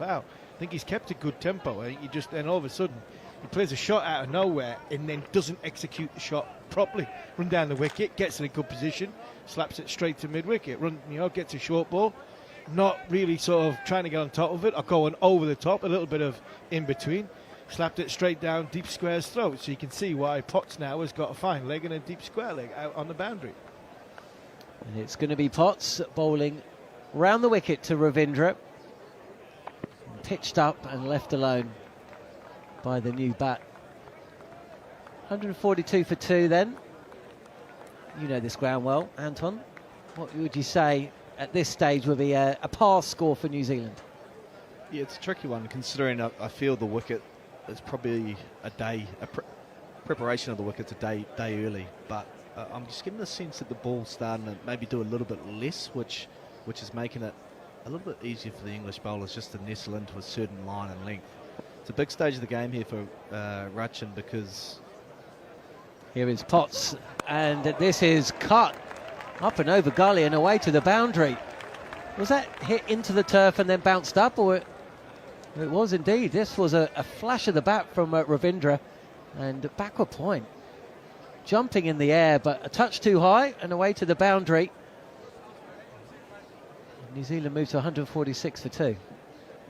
out. I think he's kept a good tempo. I think he just then all of a sudden he plays a shot out of nowhere and then doesn't execute the shot properly. Run down the wicket, gets in a good position, slaps it straight to mid wicket. Gets a short ball, not really sort of trying to get on top of it or going over the top. A little bit of in between. Slapped it straight down deep square's throat, so you can see why Potts now has got a fine leg and a deep square leg out on the boundary. And it's going to be Potts bowling round the wicket to Ravindra. Pitched up and left alone by the new bat. 142 for 2 then. You know this ground well, Anton. What would you say at this stage would be a par score for New Zealand? Yeah, it's a tricky one considering I feel the wicket is probably preparation of the wicket's a day early, but I'm just getting the sense that the ball's starting to maybe do a little bit less, which is making it a little bit easier for the English bowlers just to nestle into a certain line and length. It's a big stage of the game here for Rachin because... Here is Potts, and this is cut up and over gully and away to the boundary. Was that hit into the turf and then bounced up, or it was indeed? This was a flash of the bat from Ravindra, and a backward point. Jumping in the air, but a touch too high and away to the boundary. New Zealand moved to 146 for 2.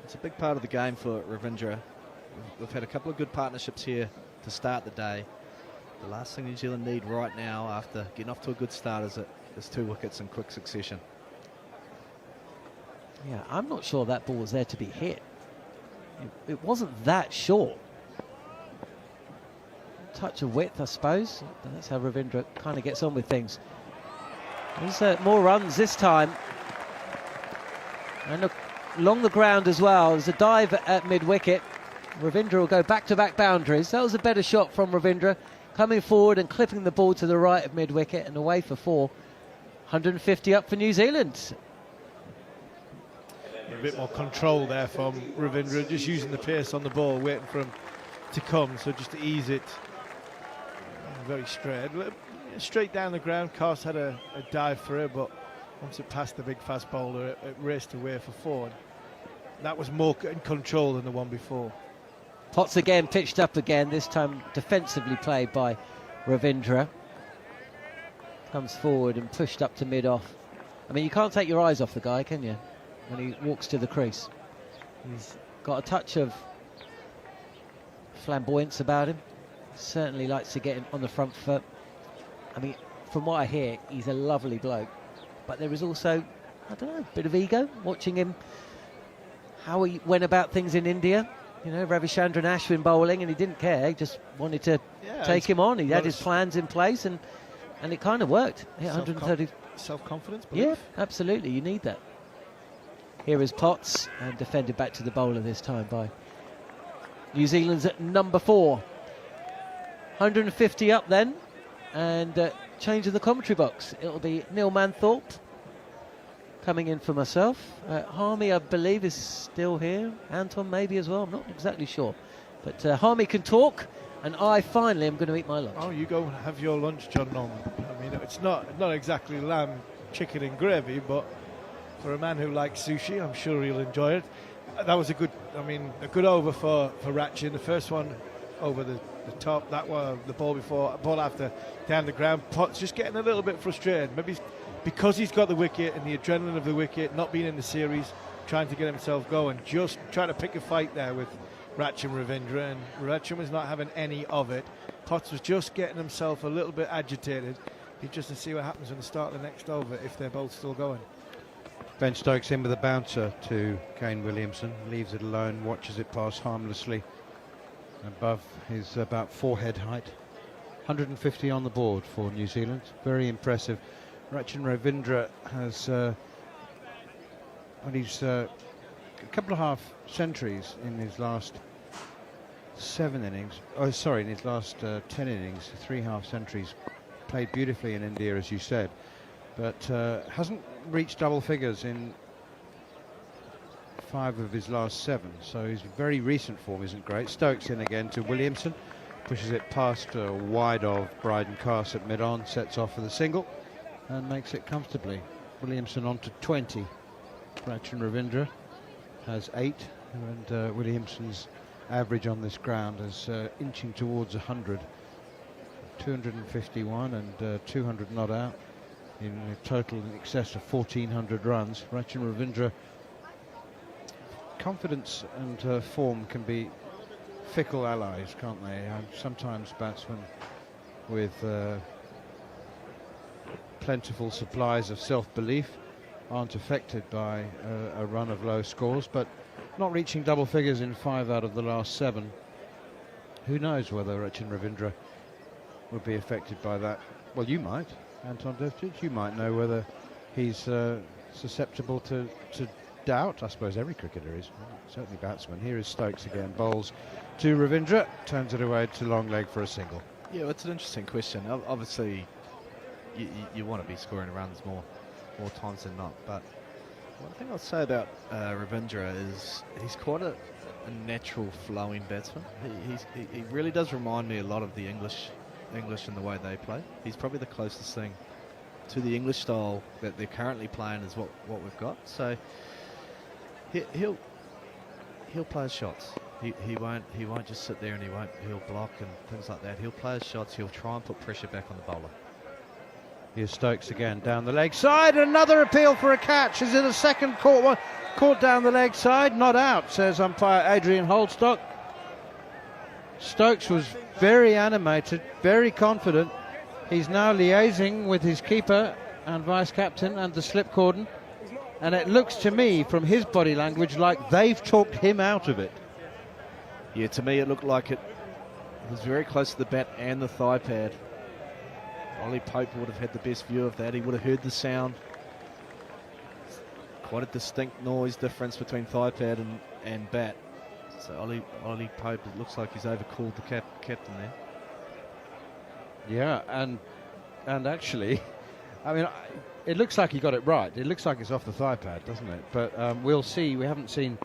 It's a big part of the game for Ravindra. We've had a couple of good partnerships here to start the day. The last thing New Zealand need right now after getting off to a good start is 2 wickets in quick succession. Yeah, I'm not sure that ball was there to be hit. It wasn't that short. Touch of width, I suppose. But that's how Ravindra kind of gets on with things. There's more runs this time. And along the ground as well. There's a dive at mid-wicket. Ravindra will go back-to-back boundaries. That was a better shot from Ravindra. Coming forward and clipping the ball to the right of mid-wicket and away for 4. 150 up for New Zealand. A bit more control there from Ravindra, just using the pace on the ball, waiting for him to come, so just to ease it. Very straight down the ground. Carse had a dive for it, but once it passed the big fast bowler, it raced away for 4. That was more in control than the one before. Potts again pitched up again, this time defensively played by Ravindra. Comes forward and pushed up to mid-off. I mean, you can't take your eyes off the guy, can you, when he walks to the crease? He's got a touch of flamboyance about him. Certainly likes to get him on the front foot. I mean, from what I hear, he's a lovely bloke. But there is also, I don't know, a bit of ego watching him, how he went about things in India. You know, Ravichandran Ashwin bowling, and he didn't care. He just wanted to take him on. He had his plans in place, and it kind of worked. 130 self-confidence. Yeah, absolutely. You need that. Here is Potts, and defended back to the bowler this time by New Zealand's at number 4. 150 up then, and change in the commentary box. It'll be Neil Manthorpe coming in for myself. Harmy, I believe, is still here. Anton maybe as well. I'm not exactly sure. But Harmy can talk, and I finally am going to eat my lunch. Oh, you go and have your lunch, John Norman. I mean, it's not exactly lamb, chicken and gravy, but for a man who likes sushi, I'm sure he'll enjoy it. That was a good over for Rachin. The first one over the top, that was the ball before, ball after down the ground. Potts just getting a little bit frustrated, maybe because he's got the wicket and the adrenaline of the wicket, not being in the series, trying to get himself going, just trying to pick a fight there with Rachin Ravindra, and Rachin was not having any of it. Potts was just getting himself a little bit agitated. He just to see what happens when they start the next over if they're both still going. Ben Stokes in with a bouncer to Kane Williamson, leaves it alone, watches it pass harmlessly above his about forehead height. 150 on the board for New Zealand, very impressive. Rachin Ravindra has he's a couple of half centuries in his last 7 innings. Oh, sorry, in his last 10 innings, 3 half centuries. Played beautifully in India, as you said, but hasn't reached double figures in 5 of his last 7. So his very recent form isn't great. Stokes in again to Williamson, pushes it past wide of Bryden Carse at mid-on, sets off for the single and makes it comfortably. Williamson on to 20. Rachin Ravindra has 8, and Williamson's average on this ground is inching towards 100. 251 and 200 not out in a total in excess of 1,400 runs. Rachin Ravindra, confidence and form can be fickle allies, can't they? Sometimes batsmen with plentiful supplies of self-belief aren't affected by a run of low scores, but not reaching double figures in 5 out of the last 7. Who knows whether Rachin Ravindra would be affected by that? Well, you might, Anton Devcic. You might know whether he's susceptible to doubt. I suppose every cricketer is, certainly batsman. Here is Stokes again, bowls to Ravindra, turns it away to long leg for a single. Yeah, well, it's an interesting question. Obviously, you want to be scoring runs more times than not. But one thing I'll say about Ravindra is he's quite a natural flowing batsman. He really does remind me a lot of the English in the way they play. He's probably the closest thing to the English style that they're currently playing is what we've got. So he'll play his shots. He won't just sit there and he'll block and things like that. He'll play his shots. He'll try and put pressure back on the bowler. Here's Stokes again down the leg side. Another appeal for a catch. Is it a second caught one? Caught down the leg side, not out, says umpire Adrian Holdstock. Stokes was very animated, very confident. He's now liaising with his keeper and vice captain and the slip cordon, and it looks to me from his body language like they've talked him out of it. Yeah, to me it looked like it was very close to the bat and the thigh pad. Ollie Pope would have had the best view of that. He would have heard the sound. Quite a distinct noise difference between thigh pad and bat. So Ollie Pope, it looks like he's overcalled the captain there. Yeah, and actually, I mean, it looks like he got it right. It looks like it's off the thigh pad, doesn't it? But we'll see. We haven't seen.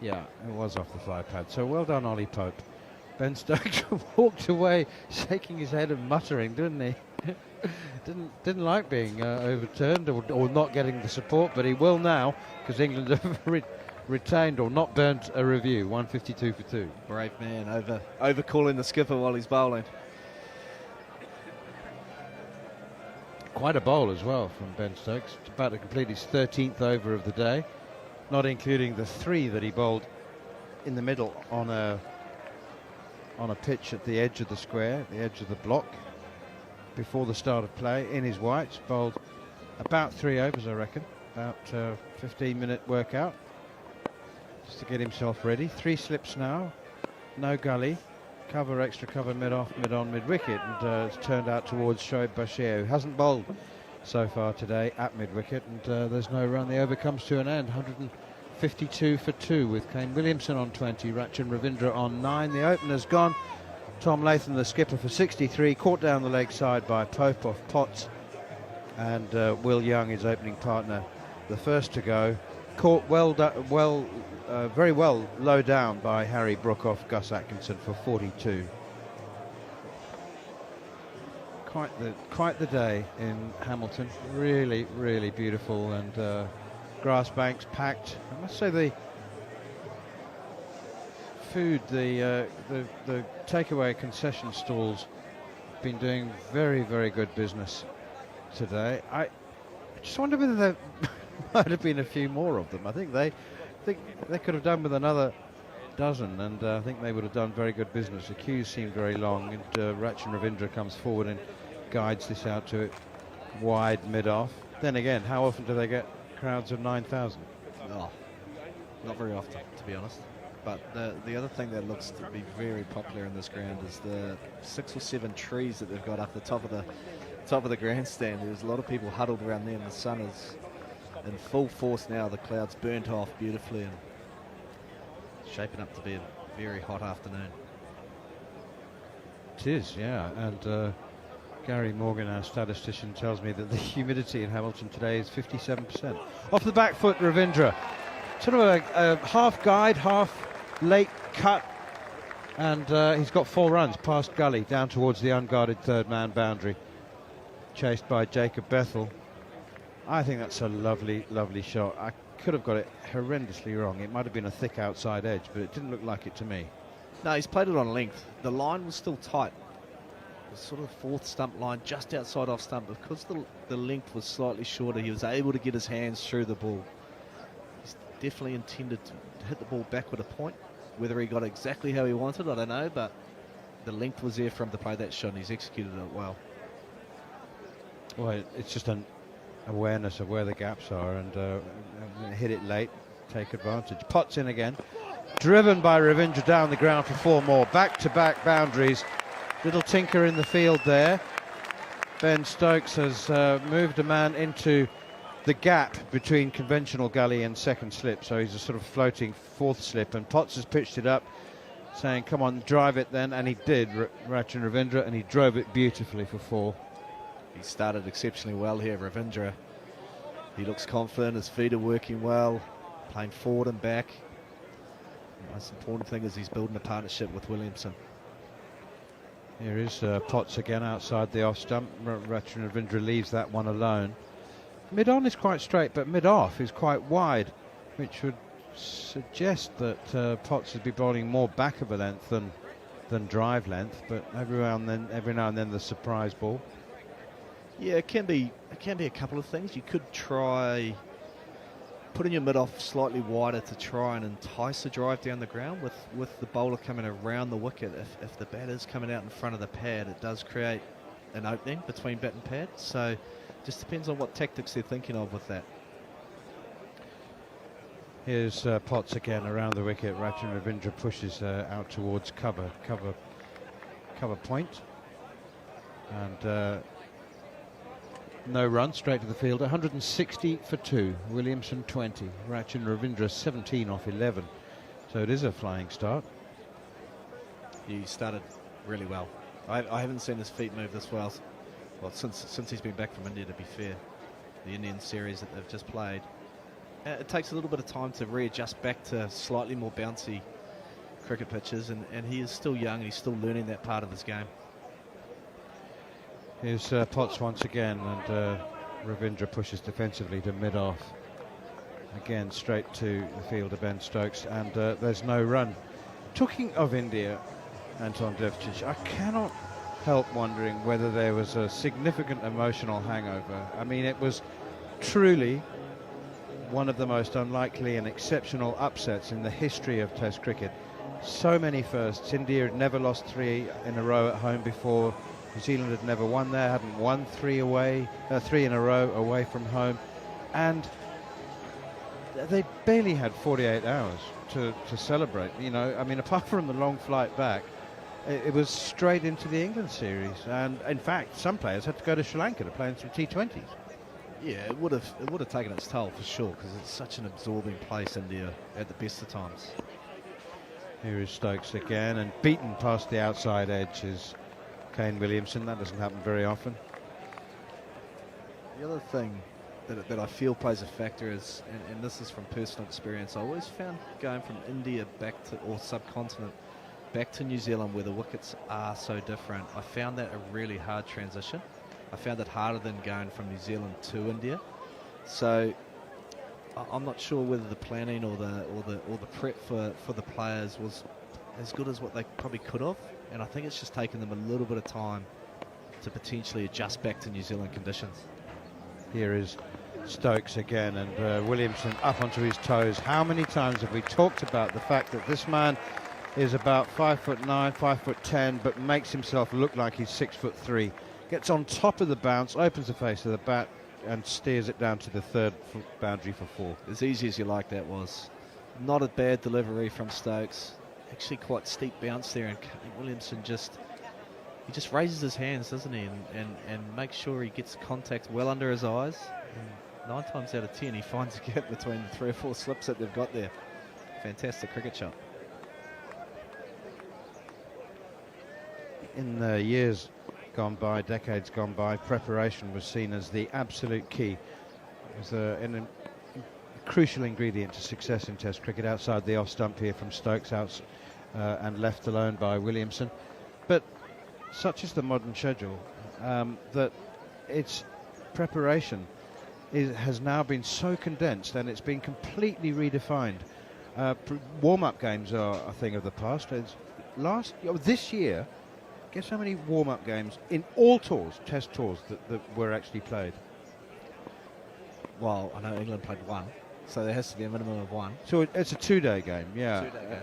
Yeah, it was off the thigh pad. So well done, Ollie Pope. Ben Stokes walked away shaking his head and muttering, didn't he? didn't like being overturned or not getting the support, but he will now because England have retained or not burnt a review. 152 for 2. Brave man, over calling the skipper while he's bowling. Quite a bowl as well from Ben Stokes. About to complete his 13th over of the day, not including the 3 that he bowled in the middle on a pitch at the edge of the square, the edge of the block, before the start of play in his whites. Bowled about 3 overs, I reckon, about 15-minute workout just to get himself ready. 3 slips now, no gully, cover, extra cover, mid-off, mid-on, mid-wicket, and it's turned out towards Shoaib Bashir, who hasn't bowled so far today at mid-wicket, and there's no run. The over comes to an end. 152 for 2 with Kane Williamson on 20, Rachin Ravindra on 9. The opener's gone. Tom Latham, the skipper, for 63, caught down the leg side by Pope off Potts, and Will Young, his opening partner, the first to go, caught very well low down by Harry Brook off Gus Atkinson for 42. Quite the day in Hamilton. Really, really beautiful, and grass banks packed. I must say the food, the takeaway concession stalls have been doing very, very good business today. just wonder whether there might have been a few more of them. I think they could have done with another dozen, and I think they would have done very good business. The queues seemed very long, and Rachin Ravindra comes forward and guides this out to it wide mid-off. Then again, how often do they get crowds of 9,000? Oh, not very often, to be honest. But the other thing that looks to be very popular in this ground is the 6 or 7 trees that they've got up the top of the grandstand. There's a lot of people huddled around there, and the sun is in full force now. The clouds burnt off beautifully and shaping up to be a very hot afternoon. It is, yeah. And Gary Morgan, our statistician, tells me that the humidity in Hamilton today is 57%. Off the back foot, Ravindra. Sort of a half guide, half late cut. And he's got 4 runs past Gully, down towards the unguarded third man boundary. Chased by Jacob Bethel. I think that's a lovely, lovely shot. I could have got it horrendously wrong. It might have been a thick outside edge, but it didn't look like it to me. No, he's played it on length. The line was still tight. The sort of 4th stump line just outside off stump. Because the length was slightly shorter, he was able to get his hands through the ball. He's definitely intended to hit the ball back with a point. Whether he got exactly how he wanted, I don't know, but the length was there for him to play that shot, and he's executed it well. Well, it's just an awareness of where the gaps are, and hit it late, take advantage. Potts in again, driven by Ravindra down the ground for 4 more. Back-to-back boundaries. Little tinker in the field there. Ben Stokes has moved a man into the gap between conventional gully and second slip, so he's a sort of floating 4th slip, and Potts has pitched it up, saying, come on, drive it then, and he did, Rachin Ravindra, and he drove it beautifully for 4. He started exceptionally well here, Ravindra. He looks confident, his feet are working well, playing forward and back. The most important thing is he's building a partnership with Williamson. Here is Potts again outside the off stump. Rachin Ravindra leaves that one alone. Mid-on is quite straight, but mid-off is quite wide, which would suggest that Potts would be bowling more back of a length than drive length, but every now and then the surprise ball. Yeah, it can be a couple of things. You could try putting your mid off slightly wider to try and entice a drive down the ground with the bowler coming around the wicket. If the batter's coming out in front of the pad, it does create an opening between bat and pad. So just depends on what tactics they're thinking of with that. Here's Potts again around the wicket. Rachin Ravindra pushes out towards cover point, and no run, straight to the field. 160 for 2. Williamson 20. Rachin Ravindra 17 off 11. So it is a flying start. He started really well. I haven't seen his feet move this well since he's been back from India, to be fair. The Indian series that they've just played. It takes a little bit of time to readjust back to slightly more bouncy cricket pitches, and he is still young and he's still learning that part of his game. Here's Potts once again, and Ravindra pushes defensively to mid-off. Again, straight to the field of Ben Stokes, and there's no run. Talking of India, Anton Devcic, I cannot help wondering whether there was a significant emotional hangover. I mean, it was truly one of the most unlikely and exceptional upsets in the history of Test cricket. So many firsts. India had never lost 3 in a row at home before. New Zealand had never won there, hadn't won 3 in a row away from home, and they barely had 48 hours to celebrate. You know, I mean, apart from the long flight back, it was straight into the England series, and in fact, some players had to go to Sri Lanka to play in some T20s. Yeah, it would have taken its toll for sure, because it's such an absorbing place, India, at the best of times. Here is Stokes again, and beaten past the outside edge is Kane Williamson. That doesn't happen very often. The other thing that I feel plays a factor is, and this is from personal experience, I always found going from India back to, or subcontinent, back to New Zealand, where the wickets are so different, I found that a really hard transition. I found it harder than going from New Zealand to India. So I'm not sure whether the planning or the prep for the players was as good as what they probably could have, and I think it's just taken them a little bit of time to potentially adjust back to New Zealand conditions. Here is Stokes again, and Williamson up onto his toes. How many times have we talked about the fact that this man is about 5'9", 5'10", but makes himself look like he's 6'3". Gets on top of the bounce, opens the face of the bat, and steers it down to the third boundary for 4. As easy as you like that was. Not a bad delivery from Stokes. Actually quite steep bounce there, and Williamson he just raises his hands, doesn't he, and makes sure he gets contact well under his eyes. And 9 times out of 10 he finds a gap between the 3 or 4 slips that they've got there. Fantastic cricket shot. In the years gone by, decades gone by, preparation was seen as the absolute key. It was a crucial ingredient to success in Test cricket. Outside the off stump here from Stokes, out and left alone by Williamson. But such is the modern schedule that its preparation has now been so condensed, and it's been completely redefined. Warm-up games are a thing of the past. This year, guess how many warm-up games in all tours, Test tours, that were actually played? Well, I know England played 1, so there has to be a minimum of 1. So it's a 2-day game, yeah. 2-day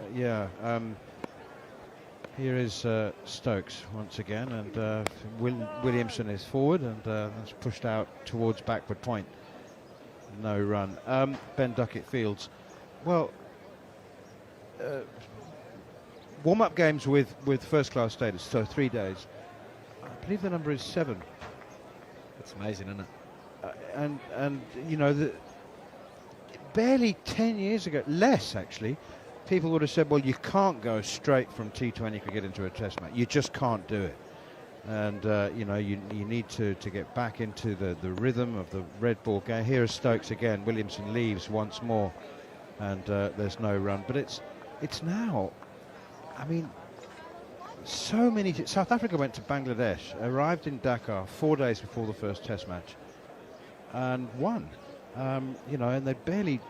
game. Here is Stokes once again, and Williamson is forward, and that's pushed out towards backward point. No run. Ben Duckett Fields. Well, warm-up games with first-class status, so 3 days. I believe the number is 7. That's amazing, isn't it? And you know, barely 10 years ago, less actually, people would have said, well, you can't go straight from T20 cricket into a Test match. You just can't do it. And you know, you need to get back into the rhythm of the red ball game. Here is Stokes again. Williamson leaves once more, and there's no run. But it's now, I mean, so many. South Africa went to Bangladesh, arrived in Dakar 4 days before the first Test match, and won. You know, and they'd barely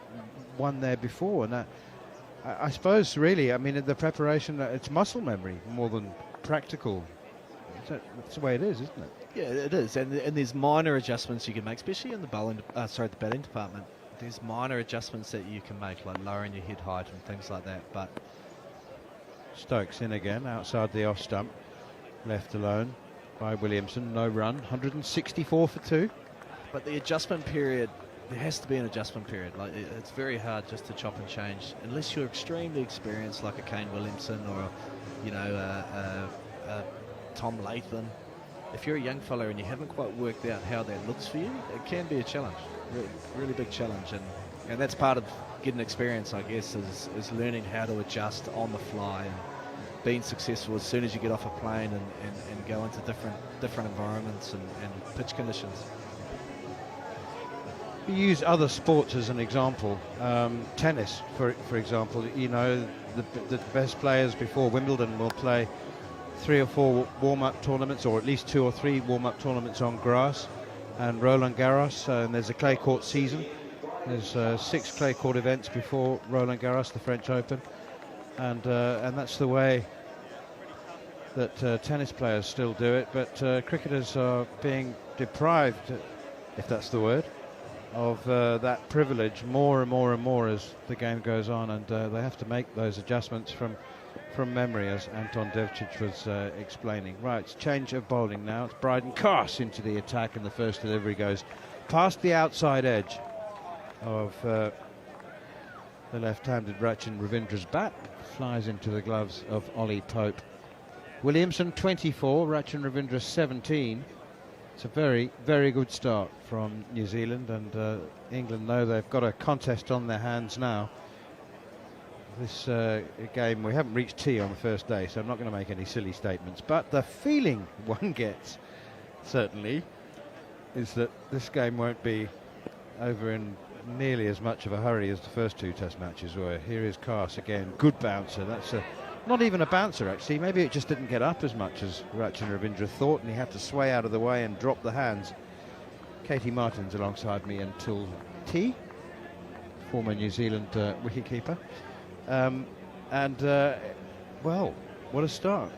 won there before. And I suppose, really, I mean, the preparation, it's muscle memory more than practical. That's the way it is, isn't it? Yeah, it is. And there's minor adjustments you can make, especially in the the batting department. There's minor adjustments that you can make, like lowering your head height and things like that. But Stokes in again, outside the off stump, left alone by Williamson. No run, 164 for 2. But the adjustment period, there has to be an adjustment period. Like it's very hard just to chop and change unless you're extremely experienced, like a Kane Williamson or, you know, Tom Latham. If you're a young fella and you haven't quite worked out how that looks for you, it can be a challenge, really big challenge, and that's part of getting experience, I guess, is learning how to adjust on the fly and being successful as soon as you get off a plane and go into different environments and pitch conditions. You use other sports as an example. Tennis, for example, you know, the best players before Wimbledon will play 3 or 4 warm-up tournaments, or at least 2 or 3 warm-up tournaments on grass, and Roland Garros, and there's a clay court season. There's 6 clay court events before Roland Garros, the French Open, and that's the way that tennis players still do it. But cricketers are being deprived, if that's the word, of that privilege more and more and more as the game goes on, and they have to make those adjustments from memory, as Anton Devcic was explaining. Right, it's change of bowling now. It's Bryden Carse into the attack, and the first delivery goes past the outside edge of the left-handed Rachin Ravindra's bat, flies into the gloves of Ollie Pope. Williamson 24, Rachin Ravindra 17. It's a very, very good start from New Zealand, and England know they've got a contest on their hands now. This game, we haven't reached tea on the first day, so I'm not going to make any silly statements, but the feeling one gets, certainly, is that this game won't be over in nearly as much of a hurry as the first 2 Test matches were. Here is Carse again, good bouncer. That's not even a bouncer, actually. Maybe it just didn't get up as much as Rachin Ravindra thought, and he had to sway out of the way and drop the hands. Katie Martin's alongside me until tea, former New Zealand wicketkeeper. Well, what a start.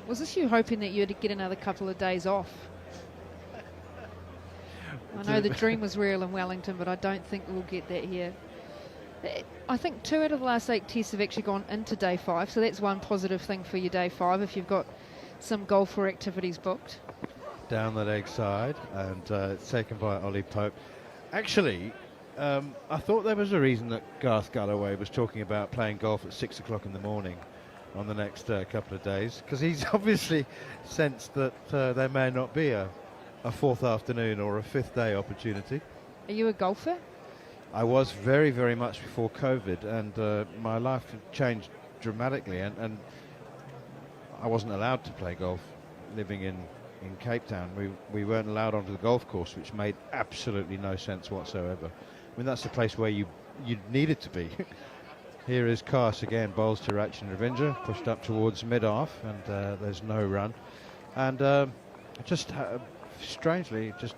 Was this you hoping that you'd get another couple of days off? I know the dream was real in Wellington, but I don't think we'll get that here. I think 2 out of the last 8 tests have actually gone into day 5, so that's one positive thing for your day 5 if you've got some golf or activities booked. Down the leg side, and it's taken by Ollie Pope. Actually, I thought there was a reason that Garth Galloway was talking about playing golf at 6 o'clock in the morning on the next couple of days, because he's obviously sensed that there may not be a 4th afternoon or a 5th day opportunity. Are you a golfer? I was very, very much before COVID, and my life had changed dramatically, and I wasn't allowed to play golf living in Cape Town. We weren't allowed onto the golf course, which made absolutely no sense whatsoever. I mean, that's the place where you needed to be. Here is Cast again, bowls to Rachin Ravindra, pushed up towards mid-off, and there's no run. And just strangely, just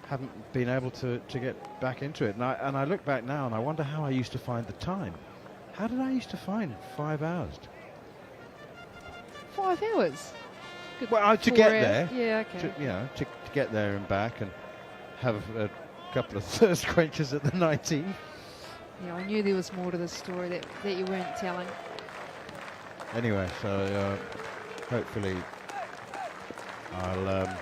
haven't been able to get back into it. And I look back now and I wonder how I used to find the time. How did I used to find 5 hours? 5 hours? Good. Well, to 4 get hours. there. Yeah, okay. To get there and back and have a couple of thirst quenchers at the 19th. Yeah, I knew there was more to the story that you weren't telling. Anyway, so hopefully I'll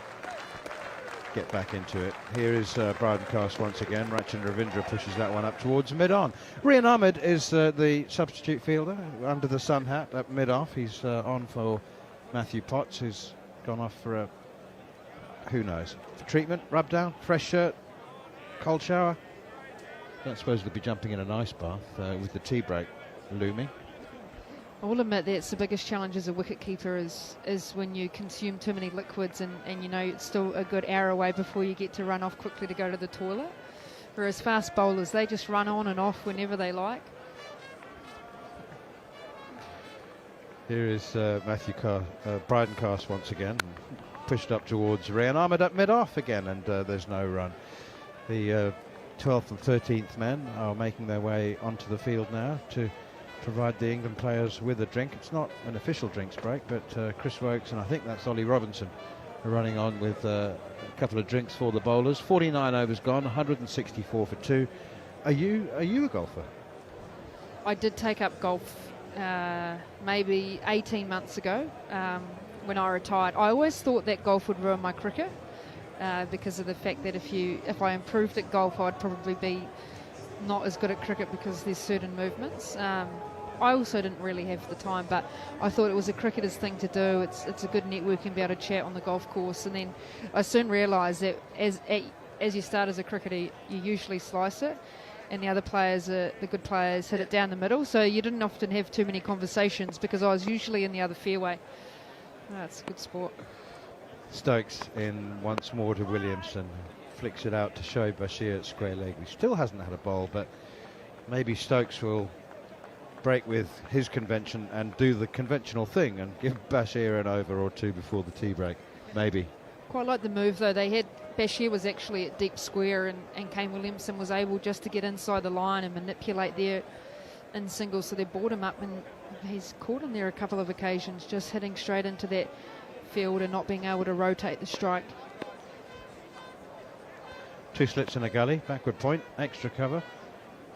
get back into it. Here is Bryden Cast once again. Rachin Ravindra pushes that one up towards mid-on. Rian Ahmed is the substitute fielder under the sun hat at mid-off. He's on for Matthew Potts, who's gone off for a, who knows, for treatment, rub down, fresh shirt, cold shower. Don't suppose they'll be jumping in an ice bath with the tea break looming. I will admit that's the biggest challenge as a wicketkeeper is when you consume too many liquids and you know it's still a good hour away before you get to run off quickly to go to the toilet. Whereas fast bowlers, they just run on and off whenever they like. Here is Bryden Cast once again, pushed up towards Rian Ahmed at mid-off again, and there's no run. The 12th and 13th men are making their way onto the field now to provide the England players with a drink. It's not an official drinks break, but Chris Wokes and I think that's Ollie Robinson are running on with a couple of drinks for the bowlers. 49 overs gone, 164 for 2. Are you a golfer? I did take up golf maybe 18 months ago when I retired. I always thought that golf would ruin my cricket because of the fact that if I improved at golf, I'd probably be not as good at cricket because there's certain movements. I also didn't really have the time, but I thought it was a cricketer's thing to do. It's a good networking, be able to chat on the golf course. And then I soon realised that as you start as a cricketer, you usually slice it, and the other players, the good players, hit it down the middle. So you didn't often have too many conversations because I was usually in the other fairway. It's a good sport. Stokes in once more to Williamson. Flicks it out to Shoaib Bashir at square leg. He still hasn't had a bowl, but maybe Stokes will break with his convention and do the conventional thing and give Bashir an over or two before the tea break. Maybe. Quite like the move though. Bashir was actually at deep square and Kane Williamson was able just to get inside the line and manipulate there in singles, so they brought him up, and he's caught him there a couple of occasions, just hitting straight into that field and not being able to rotate the strike. 2 slips in a gully, backward point, extra cover,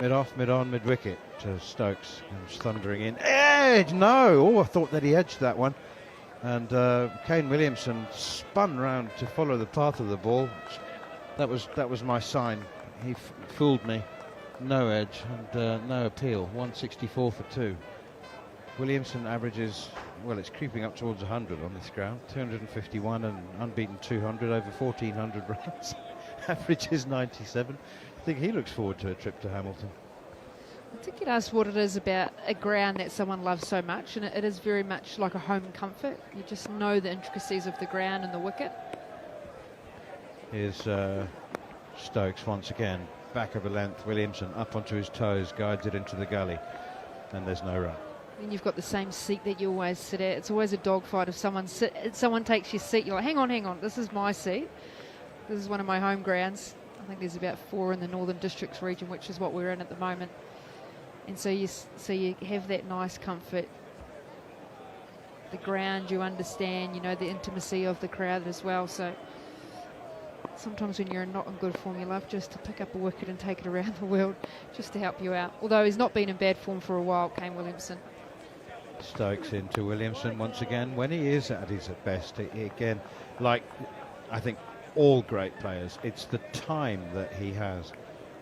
mid-off, mid-on, mid-wicket to Stokes, who's thundering in. Edge! No! Oh, I thought that he edged that one. And Kane Williamson spun round to follow the path of the ball. That was my sign. He fooled me. No edge and no appeal. 164 for 2. Williamson averages, well, it's creeping up towards 100 on this ground. 251 and unbeaten 200 over 1,400 runs. Average is 97. I think he looks forward to a trip to Hamilton. I think you'd ask what it is about a ground that someone loves so much, and it is very much like a home comfort. You just know the intricacies of the ground and the wicket. Here's Stokes once again, back of a length. Williamson up onto his toes, guides it into the gully, and there's no run. And you've got the same seat that you always sit at. It's always a dogfight. If someone takes your seat, you're like, hang on, this is my seat. This is one of my home grounds. I think there's about 4 in the Northern Districts region, which is what we're in at the moment. And so you have that nice comfort. The ground you understand, you know the intimacy of the crowd as well. So Sometimes when you're not in good form, you love just to pick up a wicket and take it around the world just to help you out. Although he's not been in bad form for a while, Kane Williamson. Stokes into Williamson once again. When he is at his best, again, like I think all great players, it's the time that he has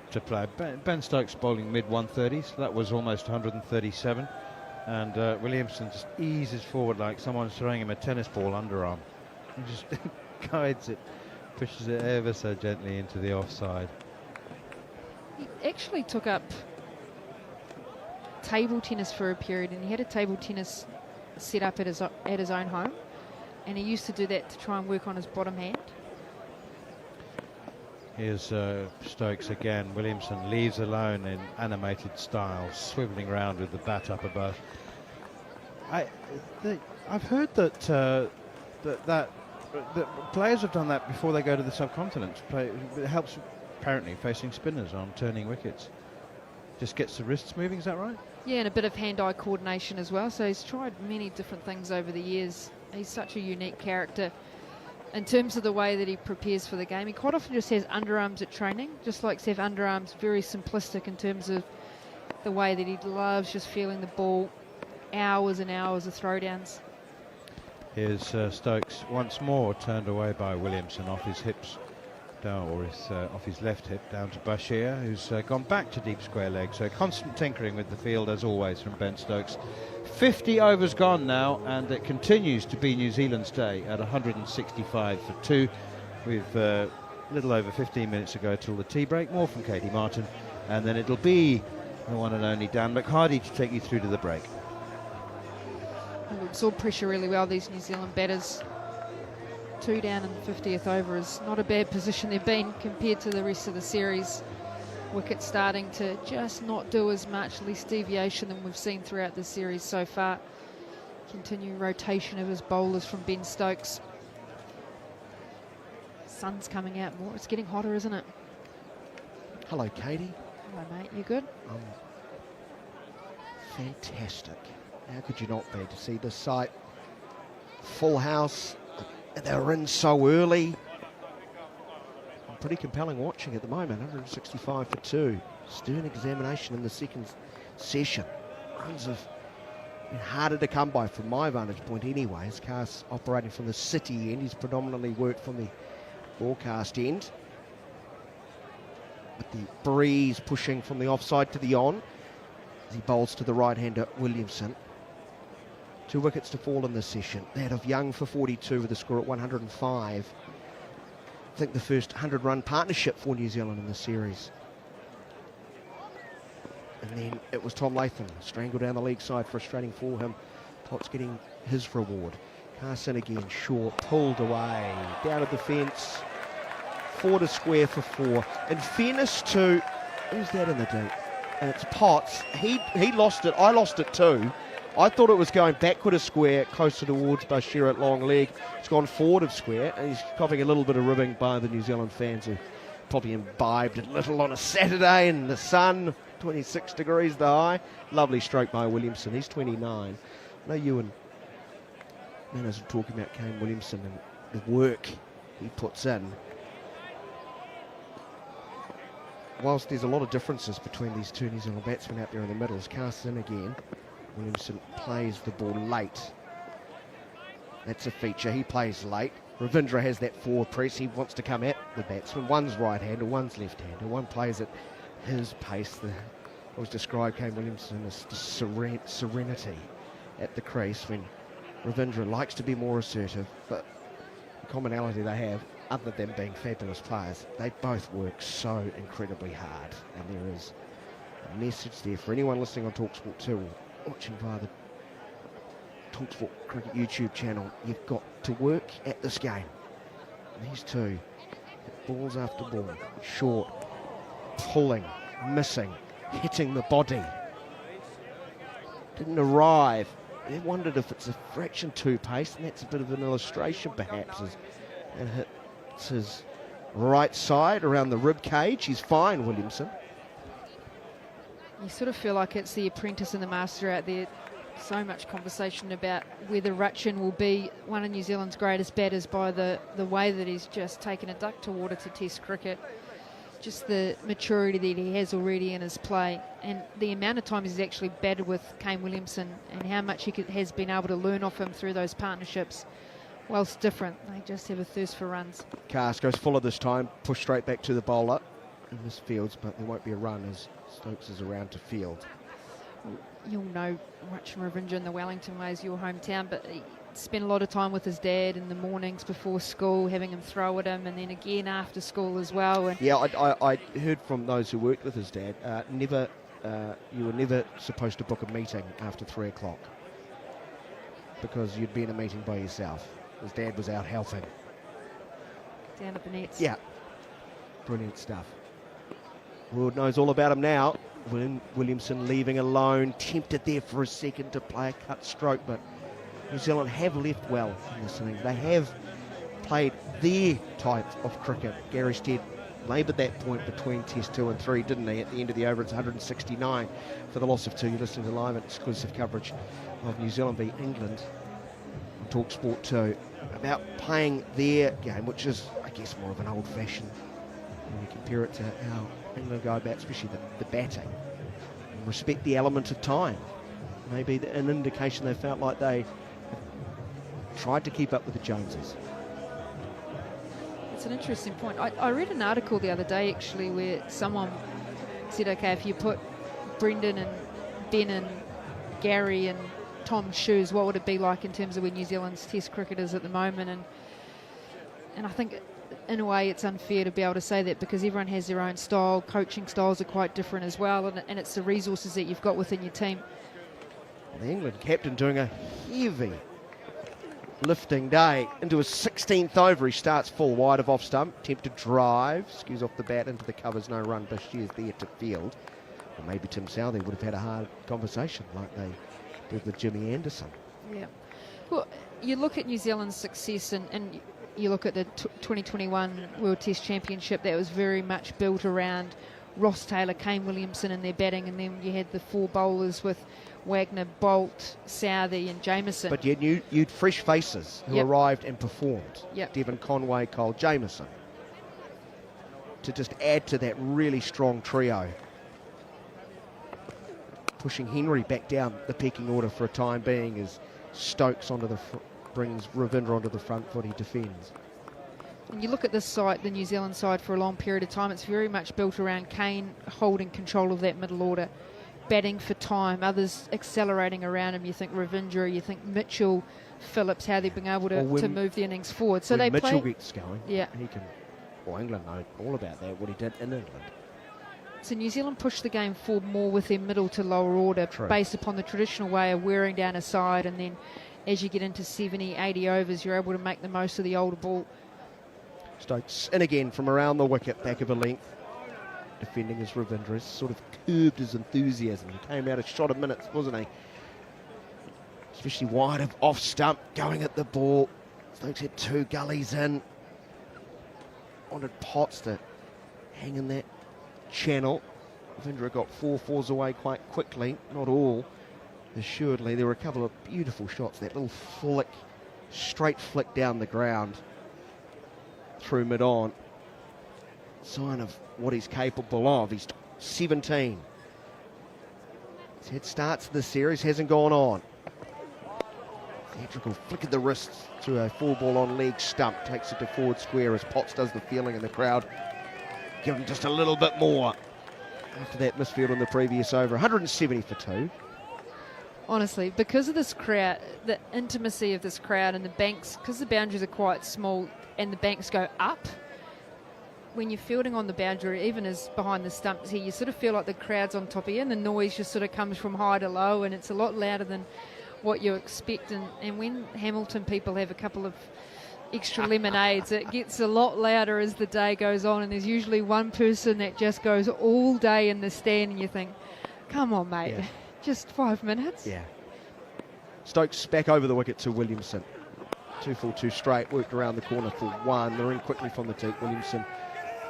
to play. Ben Stokes bowling mid-130s, that was almost 137, and Williamson just eases forward like someone's throwing him a tennis ball underarm. He just guides it, pushes it ever so gently into the offside. He actually took up table tennis for a period, and he had a table tennis set up at his own home, and he used to do that to try and work on his bottom hand. Here's Stokes again. Williamson leaves alone in animated style, swivelling around with the bat up above. I've heard that that players have done that before they go to the subcontinent. It helps apparently facing spinners on turning wickets. Just gets the wrists moving, is that right? Yeah, and a bit of hand-eye coordination as well. So he's tried many different things over the years. He's such a unique character in terms of the way that he prepares for the game. He quite often just has underarms at training, just likes to have underarms, very simplistic in terms of the way that he loves just feeling the ball, hours and hours of throwdowns. Here's Stokes once more turned away by Williamson off his hips, down, or off his left hip down to Bashir, who's gone back to deep square leg. So constant tinkering with the field as always from Ben Stokes. 50 overs gone now, and it continues to be New Zealand's day at 165 for 2. We've a little over 15 minutes to go till the tea break. More from Katie Martin, and then it'll be the one and only Dan McHardy to take you through to the break. They've absorbed pressure really well, these New Zealand batters. 2 down in the 50th over is not a bad position they've been compared to the rest of the series. Wicket starting to just not do as much, less deviation than we've seen throughout the series so far. Continuing rotation of his bowlers from Ben Stokes. Sun's coming out more. It's getting hotter, isn't it? Hello, Katie. Hello, mate. You good? Fantastic. How could you not be to see this site? Full house. They were in so early. Pretty compelling watching at the moment. 165 for 2. Stern examination in the second session. Runs have been harder to come by from my vantage point anyway. As Car's operating from the city end, he's predominantly worked from the broadcast end. With the breeze pushing from the offside to the on. As he bowls to the right-hander Williamson. 2 wickets to fall in this session. That of Young for 42 with the score at 105. I think the first 100-run partnership for New Zealand in the series. And then it was Tom Latham, strangled down the leg side, frustrating for him. Potts getting his reward. Carson again, short, pulled away, down at the fence. 4 to square for 4. In fairness to, who's that in the deep? And it's Potts. He lost it, I lost it too. I thought it was going backward of square, closer towards Bashir at long leg. It's gone forward of square, and he's copping a little bit of ribbing by the New Zealand fans who probably imbibed a little on a Saturday in the sun, 26 degrees the high. Lovely stroke by Williamson, he's 29. I know you and Manners were talking about Kane Williamson and the work he puts in. Whilst there's a lot of differences between these two New Zealand batsmen out there in the middle, as Carson again, Williamson plays the ball late. That's a feature. He plays late. Ravindra has that forward press. He wants to come at the batsman. One's right-hander, one's left-hander. One plays at his pace. I was described Kane Williamson as serenity at the crease when Ravindra likes to be more assertive, but the commonality they have, other than being fabulous players, they both work so incredibly hard, and there is a message there for anyone listening on TalkSport 2 or watching via the TalkSport Cricket YouTube channel. You've got to work at this game. And these two, balls after ball, short, pulling, missing, hitting the body. Didn't arrive. They wondered if it's a fraction too pace, and that's a bit of an illustration perhaps. And hits his right side around the rib cage. He's fine, Williamson. You sort of feel like it's the apprentice and the master out there. so much conversation about whether Rutchin will be one of New Zealand's greatest batters by the way that he's just taken a duck to water to Test cricket. Just the maturity that he has already in his play, and the amount of times he's actually batted with Kane Williamson, and how much he has been able to learn off him through those partnerships. Whilst different, they just have a thirst for runs. Cast goes fuller this time, push straight back to the bowler in this fields, but there won't be a run as Stokes is around to field. You'll know Rutchin Ravindra in the Wellington way is your hometown, but he spent a lot of time with his dad in the mornings before school, having him throw at him, and then again after school as well. And yeah, I heard from those who worked with his dad, you were never supposed to book a meeting after 3 o'clock because you'd be in a meeting by yourself. His dad was out helping. Down at the nets. Yeah, brilliant stuff. World knows all about him now. Williamson leaving alone, tempted there for a second to play a cut stroke, but New Zealand have left well in this inning. They have played their type of cricket. Gary Stead laboured that point between Test 2 and 3, didn't he? At the end of the over, it's 169 for the loss of 2. You're listening to live and exclusive coverage of New Zealand v England on Talk Sport 2, about playing their game, which is, I guess, more of an old-fashioned when you compare it to how England go about, especially the batting. And respect the element of time. Maybe an indication they felt like they tried to keep up with the Joneses. It's an interesting point. I read an article the other day actually where someone said, okay, if you put Brendan and Ben and Gary and Tom's shoes, what would it be like in terms of where New Zealand's Test cricket is at the moment? And I think in a way it's unfair to be able to say that because everyone has their own style. Coaching styles are quite different as well, and it's the resources that you've got within your team. The England captain doing a heavy lifting day into his 16th over. He starts full wide of off stump, attempted drive, skews off the bat into the covers, no run. Bashir's there to field. Or maybe Tim Southee would have had a hard conversation like they did with Jimmy Anderson. Yeah. Well, you look at New Zealand's success and you look at the 2021 World Test Championship, that was very much built around Ross Taylor, Kane Williamson in their batting, and then you had the 4 bowlers with Wagner, Bolt, Southee and Jameson. But you'd fresh faces who arrived and performed. Devon Conway, Cole Jameson. To just add to that really strong trio. Pushing Henry back down the pecking order for a time being as Stokes brings Ravindra onto the front foot, he defends. And you look at this side, the New Zealand side, for a long period of time, it's very much built around Kane holding control of that middle order, batting for time, others accelerating around him. You think Ravindra, you think Mitchell, Phillips, how they've been able to move the innings forward. So when they Mitchell play, gets going, yeah. He can, well, England know all about that, what he did in England. So New Zealand pushed the game forward more with their middle to lower order, based upon the traditional way of wearing down a side, and then as you get into 70, 80 overs, you're able to make the most of the older ball. Stokes in again from around the wicket, back of a length. Defending his Ravindra, sort of curbed his enthusiasm. He came out a shot of minutes, wasn't he? Especially wide of off stump, going at the ball. Stokes had 2 gullies in. Wanted Potts to hang in that channel. Ravindra got 4 fours away quite quickly, not all. Assuredly, there were a couple of beautiful shots. That little flick, straight flick down the ground through mid-on. Sign of what he's capable of. He's 17. His head starts the series, hasn't gone on. Theatrical flick of the wrist through a 4-ball on leg stump. Takes it to forward square as Potts does the feeling in the crowd. Give him just a little bit more after that misfield in the previous over. 170 for 2. Honestly, because of this crowd, the intimacy of this crowd and the banks, because the boundaries are quite small and the banks go up, when you're fielding on the boundary, even as behind the stumps here, you sort of feel like the crowd's on top of you and the noise just sort of comes from high to low, and it's a lot louder than what you expect. And when Hamilton people have a couple of extra lemonades, it gets a lot louder as the day goes on, and there's usually one person that just goes all day in the stand, and you think, come on, mate, just 5 minutes. Yeah. Stokes back over the wicket to Williamson. 2 full, 2 straight, worked around the corner for 1. They're in quickly from the deep. Williamson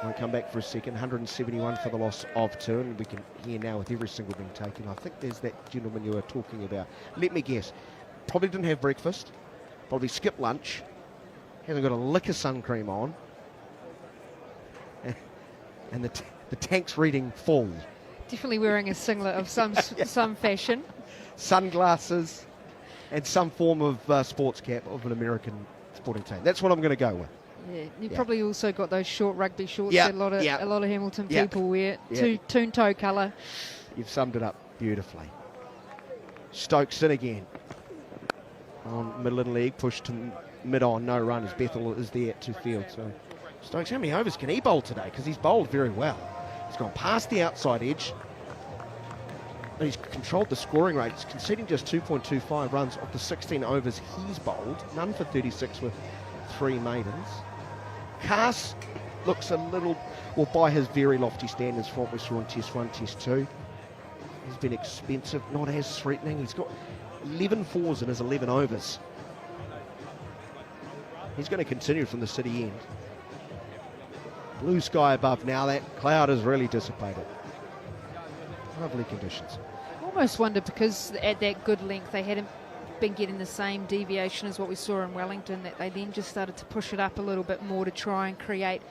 Won't come back for a second. 171 for the loss of 2, and we can hear now with every single being taken. I think there's that gentleman you were talking about. Let me guess. Probably didn't have breakfast. Probably skipped lunch. Hasn't got a lick of sun cream on. And the tank's reading full. Definitely wearing a singlet of some fashion. Sunglasses and some form of sports cap of an American sporting team. That's what I'm going to go with. Yeah, you probably also got those short rugby shorts Yeah, that a lot of Hamilton yeah, people wear. yeah. Toon toe colour. You've summed it up beautifully. Stokes in again. On middle leg, pushed to mid-on, no run as Bethel is there to field. So Stokes, how many overs can he bowl today? Because he's bowled very well. He's gone past the outside edge. And he's controlled the scoring rate. He's conceding just 2.25 runs off the 16 overs he's bowled. None for 36 with 3 maidens. Cass looks a little, well, by his very lofty standards from what we saw in Test 1, Test 2. He's been expensive, not as threatening. He's got 11 fours in his 11 overs. He's going to continue from the city end. Blue sky above now. That cloud has really dissipated. Lovely conditions. Almost wonder because at that good length they hadn't been getting the same deviation as what we saw in Wellington, that they then just started to push it up a little bit more to try and create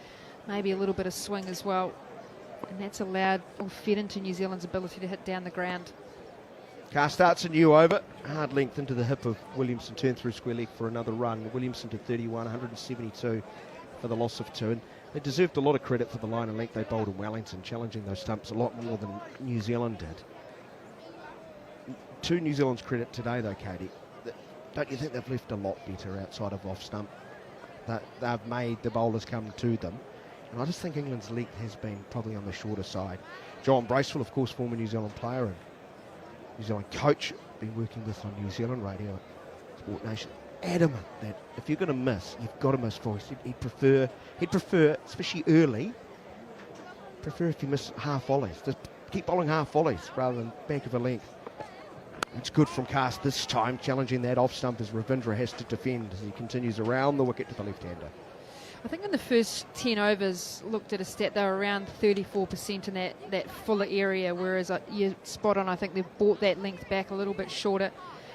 maybe a little bit of swing as well. And that's allowed or fed into New Zealand's ability to hit down the ground. Carr starts a new over. Hard length into the hip of Williamson. Turn through square leg for another run. Williamson to 31, 172 for the loss of 2. And they deserved a lot of credit for the line and length they bowled in Wellington, challenging those stumps a lot more than New Zealand did. To New Zealand's credit today, though, Katie, don't you think they've left a lot better outside of off stump? That they've made the bowlers come to them. And I just think England's length has been probably on the shorter side. John Bracewell, of course, former New Zealand player and New Zealand coach, been working with on New Zealand radio, Sport Nation, adamant that if you're going to miss, you've got to miss voice. He'd prefer, especially early, if you miss half volleys. Just keep bowling half volleys rather than back of a length. It's good from Cast this time, challenging that off stump as Ravindra has to defend as he continues around the wicket to the left-hander. I think in the first 10 overs, looked at a stat, they were around 34% in that fuller area, whereas you're spot on, I think they've brought that length back a little bit shorter.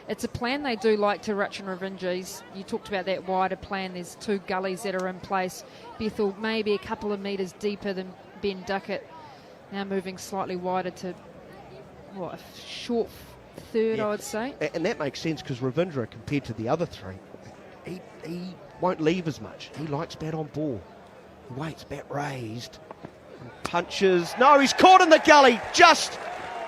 It's a plan they do like to Rachin Ravindra. You talked about that wider plan. There's 2 gullies that are in place. Bethel maybe a couple of metres deeper than Ben Duckett, now moving slightly wider to, what, a short third, I would say. And that makes sense because Ravindra, compared to the other 3, he won't leave as much. He likes bat on ball. He waits, bat raised, and punches. No, he's caught in the gully, just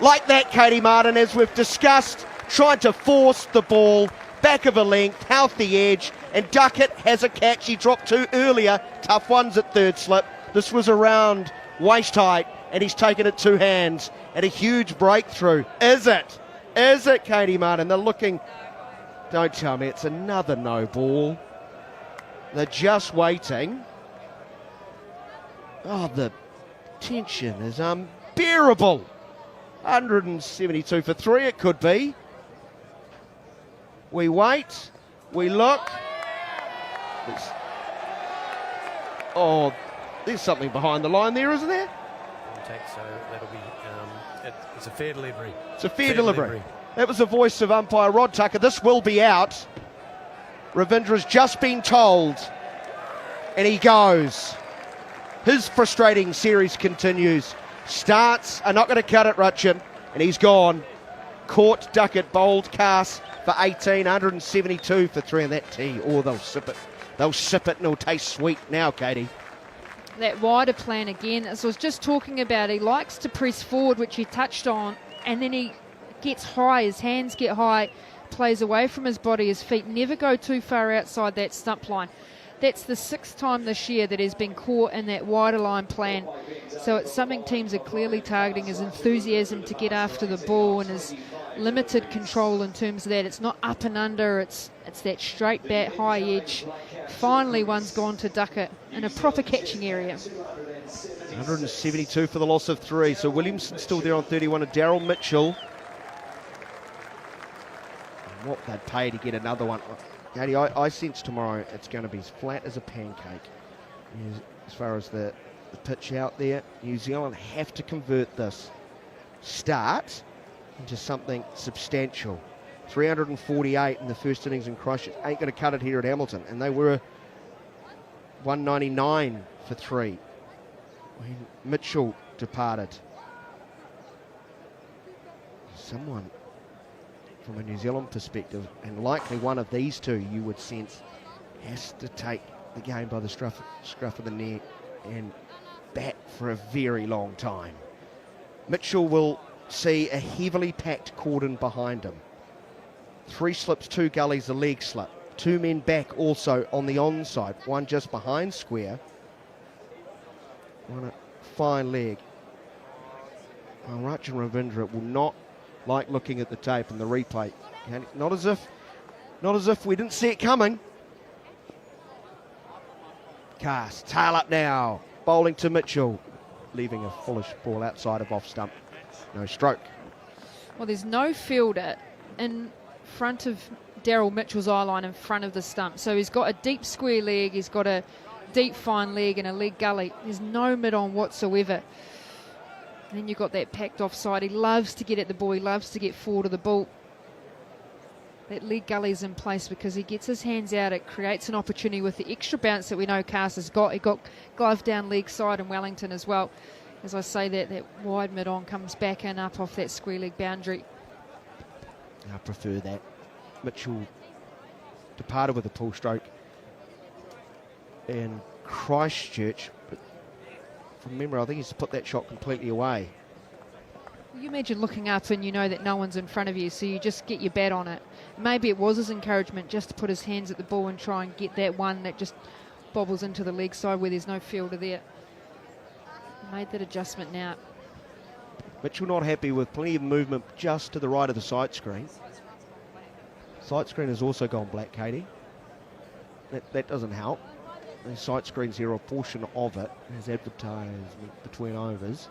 like that, Katie Martin, as we've discussed, tried to force the ball, back of a length, healthy edge, and Duckett has a catch. He dropped 2 earlier, tough ones at third slip. This was around waist height, and he's taken it 2 hands, and a huge breakthrough. Is it? Is it, Katie Martin? They're looking, don't tell me it's another no ball. They're just waiting. Oh, the tension is unbearable. 172 for 3 it could be. We wait, we look. There's something behind the line there, isn't there? So that'll be, it's a fair delivery. It's a fair delivery. That was the voice of umpire Rod Tucker. This will be out. Ravindra's just been told, and he goes. His frustrating series continues. Starts, are not going to cut it, Rachin, and he's gone. Caught, Duckett, bowled, Cass for 18, 172 for 3, and that tee, they'll sip it. They'll sip it and it'll taste sweet now, Katie. That wider plan again, as I was just talking about, he likes to press forward, which he touched on, and then he gets high, his hands get high, plays away from his body, his feet never go too far outside that stump line. That's the 6th time this year that he's been caught in that wider line plan. So it's something teams are clearly targeting, his enthusiasm to get after the ball and his limited control in terms of that. It's not up and under, it's that straight bat, high edge. Finally, one's gone to Duckett in a proper catching area. 172 for the loss of 3. So Williamson still there on 31 and Daryl Mitchell. And what they'd pay to get another one. I sense tomorrow it's going to be as flat as a pancake as far as the the pitch out there. New Zealand have to convert this start into something substantial. 348 in the first innings in Christchurch. Ain't going to cut it here at Hamilton. And they were 199 for 3 when Mitchell departed. Someone from a New Zealand perspective, and likely one of these two you would sense, has to take the game by the scruff of the neck and bat for a very long time. Mitchell will see a heavily packed cordon behind him. 3 slips, 2 gullies, a leg slip. 2 men back also on the onside, one just behind square. One a fine leg. Well, Rachin Ravindra will not like looking at the tape and the replay. Not as if we didn't see it coming. Cast, tail up now. Bowling to Mitchell, leaving a foolish ball outside of off stump. No stroke. Well, there's no fielder in front of Daryl Mitchell's eye line in front of the stump. So he's got a deep square leg, he's got a deep fine leg and a leg gully. There's no mid-on whatsoever. And then you've got that packed offside. He loves to get at the ball, he loves to get forward of the ball. That leg gully's in place because he gets his hands out. It creates an opportunity with the extra bounce that we know Cast has got. He got glove down leg side and Wellington as well. As I say, that wide mid-on comes back and up off that square leg boundary. I prefer that. Mitchell departed with a pull stroke in Christchurch, but from memory I think he's put that shot completely away. You imagine looking up and you know that no one's in front of you, so you just get your bat on it. Maybe it was his encouragement just to put his hands at the ball and try and get that one that just bobbles into the leg side where there's no fielder there. Made that adjustment now. Mitchell not happy with plenty of movement just to the right of the sight screen. Sight screen has also gone black, Katie. That doesn't help. The sight screens here, a portion of it is advertised between overs.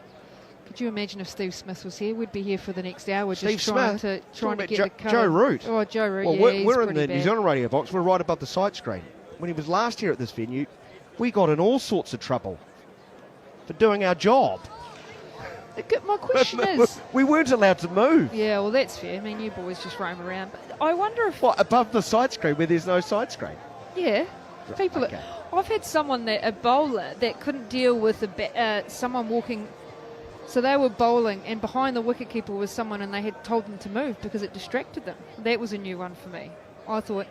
Could you imagine if Steve Smith was here? We'd be here for the next hour Steve just trying to get the cover. Joe Root. Oh, Joe Root, well, yeah, we're in the bad. New Zealand radio box. We're right above the sight screen. When he was last here at this venue, we got in all sorts of trouble for doing our job. My question is... we weren't allowed to move. Yeah, well, that's fair. I mean, you boys just roam around. But I wonder if... What, above the sight screen where there's no sight screen? Yeah. Right, People. okay. I've had someone, a bowler, that couldn't deal with someone walking... So they were bowling, and behind the wicketkeeper was someone, and they had told them to move because it distracted them. That was a new one for me. I thought,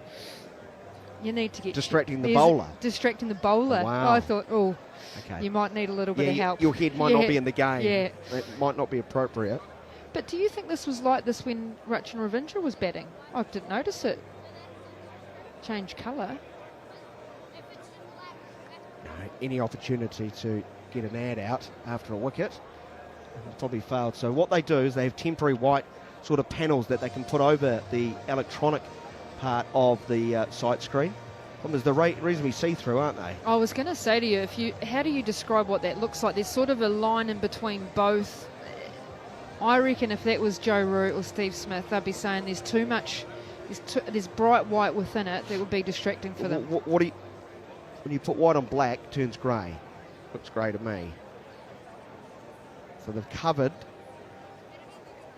you need to get... Distracting the bowler? Distracting the bowler. Wow. I thought, okay. You might need a little bit of help. Your head might not be in the game. Yeah. It might not be appropriate. But do you think this was like this when Rachin Ravindra was batting? I didn't notice it. Change colour. No, any opportunity to get an ad out after a wicket, probably failed. So what they do is they have temporary white sort of panels that they can put over the electronic part of the sight screen. Problem is they're reasonably see-through, aren't they? I was going to say to you, how do you describe what that looks like? There's sort of a line in between both. I reckon if that was Joe Root or Steve Smith, they'd be saying there's too much, there's bright white within it that would be distracting for them. When you put white on black, it turns grey. Looks grey to me. So they've covered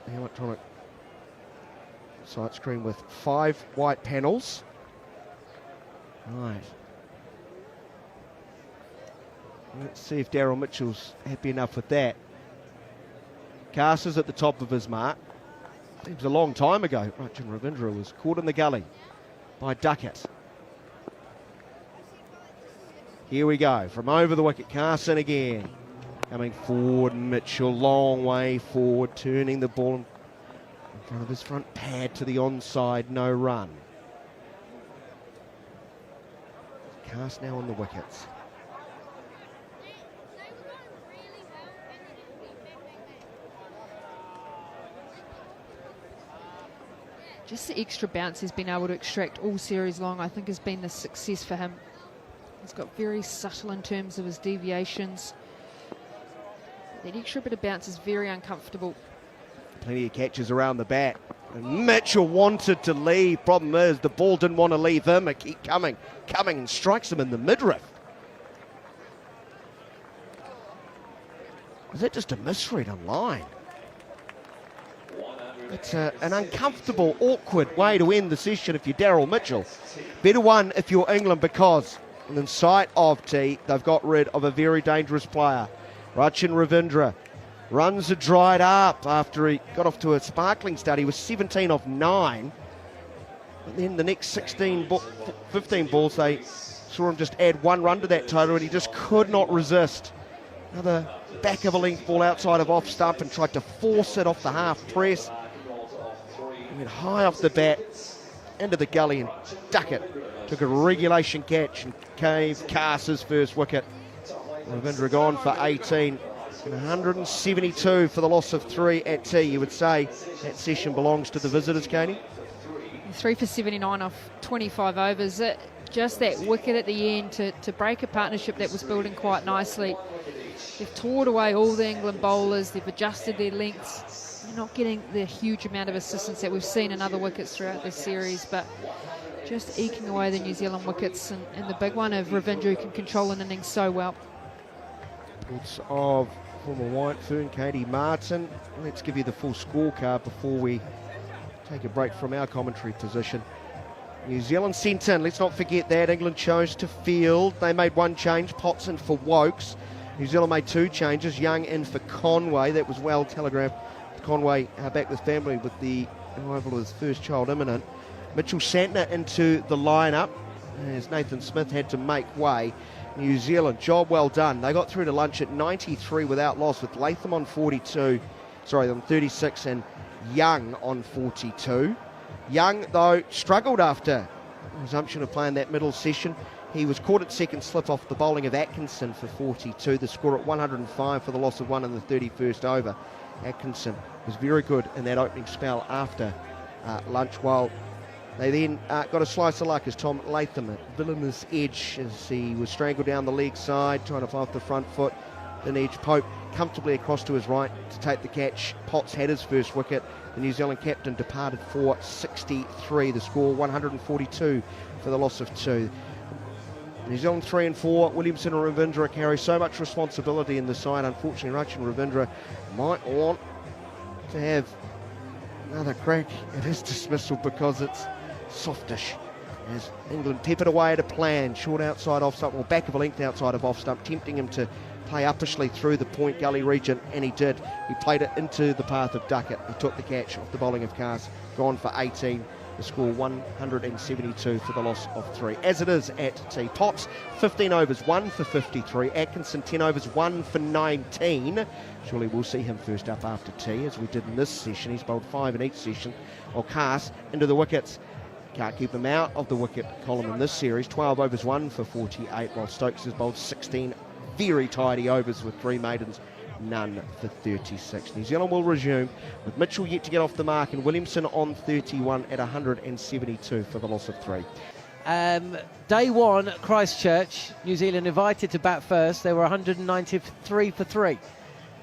the electronic sight screen with 5 white panels. Right. Let's see if Daryl Mitchell's happy enough with that. Carster's at the top of his mark. Seems a long time ago. Rachin Ravindra was caught in the gully by Duckett. Here we go. From over the wicket, Carson again. Coming forward, Mitchell, long way forward, turning the ball in front of his front pad to the onside, no run. Cast now on the wickets. Just the extra bounce he's been able to extract all series long, I think, has been the success for him. He's got very subtle in terms of his deviations. That extra bit of bounce is very uncomfortable. Plenty of catches around the bat. And Mitchell wanted to leave. Problem is, the ball didn't want to leave him. It kept coming and strikes him in the midriff. Is that just a misread on line? It's an uncomfortable, awkward way to end the session if you're Daryl Mitchell. Better one if you're England, because in sight of tee, they've got rid of a very dangerous player. Rachin Ravindra runs are dried up after he got off to a sparkling start. He was 17 off 9. But then the next 15 balls, they saw him just add 1 run to that total, and he just could not resist. Another back of a length ball outside of off stump and tried to force it off the half press. He went high off the bat into the gully, and Duckett took a regulation catch and gave Cass his first wicket. Ravindra gone for 18 and 172 for the loss of 3 at tee. You would say that session belongs to the visitors, Katie? 3 for 79 off 25 overs. Just that wicket at the end to break a partnership that was building quite nicely. They've toured away all the England bowlers. They've adjusted their lengths. They're not getting the huge amount of assistance that we've seen in other wickets throughout this series, but just eking away the New Zealand wickets, and the big one of Ravindra, who can control an innings so well. It's of former White Fern, Katie Martin. Let's give you the full scorecard before we take a break from our commentary position. New Zealand sent in, let's not forget that. England chose to field. They made 1 change, Potts in for Wokes. New Zealand made 2 changes, Young in for Conway. That was well telegraphed. Conway back with family with the arrival of his first child imminent. Mitchell Santner into the lineup as Nathan Smith had to make way. New Zealand, job well done. They got through to lunch at 93 without loss, with Latham on 36 and Young on 42. Young, though, struggled after resumption of playing that middle session. He was caught at second slip off the bowling of Atkinson for 42. The score at 105 for the loss of 1 in the 31st over. Atkinson was very good in that opening spell after lunch, while they then got a slice of luck as Tom Latham at villainous edge as he was strangled down the leg side, trying to fly off the front foot. Then Edge Pope comfortably across to his right to take the catch. Potts had his first wicket. The New Zealand captain departed for 63. The score 142 for the loss of 2. New Zealand 3 and 4. Williamson and Ravindra carry so much responsibility in the side. Unfortunately, Rachin Ravindra might want to have another crack at his dismissal because it's softish. As England peppered away at a plan, short outside off stump, or back of a length outside of off stump, tempting him to play uppishly through the point gully region, and he did. He played it into the path of Duckett. He took the catch off the bowling of Cass, gone for 18. The score 172 for the loss of 3. As it is at tee. Potts 15 overs, 1 for 53. Atkinson 10 overs, 1 for 19. Surely we'll see him first up after tee, as we did in this session. He's bowled 5 in each session. Or Cass into the wickets. Can't keep him out of the wicket column in this series. 12 overs, 1 for 48, while Stokes has bowled 16 very tidy overs with 3 maidens, none for 36. New Zealand will resume with Mitchell yet to get off the mark and Williamson on 31 at 172 for the loss of 3. Day 1 at Christchurch, New Zealand invited to bat first. They were 193 for 3,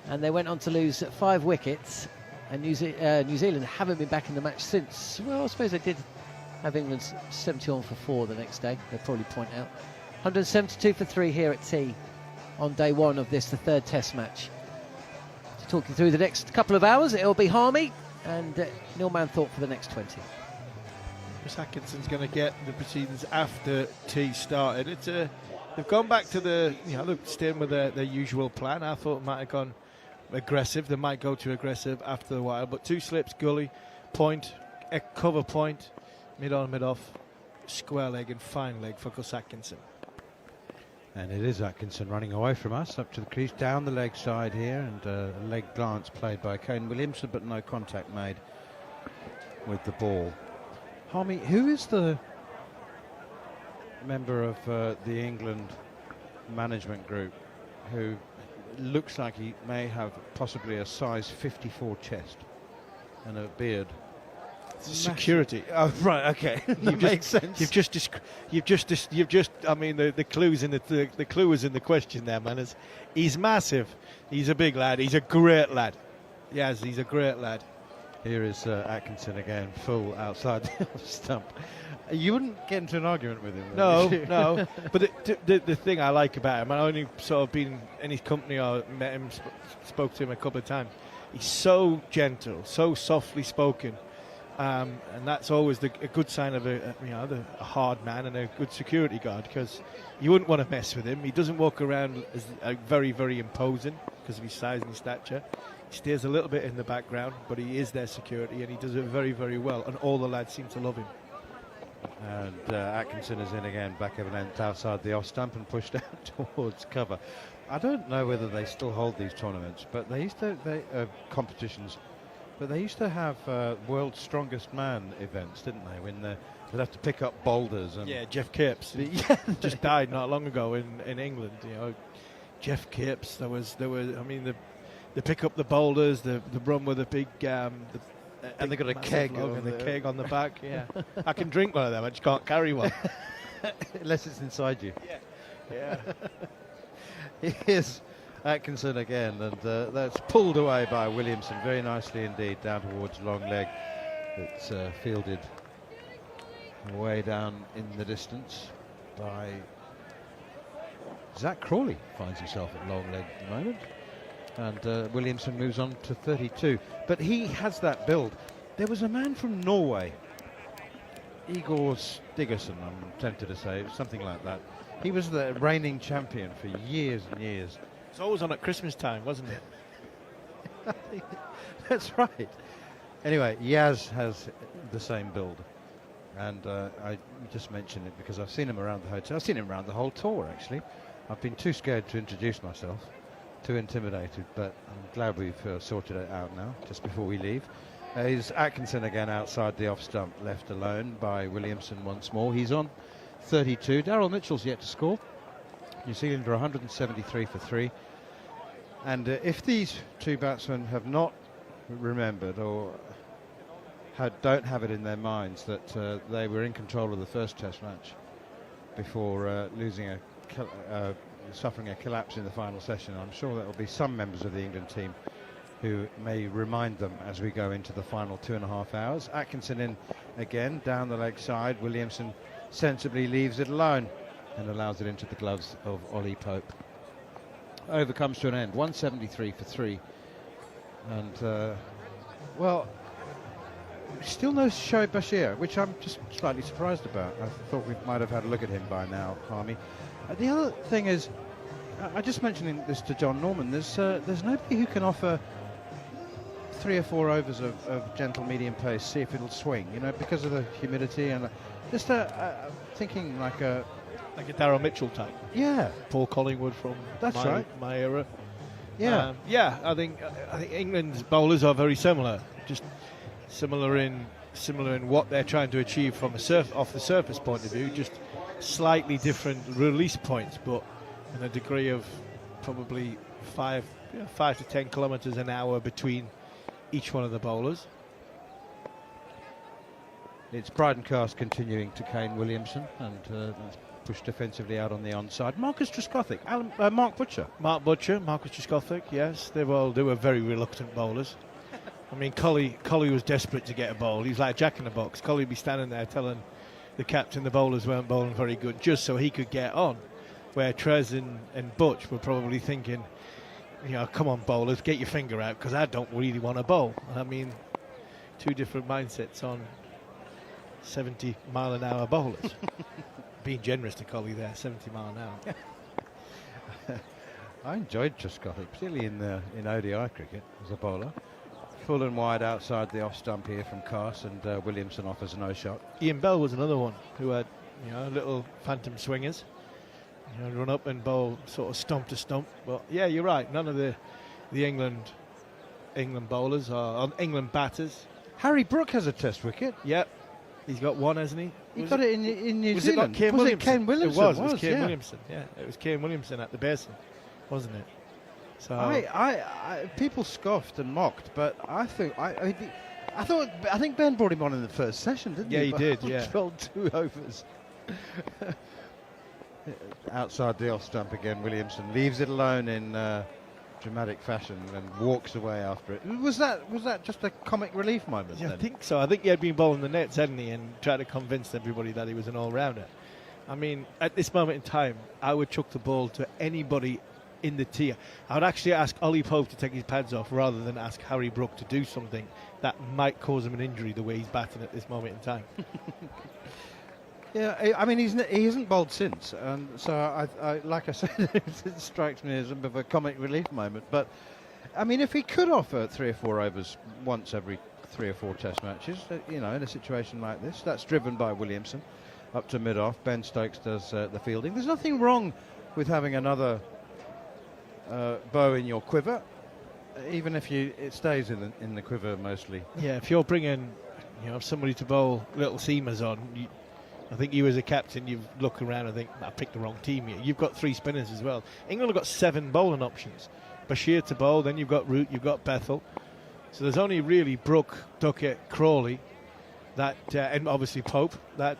and they went on to lose 5 wickets. And New Zealand haven't been back in the match since. Well, I suppose they did have England's 71 for 4 the next day. They'll probably point out 172 for 3 here at tee on day 1 of this, the 3rd Test match. To talk you through the next couple of hours, it'll be Harmy and Neil Manthorpe for the next 20. Chris Atkinson's going to get the proceedings after tee started. They've gone back to they're staying with their usual plan. I thought it might have gone aggressive. They might go to aggressive after a while, but 2 slips, gully, point, a cover point, mid-on, mid-off, square leg and fine leg for Gus Atkinson. And it is Atkinson running away from us up to the crease, down the leg side here, and a leg glance played by Kane Williamson, but no contact made with the ball. Harmy, who is the member of the England management group who looks like he may have possibly a size 54 chest and a beard? Security. Oh, right. Okay. That makes sense. You've just. I mean, the clues in the clue is in the question there, man. He's massive. He's a big lad. He's a great lad. Yes, he's a great lad. Here is Atkinson again, full outside the stump. You wouldn't get into an argument with him. No, would you? no. But the thing I like about him, I only sort of been in his company or met him, spoke to him a couple of times. He's so gentle, so softly spoken, and that's always a good sign of a hard man and a good security guard, because you wouldn't want to mess with him. He doesn't walk around as very, very imposing because of his size and his stature. He stays a little bit in the background, but he is their security, and he does it very, very well, and all the lads seem to love him. And Atkinson is in again, back of an length outside the off stump and pushed out towards cover. I don't know whether they still hold these tournaments, but they used to competitions. But they used to have World's Strongest Man events, didn't they? When they'd have to pick up boulders. And yeah, Jeff Kipps just died not long ago in England. You know, Jeff Kipps. There was. I mean, they pick up the boulders, the run with a big. And they got a keg and the keg on the back. Yeah, I can drink one of them. I just can't carry one unless it's inside you. Yeah. Here's Atkinson again, and that's pulled away by Williamson very nicely indeed down towards long leg. It's fielded way down in the distance by Zach Crawley. Finds himself at long leg at the moment. And Williamson moves on to 32. But he has that build. There was a man from Norway, Igor Stigerson, I'm tempted to say, something like that. He was the reigning champion for years and years. It's always on at Christmas time, wasn't it? That's right. Anyway, Yaz has the same build. And I just mention it because I've seen him around the hotel. I've seen him around the whole tour, actually. I've been too scared to introduce myself. Too intimidated, but I'm glad we've sorted it out now, just before we leave. Here's Atkinson again outside the off stump, left alone by Williamson once more. He's on 32. Daryl Mitchell's yet to score. New Zealand are 173 for 3. And if these two batsmen have not remembered or don't have it in their minds that they were in control of the first Test match before suffering a collapse in the final session, I'm sure there will be some members of the England team who may remind them as we go into the final 2.5 hours. Atkinson in again, down the leg side. Williamson sensibly leaves it alone and allows it into the gloves of Ollie Pope. Over comes to an end, 173 for 3. And, well, still no Shoaib Bashir, which I'm just slightly surprised about. I thought we might have had a look at him by now, Harmy. The other thing is, I just mentioned this to John Norman, there's nobody who can offer 3 or 4 overs of gentle medium pace, see if it'll swing, you know, because of the humidity, and just thinking like a Daryl Mitchell type. Yeah. Paul Collingwood from my era. Yeah. I think England's bowlers are very similar, just similar in what they're trying to achieve from off the surface point of view, just slightly different release points, but in a degree of probably 5 to 10 kilometres an hour between each one of the bowlers. It's Bryden Cast continuing to cane Williamson, and that's pushed defensively out on the onside. Marcus Trescothick, Mark Butcher. Marcus Trescothick, yes. They were very reluctant bowlers. I mean, Colley was desperate to get a bowl. He's like Jack in the Box. Colley would be standing there telling the captain the bowlers weren't bowling very good, just so he could get on. Where Trez and Butch were probably thinking, you know, come on bowlers, get your finger out, because I don't really want to bowl. I mean, 2 different mindsets on 70-mile-an-hour bowlers. Being generous to Colley there, 70 mile an hour. I enjoyed Trescothick, particularly in ODI cricket as a bowler. Full and wide outside the off stump here from Cast, and Williamson offers a no shot. Ian Bell was another one who had, you know, little phantom swingers. You know, run up and bowl sort of stump to stump. But yeah, you're right. None of the England bowlers or England batters. Harry Brook has a Test wicket. Yep, he's got one, hasn't he? He got it in New Zealand. Was it not Kane Williamson? It was Kane Williamson. Yeah, it was Kane Williamson at the basin, wasn't it? So I people scoffed and mocked, but I think Ben brought him on in the first session, didn't he? Yeah, he did. Yeah, controlled 2 overs. Outside the off stump again, Williamson leaves it alone in dramatic fashion and walks away after it. Was that just a comic relief moment? Yeah, I then? think so. I think he had been bowling the nets, hadn't he, and tried to convince everybody that he was an all-rounder. I mean, at this moment in time, I would chuck the ball to anybody in the tier. I would actually ask Ollie Pope to take his pads off rather than ask Harry Brook to do something that might cause him an injury the way he's batting at this moment in time. Yeah, I mean, he hasn't bowled since, and so I like I said, it strikes me as a bit of a comic relief moment. But I mean, if he could offer 3 or 4 overs once every 3 or 4 Test matches, in a situation like this, that's driven by Williamson up to mid-off. Ben Stokes does the fielding. There's nothing wrong with having another bow in your quiver, even if it stays in the quiver mostly. Yeah, if you're bringing somebody to bowl little seamers on, I think you as a captain, you look around and think, I picked the wrong team here. You've got 3 spinners as well. England have got 7 bowling options. Bashir to bowl, then you've got Root, you've got Bethel. So there's only really Brook, Duckett, Crawley, and obviously Pope, that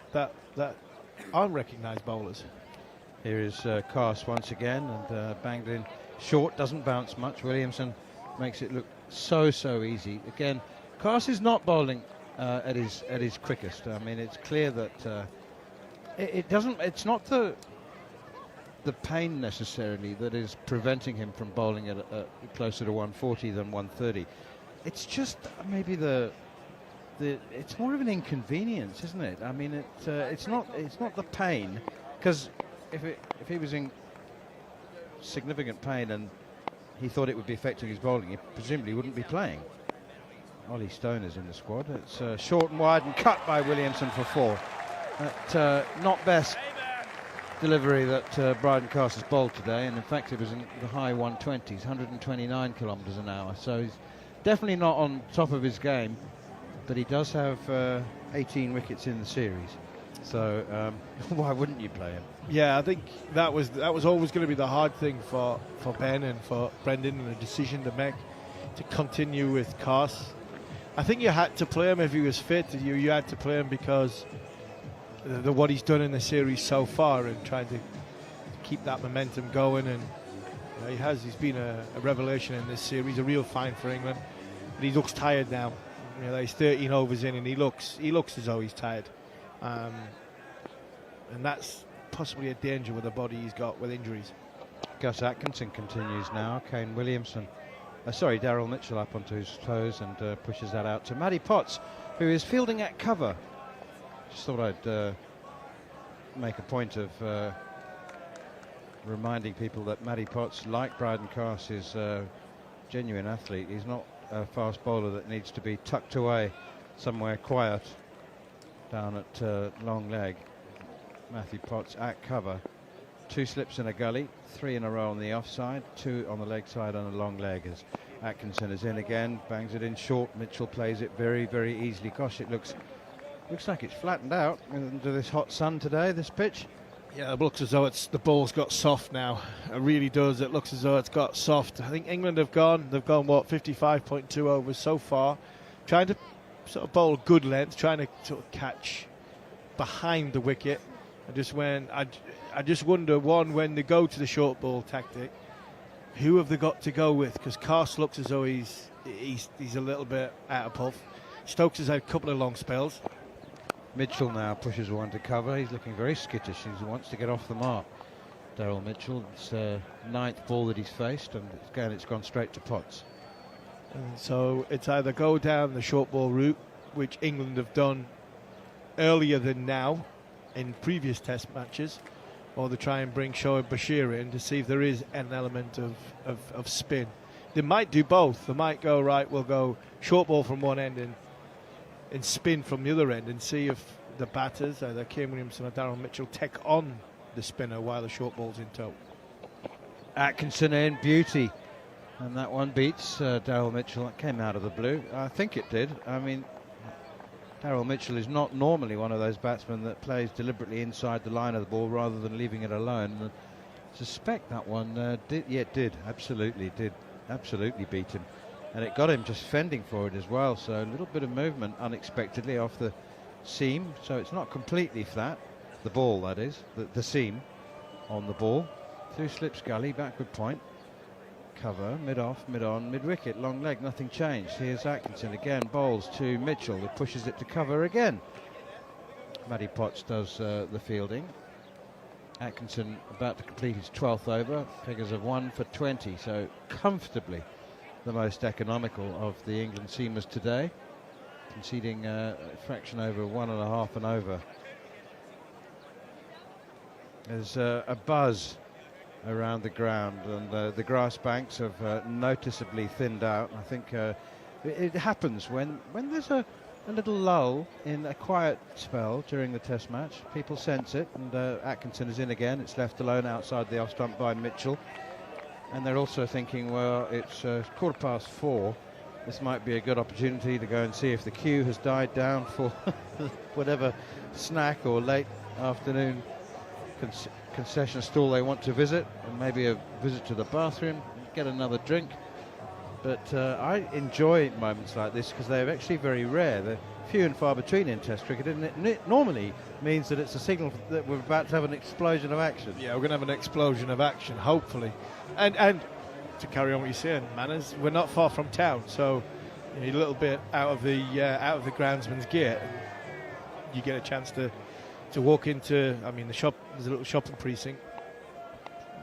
aren't recognised bowlers. Here is Carse once again, and banged in short, doesn't bounce much. Williamson makes it look so easy. Again, Carse is not bowling at his quickest. I mean, it's clear that it's not the pain necessarily that is preventing him from bowling at closer to 140 than 130. It's just maybe it's more of an inconvenience, isn't it? I mean, it's not the pain, because if he was in significant pain and he thought it would be affecting his bowling, he presumably wouldn't be playing. Ollie Stone is in the squad. It's short and wide and cut by Williamson for 4. That not best delivery that Bryden Carse has bowled today, and in fact it was in the high 120s, 129 kilometres an hour. So he's definitely not on top of his game, but he does have 18 wickets in the series. So why wouldn't you play him? Yeah, I think that was always going to be the hard thing for Ben and for Brendan, and a decision to make to continue with Carse. I think you had to play him if he was fit. You had to play him because what he's done in the series so far and trying to keep that momentum going. And he's been a revelation in this series, a real find for England. But he looks tired now. He's 13 overs in and he looks as though he's tired. And that's possibly a danger with the body he's got with injuries. Gus Atkinson continues now. Kane Williamson. Daryl Mitchell up onto his toes and pushes that out to Matty Potts, who is fielding at cover. Just thought I'd make a point of reminding people that Matty Potts, like Bryden Carse, is a genuine athlete. He's not a fast bowler that needs to be tucked away somewhere quiet down at long leg. Matthew Potts at cover. 2 slips in a gully, 3 in a row on the offside, 2 on the leg side on a long leg as Atkinson is in again, bangs it in short. Mitchell plays it very easily. Gosh, it looks like it's flattened out under this hot sun today, this pitch. Yeah, it looks as though the ball's got soft now. It really does. It looks as though it's got soft. I think England they've gone what, 55.2 overs so far, trying to sort of bowl good length, trying to sort of catch behind the wicket. I just wonder, when they go to the short ball tactic, who have they got to go with? Because Carse looks as though he's a little bit out of puff. Stokes has had a couple of long spells. Mitchell now pushes one to cover. He's looking very skittish. He wants to get off the mark. Daryl Mitchell, it's the 9th ball that he's faced, and again it's gone straight to Potts. And so it's either go down the short ball route, which England have done earlier than now in previous Test matches, or they try and bring Shoaib Bashir in to see if there is an element of spin. They might do both. They might go, right, we'll go short ball from one end and spin from the other end, and see if the batters, either Kane Williamson or Daryl Mitchell, take on the spinner while the short ball's in tow. Atkinson in, beauty. And that one beats Daryl Mitchell. That came out of the blue. I think it did. I mean, Daryl Mitchell is not normally one of those batsmen that plays deliberately inside the line of the ball rather than leaving it alone. And I suspect that one did absolutely beat him. And it got him just fending for it as well. So a little bit of movement unexpectedly off the seam. So it's not completely flat. The ball, that is. The seam on the ball. 2 slips gully, backward point. cover, mid-off, mid-on, mid-wicket, long leg, nothing changed. Here's Atkinson again, bowls to Mitchell, who pushes it to cover again. Matty Potts does the fielding. Atkinson about to complete his 12th over, figures of 1 for 20, so comfortably the most economical of the England seamers today, conceding a fraction over 1.5 and over. There's a buzz around the ground, and the grass banks have noticeably thinned out. I think it happens when there's a little lull in a quiet spell during the test match. People sense it, and Atkinson is in again. It's left alone outside the off stump by Mitchell, and they're also thinking, well, it's 4:15. This might be a good opportunity to go and see if the queue has died down for whatever snack or late afternoon concession stall they want to visit, and maybe a visit to the bathroom, get another drink. But I enjoy moments like this because they're actually very rare. They're few and far between in Test cricket, and it normally means that it's a signal that we're about to have an explosion of action. Yeah, we're going to have an explosion of action, hopefully. And to carry on what you're saying, Manners, we're not far from town, so a little bit out of the groundsman's gate, you get a chance to walk into, I mean, the shop, there's a little shopping precinct,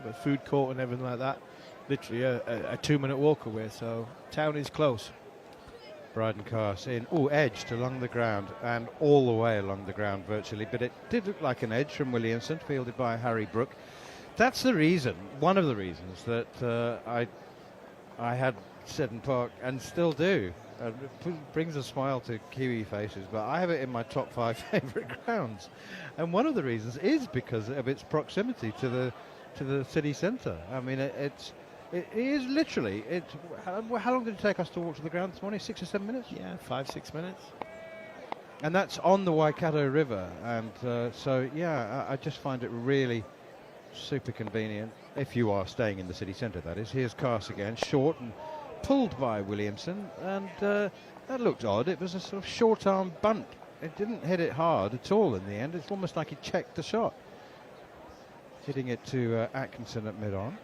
the food court and everything like that. Literally a 2-minute walk away, so town is close. Bryden Carse in, edged along the ground and all the way along the ground virtually, but it did look like an edge from Williamson, fielded by Harry Brook. That's the reason, one of the reasons that I had Seddon Park and still do. It brings a smile to Kiwi faces, but I have it in my top 5 favourite grounds, and one of the reasons is because of its proximity to the city centre. I mean, it is literally. How long did it take us to walk to the ground this morning? 6 or 7 minutes? Yeah, 5-6 minutes. And that's on the Waikato River, and so yeah, I just find it really super convenient if you are staying in the city centre. That is. Here's Carse again, short and pulled by Williamson, and that looked odd. It was a sort of short arm bunt. It didn't hit it hard at all in the end. It's almost like he checked the shot. Hitting it to Atkinson at mid-on.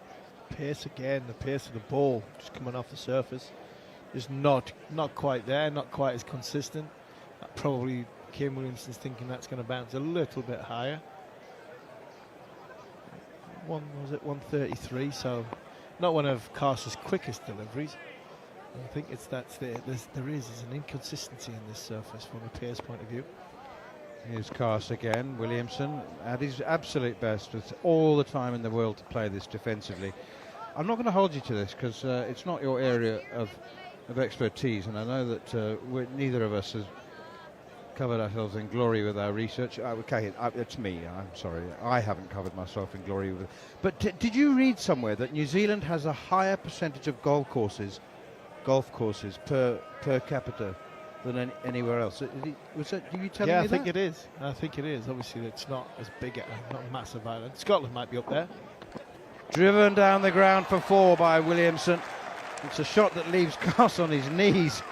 Pace again, the pace of the ball just coming off the surface is not quite there, not quite as consistent. That probably Kane Williamson's thinking that's going to bounce a little bit higher. Was it 133? So not one of Carse's quickest deliveries. I think it's there is an inconsistency in this surface from a pace point of view. Here's Carse again, Williamson at his absolute best with all the time in the world to play this defensively. I'm not going to hold you to this because it's not your area of expertise, and I know that neither of us has covered ourselves in glory with our research. Okay, it's me, I'm sorry, I haven't covered myself in glory with it. But did you read somewhere that New Zealand has a higher percentage of golf courses per capita than anywhere else? Was that, do you tell me that? Yeah, I think it is. Obviously, it's not as big, not a massive island. Scotland might be up there. Driven down the ground for 4 by Williamson. It's a shot that leaves Carse on his knees,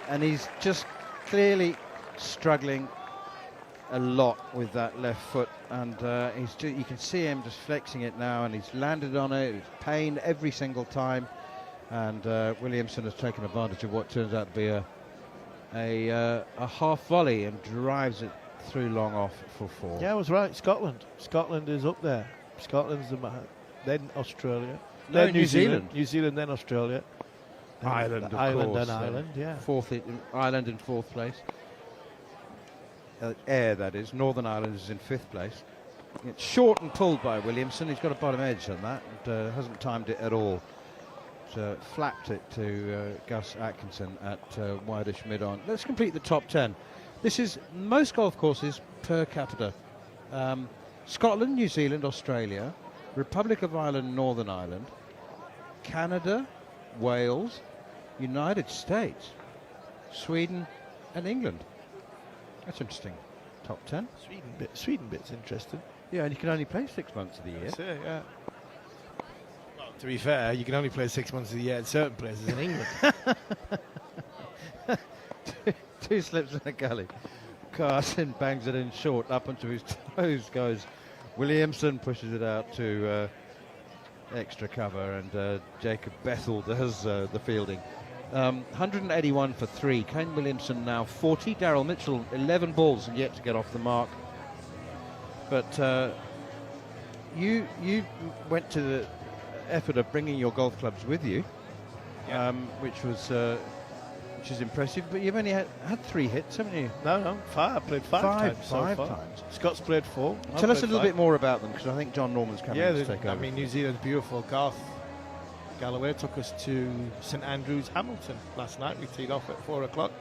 and he's just clearly struggling a lot with that left foot, and you can see him just flexing it now, and he's landed on it. It's pain every single time, and Williamson has taken advantage of what turns out to be a half volley and drives it through long off for 4. Yeah, I was right. Scotland is up there. Scotland's then Australia, then New Zealand, then Australia, Ireland, of course, then Ireland, yeah. Ireland in 4th place. Ayr, that is. Northern Ireland is in 5th place. It's short and pulled by Williamson. He's got a bottom edge on that and hasn't timed it at all. So flapped it to Gus Atkinson at wideish mid-on. Let's complete the top 10. This is most golf courses per capita. Scotland, New Zealand, Australia, Republic of Ireland, Northern Ireland, Canada, Wales, United States, Sweden and England. That's interesting. Top 10. Sweden bit's interesting. Yeah, and you can only play 6 months of the year. That's it, yeah. Well, to be fair, you can only play 6 months of the year at certain places in England. Two slips in a gully. Carson bangs it in short, up onto his toes goes Williamson, pushes it out to extra cover, and Jacob Bethel does the fielding. 181 for 3. Kane Williamson now 40. Daryl Mitchell 11 balls and yet to get off the mark. But you went to the effort of bringing your golf clubs with you, which is impressive. But you've only had 3 hits, haven't you? No, 5. I've played 5 times so far. 5 times. Scott's played 4. Tell us a little bit more about them, because I think John Norman's coming to take over. I mean, New Zealand's beautiful. Garth Galloway took us to St Andrews, Hamilton last night. We teed off at 4 o'clock.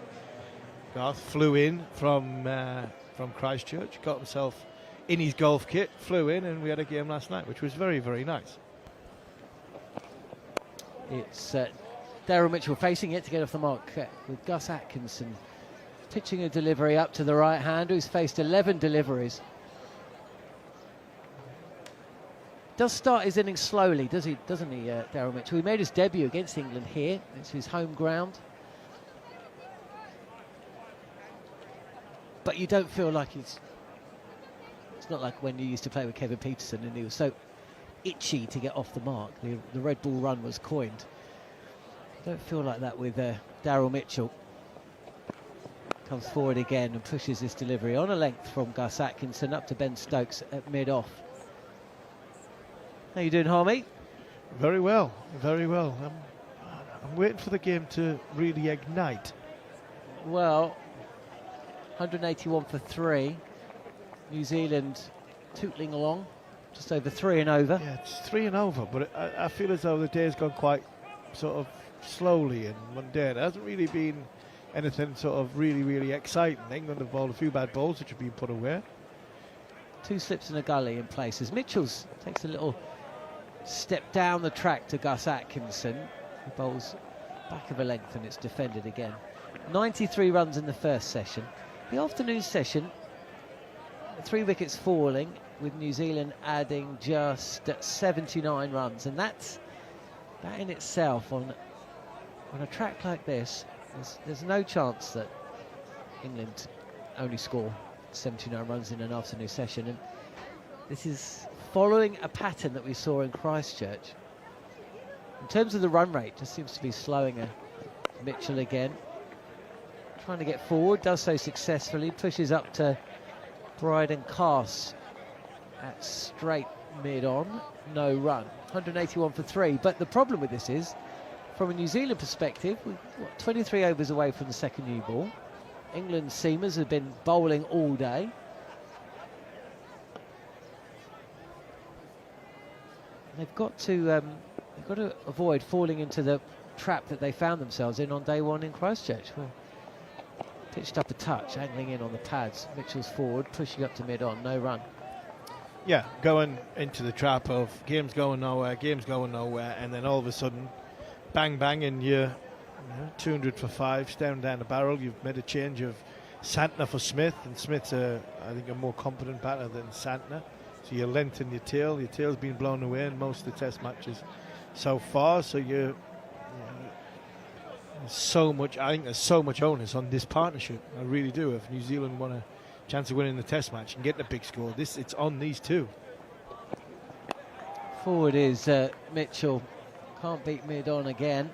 Garth flew in from Christchurch, got himself in his golf kit, flew in, and we had a game last night, which was very, very nice. It's Daryl Mitchell facing it to get off the mark with Gus Atkinson pitching a delivery up to the right hand, who's faced 11 deliveries. Does start his innings slowly, doesn't he, Daryl Mitchell? He made his debut against England here. It's his home ground. But you don't feel like it's not like when you used to play with Kevin Peterson and he was so itchy to get off the mark. The Red Bull run was coined. Don't feel like that with Daryl Mitchell. Comes forward again and pushes this delivery on a length from Gus Atkinson up to Ben Stokes at mid-off. How you doing, Harmy? Very well, very well. I'm waiting for the game to really ignite. Well, 181 for 3. New Zealand tootling along, just over 3 and over. Yeah, it's 3 and over, but I feel as though the day's gone quite sort of slowly and mundane. There hasn't really been anything sort of really, really exciting. England have bowled a few bad balls which have been put away. 2 slips and a gully in places. Mitchell's takes a little step down the track to Gus Atkinson. He bowls back of a length and it's defended again. 93 runs in the first session. The afternoon session, 3 wickets falling, with New Zealand adding just 79 runs, and that in itself on a track like this, there's no chance that England only score 79 runs in an afternoon session, and this is following a pattern that we saw in Christchurch. In terms of the run rate, just seems to be slowing Mitchell again. Trying to get forward, does so successfully, pushes up to Bryden Cass at straight mid-on, no run. 181 for 3, but the problem with this is, from a New Zealand perspective, we're 23 overs away from the second new ball. England's seamers have been bowling all day. They've got to avoid falling into the trap that they found themselves in on day 1 in Christchurch. Well, pitched up a touch, angling in on the pads. Mitchell's forward, pushing up to mid-on, no run. Yeah, going into the trap of game's going nowhere, and then all of a sudden, bang, bang, and you're 200 for 5, staring down the barrel. You've made a change of Santner for Smith, and Smith's, I think, a more competent batter than Santner. So you lengthen your tail. Your tail's been blown away in most of the test matches so far, so there's so much, I think there's so much onus on this partnership. I really do. If New Zealand want a chance of winning the test match and getting a big score, it's on these two. Forward is Mitchell. Can't beat mid-on again.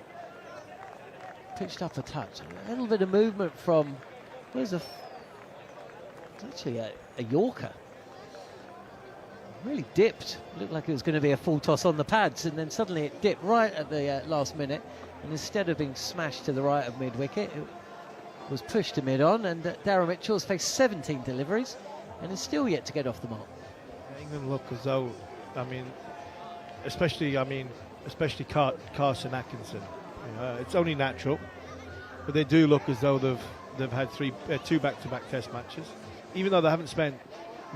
Pitched up a touch. A little bit of movement from, it's actually a Yorker. Really dipped. Looked like it was going to be a full toss on the pads, and then suddenly it dipped right at the last minute, and instead of being smashed to the right of mid-wicket, it was pushed to mid-on, and Daryl Mitchell has faced 17 deliveries and is still yet to get off the mark. England look as though, especially Carson Atkinson. It's only natural, but they do look as though they've had 2 back-to-back test matches, even though they haven't spent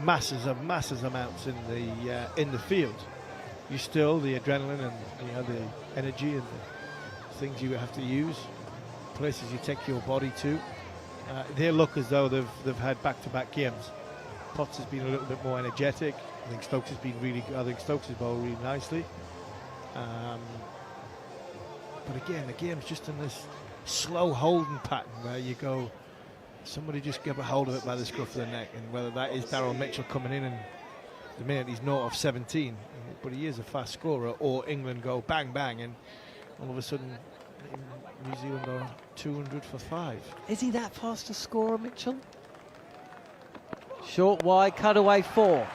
masses amounts in the field. You still, the adrenaline and the energy and the things you have to use, places you take your body to, they look as though they've had back-to-back games. Potts has been a little bit more energetic. I think Stokes has been really good. I think Stokes has bowled really nicely. But again, the game's just in this slow holding pattern where you go, somebody just get a hold of it by the scruff of the neck, and whether that is Daryl Mitchell coming in and the minute he's 0 of 17, but he is a fast scorer, or England go bang bang and all of a sudden New Zealand are 200 for 5. Is he that fast a scorer, Mitchell? Short wide, cutaway 4.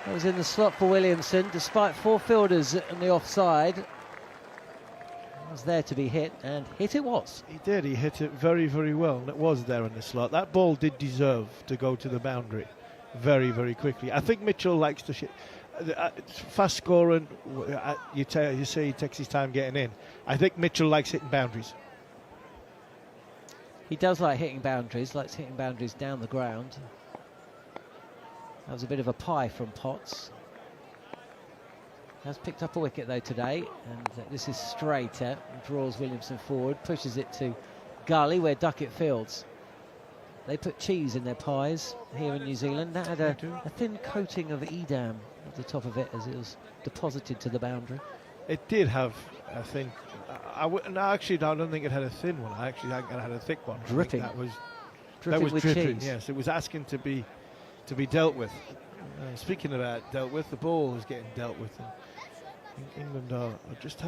That was in the slot for Williamson, despite 4 fielders on the offside. It was there to be hit, and hit it was. He did, he hit it very, very well, and it was there in the slot. That ball did deserve to go to the boundary very, very quickly. I think Mitchell likes to fast scoring. You say he takes his time getting in. I think Mitchell likes hitting boundaries. He does like hitting boundaries, likes hitting boundaries down the ground. That was a bit of a pie from Potts. Has picked up a wicket though today, and this is straighter, and draws Williamson forward, pushes it to Gully where Duckett fields. They put cheese in their pies here in New Zealand. That had a thin coating of Edam at the top of it as it was deposited to the boundary. It did have a thin. No, actually, I don't think it had a thin one. I actually think it had a thick one. Dripping. That was dripping with dripping. cheese. Yes, it was asking to be dealt with. Speaking about dealt with, the ball is getting dealt with. And England are just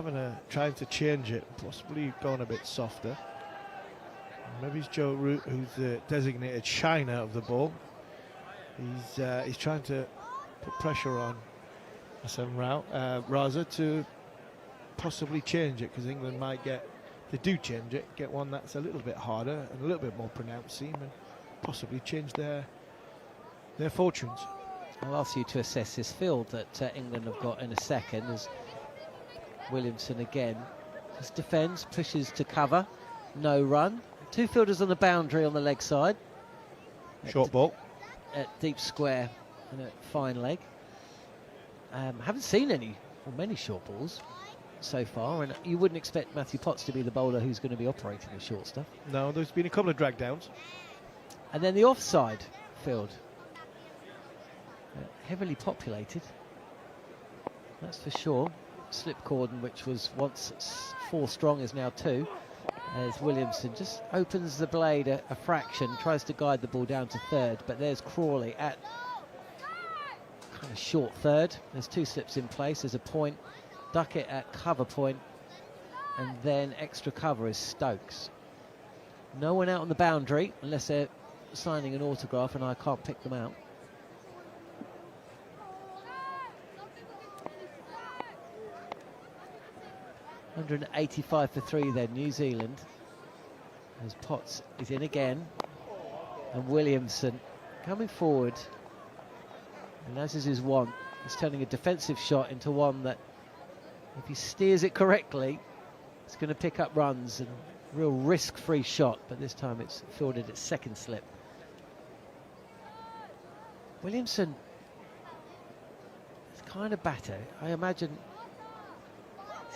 trying to change it, possibly going a bit softer. Maybe it's Joe Root who's the designated shiner of the ball. He's trying to put pressure on Hassan Raza to possibly change it, because England might get one that's a little bit harder and a little bit more pronounced seam, and possibly change their fortunes. I'll ask you to assess this field that England have got in a second, as Williamson again just defends, pushes to cover, no run. 2 fielders on the boundary on the leg side. Short ball. At deep square and at fine leg. Haven't seen many short balls so far, and you wouldn't expect Matthew Potts to be the bowler who's going to be operating the short stuff. No, there's been a couple of drag downs. And then the offside field. Heavily populated, that's for sure. Slip cordon, which was once 4 strong, is now 2. As Williamson just opens the blade a fraction, tries to guide the ball down to third, but there's Crawley at kind of short third. There's 2 slips in place. There's a point. Duckett at cover point, and then extra cover is Stokes. No one out on the boundary unless they're signing an autograph, and I can't pick them out. $185 for 3 then, New Zealand, as Potts is in again, and Williamson coming forward, and as is his want, he's turning a defensive shot into one that, if he steers it correctly, it's going to pick up runs, and real risk-free shot, but this time it's fielded at second slip. Williamson is kind of batter, I imagine.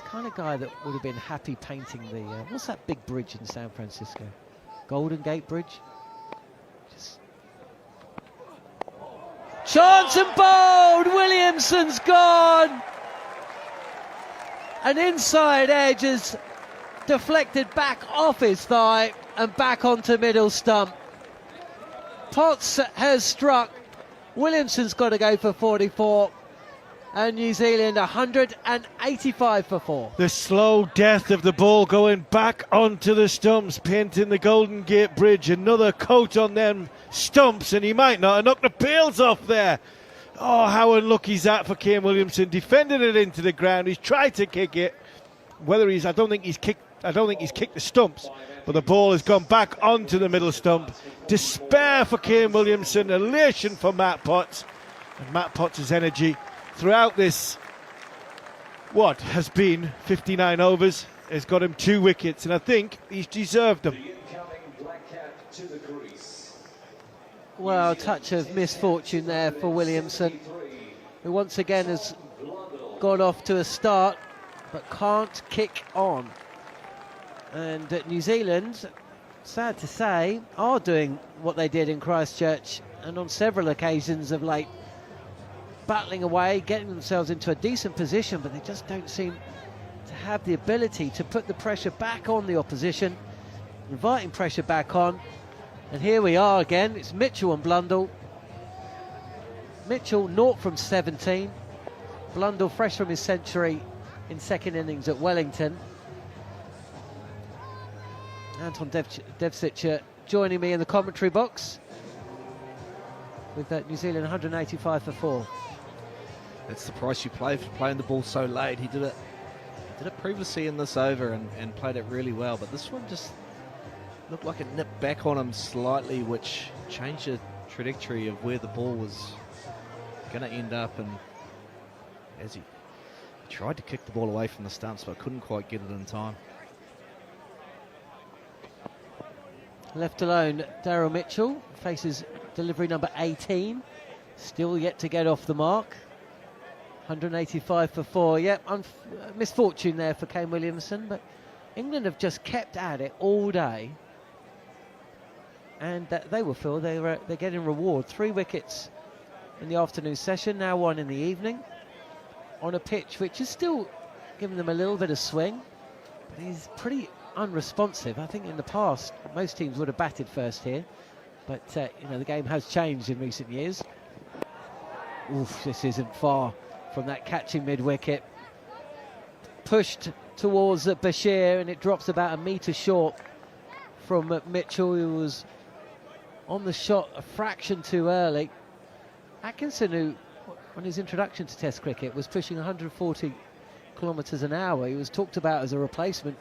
Kind of guy that would have been happy painting the what's that big bridge in San Francisco? Golden Gate Bridge. Chance and bowled. Williamson's gone. An inside edge is deflected back off his thigh and back onto middle stump. Potts has struck. Williamson's got to go for 44. And New Zealand 185 for 4. The slow death of the ball going back onto the stumps, painting the Golden Gate Bridge. Another coat on them stumps, and he might not have knocked the pails off there. Oh, how unlucky is that for Kane Williamson? Defended it into the ground. He's tried to kick it. I don't think he's kicked the stumps, but the ball has gone back onto the middle stump. Despair for Kane Williamson, elation for Matt Potts, and Matt Potts' energy throughout this, what has been 59 overs, has got him 2 wickets, and I think he's deserved them. Well, a touch of misfortune there for Williamson, who once again has gone off to a start, but can't kick on. And New Zealand, sad to say, are doing what they did in Christchurch, and on several occasions of late, battling away, getting themselves into a decent position, but they just don't seem to have the ability to put the pressure back on the opposition, inviting pressure back on. And here we are again, it's Mitchell and Blundell. Mitchell 0 from 17. Blundell fresh from his century in second innings at Wellington. Anton Devcic joining me in the commentary box with New Zealand 185 for 4. That's the price you play for playing the ball so late. He did it previously in this over and played it really well, but this one just looked like it nipped back on him slightly, which changed the trajectory of where the ball was going to end up. And as he tried to kick the ball away from the stumps, but couldn't quite get it in time. Left alone, Daryl Mitchell faces delivery number 18. Still yet to get off the mark. 185 for 4. Yep, misfortune there for Kane Williamson, but England have just kept at it all day. And they will feel they're getting reward. 3 wickets in the afternoon session, now 1 in the evening. On a pitch which is still giving them a little bit of swing, but he's pretty unresponsive. I think in the past most teams would have batted first here, but the game has changed in recent years. Oof, this isn't far from that catching mid-wicket. Pushed towards Bashir, and it drops about a metre short from Mitchell, who was on the shot a fraction too early. Atkinson, who on his introduction to Test cricket was pushing 140 kilometres an hour, he was talked about as a replacement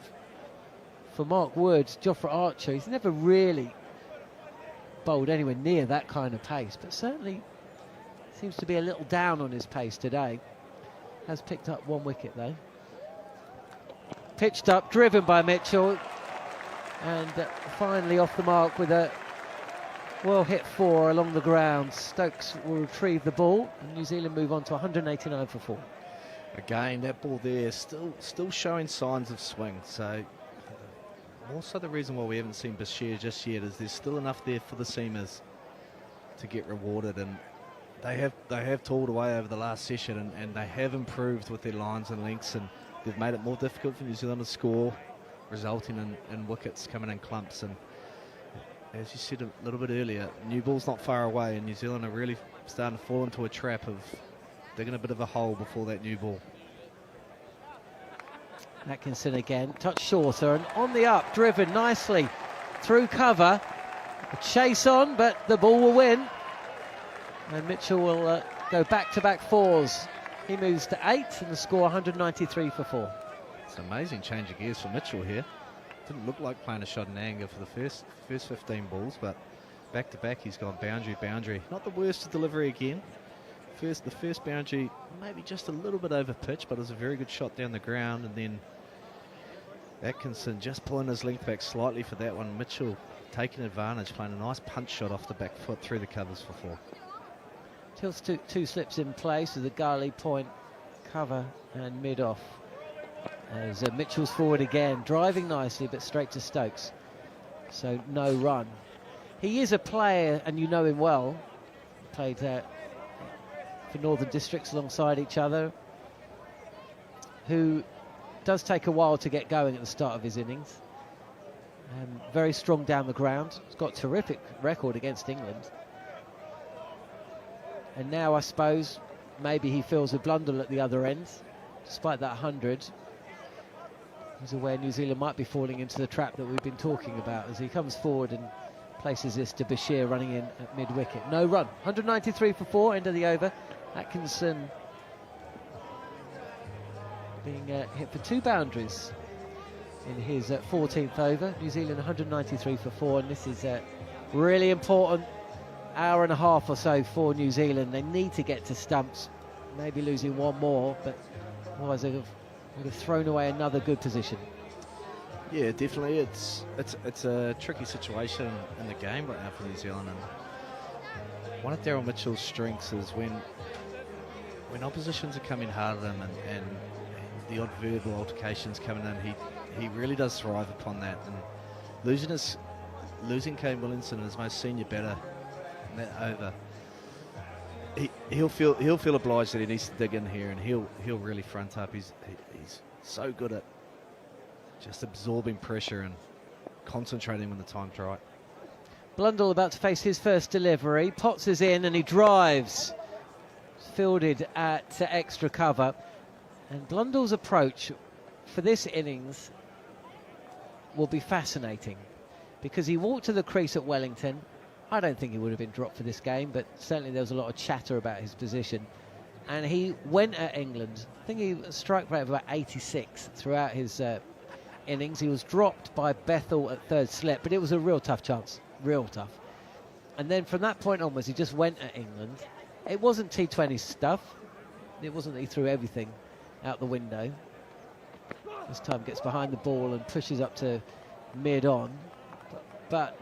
for Mark Wood, Jofra Archer. He's never really bowled anywhere near that kind of pace, but certainly seems to be a little down on his pace today. Has picked up 1 wicket though. Pitched up, driven by Mitchell, and finally off the mark with a well hit 4 along the ground. Stokes will retrieve the ball, and New Zealand move on to 189 for 4. Again, that ball there still showing signs of swing. So also the reason why we haven't seen Bashir just yet is there's still enough there for the seamers to get rewarded, and they have toiled away over the last session, and they have improved with their lines and lengths, and they've made it more difficult for New Zealand to score, resulting in wickets coming in clumps. And as you said a little bit earlier, new ball's not far away, and New Zealand are really starting to fall into a trap of digging a bit of a hole before that new ball. Atkinson again, touch shorter, and on the up, driven nicely through cover. A chase on, but the ball will win. And Mitchell will go back-to-back 4s. He moves to 8, and the score 193 for 4. It's an amazing change of gears for Mitchell here. Didn't look like playing a shot in anger for the first 15 balls, but back-to-back he's gone boundary. Not the worst of delivery again. The first boundary, maybe just a little bit over pitch, but it was a very good shot down the ground. And then Atkinson just pulling his length back slightly for that one. Mitchell taking advantage, playing a nice punch shot off the back foot through the covers for 4. Tilts two slips in place with the gully point, cover and mid-off. As Mitchell's forward again, driving nicely, but straight to Stokes. So no run. He is a player, and you know him well. Played for Northern Districts alongside each other, who does take a while to get going at the start of his innings. Very strong down the ground. He's got a terrific record against England. And now I suppose maybe he feels a Blundell at the other end, despite that 100. He's aware New Zealand might be falling into the trap that we've been talking about as he comes forward and places this to Bashir running in at mid-wicket. No run. 193 for 4, end of the over. Atkinson being hit for 2 boundaries in his 14th over. New Zealand 193 for 4, and this is really important. Hour and a half or so for New Zealand. They need to get to stumps, maybe losing 1 more, but otherwise they would have thrown away another good position. Yeah, definitely. It's a tricky situation in the game right now for New Zealand, and one of Daryl Mitchell's strengths is when oppositions are coming hard at him and the odd verbal altercations coming in, he really does thrive upon that. And losing Kane Williamson, his most senior batter in that over, he'll feel obliged that he needs to dig in here, and he'll really front up. He's so good at just absorbing pressure and concentrating when the time's right. Blundell about to face his first delivery. Potts is in and he drives. fielded at extra cover. And Blundell's approach for this innings will be fascinating, because he walked to the crease at Wellington. I don't think he would have been dropped for this game, but certainly there was a lot of chatter about his position. And he went at England. I think he strike rate of about 86 throughout his innings. He was dropped by Bethel at third slip, but it was a real tough chance, real tough. And then from that point onwards, he just went at England. It wasn't T20 stuff. It wasn't that he threw everything out the window. This time gets behind the ball and pushes up to mid-on. But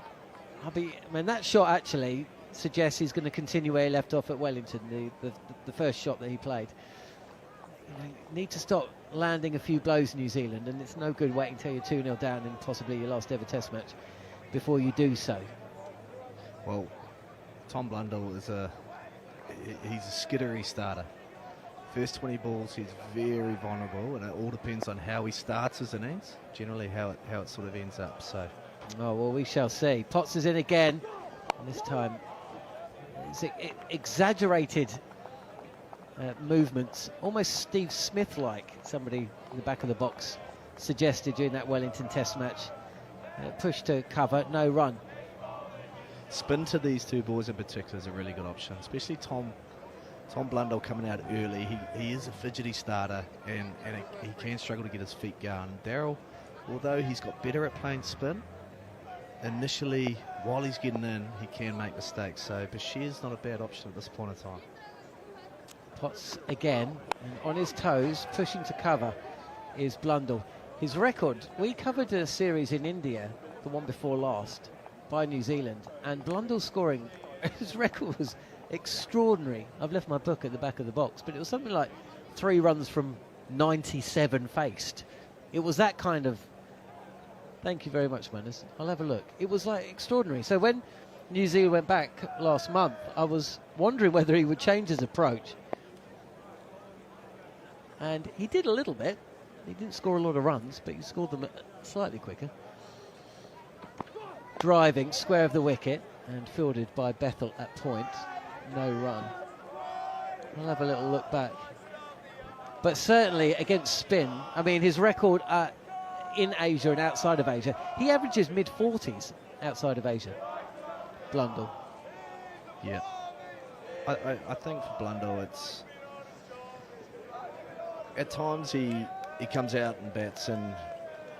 I mean, that shot actually suggests he's going to continue where he left off at Wellington, the first shot that he played. You need to stop landing a few blows, New Zealand, and it's no good waiting until you're 2-0 down in possibly your last ever Test match before you do so. Well, Tom Blundell is he's a skittery starter. First 20 balls, he's very vulnerable, and it all depends on how he starts his innings, generally how it sort of ends up. So, oh, well, we shall see. Potts is in again, and this time it's exaggerated movements, almost Steve Smith-like, somebody in the back of the box suggested during that Wellington Test match. Push to cover, no run. Spin to these two boys in particular is a really good option, especially Tom Blundell coming out early. He is a fidgety starter, and he can struggle to get his feet going. Darryl, although he's got better at playing spin, initially while he's getting in, he can make mistakes. So Bashir's not a bad option at this point in time. Potts again, and on his toes, pushing to cover is Blundell. His record, we covered a series in India, the one before last, by New Zealand, and Blundell scoring, his record was extraordinary. I've left my book at the back of the box, but it was something like 3 runs from 97 faced. It was that kind of... Thank you very much, Manners. I'll have a look. It was like extraordinary. So when New Zealand went back last month, I was wondering whether he would change his approach. And he did a little bit. He didn't score a lot of runs, but he scored them slightly quicker. Driving, square of the wicket, and fielded by Bethel at point. No run. I'll have a little look back. But certainly against spin, I mean, his record in Asia and outside of Asia, he averages mid-40s outside of Asia. Blundell. Yeah. I think for Blundell, it's... At times he comes out and bats and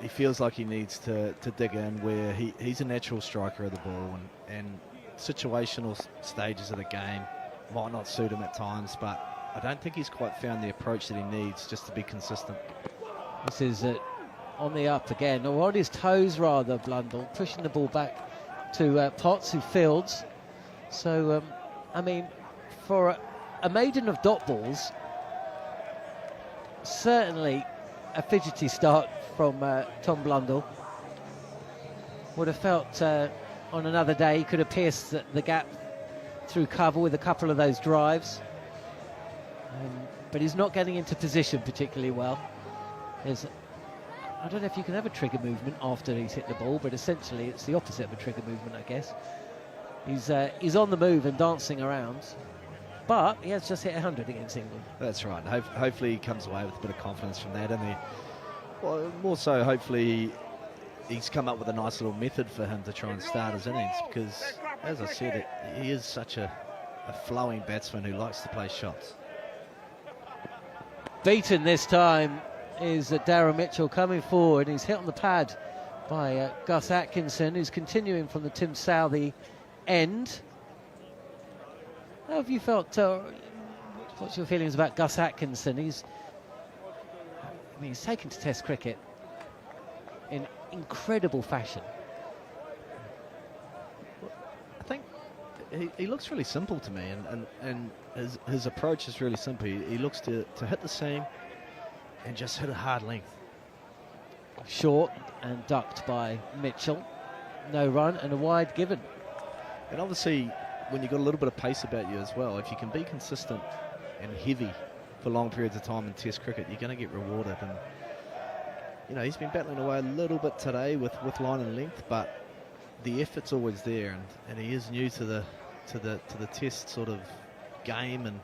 he feels like he needs to dig in, where he's a natural striker of the ball, and situational stages of the game might not suit him at times, but I don't think he's quite found the approach that he needs just to be consistent. This is on the up again, or on his toes rather, Blundell, pushing the ball back to Potts, who fields. So, I mean, for a maiden of dot balls, certainly a fidgety start from Tom Blundell. Would have felt on another day he could have pierced the gap through cover with a couple of those drives. But he's not getting into position particularly well. I don't know if you can have a trigger movement after he's hit the ball, but essentially it's the opposite of a trigger movement, I guess. He's on the move and dancing around, but he has just hit 100 against England. That's right. Hopefully he comes away with a bit of confidence from that, and more so hopefully he's come up with a nice little method for him to try and start his innings, because, as I said, he is such a flowing batsman who likes to play shots. Beaten this time is Darren Mitchell coming forward. He's hit on the pad by Gus Atkinson, who's continuing from the Tim Southee end. How have you felt? What's your feelings about Gus Atkinson? He's taken to Test cricket in incredible fashion. I think he looks really simple to me, and his approach is really simple. He looks to hit the seam and just hit a hard length. Short and ducked by Mitchell. No run and a wide given. And obviously, when you've got a little bit of pace about you as well, if you can be consistent and heavy for long periods of time in Test cricket, you're going to get rewarded. And you know, he's been battling away a little bit today with line and length, but the effort's always there, and he is new to the Test sort of game, and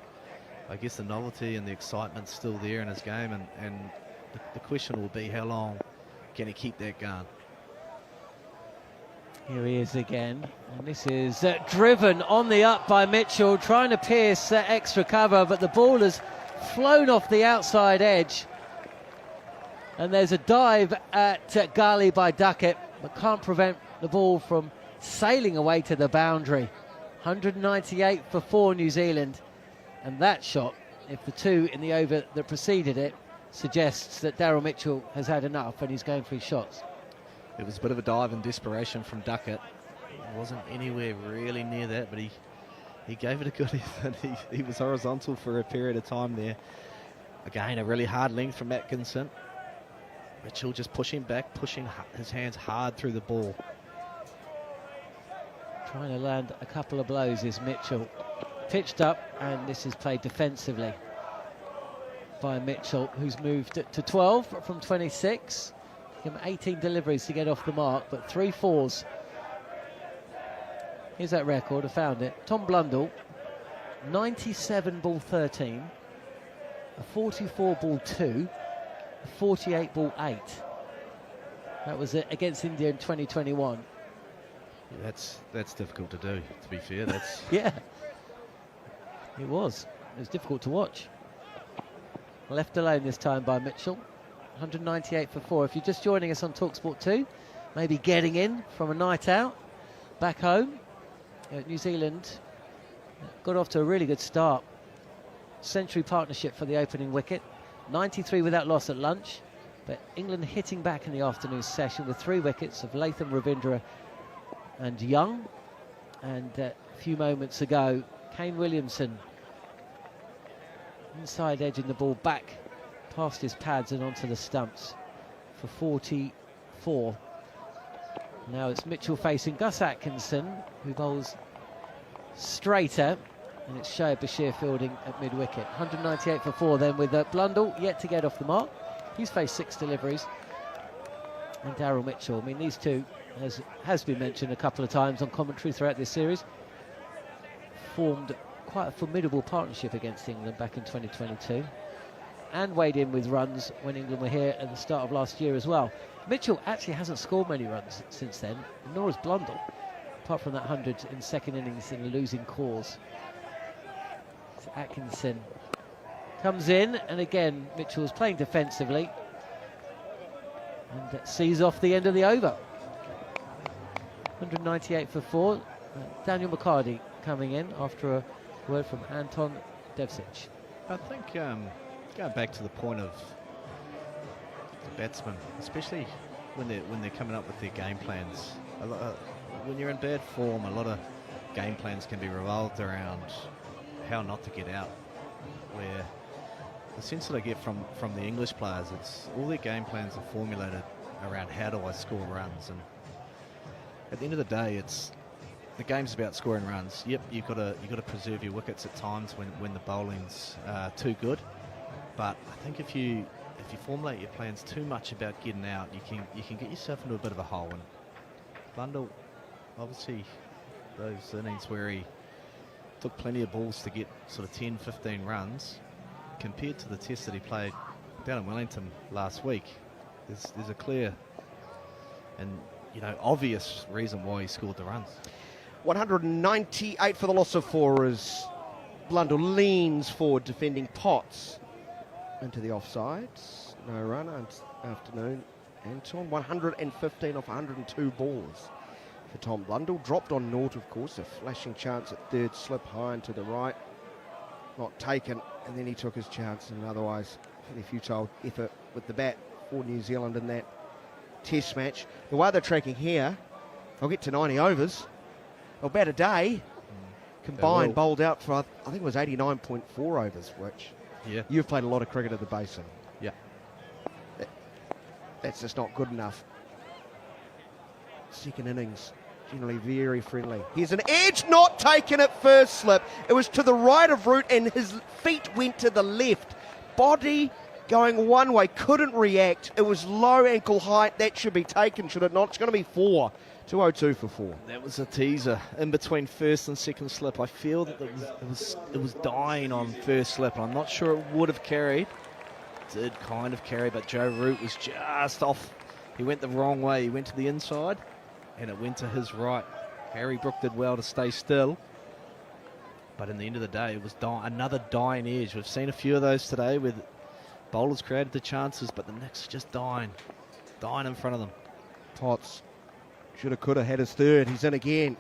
I guess the novelty and the excitement's still there in his game, and the question will be how long can he keep that going? Here he is again, and this is driven on the up by Mitchell, trying to pierce extra cover, but the ball has flown off the outside edge. And there's a dive at Ghali by Duckett, but can't prevent the ball from sailing away to the boundary. 198 for 4 New Zealand, and that shot, if the 2 in the over that preceded it, suggests that Daryl Mitchell has had enough and he's going for his shots. It was a bit of a dive in desperation from Duckett. He wasn't anywhere really near that, but he gave it a good effort. He was horizontal for a period of time there. Again, a really hard length from Atkinson. Mitchell just pushing back, pushing his hands hard through the ball. Trying to land a couple of blows is Mitchell. Pitched up, and this is played defensively by Mitchell, who's moved to 12 from 26. Give him 18 deliveries to get off the mark, but 3 fours. Here's that record, I found it. Tom Blundell, 97 ball 13, a 44 ball 2, a 48 ball 8. That was it against India in 2021. That's difficult to do, to be fair. That's yeah, it was. It was difficult to watch. Left alone this time by Mitchell. 198 for 4. If you're just joining us on TalkSport 2, maybe getting in from a night out back home, New Zealand got off to a really good start. Century partnership for the opening wicket. 93 without loss at lunch, but England hitting back in the afternoon session with 3 wickets of Latham, Ravindra and Young. And a few moments ago, Kane Williamson inside edging the ball back past his pads and onto the stumps for 44. Now it's Mitchell facing Gus Atkinson, who bowls straighter, and it's Shoaib Bashir fielding at mid-wicket. 198 for 4 then, with Blundell yet to get off the mark. He's faced 6 deliveries. And Daryl Mitchell, I mean, these two, as has been mentioned a couple of times on commentary throughout this series, formed quite a formidable partnership against England back in 2022, and weighed in with runs when England were here at the start of last year as well. Mitchell actually hasn't scored many runs since then, nor has Blundell, apart from that 100 in second innings in a losing cause. So Atkinson comes in, and again Mitchell's playing defensively and sees off the end of the over. 198 for 4. Daniel McCarty coming in after a word from Anton Devcic. I think going back to the point of the batsmen, especially when they're coming up with their game plans. When you're in bad form, a lot of game plans can be revolved around how not to get out. Where the sense that I get from the English players, it's all their game plans are formulated around how do I score runs, and at the end of the day, the game's about scoring runs. Yep, you've got to preserve your wickets at times when the bowling's too good. But I think if you formulate your plans too much about getting out, you can get yourself into a bit of a hole. And Blundell, obviously, those innings where he took plenty of balls to get sort of 10, 15 runs, compared to the test that he played down in Wellington last week, there's a clear and obvious reason why he scored the runs. 198 for the loss of 4 as Blundell leans forward defending Potts into the offsides. No run afternoon. Anton 115 off 102 balls for Tom Blundell. Dropped on naught, of course. A flashing chance at third slip high and to the right. Not taken, and then he took his chance in an otherwise fairly futile effort with the bat for New Zealand in that test match. The way they're tracking here, they'll get to 90 overs. They'll bat a day. Combined, bowled out for, I think it was 89.4 overs, which you've played a lot of cricket at the Basin. Yeah. That's just not good enough. Second innings, generally very friendly. Here's an edge, not taken at first slip. It was to the right of route and his feet went to the left. Body going one way, couldn't react. It was low ankle height. That should be taken, should it not? It's going to be 4. 202 for 4. That was a teaser in between first and second slip. I feel that it was dying on first slip. I'm not sure it would have carried. It did kind of carry, but Joe Root was just off. He went the wrong way. He went to the inside, and it went to his right. Harry Brook did well to stay still. But in the end of the day, it was another dying edge. We've seen a few of those today with bowlers created the chances, but the Knicks are just dying in front of them. Potts shoulda, coulda, had his third. He's in again.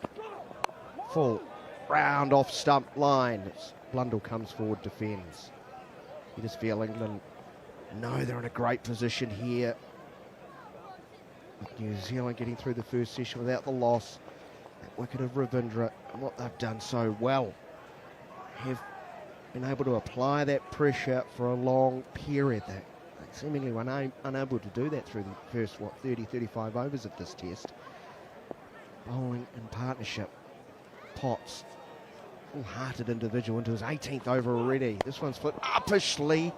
Full round off stump line. Blundell comes forward, defends. You just feel England know they're in a great position here. With New Zealand getting through the first session without the loss. That wicket of Ravindra, and what they've done so well, have been able to apply that pressure for a long period. They seemingly were unable to do that through the first, 30, 35 overs of this test. Bowling in partnership. Potts, full-hearted individual into his 18th over already. This one's flipped uppishly,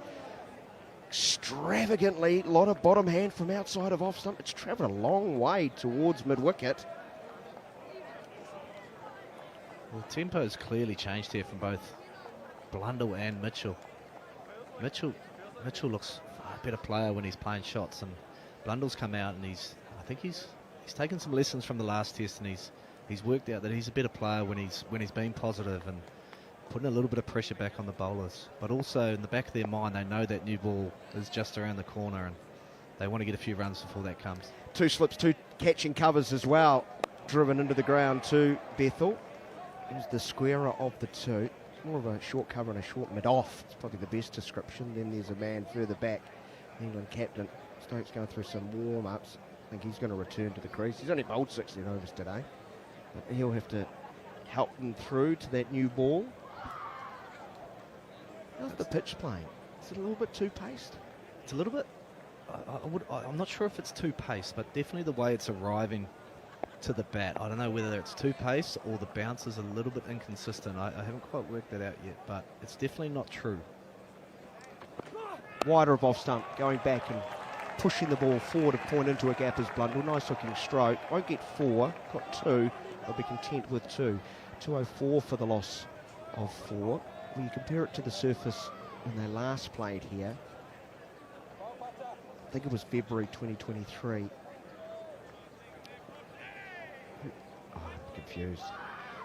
extravagantly. A lot of bottom hand from outside of off stump. It's travelled a long way towards mid-wicket. Well, tempo's clearly changed here from both Blundell and Mitchell. Mitchell looks a better player when he's playing shots, and Blundell's come out and I think he's taken some lessons from the last test, and he's worked out that he's a better player when he's been positive and putting a little bit of pressure back on the bowlers. But also in the back of their mind, they know that new ball is just around the corner, and they want to get a few runs before that comes. 2 slips, 2 catching covers as well. Driven into the ground to Bethel. Here's the squarer of the 2. More of a short cover and a short mid-off. It's probably the best description. Then there's a man further back, England captain. Stokes going through some warm-ups. I think he's going to return to the crease. He's only bowled 16 overs today. But he'll have to help them through to that new ball. How's the pitch playing? Is it a little bit too paced? It's a little bit... I'm not sure if it's too paced, but definitely the way it's arriving to the bat. I don't know whether it's too paced or the bounce is a little bit inconsistent. I haven't quite worked that out yet, but it's definitely not true. Wider of off stump, going back and pushing the ball forward to point into a gap is Blundell. Nice looking stroke. Won't get 4, got 2. They'll be content with 2. 204 for the loss of 4. When you compare it to the surface when they last played here, I think it was February 2023. Oh, I'm confused.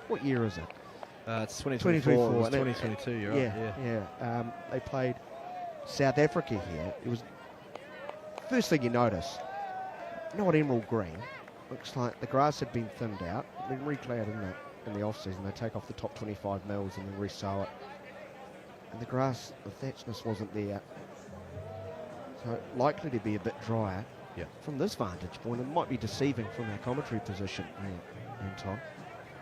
What year is it? It's 2024. It's 2022, you're right. Yeah. They played South Africa here. It was first thing you notice, not emerald green. Looks like the grass had been thinned out, been reclaimed in the off season. They take off the top 25 mils and then resow it. And the grass, the thatchness wasn't there. So likely to be a bit drier. Yeah. From this vantage point, it might be deceiving from our commentary position, Tom.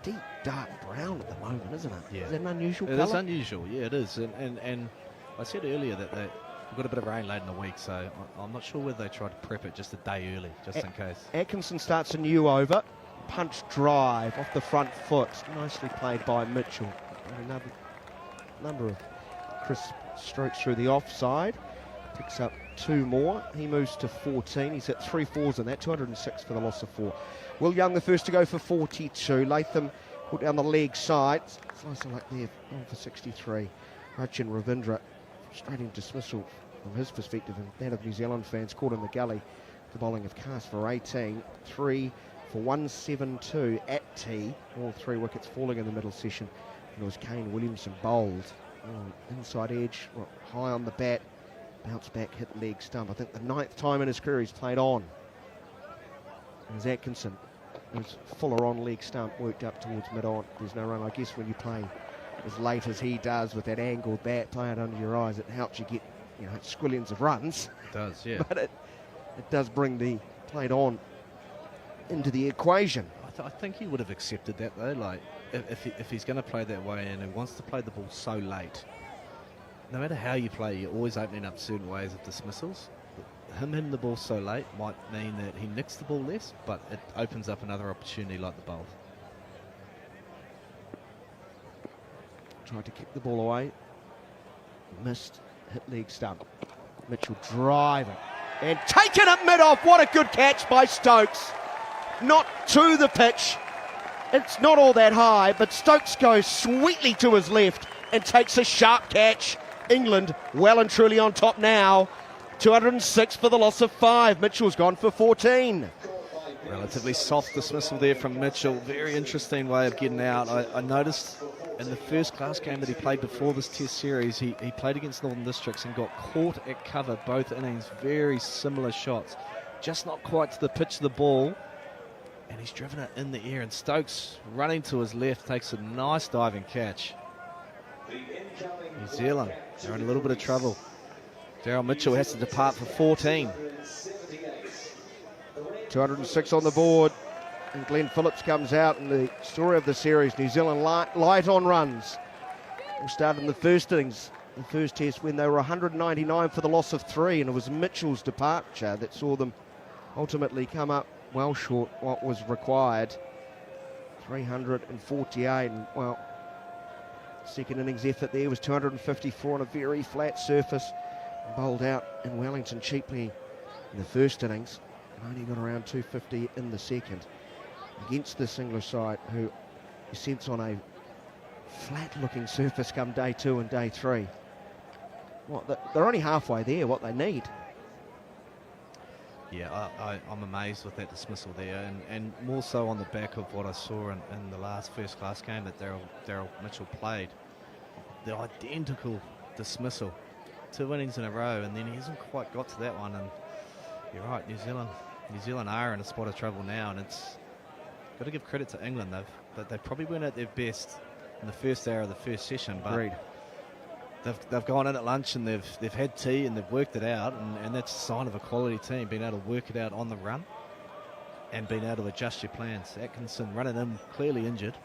Deep dark brown at the moment, isn't it? Yeah. Is that an unusual colour? It is unusual, yeah, it is. And I said earlier that we've got a bit of rain late in the week, so I'm not sure whether they tried to prep it just a day early, just in case. Atkinson starts a new over. Punch drive off the front foot. Nicely played by Mitchell. Another number of crisp strokes through the offside. Picks up 2 more. He moves to 14. He's at 3 fours in that. 206 for the loss of 4. Will Young the first to go for 42. Latham put down the leg side. Slice of luck there for 63. Rachin Ravindra frustrating dismissal from his perspective and that of New Zealand fans caught in the gully. The bowling of Cast for 18. 3 for 172 at tea. All 3 wickets falling in the middle session. And it was Kane Williamson bowled. Inside edge, high on the bat. Bounce back, hit leg stump. I think the 9th time in his career he's played on. There's Atkinson, who's fuller on leg stump, worked up towards mid-on. There's no run. I guess when you play as late as he does with that angled bat, play it under your eyes, it helps you get, squillions of runs. It does, yeah. But it does bring the played on into the equation. I think he would have accepted that though. Like if he's going to play that way and he wants to play the ball so late, no matter how you play, you're always opening up certain ways of dismissals. Him hitting the ball so late might mean that he nicks the ball less, but it opens up another opportunity like the bowl. Tried to kick the ball away. Missed, hit leg stump. Mitchell driving and taken it mid-off. What a good catch by Stokes. not to the pitch. It's not all that high, but Stokes goes sweetly to his left and takes a sharp catch. England well and truly on top now. 206 for the loss of 5. Mitchell's gone for 14. Relatively soft dismissal there from Mitchell. Very interesting way of getting out. I noticed in the first class game that he played before this test series, he played against Northern Districts and got caught at cover both innings. Very similar shots. Just not quite to the pitch of the ball. And he's driven it in the air. And Stokes running to his left takes a nice diving catch. New Zealand, they're in a little bit of trouble. Daryl Mitchell has to depart for 14. 206 on the board, and Glenn Phillips comes out. And the story of the series, New Zealand light on runs. We'll start in the first innings, the first test, when they were 199 for the loss of 3, and it was Mitchell's departure that saw them ultimately come up well short what was required. 348, and well, second innings effort there was 254 on a very flat surface. Bowled out in Wellington cheaply in the first innings, and only got around 250 in the second against this English side, who you sense on a flat-looking surface come day 2 and day 3. They're only halfway there. What they need. Yeah, I'm amazed with that dismissal there, and more so on the back of what I saw in the last first-class game that Daryl Mitchell played. The identical dismissal. 2 innings in a row, and then he hasn't quite got to that one. And you're right, New Zealand are in a spot of trouble now, and it's got to give credit to England. They probably weren't at their best in the first hour of the first session, but Agreed. they've gone in at lunch and they've had tea and they've worked it out, and that's a sign of a quality team, being able to work it out on the run and being able to adjust your plans. Atkinson running in, clearly injured.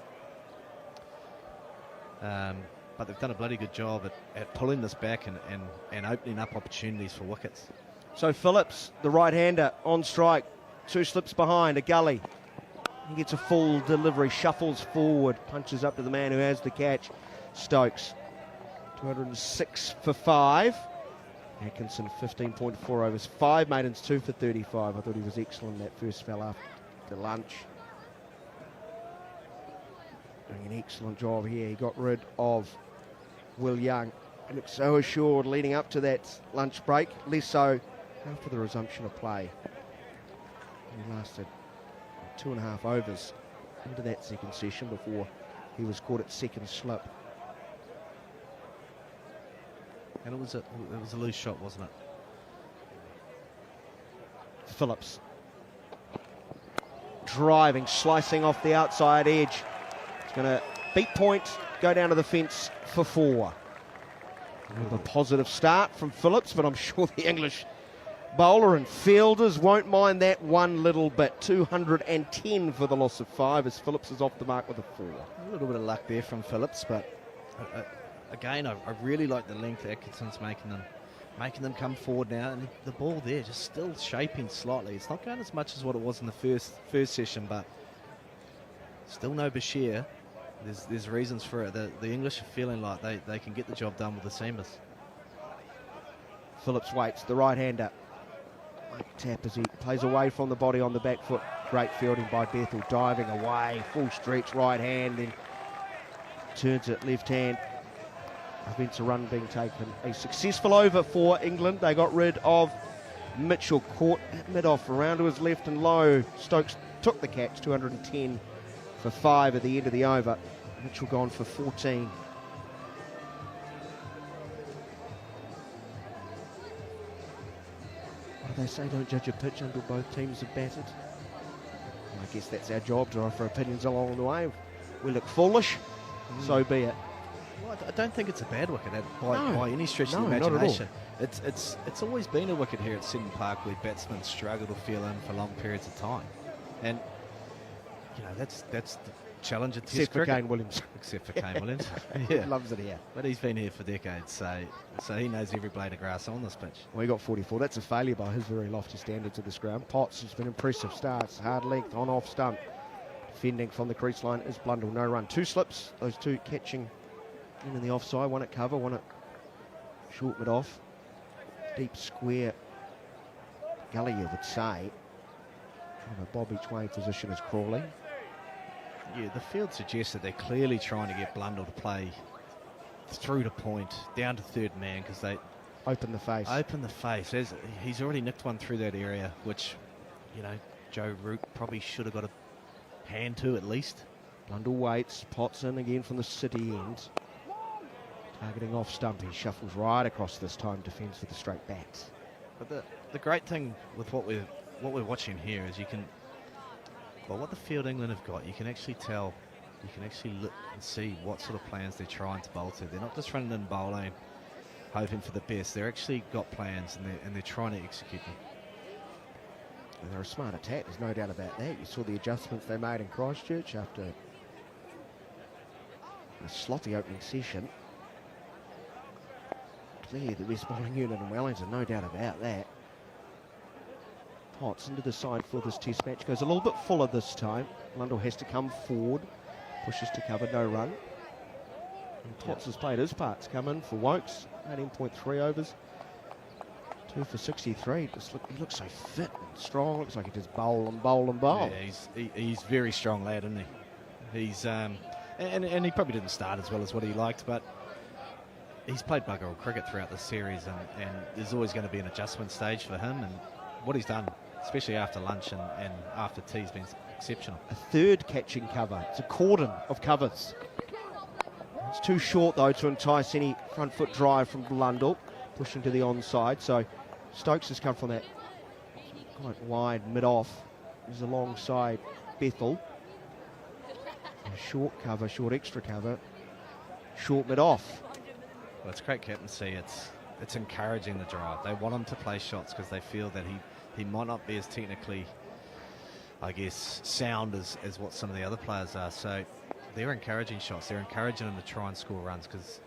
But they've done a bloody good job at pulling this back and opening up opportunities for wickets. So Phillips, the right-hander, on strike. 2 slips behind, a gully. He gets a full delivery, shuffles forward, punches up to the man who has the catch, Stokes. 206 for 5. Atkinson, 15.4 overs. 5 maidens, 2 for 35. I thought he was excellent. That first fell after lunch. Doing an excellent job here. He got rid of Will Young. He looked so assured leading up to that lunch break. Less so after the resumption of play. He lasted 2.5 overs into that second session before he was caught at second slip. And it was a loose shot, wasn't it? Phillips driving, slicing off the outside edge. It's going to beat point, go down to the fence for 4. With a positive start from Phillips, but I'm sure the English bowler and fielders won't mind that one little bit. 210 for the loss of 5 as Phillips is off the mark with a 4. A little bit of luck there from Phillips, but again, I really like the length Atkinson's making them come forward now, and the ball there just still shaping slightly. It's not going as much as what it was in the first session, but still no Bashir. There's reasons for it. The English are feeling like they can get the job done with the seamers. Phillips waits, the right-hander. Tap as he plays away from the body on the back foot. Great fielding by Bethel, diving away, full stretch right hand, then turns it left hand. Prevents a run being taken. A successful over for England. They got rid of Mitchell, caught at mid-off, around to his left and low. Stokes took the catch, 210 for 5 at the end of the over. Mitchell gone for 14. What do they say? Don't judge a pitch until both teams have batted. And I guess that's our job, to offer opinions along the way. We look foolish, so be it. Well, I don't think it's a bad wicket by any stretch of the imagination. It's always been a wicket here at Sydney Park where batsmen struggle to fill in for long periods of time, and you know that's the challenge of Test cricket. Kane Williams. Except for Kane Williams, yeah, loves it here. But he's been here for decades, so he knows every blade of grass on this pitch. Well, he got 44. That's a failure by his very lofty standards of this ground. Potts has been impressive starts, hard length on off stump. Defending from the crease line is Blundell, no run. 2 slips, those 2 catching in the offside, one at cover, one at short mid off. Deep square gully, you would say. Kind of a bob each way position is Crawley. Yeah, the field suggests that they're clearly trying to get Blundell to play through to point, down to third man, because they open the face. Open the face. He's already nicked one through that area, which, you know, Joe Root probably should have got a hand to at least. Blundell waits, pots in again from the city end. Targeting off stump, he shuffles right across this time, defends with the straight bats. But the great thing with what we're watching here is you can, well, what the field England have got, you can actually tell, you can actually look and see what sort of plans they're trying to bowl to. They're not just running in bowling, hoping for the best. They're actually got plans and they're trying to execute them. And they're a smart attack, there's no doubt about that. You saw the adjustments they made in Christchurch after a sloppy opening session. Clearly the best bowling unit in Wellington, no doubt about that. Potts into the side for this test match, goes a little bit fuller this time. Blundell has to come forward, pushes to cover, no run. And Potts has played his parts, come in for Wokes, 18.3 overs. 2 for 63. He looks so fit and strong. Looks like he just bowl and bowl and bowl. Yeah, he's very strong lad, isn't he? He's and he probably didn't start as well as what he liked, but he's played bugger all cricket throughout the series, and there's always going to be an adjustment stage for him. And what he's done, especially after lunch and after tea, has been exceptional. A third catching cover. It's a cordon of covers. It's too short though to entice any front foot drive from Blundell, pushing to the onside. So Stokes has come from that quite wide mid-off. He's alongside Bethel. A short cover, short extra cover, short mid-off. Well, it's great captaincy. It's encouraging the drive. They want him to play shots because they feel that he might not be as technically, I guess, sound as what some of the other players are. So they're encouraging shots. They're encouraging him to try and score runs because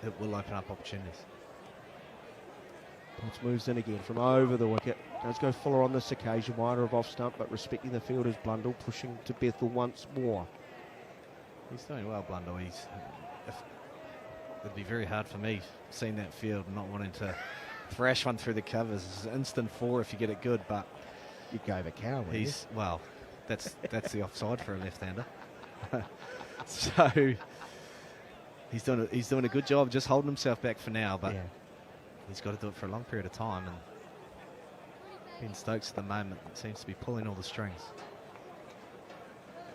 it will open up opportunities. Potts moves in again from over the wicket. Does go fuller on this occasion, wider of off stump, but respecting the fielder's Blundell, pushing to Bethel once more. He's doing well, Blundell. It'd be very hard for me seeing that field and not wanting to thrash one through the covers. It's instant 4 if you get it good, but you go over cow. Well, that's the offside for a left-hander. So he's doing a good job just holding himself back for now, but he's got to do it for a long period of time. And Ben Stokes at the moment seems to be pulling all the strings.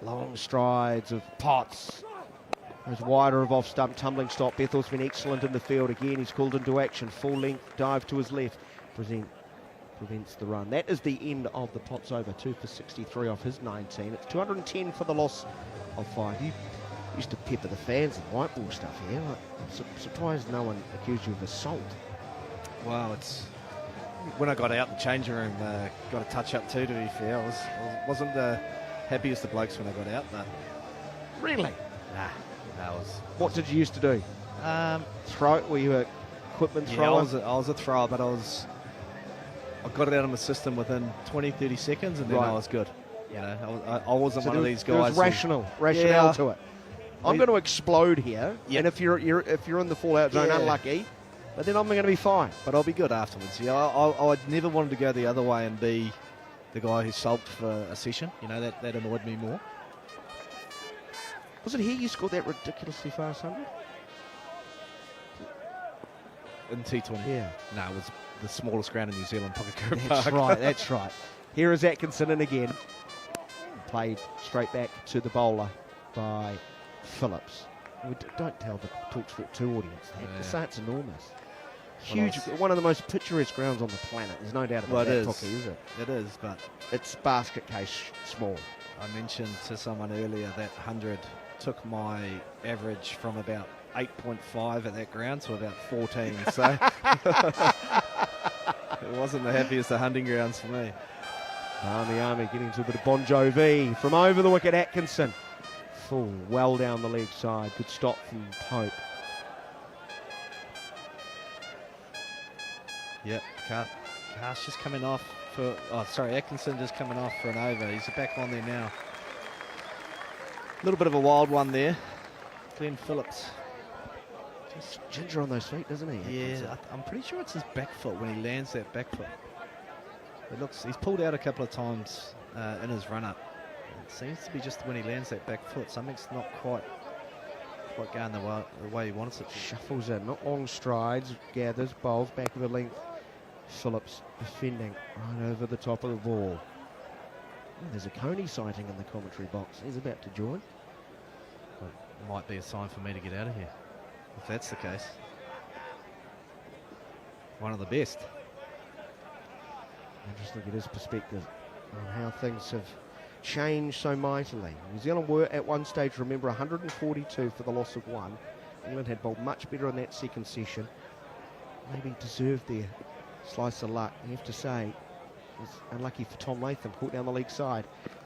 Long strides of Potts. Goes wider of off stump, tumbling stop. Bethel's been excellent in the field again. He's called into action. Full length dive to his left. Prevents the run. That is the end of the Potts over. 2 for 63 off his 19. It's 210 for the loss of 5. You used to pepper the fans and white ball stuff here. I'm surprised no one accused you of assault. Well, it's when I got out the changing room, got a touch up too. To be fair, I wasn't the happiest of blokes when I got out. But really, nah. What did you used to do? Throw? Were you a equipment thrower? I was a thrower, but I got it out of my system within 20-30 seconds, and then I was good. You know, I wasn't one of these guys. There was rationale to it. I'm going to explode here, and if you're in the fallout zone, unlucky, but then I'm going to be fine. But I'll be good afterwards. Yeah, I never wanted to go the other way and be the guy who sulked for a session. You know, that annoyed me more. Was it here you scored that ridiculously fast 100? In T20? Yeah. No, it was the smallest ground in New Zealand, Pocket That's Park. right, that's right. Here is Atkinson in again. Played straight back to the bowler by Phillips. Don't tell the TalkSport 2 audience that. The site's enormous. Huge, one of the most picturesque grounds on the planet. There's no doubt about that, Toki, is it? It is, but it's basket case small. I mentioned to someone earlier that 100 took my average from about 8.5 at that ground to about 14. So it wasn't the happiest of hunting grounds for me. Army getting to a bit of Bon Jovi from over the wicket. Atkinson full, well down the leg side. Good stop from Pope. Yep, Car's just coming off for. Oh, sorry, Atkinson just coming off for an over. He's back on there now. A little bit of a wild one there. Glenn Phillips. Just ginger on those feet, doesn't he? Yeah, I'm pretty sure it's his back foot when he lands that back foot. It looks, he's pulled out a couple of times in his run-up. It seems to be just when he lands that back foot, something's not quite going the way he wants it to. Shuffles in, not long strides, gathers, bowls, back of the length. Phillips defending right over the top of the ball. Oh, there's a Coney sighting in the commentary box. He's about to join. Well, might be a sign for me to get out of here, if that's the case. One of the best. Interesting to get his perspective on how things have changed so mightily. New Zealand were at one stage, remember, 142 for the loss of 1. England had bowled much better in that second session. Maybe deserved their slice of luck. You have to say, it's unlucky for Tom Latham, caught down the leg side.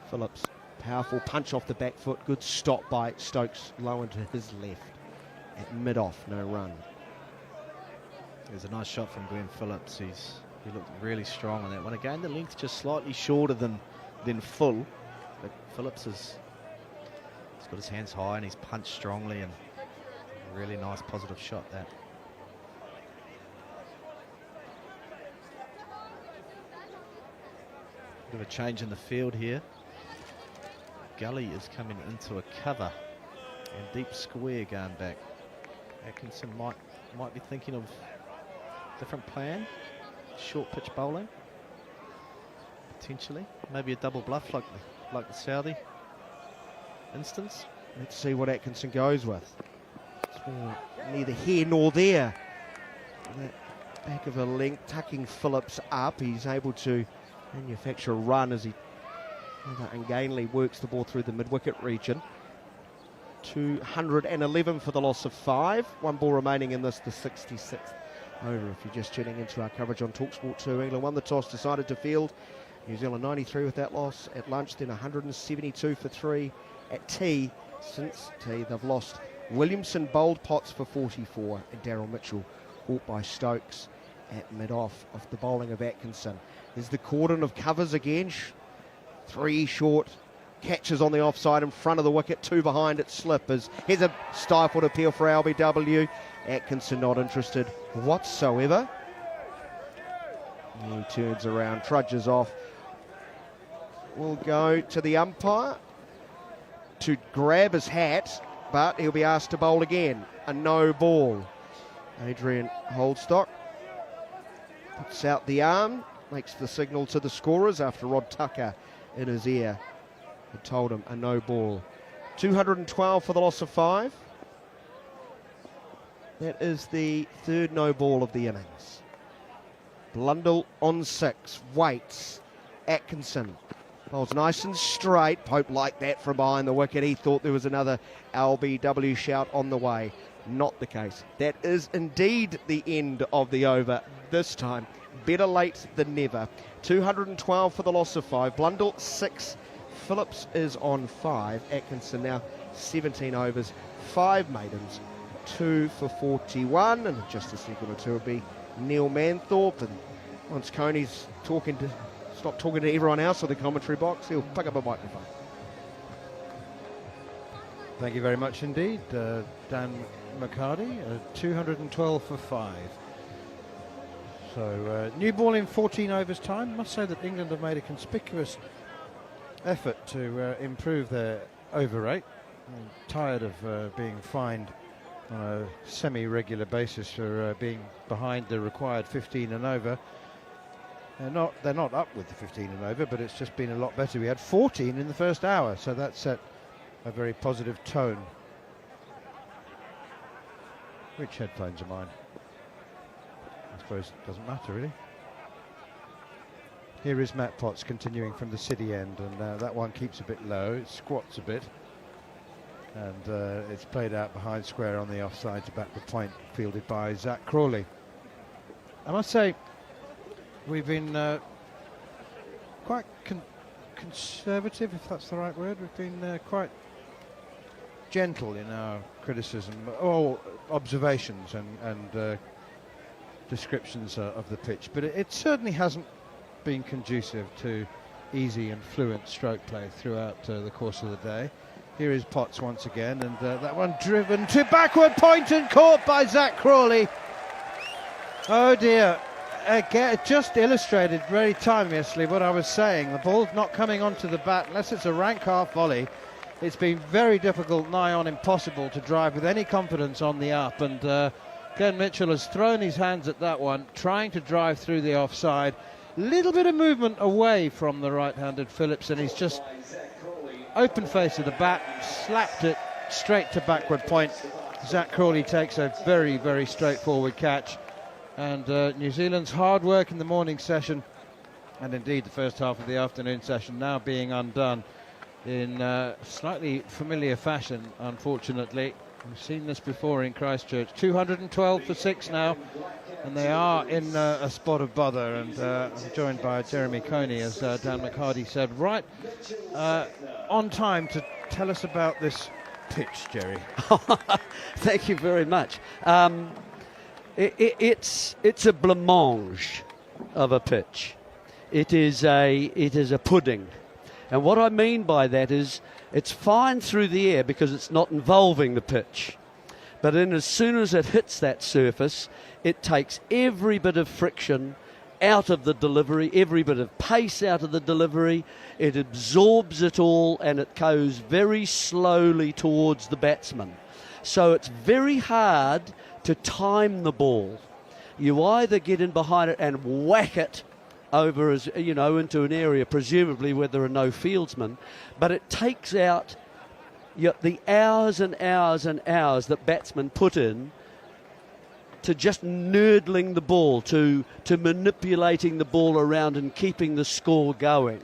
Phillips, powerful punch off the back foot, good stop by Stokes, low into his left. At mid-off, no run. There's a nice shot from Glenn Phillips. He looked really strong on that one. Again, the length just slightly shorter than full, but Phillips he's got his hands high and he's punched strongly, and a really nice positive shot that. Bit of a change in the field here. Gully is coming into a cover and deep square going back. Atkinson might be thinking of a different plan. Short pitch bowling, potentially. Maybe a double bluff like the Southee instance. Let's see what Atkinson goes with. It's neither here nor there. That back of a length, tucking Phillips up. He's able to manufacture a run as he ungainly works the ball through the mid-wicket region. 211 for the loss of 5. 1 ball remaining in this, the 66th over. If you're just tuning into our coverage on TalkSport 2, England won the toss, decided to field. New Zealand 93 with that loss at lunch, then 172 for 3 at tea. Since tea, they've lost. Williamson bowled Potts for 44, and Daryl Mitchell caught by Stokes at mid-off of the bowling of Atkinson. There's the cordon of covers again. 3 short catches on the offside in front of the wicket, 2 behind at slip. Here's a stifled appeal for LBW. Atkinson not interested whatsoever. He turns around, trudges off. Will go to the umpire to grab his hat, but he'll be asked to bowl again. A no ball. Adrian Holdstock puts out the arm, makes the signal to the scorers after Rod Tucker in his ear had told him a no ball. 212 for the loss of 5. That is the 3rd no ball of the innings. Blundell on 6, waits. Atkinson bowls nice and straight. Pope liked that from behind the wicket. He thought there was another LBW shout on the way. Not the case. That is indeed the end of the over. This time, better late than never. 212 for the loss of 5. Blundell 6. Phillips is on 5. Atkinson now 17 overs, 5 maidens, 2 for 41. And just a second or two will be Neil Manthorpe. And once Coney's stop talking to everyone else in the commentary box, he'll pick up a microphone. Thank you very much indeed, Dan McCarty. 212 for 5. So new ball in 14 overs time. Must say that England have made a conspicuous effort to improve their over rate. I'm tired of being fined on a semi-regular basis for being behind the required 15 and over. They're not up with the 15 and over, but it's just been a lot better. We had 14 in the first hour, so that set a very positive tone. Which headphones are mine? I suppose it doesn't matter really. Here is Matt Potts continuing from the city end, and that one keeps a bit low, it squats a bit, and it's played out behind square on the offside to back the point, fielded by Zach Crawley. I must say, we've been quite conservative, if that's the right word. We've been quite gentle in our criticism, or observations and descriptions of the pitch, but it certainly hasn't been conducive to easy and fluent stroke play throughout the course of the day. Here is Potts once again, and that one driven to backward point and caught by Zach Crawley. Oh dear, again, it just illustrated very timelessly what I was saying. The ball's not coming onto the bat unless it's a rank half volley. It's been very difficult, nigh on impossible, to drive with any confidence on the up. And Glenn Mitchell has thrown his hands at that one, trying to drive through the offside. Little bit of movement away from the right-handed Phillips, and he's just open face of the bat, slapped it straight to backward point. Zach Crawley takes a very, very straightforward catch. And New Zealand's hard work in the morning session, and indeed the first half of the afternoon session, now being undone in slightly familiar fashion, unfortunately. We've seen this before in Christchurch. 212 for 6 now, and they are in a spot of bother. And I'm joined by Jeremy Coney, as Dan McHardy said, right on time to tell us about this pitch, Jerry. Thank you very much. It's a blancmange of a pitch. It is a pudding, and what I mean by that is it's fine through the air because it's not involving the pitch, but then as soon as it hits that surface, it takes every bit of friction out of the delivery, every bit of pace out of the delivery. It absorbs it all, and it goes very slowly towards the batsman. So it's very hard to time the ball. You either get in behind it and whack it over, as you know, into an area presumably where there are no fieldsmen, but it takes out the hours and hours and hours that batsmen put in to just nurdling the ball, to manipulating the ball around and keeping the score going.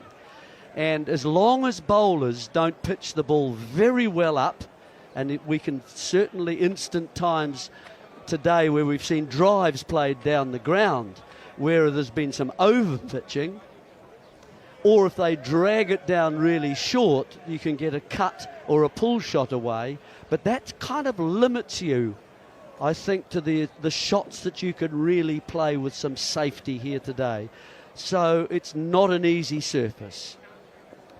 And as long as bowlers don't pitch the ball very well up, and we can certainly instant times today where we've seen drives played down the ground where there's been some over-pitching, or if they drag it down really short, you can get a cut or a pull shot away, but that kind of limits you, I think, to the shots that you can really play with some safety here today. So it's not an easy surface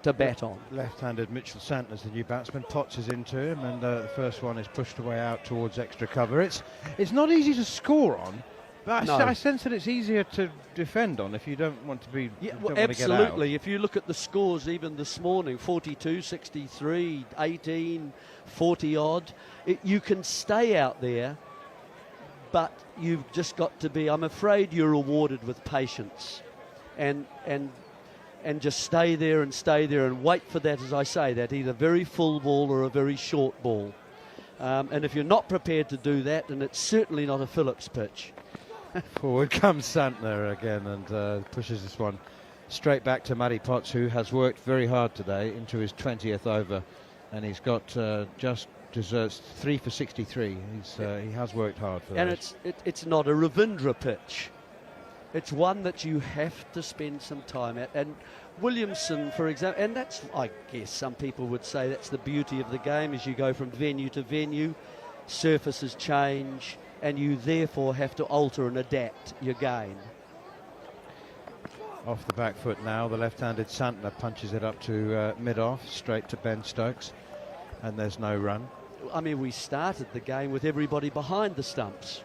to bat on. Left-handed Mitchell Santner's the new batsman. Potts is into him, and the first one is pushed away out towards extra cover. It's not easy to score on, but No. I sense that it's easier to defend on if you don't want to be. Yeah, don't well, want to get out. absolutely. If you look at the scores even this morning, 42, 63, 18, 40 odd, you can stay out there, but you've just got to be, I'm afraid you're rewarded with patience and just stay there and wait for that, as I say, that either very full ball or a very short ball. And if you're not prepared to do that, then it's certainly not a Phillips pitch. Forward comes Santner again and pushes this one straight back to Matty Potts, who has worked very hard today into his 20th over, and he's got just deserves 3 for 63. He has worked hard for that. And it's not a Ravindra pitch. It's one that you have to spend some time at. And Williamson, for example, and that's, I guess some people would say that's the beauty of the game, as you go from venue to venue, surfaces change, and you therefore have to alter and adapt your game. Off the back foot now, the left-handed Santner punches it up to mid-off, straight to Ben Stokes, and there's no run. I mean, we started the game with everybody behind the stumps.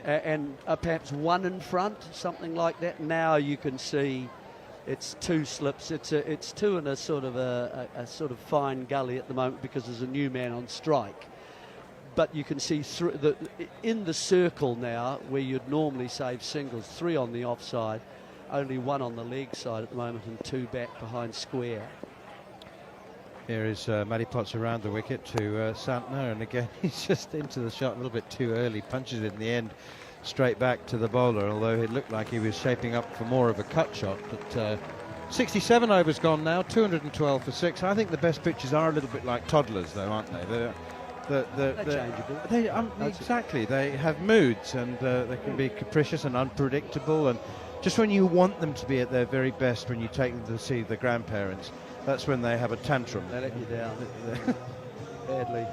And perhaps one in front, something like that. Now you can see it's 2 slips. It's 2 in a sort of fine gully at the moment because there's a new man on strike. But you can see in the circle now, where you'd normally save singles, 3 on the offside, only 1 on the leg side at the moment, and 2 back behind square. Here is Matty Potts around the wicket to Santner, and again he's just into the shot a little bit too early, punches it in the end straight back to the bowler, although it looked like he was shaping up for more of a cut shot. But 67 overs gone now, 212 for 6. I think the best pitches are a little bit like toddlers, though, aren't they? They're changeable. Exactly, they have moods, and they can be capricious and unpredictable, and just when you want them to be at their very best, when you take them to see the grandparents, that's when they have a tantrum. They let you down badly.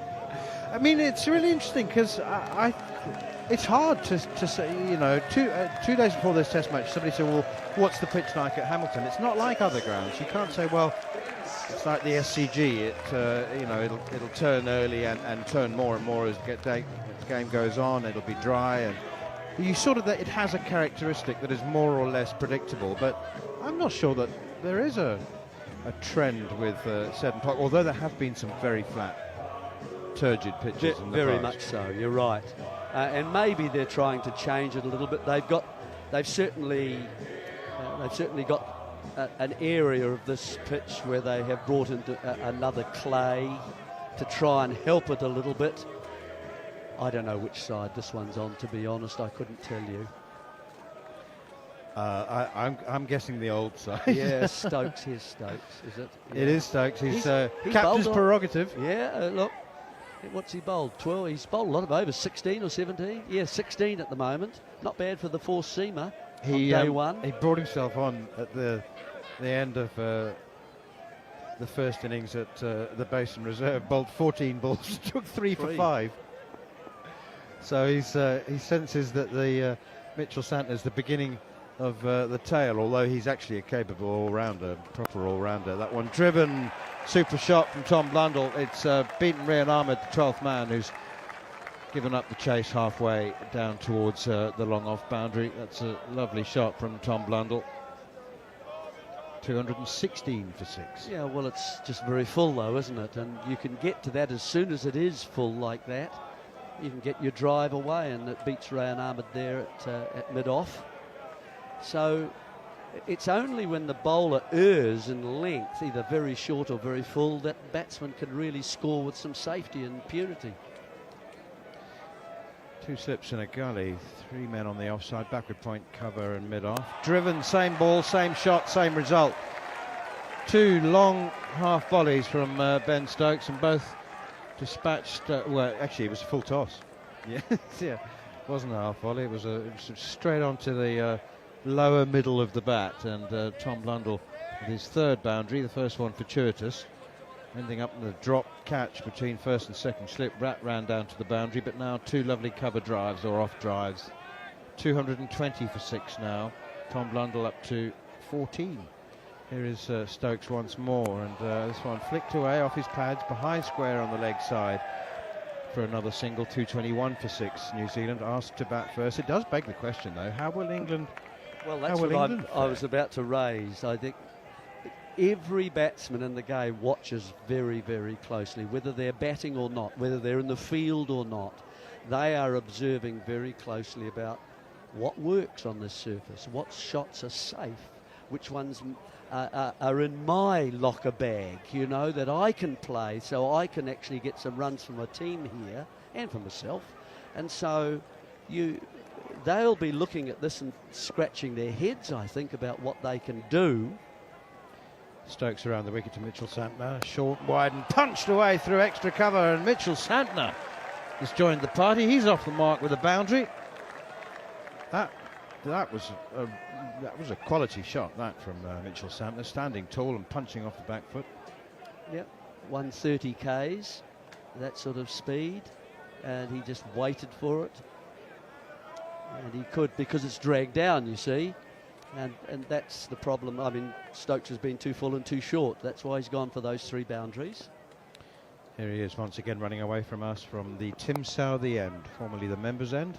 I mean, it's really interesting because it's hard to say, you know, 2 days before this test match, somebody said, well, what's the pitch like at Hamilton? It's not like other grounds. You can't say, well, it's like the SCG. It'll turn early and turn more and more as the game goes on. It'll be dry, and you sort of that it has a characteristic that is more or less predictable, but I'm not sure that there is a trend with Seddon Park, although there have been some very flat, turgid pitches in the Very past. much so, you're right. And maybe they're trying to change it a little bit. They've certainly got an area of this pitch where they have brought into another clay to try and help it a little bit. I don't know which side this one's on, to be honest. I couldn't tell you. I'm guessing the old side. Yeah, Stokes. Here's Stokes, is it? Yeah. It is Stokes. He's he's captain's bowled prerogative. Yeah, look. What's he bowled? 12. He's bowled a lot of overs. 16 or 17. Yeah, 16 at the moment. Not bad for the four-seamer on day one. He brought himself on at the end of the first innings at the Basin Reserve. Bowled 14 balls, took 3 for 5. So he senses that the Mitchell Santner's the beginning of the tail, although he's actually a capable all-rounder, proper all-rounder. That one driven, super shot from Tom Blundell. It's beaten Rian Ahmed, the 12th man, who's given up the chase halfway down towards the long off boundary. That's a lovely shot from Tom Blundell. 216 for 6. Yeah, well, it's just very full, though, isn't it? And you can get to that as soon as it is full like that. You can get your drive away, and it beats Rian Ahmed there at mid-off. So it's only when the bowler errs in length, either very short or very full, that batsman can really score with some safety and purity. 2 slips in a gully, 3 men on the offside, backward point cover and mid-off. Driven, same ball, same shot, same result. 2 long half volleys from Ben Stokes, and both dispatched. Well, actually, it was a full toss. Yeah, yeah, it wasn't a half volley. It was straight onto the lower middle of the bat, and Tom Blundell with his 3rd boundary, the first one fortuitous, ending up in the drop catch between first and second slip. Rat ran down to the boundary, but now 2 lovely cover drives or off drives. 220 for 6 now. Tom Blundell up to 14. Here is Stokes once more, and this one flicked away off his pads, behind square on the leg side for another single. 221 for 6. New Zealand asked to bat first. It does beg the question, though, how will England? Well, that's what I was about to raise. I think every batsman in the game watches very, very closely, whether they're batting or not, whether they're in the field or not. They are observing very closely about what works on this surface, what shots are safe, which ones are in my locker bag, you know, that I can play so I can actually get some runs for my team here and for myself. And so they'll be looking at this and scratching their heads, I think, about what they can do. Stokes around the wicket to Mitchell Santner, short, wide and punched away through extra cover, and Mitchell Santner has joined the party. He's off the mark with a boundary. That was a quality shot, that, from Mitchell Santner, standing tall and punching off the back foot. Yep, 130 Ks, that sort of speed, and he just waited for it. And he could, because it's dragged down, you see. And that's the problem. I mean, Stokes has been too full and too short. That's why he's gone for those 3 boundaries. Here he is once again running away from us from the Tim Southee end, formerly the members' end.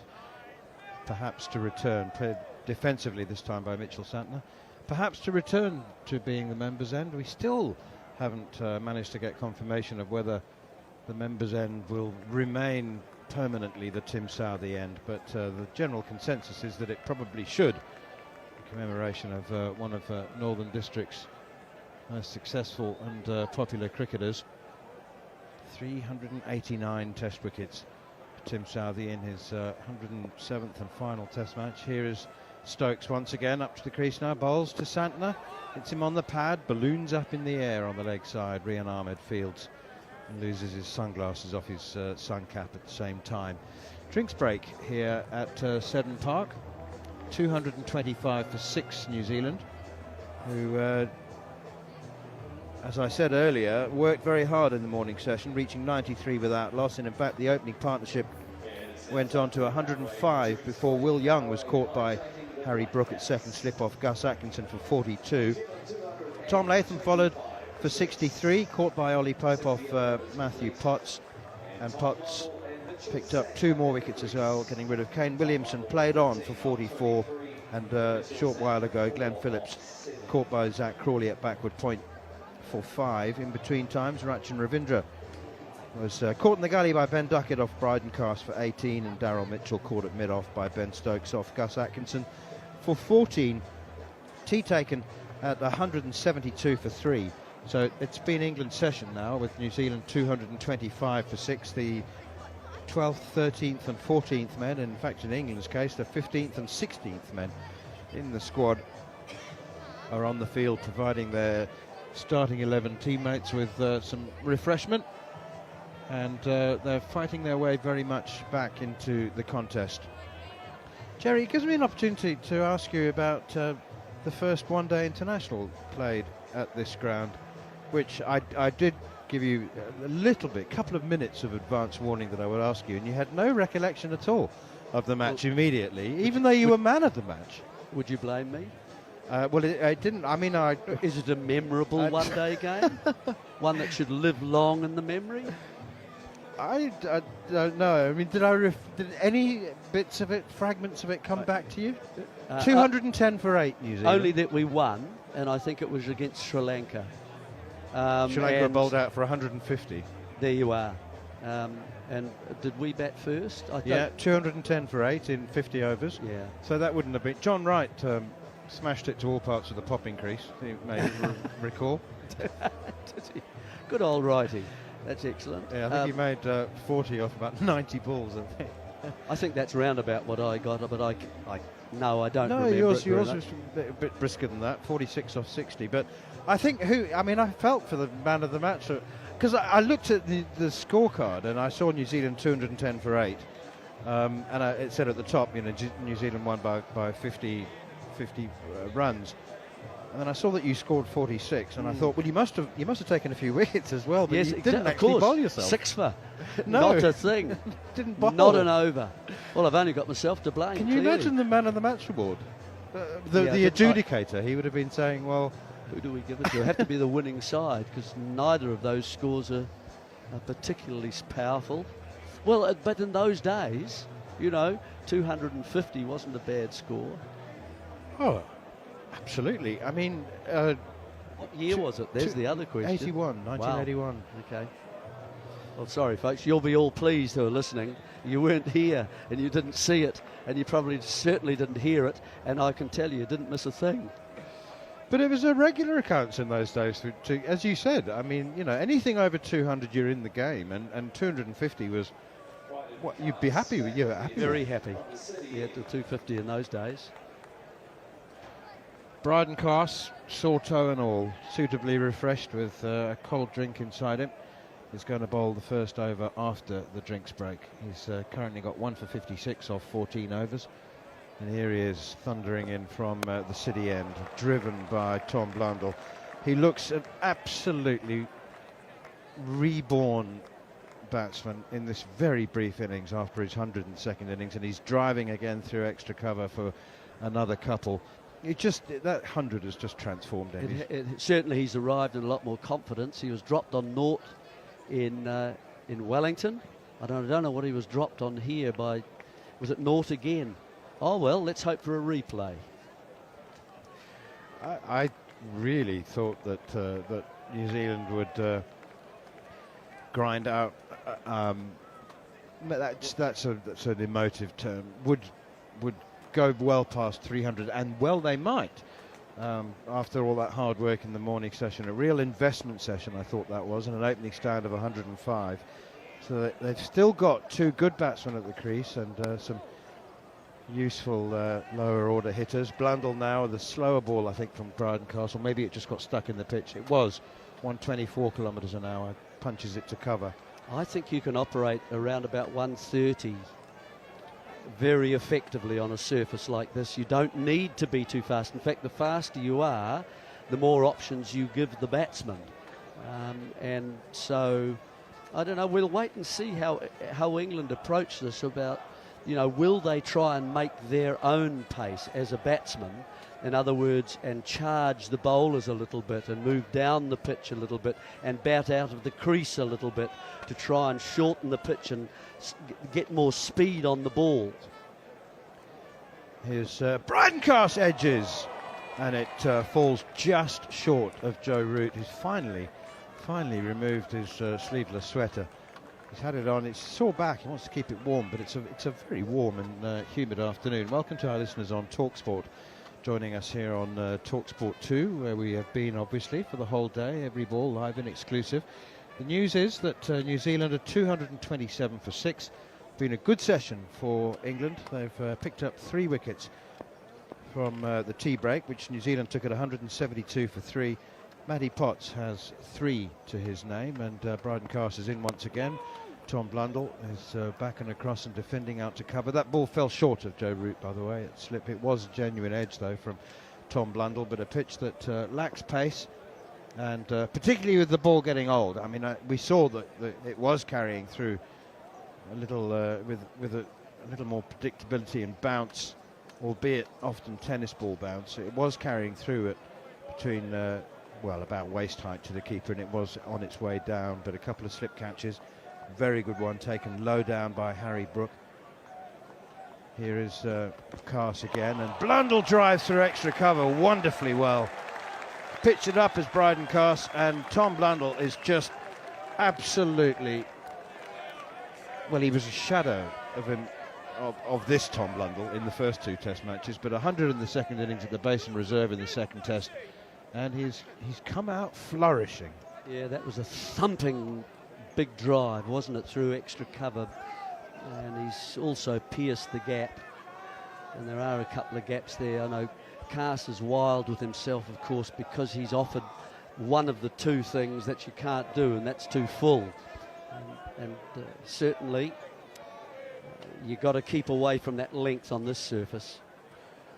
Perhaps to return, played defensively this time by Mitchell Santner. Perhaps to return to being the members' end. We still haven't managed to get confirmation of whether the members' end will remain permanently the Tim Southee end, but the general consensus is that it probably should. Commemoration of one of Northern District's most successful and popular cricketers. 389 test wickets for Tim Southee in his 107th and final test match. Here is Stokes once again up to the crease now, bowls to Santner, hits him on the pad, balloons up in the air on the leg side. Rian Ahmed fields and loses his sunglasses off his sun cap at the same time. Drinks break here at Seddon Park. 225 for 6 New Zealand, who, as I said earlier, worked very hard in the morning session, reaching 93 without loss. And in fact, the opening partnership went on to 105 before Will Young was caught by Harry Brook at second slip off Gus Atkinson for 42. Tom Latham followed for 63, caught by Ollie Pope off Matthew Potts, and Potts picked up 2 more wickets as well, getting rid of Kane Williamson, played on for 44, and a short while ago Glenn Phillips caught by Zach Crawley at backward point for 5. In between times, Rachin Ravindra was caught in the gully by Ben Duckett off Bryden Cast for 18, and Daryl Mitchell caught at mid-off by Ben Stokes off Gus Atkinson for 14. Tee taken at 172 for 3. So it's been England's session now, with New Zealand 225 for 6. The 12th, 13th and 14th men, in fact in England's case the 15th and 16th men in the squad are on the field, providing their starting 11 teammates with some refreshment, and they're fighting their way very much back into the contest. Jerry, it gives me an opportunity to ask you about the first one-day international played at this ground, which I did give you a little bit, couple of minutes of advance warning that I would ask you, and you had no recollection at all of the match immediately, even though you were man of the match. Would you blame me? Well, it didn't. I mean, is it a memorable one-day game? One that should live long in the memory? I don't know. I mean, did any bits of it, fragments of it, come back to you? 210 for 8, New Zealand. Only that we won, and I think it was against Sri Lanka. Sri Lanka bowled out for 150. There you are. And did we bat first? Yeah, 210 for 8 in 50 overs. Yeah. So that wouldn't have been. John Wright smashed it to all parts of the popping crease, you may recall. Good old righty. That's excellent. Yeah, I think he made 40 off about 90 balls. I think that's round about what I got, but I no, I don't no, remember. yours it was a bit brisker than that, 46 off 60. But I think I felt for the man of the match, because I looked at the scorecard and I saw New Zealand 210 for 8, and it said at the top, New Zealand won by 50 runs. And then I saw that you scored 46, and I thought, well, you must have taken a few wickets as well, but yes, you didn't actually bowl yourself. 6 for. No. Not a thing. Didn't bowl. Not an over. Well, I've only got myself to blame. Can you imagine the man of the match award? The adjudicator, he would have been saying, well, who do we give it to? It had to be the winning side, because neither of those scores are particularly powerful. Well, but in those days, 250 wasn't a bad score. Oh, absolutely. I mean, what year was it? There's the other question. 1981. Wow. Okay. Well, sorry, folks. You'll be all pleased who are listening. You weren't here, and you didn't see it, and you certainly didn't hear it, and I can tell you didn't miss a thing. But it was a regular occurrence in those days, as you said. I mean, anything over 200, you're in the game, and 250 was what you'd be happy with. You were happy. Very happy. Yeah, to 250 in those days. Bryden Cast, sore toe and all, suitably refreshed with a cold drink inside him, is going to bowl the first over after the drinks break. He's currently got 1 for 56 off 14 overs. And here he is thundering in from the city end, driven by Tom Blundell. He looks an absolutely reborn batsman in this very brief innings after his 102nd innings, and he's driving again through extra cover for another couple. That 100 has just transformed him. Certainly he's arrived in a lot more confidence. He was dropped on naught in Wellington. I don't know what he was dropped on here by. Was it naught again? Oh well, let's hope for a replay. I really thought that New Zealand would grind out. That's an emotive term. Would go well past 300, and well they might, after all that hard work in the morning session. A real investment session, I thought that was, and an opening stand of 105. So they've still got 2 good batsmen at the crease and some useful lower order hitters. Blundell now, the slower ball I think from Bryden Castle, maybe it just got stuck in the pitch. It was 124 kilometres an hour, punches it to cover. I think you can operate around about 130 very effectively on a surface like this. You don't need to be too fast. In fact, the faster you are, the more options you give the batsman. And so, I don't know, we'll wait and see how England approach this about will they try and make their own pace as a batsman? In other words, and charge the bowlers a little bit and move down the pitch a little bit and bat out of the crease a little bit to try and shorten the pitch and get more speed on the ball. Here's Brydon Carse edges, and it falls just short of Joe Root, who's finally removed his sleeveless sweater. He's had it on, it's sore back, he wants to keep it warm, but it's a very warm and humid afternoon. Welcome to our listeners on TalkSport. Joining us here on TalkSport 2, where we have been obviously for the whole day, every ball live and exclusive. The news is that New Zealand are 227 for 6. Been a good session for England. They've picked up 3 wickets from the tea break, which New Zealand took at 172 for 3. Matty Potts has 3 to his name, and Brydon Carse is in once again. Tom Blundell is back and across and defending out to cover. That ball fell short of Joe Root, by the way. It was a genuine edge, though, from Tom Blundell, but a pitch that lacks pace, and particularly with the ball getting old. I mean, we saw that it was carrying through a little with a little more predictability and bounce, albeit often tennis ball bounce. It was carrying through it between, about waist height to the keeper, and it was on its way down, but a couple of slip catches. Very good one taken low down by Harry Brook. Here is Carse again, and Blundell drives through extra cover wonderfully well. Pitched it up as Brydon Carse, and Tom Blundell is just absolutely, well, he was a shadow of him, of this Tom Blundell in the first 2 test matches, but 100 in the second innings at the Basin Reserve in the second test, and he's come out flourishing. Yeah, that was a thumping big drive, wasn't it, through extra cover, and he's also pierced the gap, and there are a couple of gaps there. I know Carse is wild with himself, of course, because he's offered one of the 2 things that you can't do, and that's too full, and certainly you've got to keep away from that length on this surface.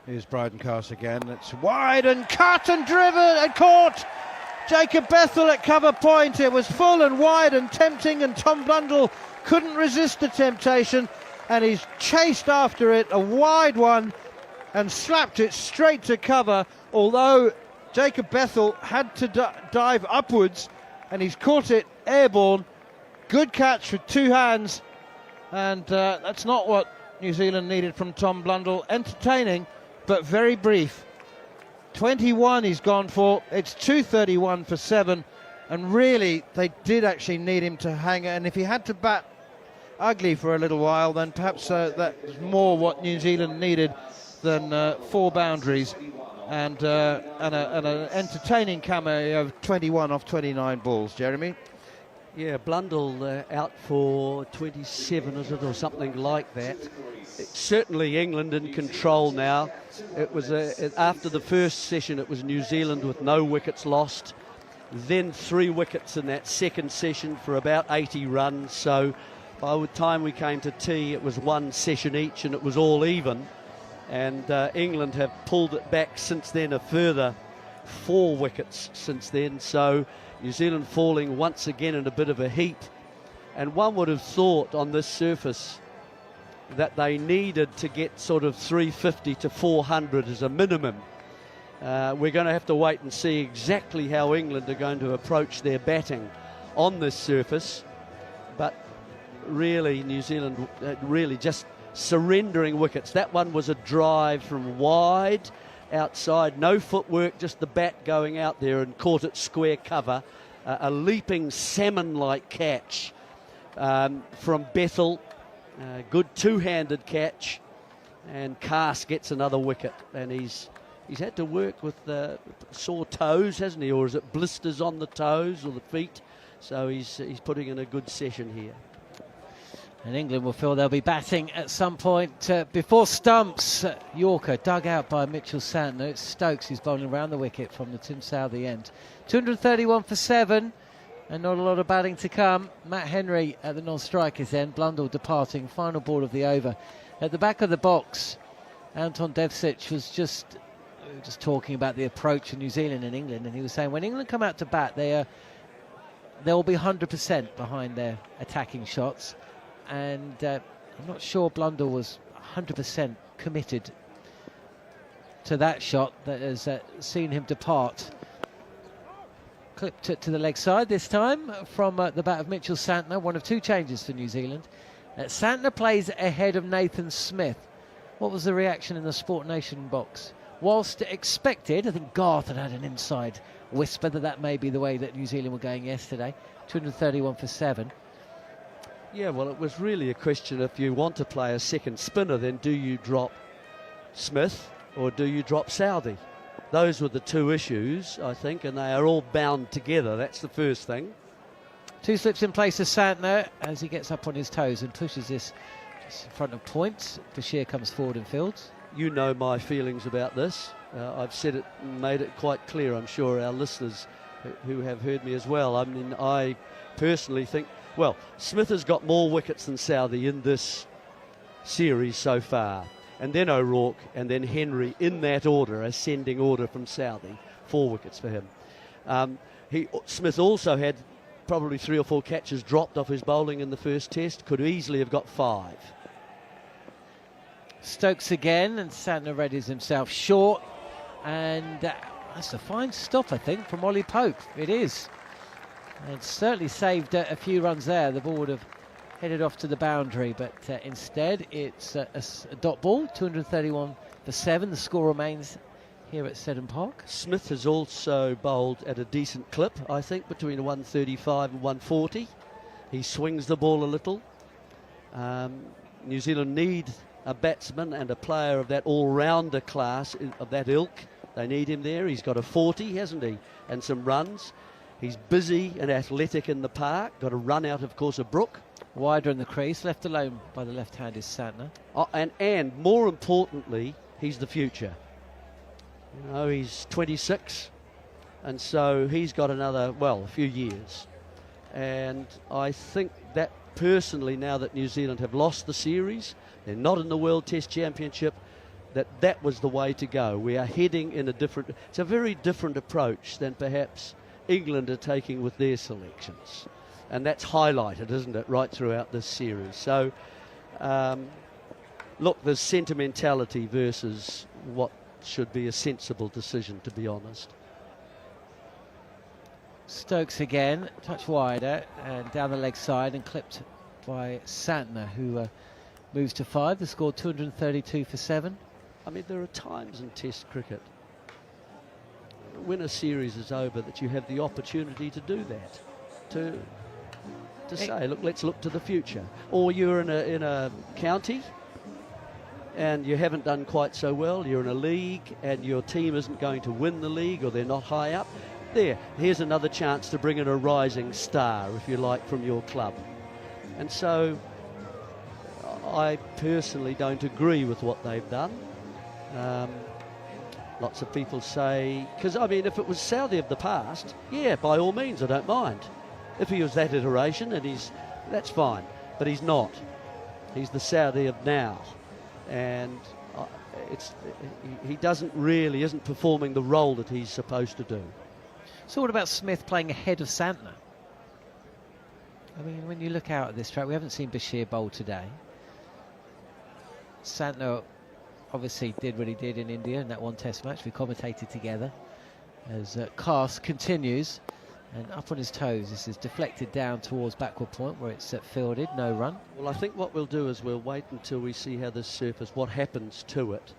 Here's Brydon Carse again. It's wide and cut and driven and caught. Jacob Bethel at cover point. It was full and wide and tempting, and Tom Blundell couldn't resist the temptation, and he's chased after it, a wide one, and slapped it straight to cover, although Jacob Bethel had to dive upwards, and he's caught it airborne. Good catch with 2 hands, and that's not what New Zealand needed from Tom Blundell. Entertaining, but very brief. 21 he's gone for. It's 231 for 7, and really they did actually need him to hang, and if he had to bat ugly for a little while, then perhaps that's more what New Zealand needed than 4 boundaries and an entertaining cameo of 21 off 29 balls. Jeremy? Yeah, Blundell out for 27, is it, or something like that. Certainly England in control now. It was after the first session, it was New Zealand with no wickets lost, then 3 wickets in that second session for about 80 runs. So by the time we came to tea, it was 1 session each, and it was all even. And England have pulled it back since then, a further 4 wickets since then. So New Zealand falling once again in a bit of a heap. And one would have thought on this surface that they needed to get sort of 350 to 400 as a minimum. We're going to have to wait and see exactly how England are going to approach their batting on this surface. But really, New Zealand really just surrendering wickets. That one was a drive from wide outside, no footwork, just the bat going out there and caught it square cover. A leaping salmon-like catch from Bethel. Good 2-handed catch, and Carse gets another wicket, and he's had to work with sore toes, hasn't he, or is it blisters on the toes or the feet? So he's putting in a good session here. And England will feel they'll be batting at some point before stumps. Yorker dug out by Mitchell Santner. It's Stokes who's bowling around the wicket from the Tim Southee end. 231 for 7. And not a lot of batting to come. Matt Henry at the non-strikers end. Blundell departing. Final ball of the over. At the back of the box, Anton Devcic was just talking about the approach of New Zealand and England, and he was saying when England come out to bat, they will be 100% behind their attacking shots, and I'm not sure Blundell was 100% committed to that shot that has seen him depart. Clipped it to the leg side this time from the bat of Mitchell Santner. One of two changes for New Zealand. Santner plays ahead of Nathan Smith. What was the reaction in the Sport Nation box? Whilst expected, I think Garth had an inside whisper that may be the way that New Zealand were going yesterday. 231 for 7. Yeah, well, it was really a question, if you want to play a second spinner, then do you drop Smith or do you drop Southey? Those were the two issues, I think, and they are all bound together. That's the first thing. Two slips in place of Santner as he gets up on his toes and pushes this just in front of points. Bashir comes forward and fields. You know my feelings about this. I've said it and made it quite clear. I'm sure our listeners who have heard me as well. I mean, I personally think, well, Smith has got more wickets than Southey in this series so far. And then O'Rourke, and then Henry, in that order, ascending order from Southey. 4 wickets for him. Smith also had probably 3 or 4 catches dropped off his bowling in the first test. Could easily have got 5. Stokes again, and Santner readies himself short. And that's a fine stop, I think, from Ollie Pope. It is. And certainly saved a few runs there. The ball would have headed off to the boundary, but instead it's a dot ball. 231 for 7. The score remains here at Seddon Park. Smith has also bowled at a decent clip, I think, between 135 and 140. He swings the ball a little. New Zealand need a batsman and a player of that all-rounder class, of that ilk. They need him there. He's got a 40, hasn't he? And some runs. He's busy and athletic in the park. Got a run out, of course, of Brook. Wider in the crease, left alone by the left hand is Santner. And more importantly, he's the future. You know, he's 26, and so he's got another, well, a few years. And I think that personally, now that New Zealand have lost the series, they're not in the World Test Championship, that was the way to go. We are heading in it's a very different approach than perhaps England are taking with their selections. And that's highlighted, isn't it, right throughout this series. So, look, there's sentimentality versus what should be a sensible decision, to be honest. Stokes again, touch wider and down the leg side and clipped by Santner, who moves to 5. The score 232 for 7. I mean, there are times in Test cricket when a series is over that you have the opportunity to do that, to say, look, let's look to the future. Or you're in a county and you haven't done quite so well. You're in a league and your team isn't going to win the league, or they're not high up. Here's another chance to bring in a rising star, if you like, from your club. And so I personally don't agree with what they've done. Lots of people say, because I mean, if it was Southey of the past, yeah, by all means, I don't mind. If he was that iteration, and that's fine. But he's not. He's the Southey of now, and he isn't performing the role that he's supposed to do. So what about Smith playing ahead of Santner? I mean, when you look out at this track, we haven't seen Bashir bowl today. Santner obviously did what he did in India in that one test match. We commentated together as Cast continues, and up on his toes. This is deflected down towards backward point where it's fielded, no run. Well, I think what we'll do is we'll wait until we see how this surface, what happens to it.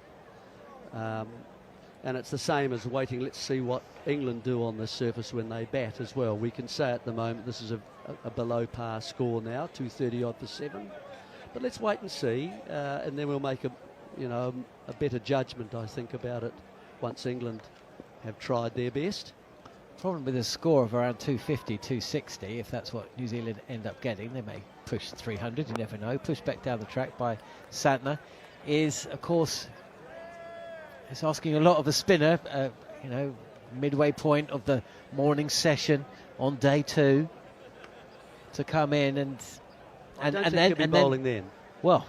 And it's the same as waiting. Let's see what England do on this surface when they bat as well. We can say at the moment this is a below par score now, 230 odd for 7. But let's wait and see, and then we'll make a better judgment, I think, about it once England have tried their best. Problem with a score of around 250, 260, if that's what New Zealand end up getting, they may push 300, you never know. Pushed back down the track by Santner is, of course, it's asking a lot of a spinner, midway point of the morning session on day 2 to come in and then bowling then. Well,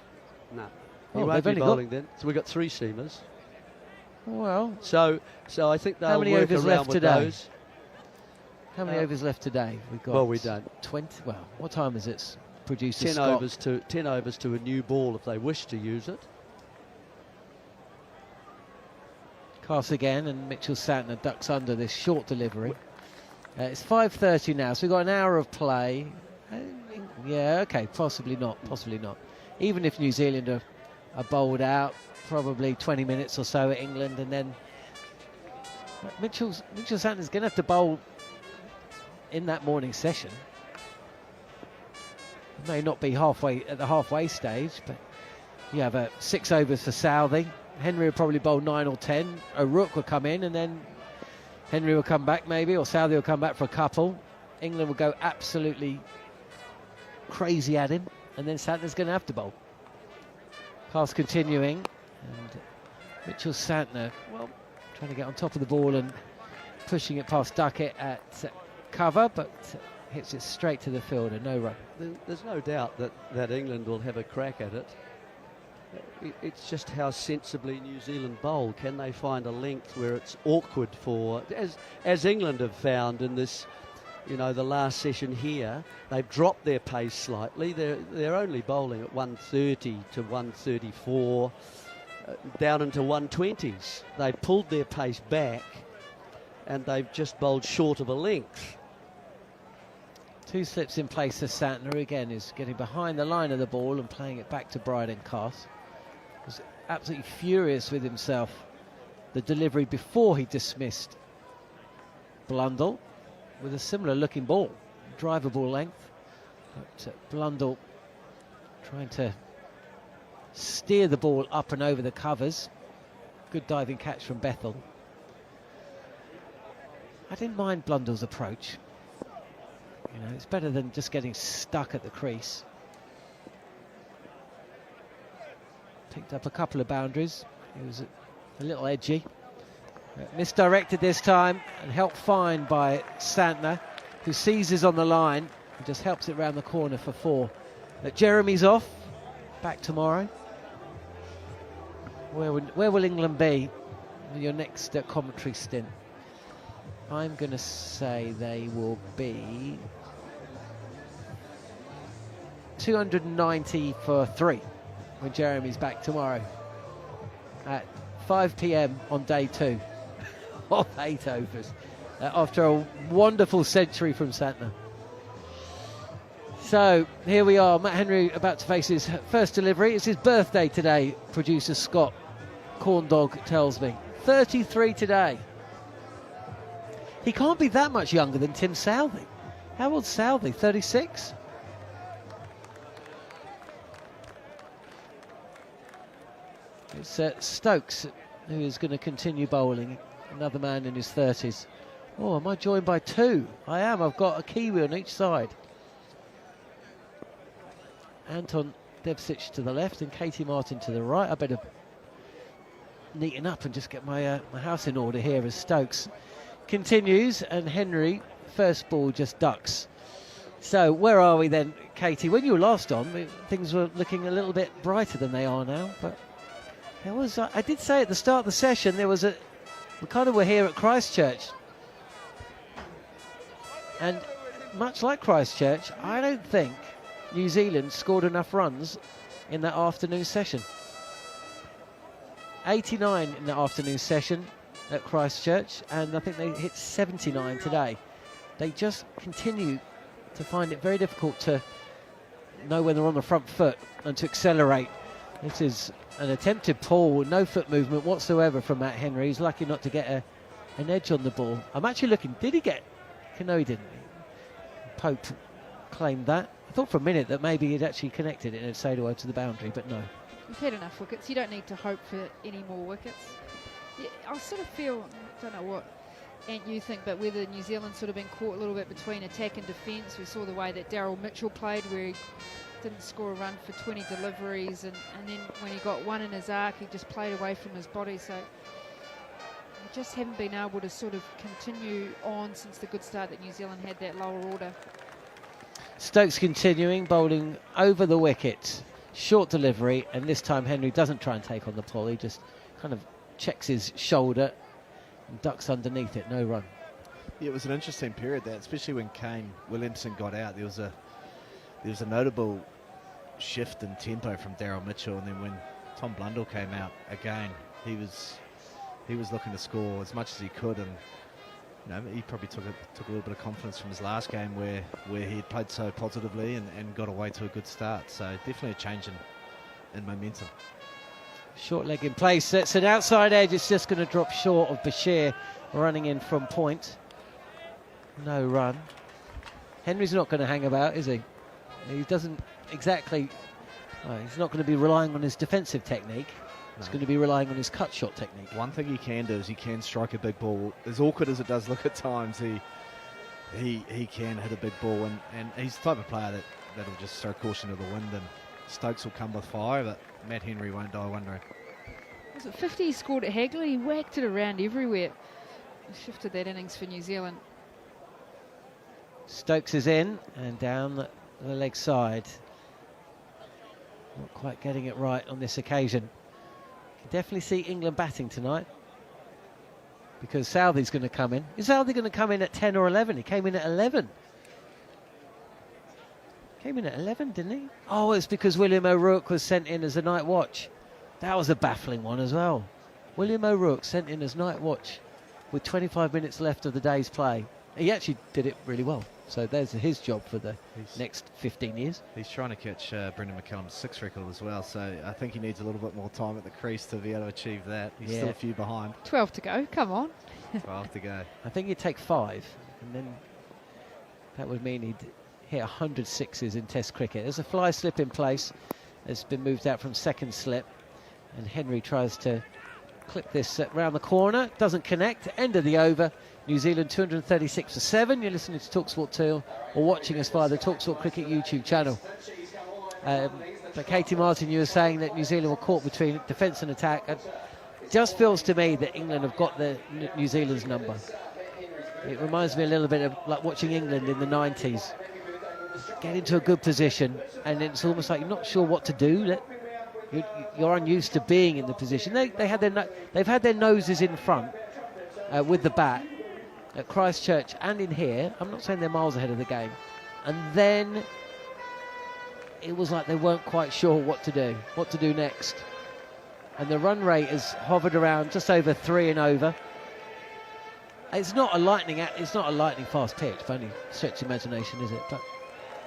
no, he won't be bowling then. So we've got 3 seamers. Well, so I think they'll how many work overs around left with today? Those. How many overs left today? We've got well, we don't. 20. Well, what time is it? producer 10 Scott. 10 overs to a new ball if they wish to use it. Cast again, and Mitchell Santner ducks under this short delivery. It's 5:30 now, so we've got an hour of play. Yeah, okay, possibly not. Even if New Zealand are bowled out, probably 20 minutes or so at England, and then Mitchell Santner's going to have to bowl in that morning session. It may not be at the halfway stage, but you have 6 overs for Southey. Henry will probably bowl 9 or 10. O'Rourke will come in, and then Henry will come back maybe, or Southey will come back for a couple. England will go absolutely crazy at him, and then Santner's going to have to bowl. Pass continuing, and Mitchell Santner, well, trying to get on top of the ball and pushing it past Duckett at cover, but hits it straight to the fielder, no run. There's no doubt that England will have a crack at it. It's just how sensibly New Zealand bowl. Can they find a length where it's awkward for, as England have found in this, the last session here, they've dropped their pace slightly. They're only bowling at 130 to 134, down into 120s. They've pulled their pace back, and they've just bowled short of a length. 2 slips in place for Santner. Again, is getting behind the line of the ball and playing it back to Bryden Cast. Was absolutely furious with himself. The delivery before he dismissed Blundell with a similar looking ball, drivable length. But Blundell trying to steer the ball up and over the covers. Good diving catch from Bethel. I didn't mind Blundell's approach. It's better than just getting stuck at the crease. Picked up a couple of boundaries. He was a little edgy. Misdirected this time and helped fine by Santner, who seizes on the line and just helps it round the corner for 4. Jeremy's off. Back tomorrow. Where will England be in your next commentary stint? I'm going to say they will be 290 for 3 when Jeremy's back tomorrow at 5 p.m. on day 2 of 8 overs after a wonderful century from Santner. So here we are, Matt Henry about to face his first delivery. It's his birthday today, producer Scott Corndog tells me. 33 today. He can't be that much younger than Tim Southey. How old's Southey? 36? It's Stokes who is going to continue bowling. Another man in his 30s. Oh, am I joined by 2? I am. I've got a Kiwi on each side. Anton Devcic to the left and Katie Martin to the right. I better neaten up and just get my house in order here as Stokes continues, and Henry, first ball, just ducks. So where are we then, Katie? When you were last on, things were looking a little bit brighter than they are now, but there was, I did say at the start of the session, we kind of were here at Christchurch, and much like Christchurch, I don't think New Zealand scored enough runs in that afternoon session. 89 in the afternoon session at Christchurch, and I think they hit 79 today. They just continue to find it very difficult to know when they're on the front foot and to accelerate. This is an attempted pull, no foot movement whatsoever from Matt Henry. He's lucky not to get an edge on the ball. I'm actually looking, did he get? No, he didn't. Pope claimed that. I thought for a minute that maybe he'd actually connected it and it'd sailed away to the boundary, but no. You've had enough wickets. You don't need to hope for any more wickets. Yeah, I sort of feel, I don't know what Ant you think, but whether New Zealand sort of been caught a little bit between attack and defence. We saw the way that Daryl Mitchell played, where he didn't score a run for 20 deliveries, and then when he got one in his arc, he just played away from his body. So we just haven't been able to sort of continue on since the good start that New Zealand had that lower order. Stokes continuing, bowling over the wicket. Short delivery, and this time Henry doesn't try and take on the pull. He just kind of checks his shoulder and ducks underneath it. No run. Yeah, it was an interesting period there, especially when Kane Williamson got out. There there was a notable shift in tempo from Daryl Mitchell, and then when Tom Blundell came out again, he was looking to score as much as he could, and he probably took a little bit of confidence from his last game where he had played so positively and got away to a good start. So definitely a change in momentum. Short leg in place. It's an outside edge. It's just going to drop short of Bashir running in from point. No run. Henry's not going to hang about, is he? He doesn't exactly... he's not going to be relying on his defensive technique. He's going to be relying on his cut shot technique. One thing he can do is he can strike a big ball. As awkward as it does look at times, he can hit a big ball, and he's the type of player that'll just throw caution to the wind, and Stokes will come with fire, but Matt Henry won't die wondering. Was it 50 he scored at Hagley? He whacked it around everywhere. He shifted that innings for New Zealand. Stokes is in and down the leg side. Not quite getting it right on this occasion. Can definitely see England batting tonight, because Southey's going to come in. Is Southey going to come in at 10 or 11? He came in at 11. Came in at 11, didn't he? Oh, it's because William O'Rourke was sent in as a night watch. That was a baffling one as well. William O'Rourke sent in as night watch with 25 minutes left of the day's play. He actually did it really well. So there's his job for the next 15 years. He's trying to catch Brendan McCullum's 6 record as well, so I think he needs a little bit more time at the crease to be able to achieve that. He's still a few behind. 12 to go, come on. 12 to go. I think he'd take 5, and then that would mean he'd hit 100 sixes in Test cricket. There's a fly slip in place. It's been moved out from second slip, and Henry tries to clip this round the corner. Doesn't connect. End of the over. New Zealand 236 for 7. You're listening to TalkSport 2 or watching us via the TalkSport Cricket YouTube channel. But Katie Martin, you were saying that New Zealand were caught between defence and attack. It just feels to me that England have got the New Zealand's number. It reminds me a little bit of like watching England in the 90s. Get into a good position, and it's almost like you're not sure what to do. You're unused to being in the position. They've had their noses in front with the bat at Christchurch and in here. I'm not saying they're miles ahead of the game. And then it was like they weren't quite sure what to do next. And the run rate has hovered around just over 3 and over. It's not a lightning fast pitch, by any stretch of imagination, is it? But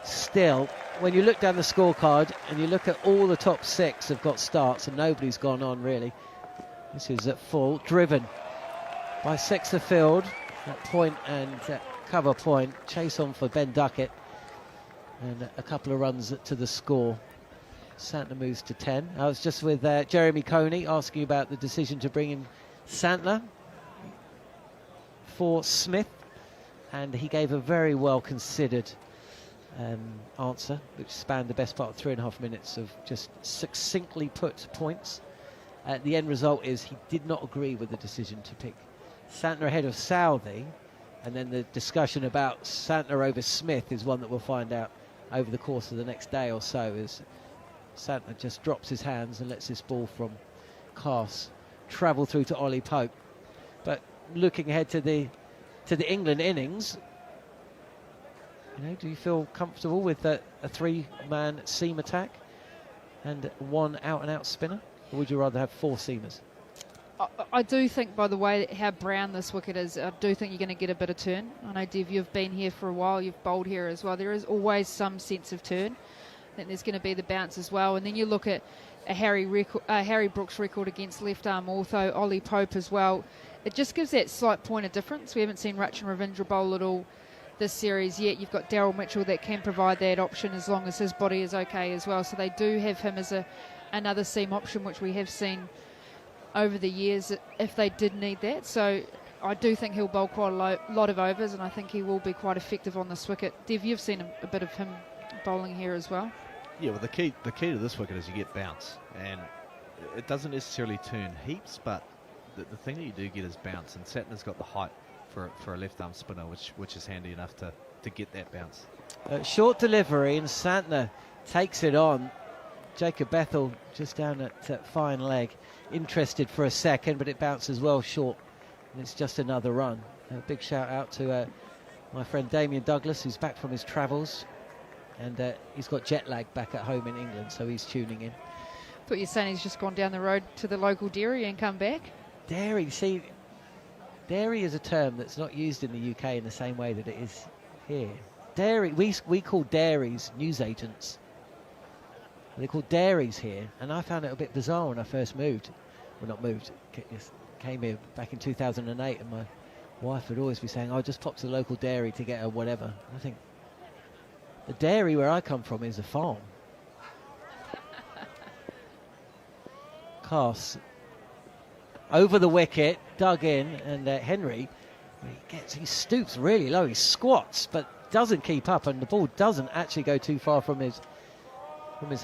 still, when you look down the scorecard and you look at all the top 6 have got starts and nobody's gone on really. This is at full, driven by Sexter Field at point and cover point. Chase on for Ben Duckett, and a couple of runs to the score. Santner moves to 10. I was just with Jeremy Coney asking about the decision to bring in Santner for Smith, and he gave a very well considered answer, which spanned the best part of 3.5 minutes of just succinctly put points. The end result is he did not agree with the decision to pick Santner ahead of Southey, and then the discussion about Santner over Smith is one that we'll find out over the course of the next day or so, as Santner just drops his hands and lets this ball from Cass travel through to Ollie Pope. But looking ahead to the England innings, do you feel comfortable with a 3-man seam attack and 1 out-and-out spinner, or would you rather have 4 seamers? I do think, by the way how brown this wicket is, I do think you're going to get a bit of turn. I know, Dev, you've been here for a while, you've bowled here as well. There is always some sense of turn. I think there's going to be the bounce as well. And then you look at a Harry Brooks record against left-arm ortho, Ollie Pope as well. It just gives that slight point of difference. We haven't seen Rachin Ravindra bowl at all this series yet. You've got Daryl Mitchell that can provide that option as long as his body is okay as well. So they do have him as another seam option, which we have seen over the years if they did need that. So I do think he'll bowl quite a lot of overs, and I think he will be quite effective on this wicket. Dev, you've seen a bit of him bowling here as well. Yeah, well, the key to this wicket is you get bounce, and it doesn't necessarily turn heaps, but the thing that you do get is bounce, and Santner's got the height for a left-arm spinner, which is handy enough to get that bounce. Short delivery, and Santner takes it on. Jacob Bethel just down at fine leg, interested for a second, but it bounces well short, and it's just another run. A big shout out to my friend Damien Douglas, who's back from his travels and he's got jet lag back at home in England, so he's tuning in. Thought you were saying he's just gone down the road to the local dairy and come back. Dairy, see, dairy is a term that's not used in the UK in the same way that it is here. Dairy, we call dairies newsagents. They're called dairies here, and I found it a bit bizarre when I first moved. Well, not moved, came here back in 2008, and my wife would always be saying, "Oh, just pop to the local dairy to get a whatever." And I think the dairy where I come from is a farm. Cass over the wicket, dug in, and Henry, he stoops really low, he squats, but doesn't keep up, and the ball doesn't actually go too far from his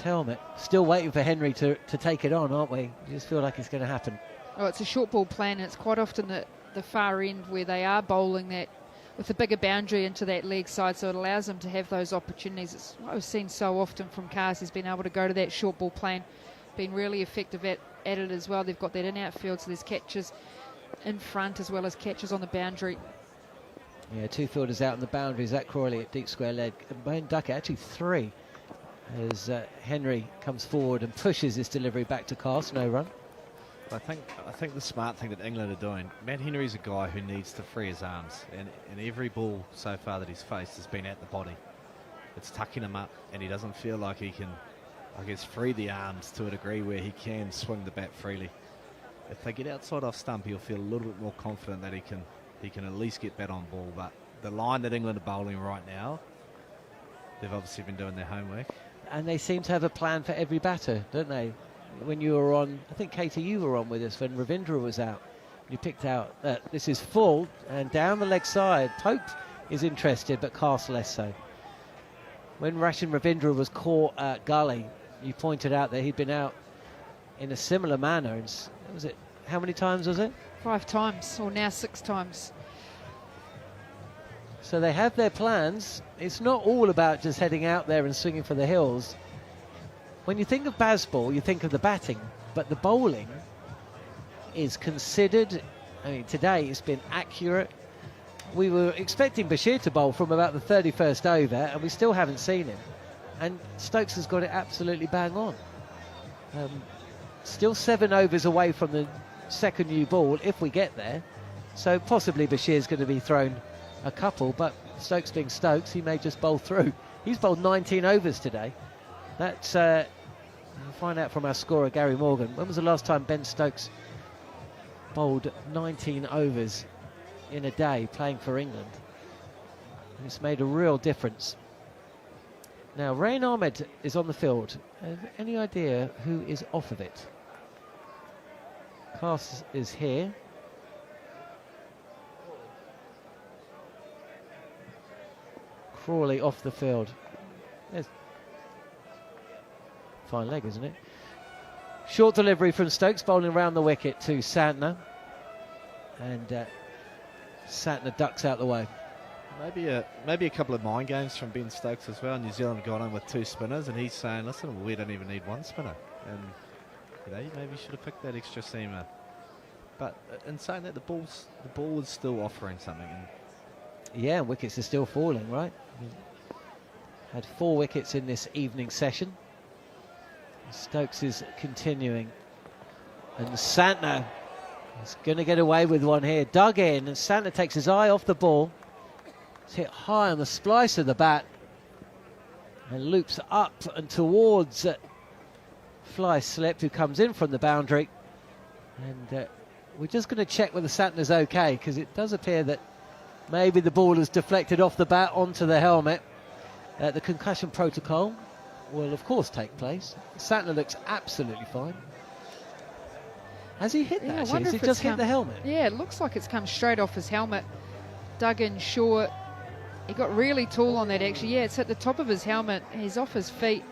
helmet. Still waiting for Henry to take it on, aren't we? You just feel like it's going to happen. Oh, it's a short ball plan, and it's quite often the far end where they are bowling that with a bigger boundary into that leg side, so it allows them to have those opportunities. It's what I've seen so often from Cass. He's been able to go to that short ball plan, been really effective at it as well. They've got that in outfield, so there's catches in front as well as catches on the boundary. Yeah, 2 fielders out on the boundary. Zach Crawley at deep square leg, and Wayne Duckett, actually 3, as Henry comes forward and pushes his delivery back to Cass. No run. I think the smart thing that England are doing, Matt Henry's a guy who needs to free his arms, and every ball so far that he's faced has been at the body. It's tucking him up, and he doesn't feel like he can, I guess, free the arms to a degree where he can swing the bat freely. If they get outside off stump, he'll feel a little bit more confident that he can at least get bat on ball. But the line that England are bowling right now, they've obviously been doing their homework. And they seem to have a plan for every batter, don't they? When you were on, I think, Katie, you were on with us when Ravindra was out. You picked out that this is full, and down the leg side, Pope is interested, but Cass less so. When Rachin Ravindra was caught at Gully, you pointed out that he'd been out in a similar manner. And was it, how many times was it? 5 times, or now 6 times. So they have their plans. It's not all about just heading out there and swinging for the hills. When you think of Bazball, you think of the batting, but the bowling is considered. I mean, today it's been accurate. We were expecting Bashir to bowl from about the 31st over, and we still haven't seen him. And Stokes has got it absolutely bang on. Still 7 overs away from the second new ball, if we get there. So possibly Bashir's going to be thrown a couple, but Stokes being Stokes, he may just bowl through. He's bowled 19 overs today. That's, we'll find out from our scorer, Gary Morgan. When was the last time Ben Stokes bowled 19 overs in a day playing for England? It's made a real difference. Now, Rain Ahmed is on the field. Have any idea who is off of it? Cass is here. Crawley off the field. There's fine leg, isn't it? Short delivery from Stokes, bowling around the wicket to Santner. And Santner ducks out the way. Maybe a couple of mind games from Ben Stokes as well. New Zealand got on with 2 spinners, and he's saying, listen, we don't even need 1 spinner. And you maybe should have picked that extra seamer. But in saying that, the ball is still offering something. And yeah, wickets are still falling, right? Had 4 wickets in this evening session. Stokes is continuing. And Santner is going to get away with one here. Dug in, and Santner takes his eye off the ball. It's hit high on the splice of the bat. And loops up and towards Fly Slip, who comes in from the boundary. And we're just going to check whether Santner's okay, because it does appear that maybe the ball has deflected off the bat onto the helmet. The concussion protocol will, of course, take place. Santner looks absolutely fine. Has he hit that? Has he just hit the helmet? Yeah, it looks like it's come straight off his helmet. Dug in short. He got really tall on that, actually. Yeah, it's at the top of his helmet. He's off his feet.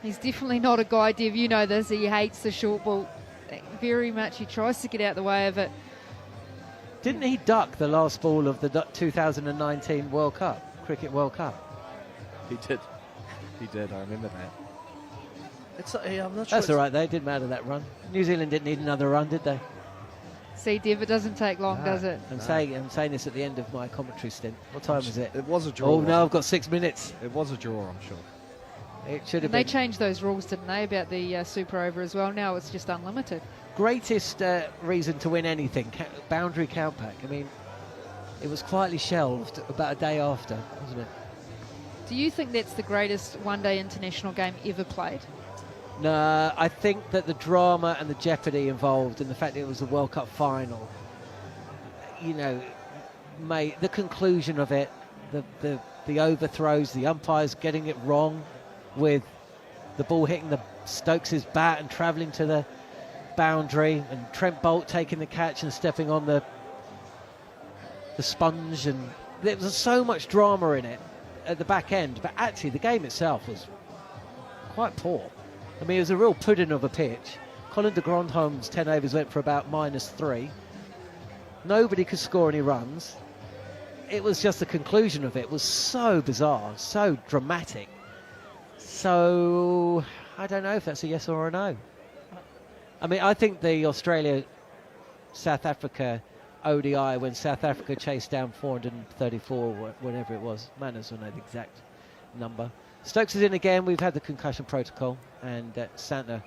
He's definitely not a guy, Dev. You know this. He hates the short ball very much. He tries to get out the way of it. Didn't he duck the last ball of the 2019 World Cup, Cricket World Cup? He did. He did. I remember that. I'm not sure. That's all right, though. It didn't matter, that run. New Zealand didn't need another run, did they? See, Dev, it doesn't take long, does it? I'm saying this at the end of my commentary stint. What time is it? It was a draw. Oh, no, I've got 6 minutes. It was a draw, I'm sure. It should have They been. changed those rules, didn't they, about the Super Over as well? Now it's just unlimited. Greatest reason to win anything, boundary count pack. I mean, it was quietly shelved about a day after, wasn't it? Do you think that's the greatest one-day international game ever played? No, I think that the drama and the jeopardy involved and the fact that it was the World Cup final, you know, the conclusion of it, the overthrows, the umpires getting it wrong with the ball hitting the Stokes' bat and travelling to the boundary, and Trent Bolt taking the catch and stepping on the sponge, and there was so much drama in it at the back end, but actually the game itself was quite poor. I mean, it was a real pudding of a pitch. Colin de Grandhomme's 10 overs went for about -3. Nobody could score any runs. It was just the conclusion of it was so bizarre, so dramatic. So I don't know if that's a yes or a no. I mean, I think the Australia-South Africa ODI, when South Africa chased down 434, whatever it was, Manners will know the exact number. Stokes is in again. We've had the concussion protocol, and Santner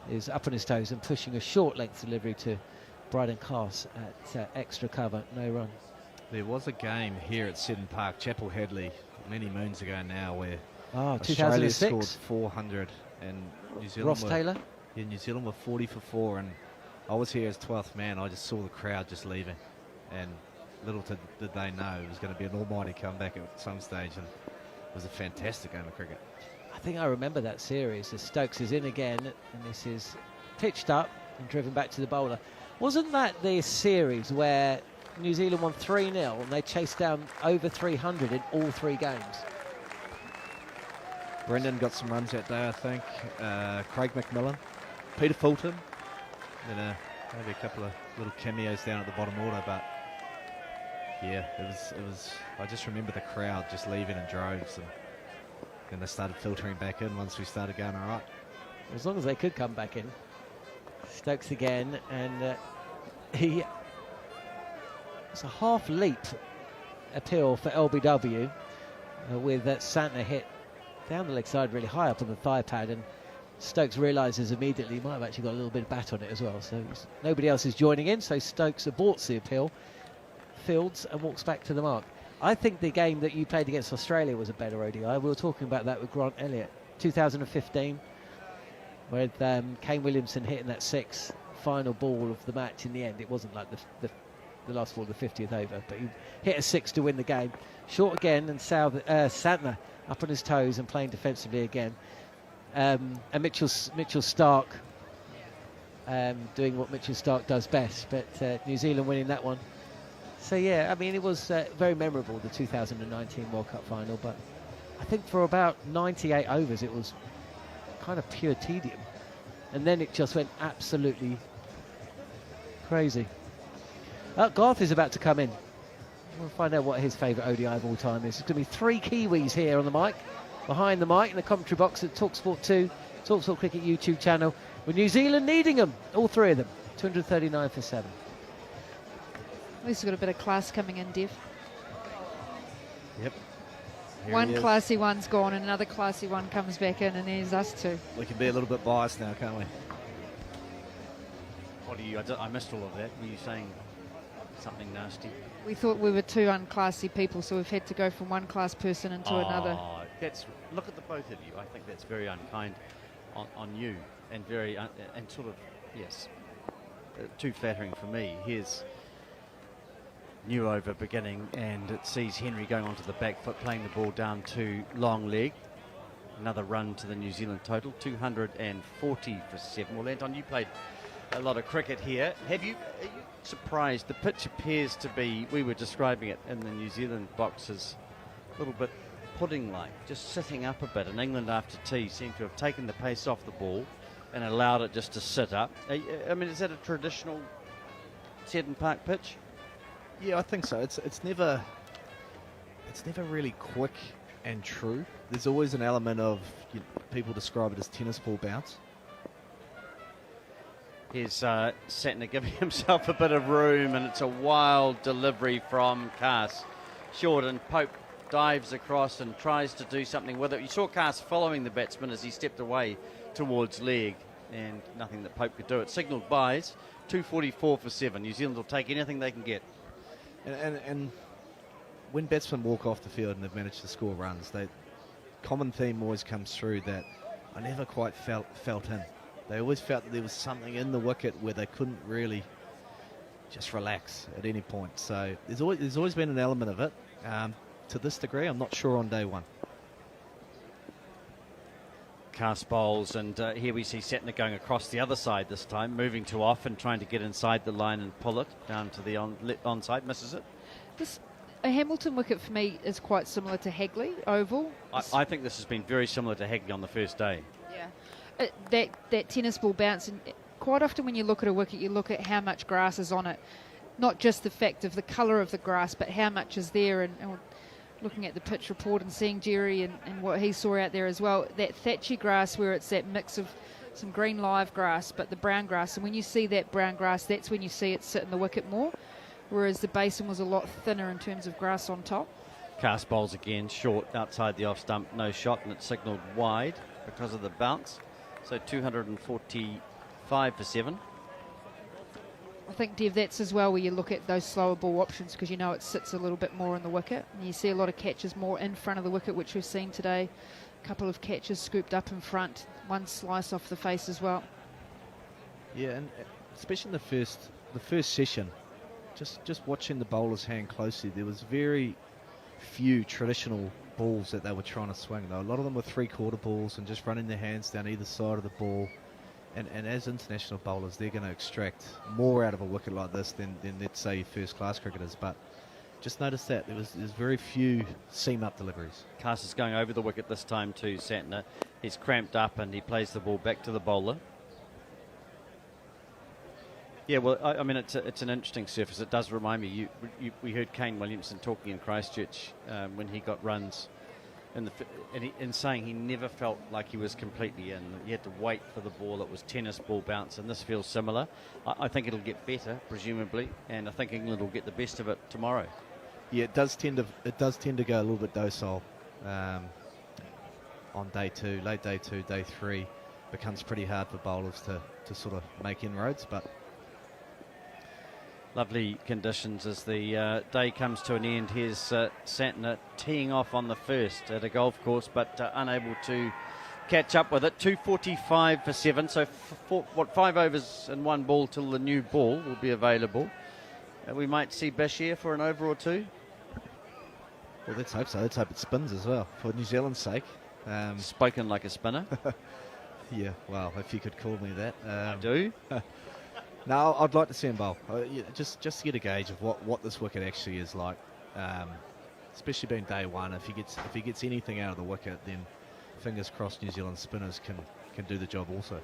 is up on his toes and pushing a short length delivery to Bryden Cass at extra cover, no run. There was a game here at Seddon Park, Chapel Hadley, many moons ago now, where Australia 2006 scored 2006? 400 and New Zealand Ross Taylor? Yeah, New Zealand were 40 for 4, and I was here as 12th man. I just saw the crowd just leaving, and little did they know it was going to be an almighty comeback at some stage, and it was a fantastic game of cricket. I think I remember that series. As Stokes is in again, and this is pitched up and driven back to the bowler. Wasn't that the series where New Zealand won 3-0 and they chased down over 300 in all 3 games? Brendan got some runs that day, I think. Craig McMillan, Peter Fulton, and maybe a couple of little cameos down at the bottom order, but yeah, it was. I just remember the crowd just leaving in droves, and then they started filtering back in once we started going all right. As long as they could come back in. Stokes again, and it's a half leap appeal for LBW with Santner hit down the leg side really high up on the thigh pad, and Stokes realises immediately he might have actually got a little bit of bat on it as well, so nobody else is joining in, so Stokes aborts the appeal, fields and walks back to the mark. I think the game that you played against Australia was a better ODI. We were talking about that with Grant Elliott, 2015, with Kane Williamson hitting that 6 final ball of the match in the end. It wasn't like the last ball of the 50th over, but he hit a 6 to win the game. Short again, and Santner up on his toes and playing defensively again. And Mitchell Starc doing what Mitchell Starc does best, but New Zealand winning that one. So yeah, I mean, it was very memorable, the 2019 World Cup final, but I think for about 98 overs it was kind of pure tedium, and then it just went absolutely crazy. Garth is about to come in. We'll find out what his favourite ODI of all time is. There's going to be 3 Kiwis here on the mic, behind the mic in the commentary box at TalkSport 2, TalkSport Cricket YouTube channel, with New Zealand needing them, all 3 of them, 239 for 7. At least we've got a bit of class coming in, Dev. Yep. Here One he is. classy one's gone and another classy one comes back in, and there's us 2. We can be a little bit biased now, can't we? What are you? I missed all of that. Were you saying something nasty? We thought we were 2 unclassy people, so we've had to go from one class person into another. Look at the both of you. I think that's very unkind on you, and very and sort of, yes, too flattering for me. Here's new over beginning, and it sees Henry going onto the back foot, playing the ball down to long leg. Another run to the New Zealand total, 240 for 7. Well, Anton, you played a lot of cricket here. Are you surprised? The pitch appears to be, we were describing it in the New Zealand boxes, a little bit pudding-like, just sitting up a bit, and England after tea seem to have taken the pace off the ball and allowed it just to sit up. I mean, is that a traditional Seddon Park pitch? Yeah, I think so. It's never really quick and true. There's always an element of, people describe it as tennis ball bounce. Here's Santner giving himself a bit of room, and it's a wild delivery from Cass. Short, and Pope dives across and tries to do something with it. You saw Cass following the batsman as he stepped away towards leg, and nothing that Pope could do. It signalled byes, 244 for 7. New Zealand will take anything they can get. And when batsmen walk off the field and they've managed to score runs, common theme always comes through that I never quite felt in. They always felt that there was something in the wicket where they couldn't really just relax at any point. So there's always been an element of it. To this degree, I'm not sure on day one. Cast bowls, and here we see Santner going across the other side this time, moving to off and trying to get inside the line and pull it down to the onside. Misses it. A Hamilton wicket for me is quite similar to Hagley oval. I think this has been very similar to Hagley on the first day. Yeah, that tennis ball bounce, and quite often when you look at a wicket, you look at how much grass is on it, not just the fact of the colour of the grass, but how much is there. And looking at the pitch report and seeing Jerry and what he saw out there as well, that thatchy grass where it's that mix of some green live grass, but the brown grass. And when you see that brown grass, that's when you see it sit in the wicket more, whereas the basin was a lot thinner in terms of grass on top. Cast bowls again, short outside the off stump, no shot, and it's signalled wide because of the bounce. So 245 for 7. I think, Dev, that's as well where you look at those slower ball options, because you know it sits a little bit more in the wicket. And you see a lot of catches more in front of the wicket, which we've seen today. A couple of catches scooped up in front, one slice off the face as well. Yeah, and especially in the first session, just watching the bowlers hand closely, there was very few traditional balls that they were trying to swing, though. A lot of them were three-quarter balls and just running their hands down either side of the ball. And as international bowlers, they're going to extract more out of a wicket like this than let's say first-class cricketers. But just notice that there's very few seam-up deliveries. Cass is going over the wicket this time to Santner. He's cramped up and he plays the ball back to the bowler. Yeah, well, I mean, it's an interesting surface. It does remind me. We heard Kane Williamson talking in Christchurch when he got runs, and saying he never felt like he was completely in. He had to wait for the ball. It was tennis ball bounce, and this feels similar. I think it'll get better, presumably, and I think England will get the best of it tomorrow. Yeah, it does tend to go a little bit docile on day two, late day 2, day 3. Becomes pretty hard for bowlers to sort of make inroads, but. Lovely conditions as the day comes to an end. Here's Santner teeing off on the first at a golf course, but unable to catch up with it. 245 for 7, so 5 overs and 1 ball till the new ball will be available. We might see Bashir for an over or two. Well, let's hope so. Let's hope it spins as well, for New Zealand's sake. Spoken like a spinner. Yeah, well, if you could call me that. I do. No, I'd like to see him bowl. Just to get a gauge of what this wicket actually is like, especially being day one. If he gets anything out of the wicket, then fingers crossed New Zealand spinners can do the job also.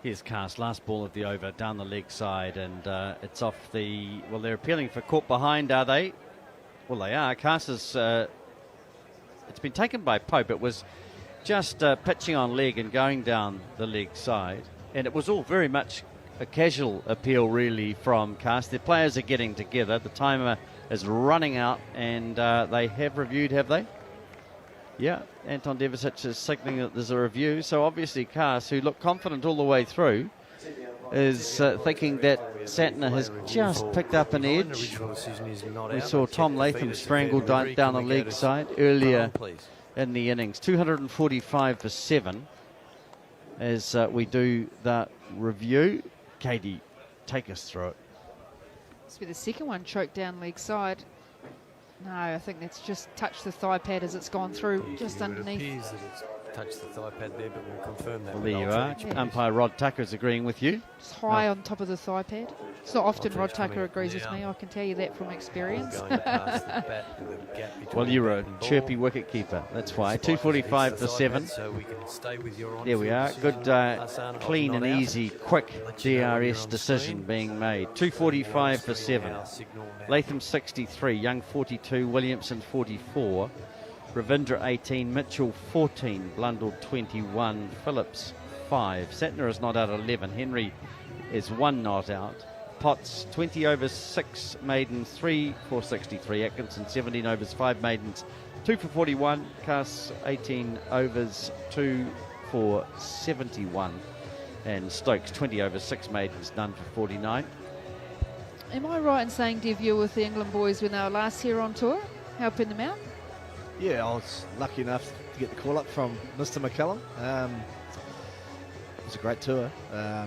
Here's Cass, last ball of the over, down the leg side, and it's off the. Well, they're appealing for caught behind, are they? Well, they are. Cass is. It's been taken by Pope. It was just pitching on leg and going down the leg side. And it was all very much a casual appeal, really, from Cass. The players are getting together. The timer is running out, and they have reviewed, have they? Yeah, Anton Devicic is signalling that there's a review. So obviously Cass, who looked confident all the way through, is thinking that Santner has just picked up an edge. We saw Tom Latham strangled down the leg side earlier in the innings. 245 for 7. As we do that review. Katie, take us through it. This will be the second one, choked down leg side. No, I think that's just touched the thigh pad as it's gone through, just underneath. It appears that it's touched the thigh pad there, but we'll confirm that. Well, there you are. Yeah. Umpire Rod Tucker is agreeing with you. It's high on top of the thigh pad. It's not often Rod Tucker agrees with me, I can tell you that from experience. Well, you're a chirpy wicket keeper, that's why. 245 for 7. There we are. Good, clean and easy, quick DRS decision being made. 245 for 7. Latham 63, Young 42, Williamson 44. Ravindra 18, Mitchell 14, Blundell 21, Phillips 5. Santner is not out at 11. Henry is 1 not out. Potts 20 overs, 6 maidens, 3 for 63. Atkinson 17 overs, 5 maidens, 2 for 41. Cass 18 overs, 2 for 71. And Stokes 20 overs, 6 maidens, none for 49. Am I right in saying, Dev, you were with the England boys when they were last here on tour, helping them out? Yeah, I was lucky enough to get the call up from Mr. McCallum. It was a great tour. I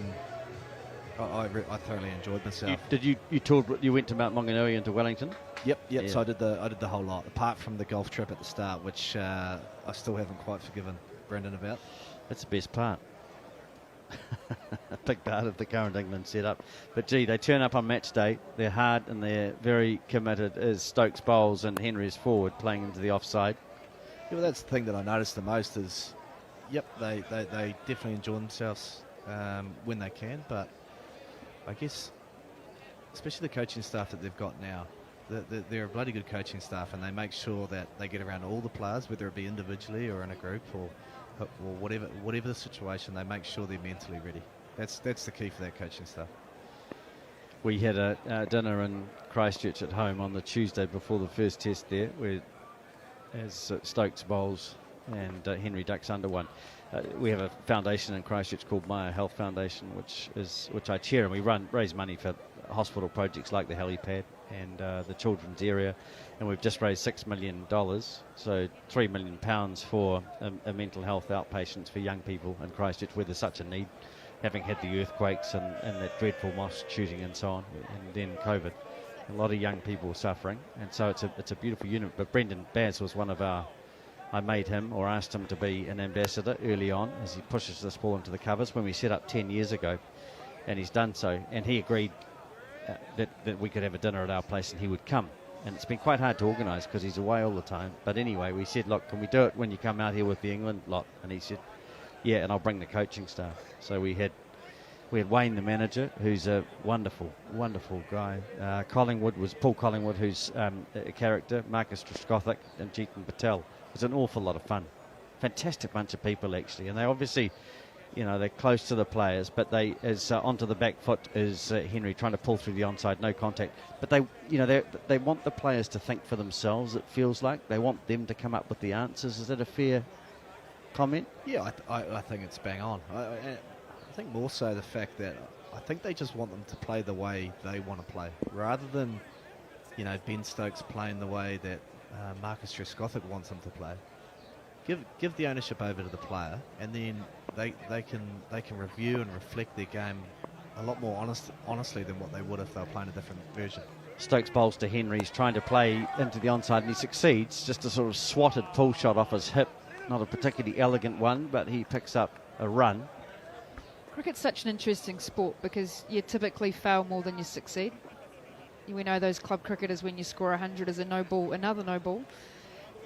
thoroughly enjoyed myself. You went to Mount Maunganui and to Wellington? Yep. Yeah. So I did the whole lot, apart from the golf trip at the start, which I still haven't quite forgiven Brendan about. That's the best part. A big part of the current England setup. But gee, they turn up on match day. They're hard and they're very committed as Stokes bowls and Henry's forward playing into the offside. Yeah, well, that's the thing that I noticed the most is, yep, they definitely enjoy themselves when they can, but I guess, especially the coaching staff that they've got now, they're a bloody good coaching staff, and they make sure that they get around all the players, whether it be individually or in a group or whatever the situation. They make sure they're mentally ready. That's the key for that coaching staff. We had a dinner in Christchurch at home on the Tuesday before the first test there, where as Stokes bowls and Henry ducks under one. We have a foundation in Christchurch called Maya Health Foundation, which I chair, and we raise money for hospital projects like the helipad and the children's area, and we've just raised $6 million, so £3 million for a mental health outpatients for young people in Christchurch where there's such a need, having had the earthquakes and that dreadful mosque shooting and so on, and then COVID. A lot of young people suffering, and so it's a beautiful unit. But Brendan Baz was one of our. I made him or asked him to be an ambassador early on as he pushes this ball into the covers when we set up 10 years ago, and he's done so. And he agreed that we could have a dinner at our place and he would come. And it's been quite hard to organise because he's away all the time. But anyway, we said, look, can we do it when you come out here with the England lot? And he said, yeah, and I'll bring the coaching staff. So we had Wayne, the manager, who's a wonderful, wonderful guy. Paul Collingwood, who's a character, Marcus Trescothick and Jeetan Patel. It was an awful lot of fun. Fantastic bunch of people, actually. And they obviously, they're close to the players, but onto the back foot is Henry trying to pull through the onside, no contact. But they want the players to think for themselves, it feels like. They want them to come up with the answers. Is that a fair comment? Yeah, I think it's bang on. I think more so the fact that I think they just want them to play the way they want to play, rather than, Ben Stokes playing the way that Marcus Trescothick wants them to play. Give the ownership over to the player, and then they can review and reflect their game a lot more honestly than what they would if they were playing a different version. Stokes bowls to Henry. He's trying to play into the onside, and he succeeds. Just a sort of swatted pull shot off his hip. Not a particularly elegant one, but he picks up a run. Cricket's such an interesting sport because you typically fail more than you succeed. We know those club cricketers, when you score 100 as a no ball, another no ball.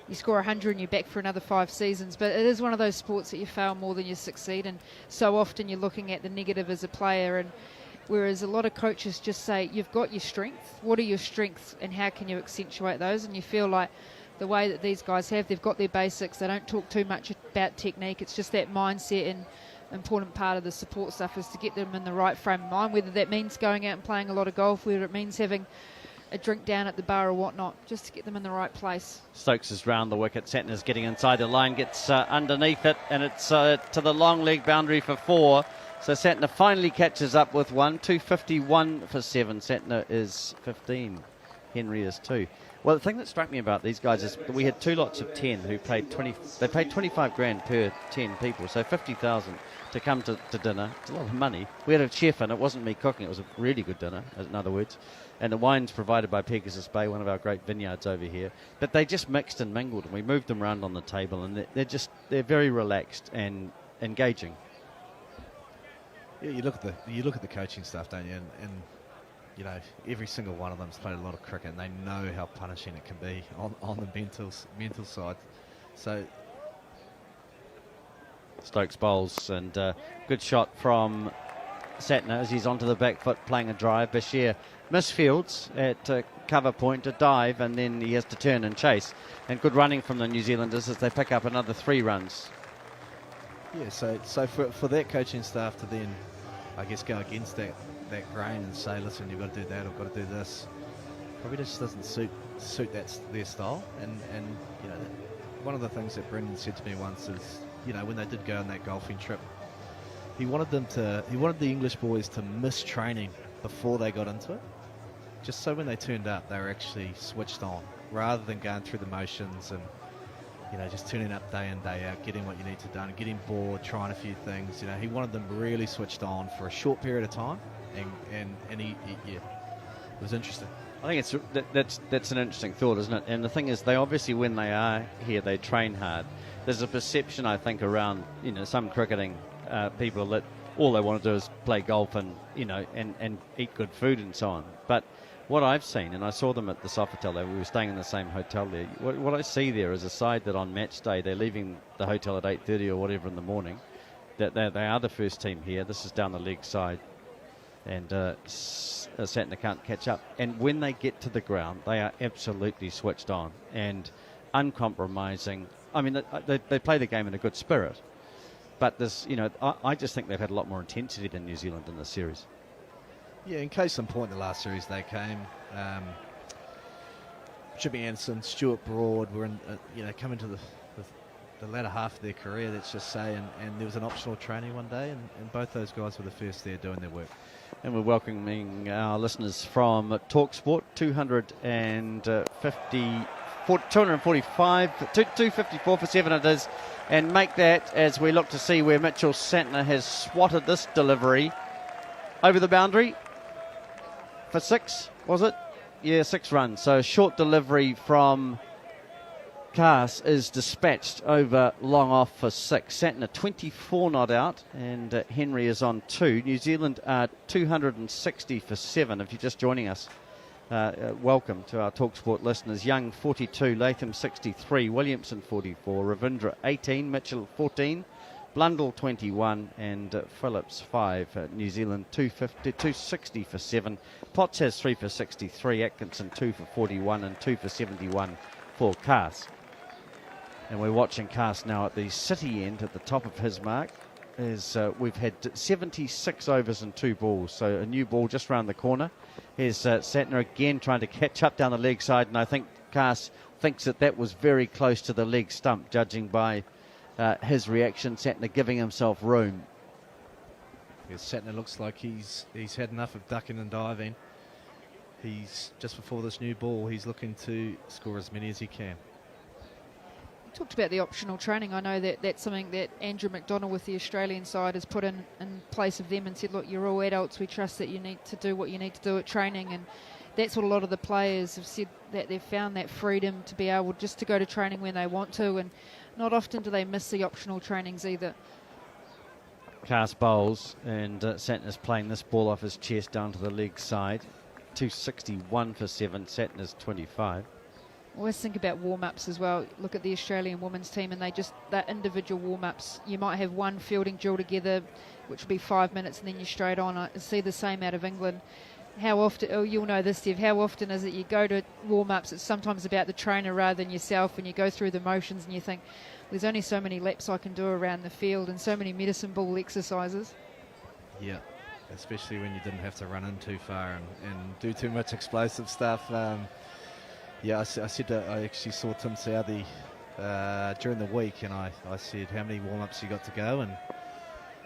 You score 100 and you're back for another 5 seasons. But it is one of those sports that you fail more than you succeed, and so often you're looking at the negative as a player, and whereas a lot of coaches just say, you've got your strengths, what are your strengths and how can you accentuate those? And you feel like the way that these guys have, they've got their basics, they don't talk too much about technique, it's just that mindset, and important part of the support stuff is to get them in the right frame of mind, whether that means going out and playing a lot of golf, whether it means having a drink down at the bar or whatnot, just to get them in the right place. Stokes is round the wicket. Santner's getting inside the line, gets underneath it, and it's to the long leg boundary for 4. So Santner finally catches up with 1. 251 for 7. Santner is 15. Henry is 2. Well, the thing that struck me about these guys is we had 2 lots of 10 who paid 20. They paid 25 grand per 10 people, so 50,000 to come to dinner. It's a lot of money. We had a chef, and it wasn't me cooking. It was a really good dinner, in other words. And the wine's provided by Pegasus Bay, one of our great vineyards over here. But they just mixed and mingled, and we moved them around on the table, and they're very relaxed and engaging. Yeah, you look at the coaching staff, don't you? And every single one of them's played a lot of cricket, and they know how punishing it can be on the mental side. So Stokes bowls, and good shot from Santner as he's onto the back foot playing a drive. Bashir misfields at cover point to dive, and then he has to turn and chase. And good running from the New Zealanders as they pick up another 3 runs. Yeah, so for that coaching staff to then, I guess, go against that grain and say, listen, you've got to do that, or got to do this, probably just doesn't suit their style. And you know, one of the things that Brendan said to me once is, you know, when they did go on that golfing trip, he wanted the English boys to miss training before they got into it, just so when they turned up, they were actually switched on, rather than going through the motions and, you know, just turning up day in, day out, getting what you need to do, getting bored, trying a few things. You know, he wanted them really switched on for a short period of time, and he yeah, it was interesting. I think that's an interesting thought, isn't it? And the thing is, they obviously, when they are here, they train hard. There's a perception, I think, around, you know, some cricketing people that all they want to do is play golf and, you know, and eat good food and so on. But what I've seen, and I saw them at the Sofitel, we were staying in the same hotel there. What I see there is a side that on match day, they're leaving the hotel at 8:30 or whatever in the morning. That they are the first team here. This is down the leg side. And Santner can't catch up. And when they get to the ground, they are absolutely switched on and uncompromising. I mean, they play the game in a good spirit. But this, you know, I just think they've had a lot more intensity than New Zealand in this series. Yeah, in case in point, the last series they came, Jimmy Anderson, Stuart Broad were in, you know, coming to the latter half of their career, let's just say, and there was an optional training one day, and both those guys were the first there doing their work. And we're welcoming our listeners from TalkSport, 254 for 7 it is, and make that as we look to see where Mitchell Santner has swatted this delivery over the boundary for 6, was it? Yeah, 6 runs. So a short delivery from Cass is dispatched over long off for 6. Santner 24 not out, and Henry is on 2. New Zealand are 260 for 7. If you're just joining us, welcome to our TalkSport listeners. Young 42, Latham 63, Williamson 44, Ravindra 18, Mitchell 14, Blundell 21, and Phillips 5. New Zealand 260 for 7. Potts has 3 for 63, Atkinson 2 for 41, and 2 for 71 for Cass. And we're watching Cass now at the City end at the top of his mark. As we've had 76 overs and 2 balls, so a new ball just round the corner. Here's Santner again trying to catch up down the leg side, and I think Cass thinks that was very close to the leg stump, judging by his reaction. Santner giving himself room. Yes, Santner looks like he's had enough of ducking and diving. He's just before this new ball, he's looking to score as many as he can. You talked about the optional training. I know that's something that Andrew McDonald with the Australian side has put in place of them and said, look, you're all adults, we trust that you need to do what you need to do at training. And that's what a lot of the players have said, that they've found that freedom to be able just to go to training when they want to, and not often do they miss the optional trainings either. Cass bowls, and Santner's playing this ball off his chest down to the leg side. 261 for 7, Santner's 25. Always think about warm-ups as well. Look at the Australian women's team, and that individual warm-ups, you might have one fielding drill together, which will be 5 minutes, and then you're straight on. I see the same out of England. How often, you'll know this, Steve, how often is it you go to warm-ups, it's sometimes about the trainer rather than yourself, and you go through the motions and you think, there's only so many laps I can do around the field and so many medicine ball exercises. Yeah, especially when you didn't have to run in too far and do too much explosive stuff. Yeah, I actually saw Tim Southey during the week, and I said, how many warm-ups you got to go? And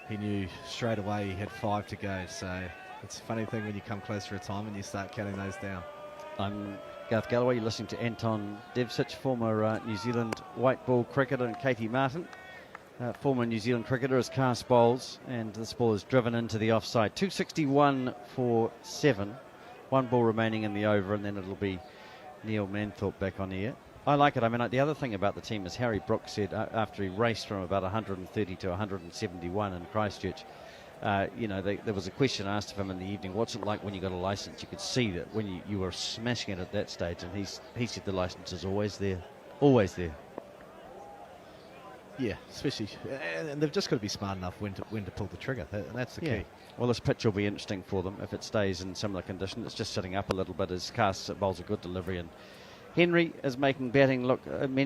he knew straight away he had 5 to go. So it's a funny thing when you come close to retirement and you start counting those down. I'm Garth Galloway. You're listening to Anton Devcic, former New Zealand white ball cricketer, and Katie Martin, former New Zealand cricketer, as Cass bowls, and this ball is driven into the offside. 261 for 7. 1 ball remaining in the over, and then it'll be Neil Manthorpe back on air. I like it. I mean, the other thing about the team is Harry Brooks said after he raced from about 130 to 171 in Christchurch, there was a question asked of him in the evening, what's it like when you got a licence? You could see that when you were smashing it at that stage, and he said the licence is always there. Always there. Yeah, especially, and they've just got to be smart enough when to pull the trigger. That's the key. Well, this pitch will be interesting for them if it stays in similar condition. It's just sitting up a little bit as Cass bowls a good delivery, and Henry is making batting look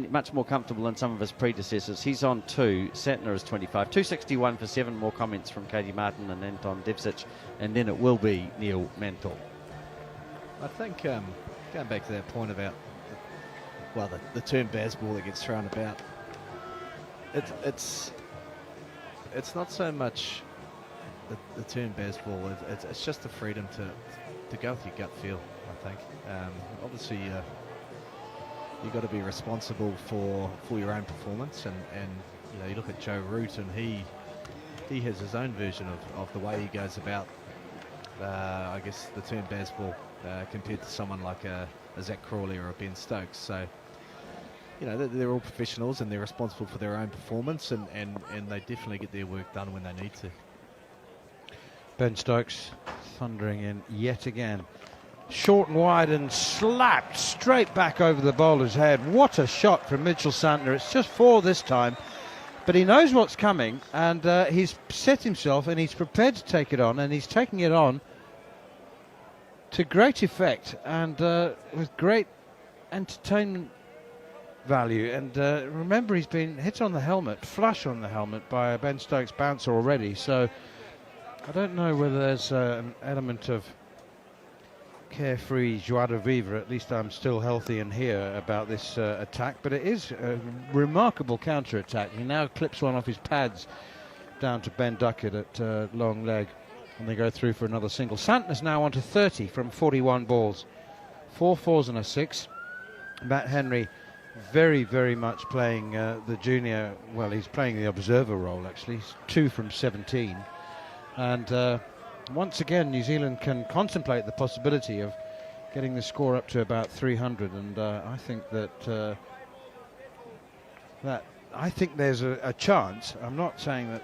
much more comfortable than some of his predecessors. He's on 2. Santner is 25. 261 for 7. More comments from Katie Martin and Anton Devcic, and then it will be Neil Mantle. I think going back to that point about the term Bazball that gets thrown about, it's not so much the term Bazball. It's just the freedom to go with your gut feel. I think obviously you've got to be responsible for your own performance, and you know, you look at Joe Root, and he has his own version of the way he goes about I guess the term Bazball compared to someone like a Zach Crawley or a Ben Stokes. So you know, they're all professionals and they're responsible for their own performance, and they definitely get their work done when they need to. Ben Stokes thundering in yet again. Short and wide and slapped straight back over the bowler's head. What a shot from Mitchell Santner. It's just 4 this time, but he knows what's coming, and he's set himself and he's prepared to take it on, and he's taking it on to great effect and with great entertainment value. And remember, he's been hit on the helmet, flush on the helmet, by a Ben Stokes bouncer already, so I don't know whether there's an element of carefree joie de vivre, at least I'm still healthy and here, about this attack, but it is a remarkable counter-attack. He now clips one off his pads down to Ben Duckett at long leg, and they go through for another single. Santner's now on to 30 from 41 balls. 4 fours and a 6. Matt Henry very, very much playing the junior, well, he's playing the observer role actually. He's 2 from 17. And once again, New Zealand can contemplate the possibility of getting the score up to about 300, and I think that I think there's a chance. I'm not saying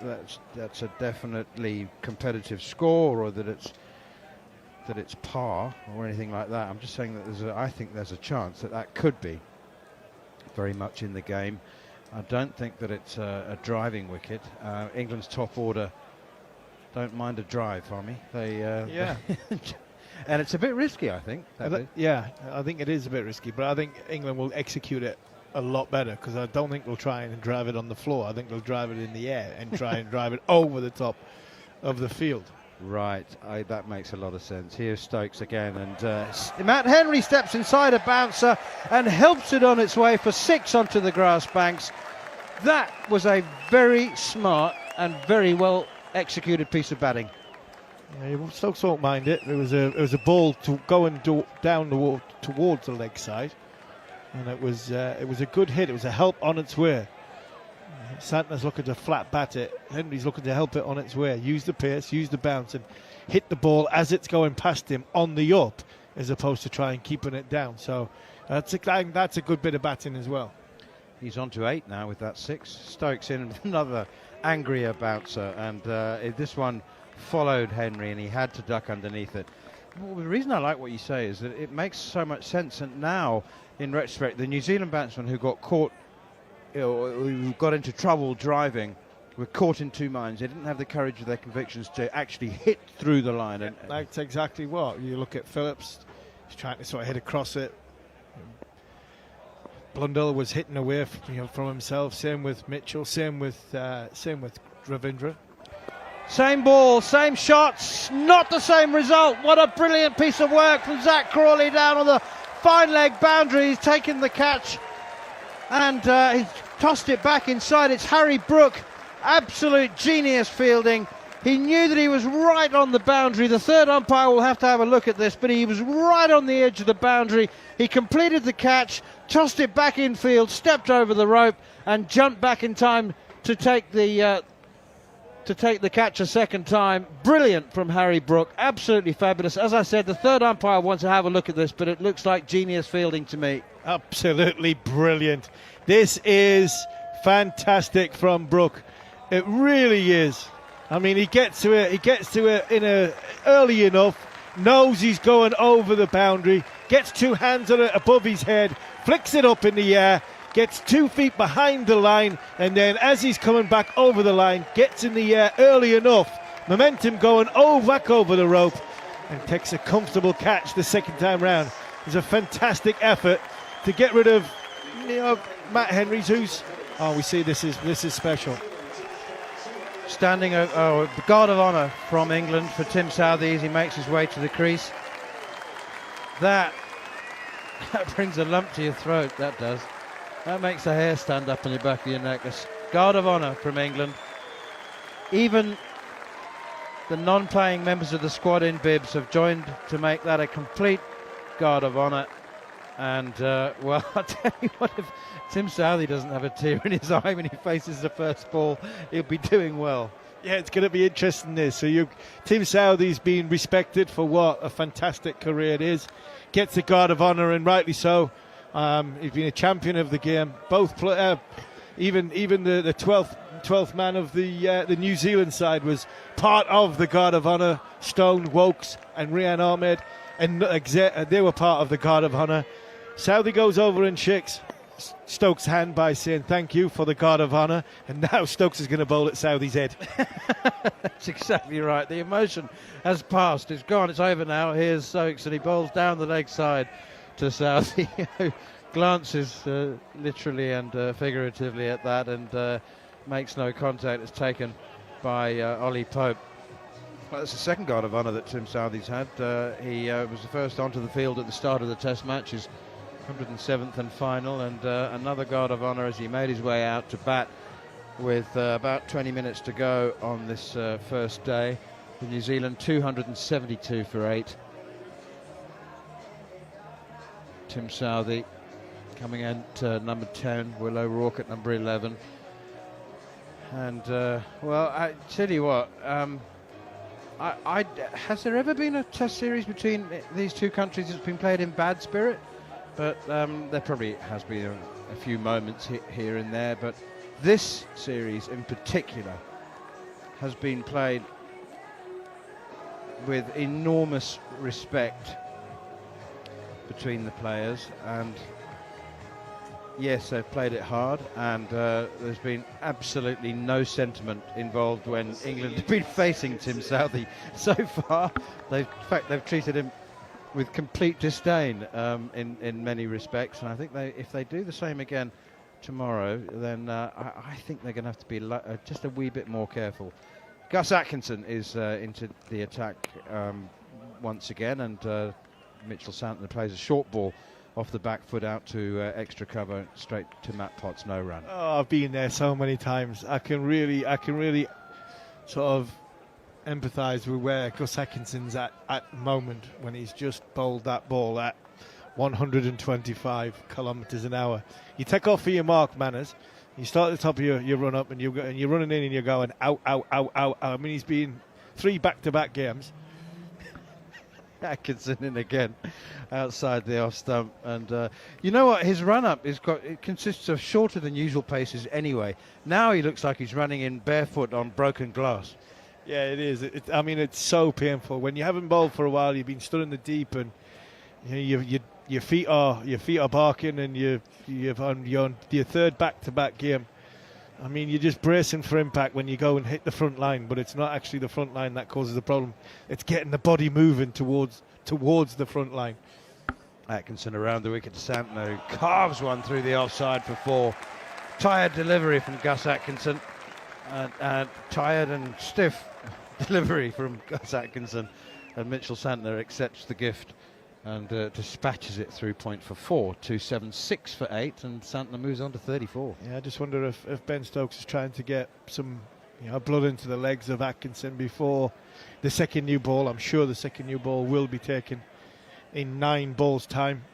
that's a definitely competitive score, or that it's par or anything like that. I'm just saying that I think there's a chance that could be very much in the game. I don't think that it's a driving wicket. England's top order don't mind a drive for me. They yeah. And it's a bit risky, I think. Yeah, I think it is a bit risky, but I think England will execute it a lot better, because I don't think they'll try and drive it on the floor. I think they'll drive it in the air and try and drive it over the top of the field. Right, that makes a lot of sense. Here's Stokes again, and Matt Henry steps inside a bouncer and helps it on its way for 6 onto the grass banks. That was a very smart and very well executed piece of batting. Yeah, Stokes won't mind it. It was a ball to going down towards the leg side, and it was a good hit. It was a help on its way. Santner's looking to flat bat it. Henry's looking to help it on its way. Use the pace, use the bounce, and hit the ball as it's going past him on the up, as opposed to trying keeping it down. So I think that's a good bit of batting as well. He's on to 8 now with that 6. Stokes in with another angrier bouncer, and this one followed Henry, and he had to duck underneath it. Well, the reason I like what you say is that it makes so much sense, and now in retrospect, the New Zealand batsmen who got caught, who got into trouble driving, were caught in 2 minds. They didn't have the courage of their convictions to actually hit through the line. And that's exactly what you look at. Phillips, he's trying to sort of hit across it. Blundell was hitting away from himself. Same with Mitchell. Same with Ravindra. Same ball, same shots, not the same result. What a brilliant piece of work from Zach Crawley down on the fine leg boundary. He's taken the catch and he's tossed it back inside. It's Harry Brook, absolute genius fielding. He knew that he was right on the boundary. The third umpire will have to have a look at this, but he was right on the edge of the boundary. He completed the catch, tossed it back infield, stepped over the rope, and jumped back in time to take the catch a second time. Brilliant from Harry Brook, absolutely fabulous. As I said, the third umpire wants to have a look at this, but it looks like genius fielding to me. Absolutely brilliant. This is fantastic from Brook. It really is. I mean, he gets to it early enough, knows he's going over the boundary, gets 2 hands on it above his head, flicks it up in the air, gets 2 feet behind the line, and then as he's coming back over the line, gets in the air early enough, momentum going back over the rope, and takes a comfortable catch the second time round. It's a fantastic effort to get rid of Matt Henrys, who's we see this is special. Standing, the guard of honour from England for Tim Southee as he makes his way to the crease. That brings a lump to your throat, that does. That makes the hair stand up on the back of your neck. A guard of honour from England. Even the non-playing members of the squad in bibs have joined to make that a complete guard of honour. And, well, I'll tell you what, if Tim Southee doesn't have a tear in his eye when he faces the first ball, he'll be doing well. Yeah, it's going to be interesting this. So Tim Southee's been respected for what a fantastic career it is. Gets the guard of honour, and rightly so. He's been a champion of the game. Both, even the 12th man of the New Zealand side was part of the guard of honour. Stone, Wokes, and Rian Ahmed, and they were part of the guard of honour. Southee goes over and shakes Stokes' hand by saying thank you for the guard of honour, and now Stokes is going to bowl at Southee's head. That's exactly right. The emotion has passed. It's gone. It's over now. Here's Stokes, and he bowls down the leg side to Southee, who glances literally and figuratively at that and makes no contact. It's taken by Ollie Pope. Well, that's the second guard of honour that Tim Southee's had. He was the first onto the field at the start of the Test match, his 107th and final, and another guard of honour as he made his way out to bat with about 20 minutes to go on this first day. For New Zealand, 272 for 8. Tim Southee coming in at number 10, Will O'Rourke at number 11. And, well, I tell you what, has there ever been a Test series between these two countries that's been played in bad spirit? But there probably has been a few moments here and there, but this series in particular has been played with enormous respect between the players, and yes, they've played it hard, and there's been absolutely no sentiment involved when England have been facing Tim Southee so far. In fact, they've treated him with complete disdain in many respects, and I think if they do the same again tomorrow, then I think they're going to have to be just a wee bit more careful. Gus Atkinson is into the attack once again, and Mitchell Santner plays a short ball off the back foot out to extra cover, straight to Matt Potts, no run. Oh, I've been there so many times. I can really sort of empathise with where Gus Atkinson's at the moment when he's just bowled that ball at 125 kilometres an hour. You take off for your mark, Manners. You start at the top of your run up, and you're running in and you're going out, out, out, out. I mean, he's been 3 back-to-back games. Atkinson in again outside the off stump, and you know what, his run up it consists of shorter than usual paces anyway. Now he looks like he's running in barefoot on broken glass. Yeah, it is. I mean, it's so painful when you haven't bowled for a while. You've been stood in the deep, and you know, your feet are barking, and you're on your third back-to-back game. I mean, you're just bracing for impact when you go and hit the front line, but it's not actually the front line that causes the problem. It's getting the body moving towards the front line. Atkinson around the wicket to Santner, who carves one through the offside for 4. Tired delivery from Gus Atkinson, tired and stiff delivery from Gus Atkinson, and Mitchell Santner accepts the gift and dispatches it through point for 4. 276 for 8, and Santner moves on to 34. Yeah, I just wonder if Ben Stokes is trying to get some blood into the legs of Atkinson before the second new ball. I'm sure the second new ball will be taken in 9 balls' time.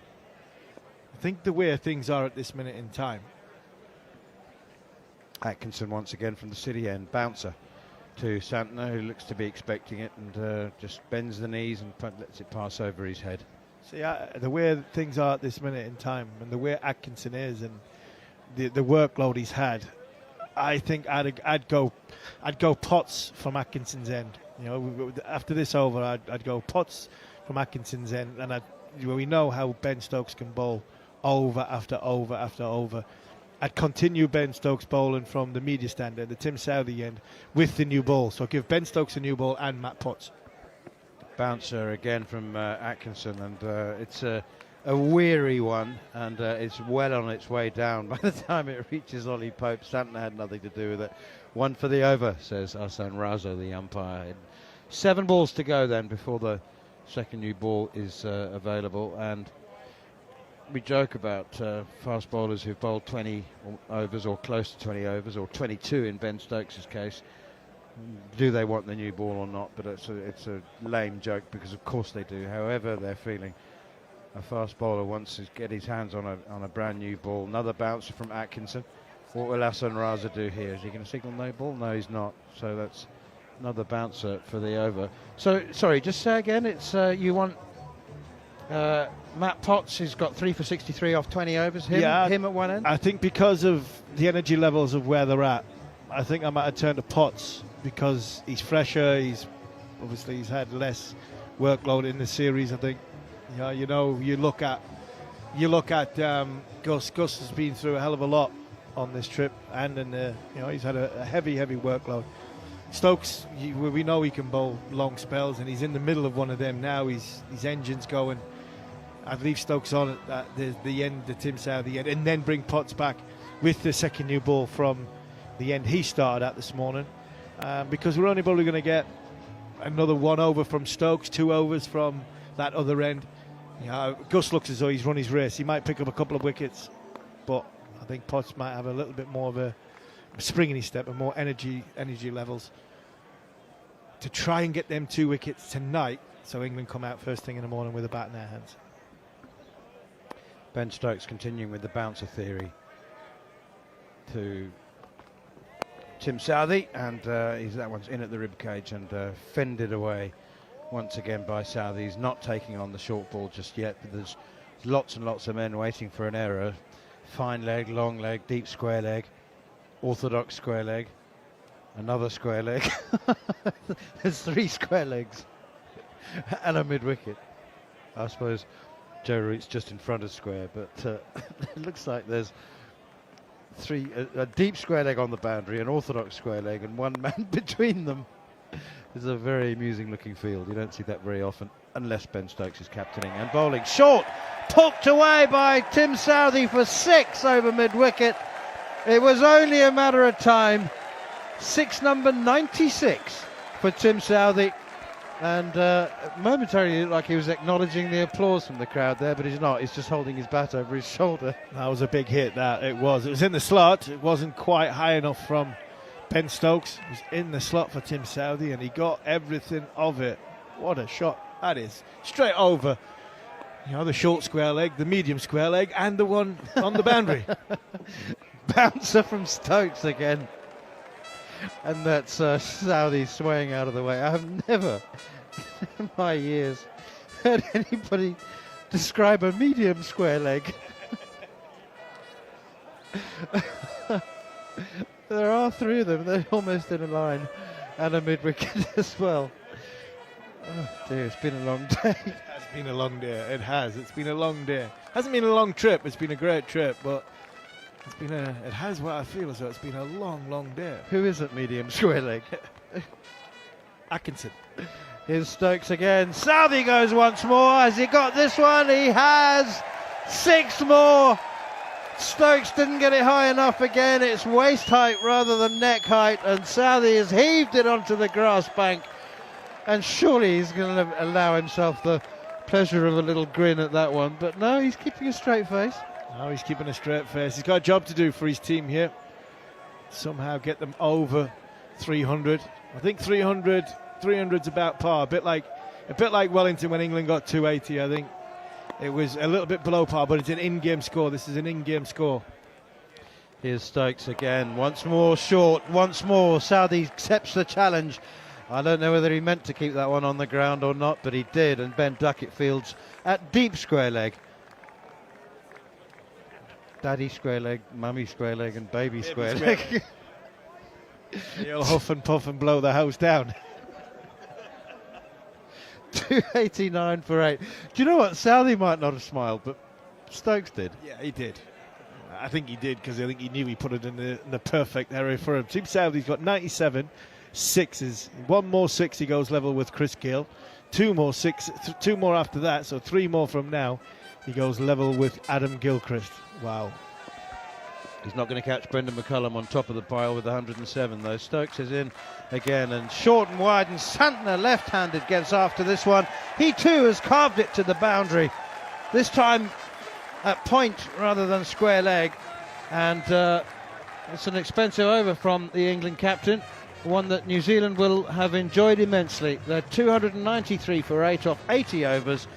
I think the way things are at this minute in time. Atkinson once again from the city end, bouncer to Santner, who looks to be expecting it, and just bends the knees and lets it pass over his head. See, the way things are at this minute in time, and the way Atkinson is, and the workload he's had, I think I'd go Potts from Atkinson's end. After this over, I'd go Potts from Atkinson's end, and we know how Ben Stokes can bowl over after over after over. I'd continue Ben Stokes bowling from the media stand at the Tim Southee end with the new ball. So give Ben Stokes a new ball and Matt Potts. Bouncer again from Atkinson, and it's a a weary one, and it's well on its way down by the time it reaches Ollie Pope. Stanton had nothing to do with it. 1 for the over, says Ahsan Raza, the umpire. 7 balls to go then before the second new ball is available, and we joke about fast bowlers who've bowled 20 overs or close to 20 overs, or 22 in Ben Stokes' case. Do they want the new ball or not? But it's a lame joke, because of course they do. However they're feeling, a fast bowler wants to get his hands on a brand new ball. Another bouncer from Atkinson. What will Ahsan Raza do here? Is he going to signal no ball? No, he's not. So that's another bouncer for the over. So, sorry, just say again, it's you want Matt Potts, who's got 3 for 63 off 20 overs, him at one end? I think because of the energy levels of where they're at, I think I might have turned to Potts, because he's fresher, he's had less workload in the series, I think. You look at Gus. Gus has been through a hell of a lot on this trip, and he's had a heavy workload. Stokes, we know he can bowl long spells, and he's in the middle of one of them now. His engine's going. I'd leave Stokes on at the end, the Tim Southee end, and then bring Potts back with the second new ball from the end he started at this morning, because we're only probably going to get another 1 over from Stokes, 2 overs from that other end. Gus looks as though he's run his race. He might pick up a couple of wickets, but I think Potts might have a little bit more of a spring in his step and more energy levels to try and get them 2 wickets tonight, so England come out first thing in the morning with a bat in their hands. Ben Stokes continuing with the bouncer theory to Tim Southee, and that one's in at the rib cage and fended away once again by Southee. He's not taking on the short ball just yet, but there's lots and lots of men waiting for an error. Fine leg, long leg, deep square leg, orthodox square leg, another square leg. There's 3 square legs and a mid-wicket. I suppose Joe Root's just in front of square, but it looks like there's 3, a deep square leg on the boundary, an orthodox square leg, and 1 man between them. It's a very amusing looking field. You don't see that very often, unless Ben Stokes is captaining and bowling. Short, poked away by Tim Southee for 6 over mid-wicket. It was only a matter of time. 6 number 96 for Tim Southee. And momentarily looked like he was acknowledging the applause from the crowd there, but he's not. He's just holding his bat over his shoulder. That was a big hit, that. It was in the slot. It wasn't quite high enough from Ben Stokes. It was in the slot for Tim Southee, and he got everything of it. What a shot that is. Straight over. The short square leg, the medium square leg, and the one on the boundary. Bouncer from Stokes again. And that's Southee swaying out of the way. I have never in my years heard anybody describe a medium square leg. There are 3 of them. They're almost in a line, and a mid-wicket as well. Oh dear, it's been a long day. It has been a long day. It has. It's been a long day. Hasn't been a long trip. It's been a great trip, but it has what I feel as though it's been a long day. Who is at medium square leg? Atkinson. Here's Stokes again. Southee goes once more. Has he got this one? He has. 6 more. Stokes didn't get it high enough again. It's waist height rather than neck height, and Southee has heaved it onto the grass bank. And surely he's going to allow himself the pleasure of a little grin at that one. But no, he's keeping a straight face. No, he's keeping a straight face. He's got a job to do for his team here. Somehow get them over 300. I think 300's about par. A bit like Wellington when England got 280. I think it was a little bit below par, but it's an in-game score. This is an in-game score. Here's Stokes again. Once more short. Once more. Southee accepts the challenge. I don't know whether he meant to keep that one on the ground or not, but he did. And Ben Duckett fields at deep square leg. Daddy square leg, mummy square leg, and baby square leg. He'll huff and puff and blow the house down. 289 for 8. Do you know what? Southee might not have smiled, but Stokes did. Yeah, he did. I think he did, because I think he knew he put it in the perfect area for him. Tim Southee's got 97 sixes. 1 more 6, he goes level with Chris Gill. 2 more 6, 2 more after that, so 3 more from now. He goes level with Adam Gilchrist. Wow. He's not going to catch Brendan McCullum on top of the pile with 107 though. Stokes is in again and short and wide, and Santner left-handed gets after this one. He too has carved it to the boundary, this time at point rather than square leg, and it's an expensive over from the England captain, one that New Zealand will have enjoyed immensely. They're 293 for 8 off 80 overs,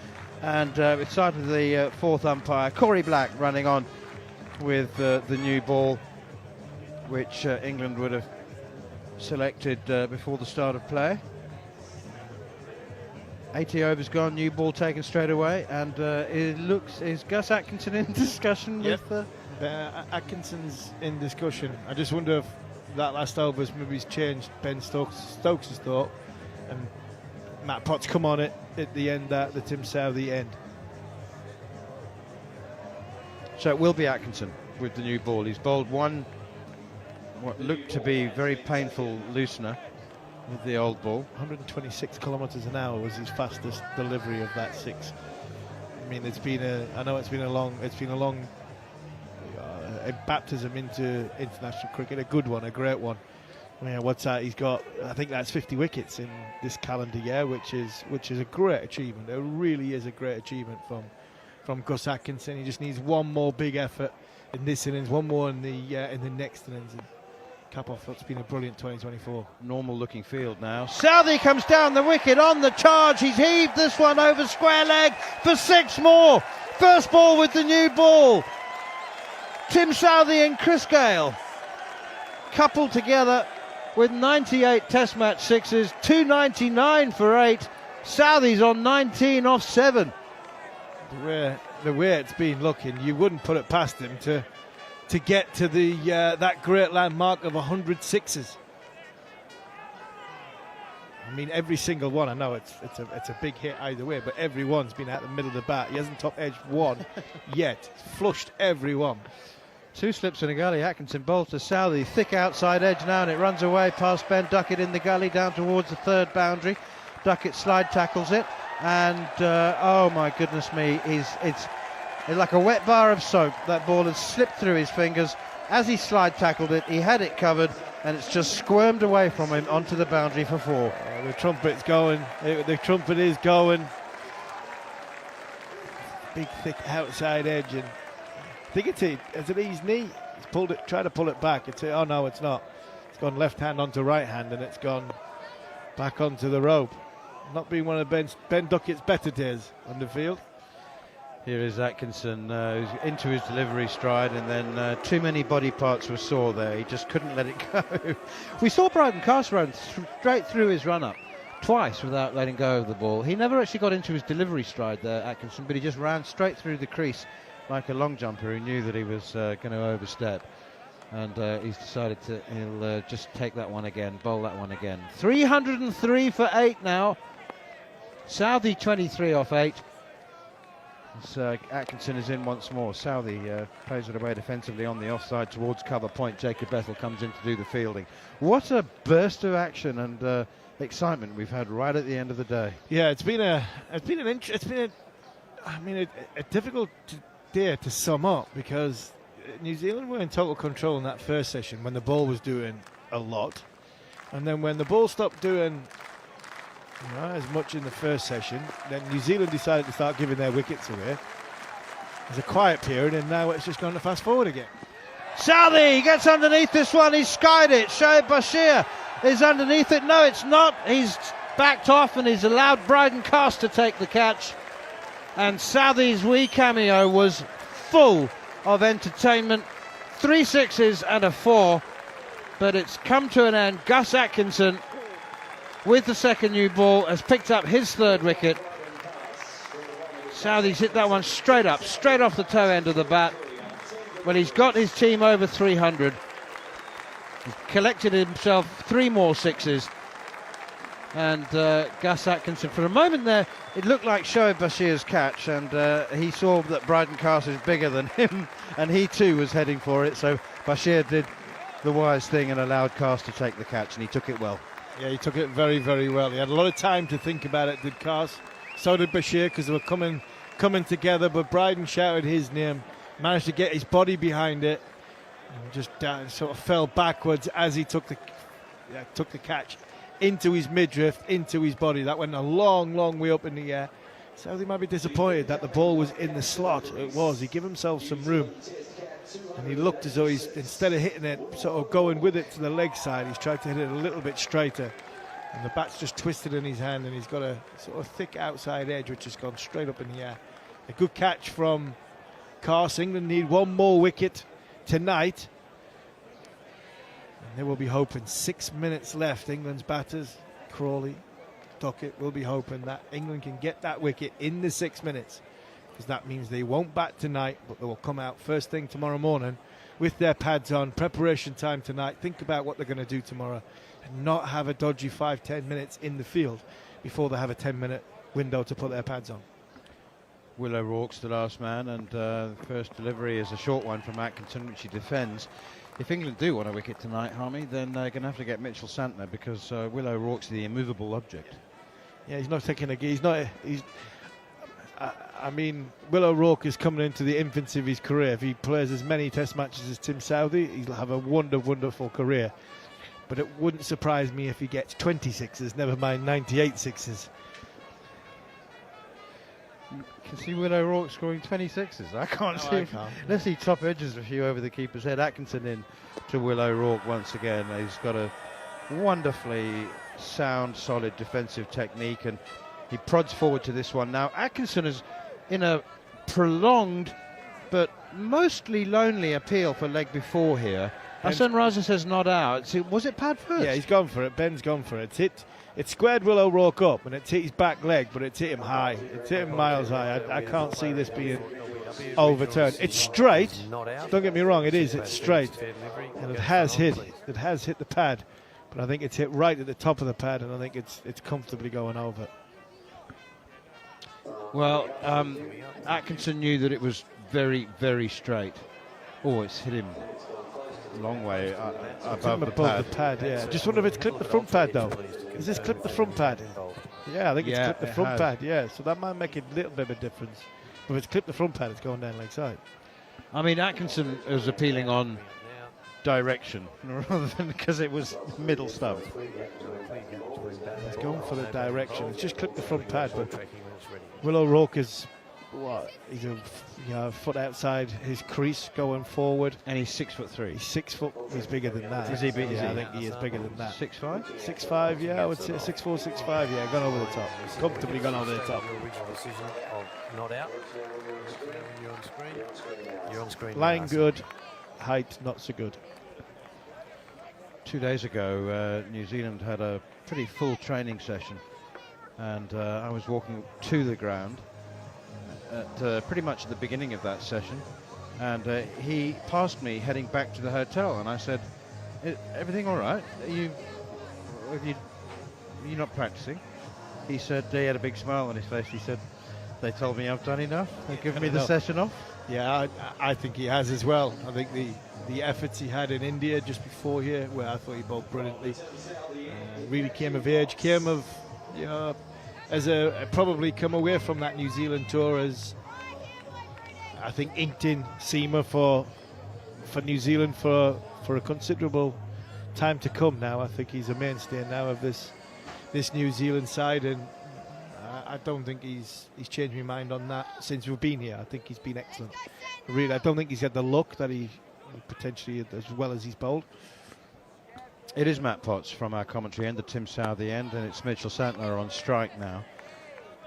and it's side of the fourth umpire, Corey Black, running on with the new ball, which England would have selected before the start of play. 80 overs gone, new ball taken straight away, and is Gus Atkinson in discussion with... Atkinson's in discussion. I just wonder if that last over's maybe changed Ben Stokes' thought, and Matt Potts come on it at the end, the Tim Southee end. So it will be Atkinson with the new ball. He's bowled one, what looked to be very painful loosener with the old ball. 126 kilometres an hour was his fastest delivery of that 6. I mean, I know it's been a long baptism into international cricket, a good one, a great one. Yeah, what's that? He's got, I think that's 50 wickets in this calendar year, which is a great achievement. It really is a great achievement from Gus Atkinson. He just needs one more big effort in this innings, one more in the next innings, and cap off what's been a brilliant 2024. Normal looking field now. Southee comes down the wicket on the charge. He's heaved this one over square leg for 6 more. First ball with the new ball. Tim Southee and Chris Gale coupled together with 98 Test match sixes, 299 for 8. Southee's on 19 off 7. The way it's been looking, you wouldn't put it past him to get to the that great landmark of 100 sixes. I mean, every single one. I know it's a big hit either way, but every one's been at the middle of the bat. He hasn't top edged one yet. He's flushed every one. 2 slips in a gully. Atkinson bowls to Southee, thick outside edge now, and it runs away past Ben Duckett in the gully down towards the third boundary. Duckett slide tackles it, and oh my goodness me, it's like a wet bar of soap. That ball has slipped through his fingers. As he slide tackled it, he had it covered, and it's just squirmed away from him onto the boundary for 4. The trumpet's going. The trumpet is going. Big, thick outside edge, and I think it's at his knee. He's pulled it, tried to pull it back. Oh no, it's not. It's gone left hand onto right hand, and it's gone back onto the rope. Not being one of Ben Duckett's better days on the field. Here is Atkinson, who's into his delivery stride, and then too many body parts were sore there. He just couldn't let it go. We saw Bryden Castle run straight through his run-up twice without letting go of the ball. He never actually got into his delivery stride there, Atkinson, but he just ran straight through the crease like a long jumper who knew that he was going to overstep. And he's decided he'll just take that one again, bowl that one again. 303 for 8 now. Southee 23 off 8. Atkinson is in once more. Southee plays it away defensively on the offside towards cover point. Jacob Bethel comes in to do the fielding. What a burst of action and excitement we've had right at the end of the day. Yeah, it's been a difficult day to sum up, because New Zealand were in total control in that first session when the ball was doing a lot, and then when the ball stopped doing as much in the first session, then New Zealand decided to start giving their wickets away. There's a quiet period, and now it's just going to fast forward again. Southee gets underneath this one. He's skied it. Shoaib Bashir is underneath it. No, it's not. He's backed off, and he's allowed Bryden Cast to take the catch. And Southee's wee cameo was full of entertainment. 3 sixes and a 4, but it's come to an end. Gus Atkinson, with the second new ball, has picked up his 3rd wicket. Southee's hit that one straight up, straight off the toe end of the bat. But he's got his team over 300. He's collected himself 3 more sixes. And Gus Atkinson, for a moment there, it looked like Shoaib Bashir's catch, and he saw that Bryden Cast is bigger than him, and he too was heading for it. So Bashir did the wise thing and allowed Cast to take the catch, and he took it well. Yeah, he took it very, very well. He had a lot of time to think about it, did Cast. So did Bashir, because they were coming coming together, but Bryden shouted his name, managed to get his body behind it, and just sort of fell backwards as he took the catch into his midriff, into his body. That went a long, long way up in the air. So they might be disappointed that the ball was in the slot. It was. He gave himself some room. And he looked as though he's, instead of hitting it, sort of going with it to the leg side, he's tried to hit it a little bit straighter. And the bat's just twisted in his hand, and he's got a sort of thick outside edge, which has gone straight up in the air. A good catch from Carse. England need one more wicket tonight. And they will be hoping 6 minutes left. England's batters, Crawley, Duckett, will be hoping that England can get that wicket in the 6 minutes, because that means they won't bat tonight, but they will come out first thing tomorrow morning with their pads on. Preparation time tonight. Think about what they're going to do tomorrow and not have a dodgy 5-10 minutes in the field before they have a 10-minute window to put their pads on. Will O'Rourke's the last man, and the first delivery is a short one from Atkinson, which he defends. If England do want a wicket tonight, Harmy, then they're going to have to get Mitchell Santner, because Will O'Rourke's the immovable object. Yeah, he's not taking a... I mean, Will O'Rourke is coming into the infancy of his career. If he plays as many test matches as Tim Southee, he'll have a wonderful career. But it wouldn't surprise me if he gets 26s, never mind 98 sixes. You can see Will O'Rourke scoring 26s. I can't see. Unless he top edges a few over the keeper's head. Atkinson in to Will O'Rourke once again. He's got a wonderfully sound, solid defensive technique, and he prods forward to this one. Now, Atkinson is in a prolonged but mostly lonely appeal for leg before here. Hassan Raza says not out. Was it pad first? Yeah, he's gone for it. Ben's gone for it. It squared Will O'Rourke up, and it hit his back leg, but it hit him high. It hit him miles high. I can't see this being overturned. It's straight. Don't get me wrong, it is. It's straight, and it has hit the pad, but I think it's hit right at the top of the pad, and I think it's comfortably going over. Well, Atkinson knew that it was very, very straight. Oh, it's hit him a long way above the pad. Yeah. Just wonder if it's clipped the front pad, though. Is this clipped the front pad? Yeah, I think it's clipped the front pad, yeah. So that might make a little bit of a difference. If it's clipped the front pad, it's going down leg side. I mean, Atkinson was appealing on direction rather than because it was middle stump. He's going for the direction. It's just clipped the front pad, but Will O'Rourke is he's a foot outside his crease going forward, and he's 6'3". He's 6 foot. He's bigger than that. Is he big? Yeah, I think he is bigger than that. 6'5". 6'5". Yeah, I would say 6'4", 6'5". Yeah, gone over the top. Comfortably gone over the top. Not out. You're on screen. You're on screen. Line good, height not so good. 2 days ago, New Zealand had a pretty full training session, and I was walking to the ground at pretty much at the beginning of that session, and he passed me heading back to the hotel, and I said, "Everything all right? You're not practicing?" He said, he had a big smile on his face. He said, "They told me I've done enough. They've given me the session off." Yeah, I think he has as well. I think the efforts he had in India just before here, where I thought he bowled brilliantly, really came of age, as probably come away from that New Zealand tour as, I think, inked in seamer for New Zealand for a considerable time to come now. I think he's a mainstay now of this New Zealand side, and I don't think he's changed my mind on that since we've been here. I think he's been excellent. Really, I don't think he's had the luck that he potentially as well as he's bowled. It is Matt Potts from our commentary end, the Tim Southee end, and it's Mitchell Santner on strike now.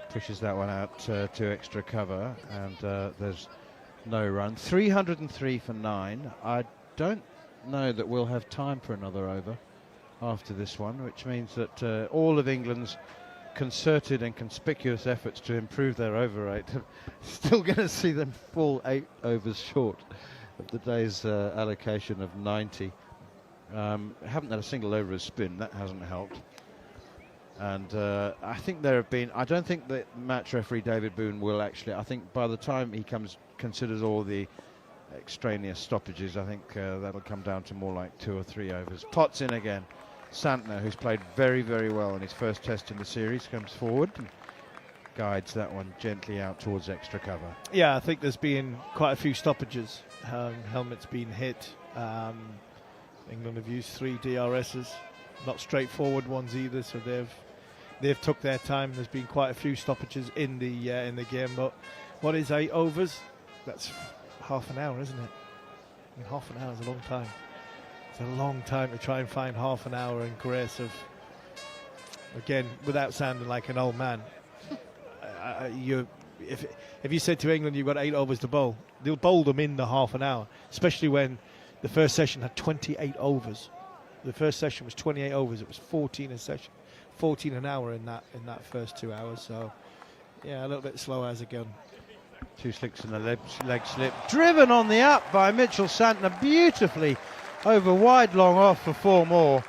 Pushes that one out to extra cover, and there's no run. 303 for 9. I don't know that we'll have time for another over after this one, which means that all of England's concerted and conspicuous efforts to improve their over rate are still going to see them fall 8 overs short of the day's allocation of 90. Haven't had a single over a spin. That hasn't helped. And I think there have been, I don't think that match referee David Boone will actually, I think by the time he considers all the extraneous stoppages, I think that'll come down to more like 2 or 3 overs. Potts in again. Santner, who's played very, very well in his first test in the series, comes forward. guides that one gently out towards extra cover. Yeah, I think there's been quite a few stoppages. Helmets been hit. England have used 3 DRSs, not straightforward ones either. So they've took their time. There's been quite a few stoppages in the game. But what is 8 overs? That's half an hour, isn't it? I mean, half an hour is a long time. It's a long time to try and find half an hour in grace of, again, without sounding like an old man. If you said to England you've got 8 overs to bowl, they'll bowl them in the half an hour, especially when the first session had 28 overs. The first session was 28 overs. It was 14 a session, 14 an hour in that first 2 hours. So, yeah, a little bit slow as a gun. 2 slicks and a leg slip. Driven on the up by Mitchell Santner, beautifully over wide long off for 4 more.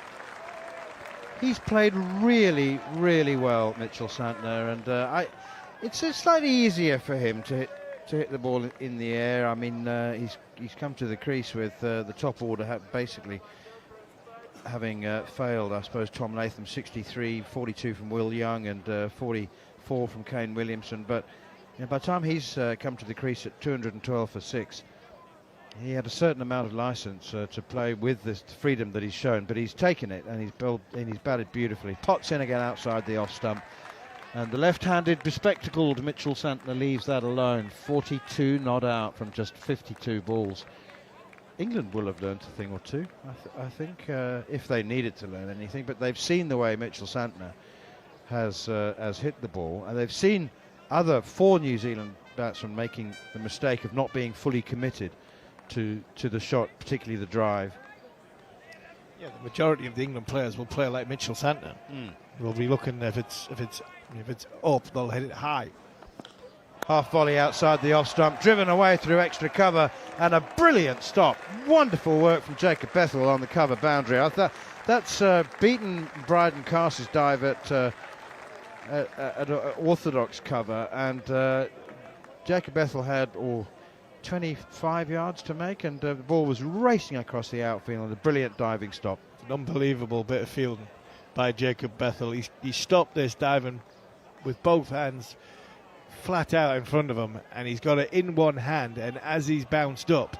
He's played really, really well, Mitchell Santner, and it's slightly easier for him to hit the ball in the air. I mean, he's come to the crease with the top order basically having failed. I suppose Tom Latham 63, 42 from Will Young, and 44 from Kane Williamson. But by the time he's come to the crease at 212 for 6, he had a certain amount of license to play with this freedom that he's shown. But he's taken it and he's batted beautifully. Potts in again outside the off stump. And the left-handed bespectacled Mitchell Santner leaves that alone. 42 not out from just 52 balls. England will have learnt a thing or two, I think, if they needed to learn anything. But they've seen the way Mitchell Santner has hit the ball, and they've seen other 4 New Zealand batsmen making the mistake of not being fully committed to the shot, particularly the drive. Yeah, the majority of the England players will play like Mitchell Santner. We'll be looking if it's up, they'll hit it high. Half volley outside the off stump, driven away through extra cover, and a brilliant stop. Wonderful work from Jacob Bethell on the cover boundary. I thought that's beaten Bryden Carse's dive at orthodox cover, and Jacob Bethell had 25 yards to make, and the ball was racing across the outfield and a brilliant diving stop. An unbelievable bit of fielding by Jacob Bethell. He stopped this diving with both hands flat out in front of him, and he's got it in one hand, and as he's bounced up,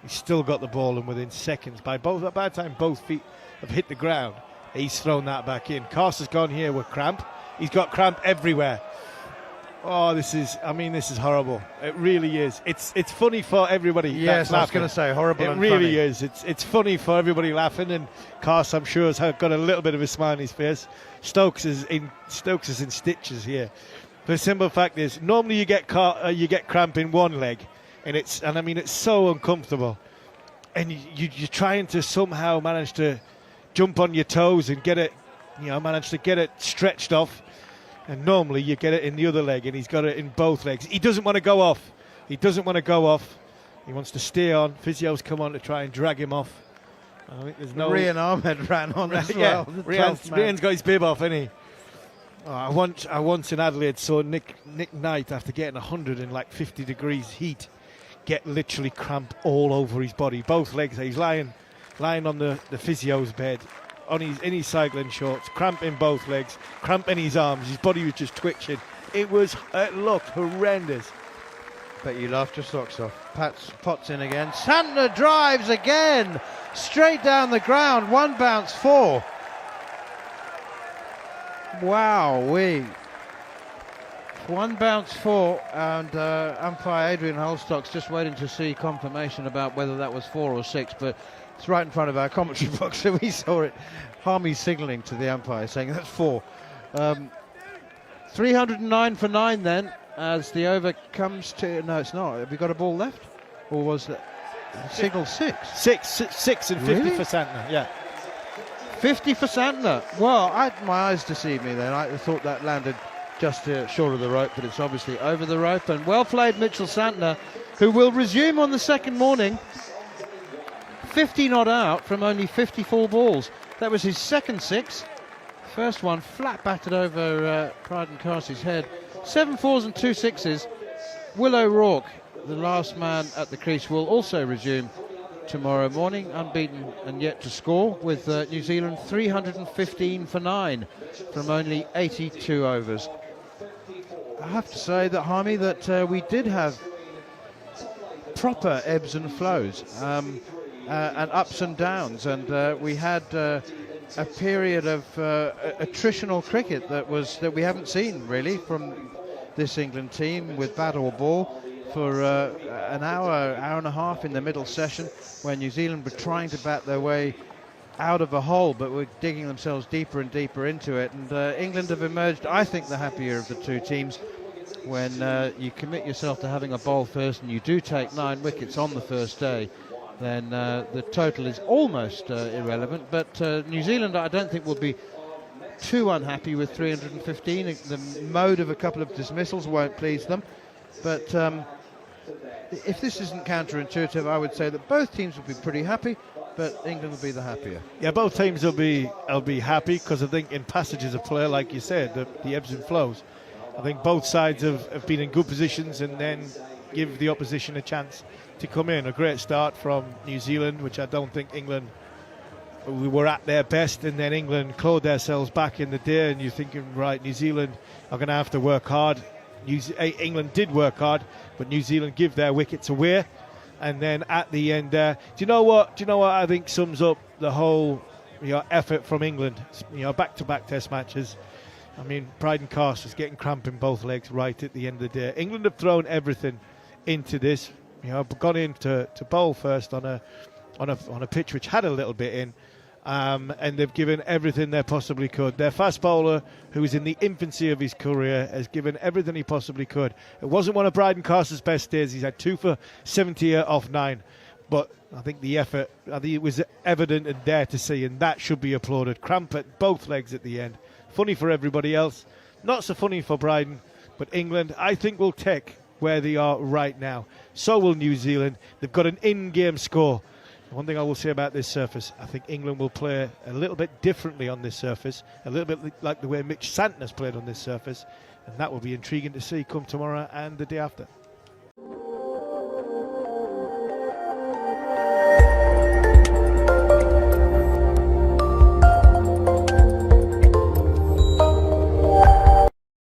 he's still got the ball, and within seconds, by the time both feet have hit the ground, he's thrown that back in. Carter's gone here with cramp. He's got cramp everywhere. Oh, this is horrible. It really is. It's funny for everybody. Yes, I was going to say horrible. It really is. It's funny for everybody laughing, and Carson, I'm sure, has got a little bit of a smile on his face. Stokes is in stitches here. The simple fact is, normally you get cramp in one leg, and it's so uncomfortable, and you're trying to somehow manage to jump on your toes and manage to get it stretched off. And normally you get it in the other leg, and he's got it in both legs. He doesn't want to go off. He wants to stay on. Physio's come on to try and drag him off. I think there's no. Rian Ahmed ran on as well. Rian's got his bib off, isn't he? Oh, I once in Adelaide saw Nick Knight, after getting 100 in like 50 degrees heat, get literally cramp all over his body, both legs. He's lying on the physio's bed. In his cycling shorts, cramp in both legs, cramp in his arms, his body was just twitching. It looked horrendous. Bet you laughed your socks off. Potts in again. Santner drives again, straight down the ground. 1 bounce 4. Wow-wee. 1 bounce 4, and umpire Adrian Holstock's just waiting to see confirmation about whether that was 4 or 6, but it's right in front of our commentary box, so we saw it. Harmy signalling to the umpire, saying that's 4. 309 for 9 then, as the over comes to... No, it's not. Have we got a ball left? Or was that... Signal 6? 6 and 50 really? for Santner, yeah. 50 for Santner. Well, my eyes deceived me then. I thought that landed just short of the rope, but it's obviously over the rope. And well played, Mitchell Santner, who will resume on the second morning. 50 not out from only 54 balls. That was his second 6. First one flat batted over Bryden Carse's head. 7 4s and 2 6s. Will O'Rourke, the last man at the crease, will also resume tomorrow morning, unbeaten and yet to score, with New Zealand 315 for 9 from only 82 overs. I have to say that, Jaime, that we did have proper ebbs and flows and ups and downs, and we had a period of attritional cricket that we haven't seen really from this England team, with bat or ball for an hour and a half in the middle session, where New Zealand were trying to bat their way out of a hole, but were digging themselves deeper and deeper into it. And England have emerged, I think, the happier of the two teams when you commit yourself to having a bowl first and you do take 9 wickets on the first day. Then the total is almost irrelevant. But New Zealand, I don't think, will be too unhappy with 315. The mode of a couple of dismissals won't please them. But if this isn't counterintuitive, I would say that both teams will be pretty happy, but England will be the happier. Yeah, both teams will be happy, because I think in passages of play, like you said, the ebbs and flows, I think both sides have been in good positions and then give the opposition a chance to come in. A great start from New Zealand, which I don't think England, we were at their best, and then England clawed themselves back in the day, and you're thinking, right, New Zealand are going to have to work hard. England did work hard, but New Zealand give their wickets away. And then at the end there, do you know what I think sums up the whole effort from England? Back-to-back test matches. I mean, Brydon Cast was getting cramp in both legs right at the end of the day. England have thrown everything into this. Gone in to bowl first on a pitch which had a little bit in, and they've given everything they possibly could. Their fast bowler, who is in the infancy of his career, has given everything he possibly could. It wasn't one of Brydon Cast's best days. He's had 2 for 70 off 9. But I think the effort, it was evident and there to see, and that should be applauded. Cramp at both legs at the end. Funny for everybody else. Not so funny for Brydon. But England, I think, will take where they are right now. So will New Zealand. They've got an in-game score. One thing I will say about this surface, I think England will play a little bit differently on this surface, a little bit like the way Mitch Santner's played on this surface, and that will be intriguing to see come tomorrow and the day after.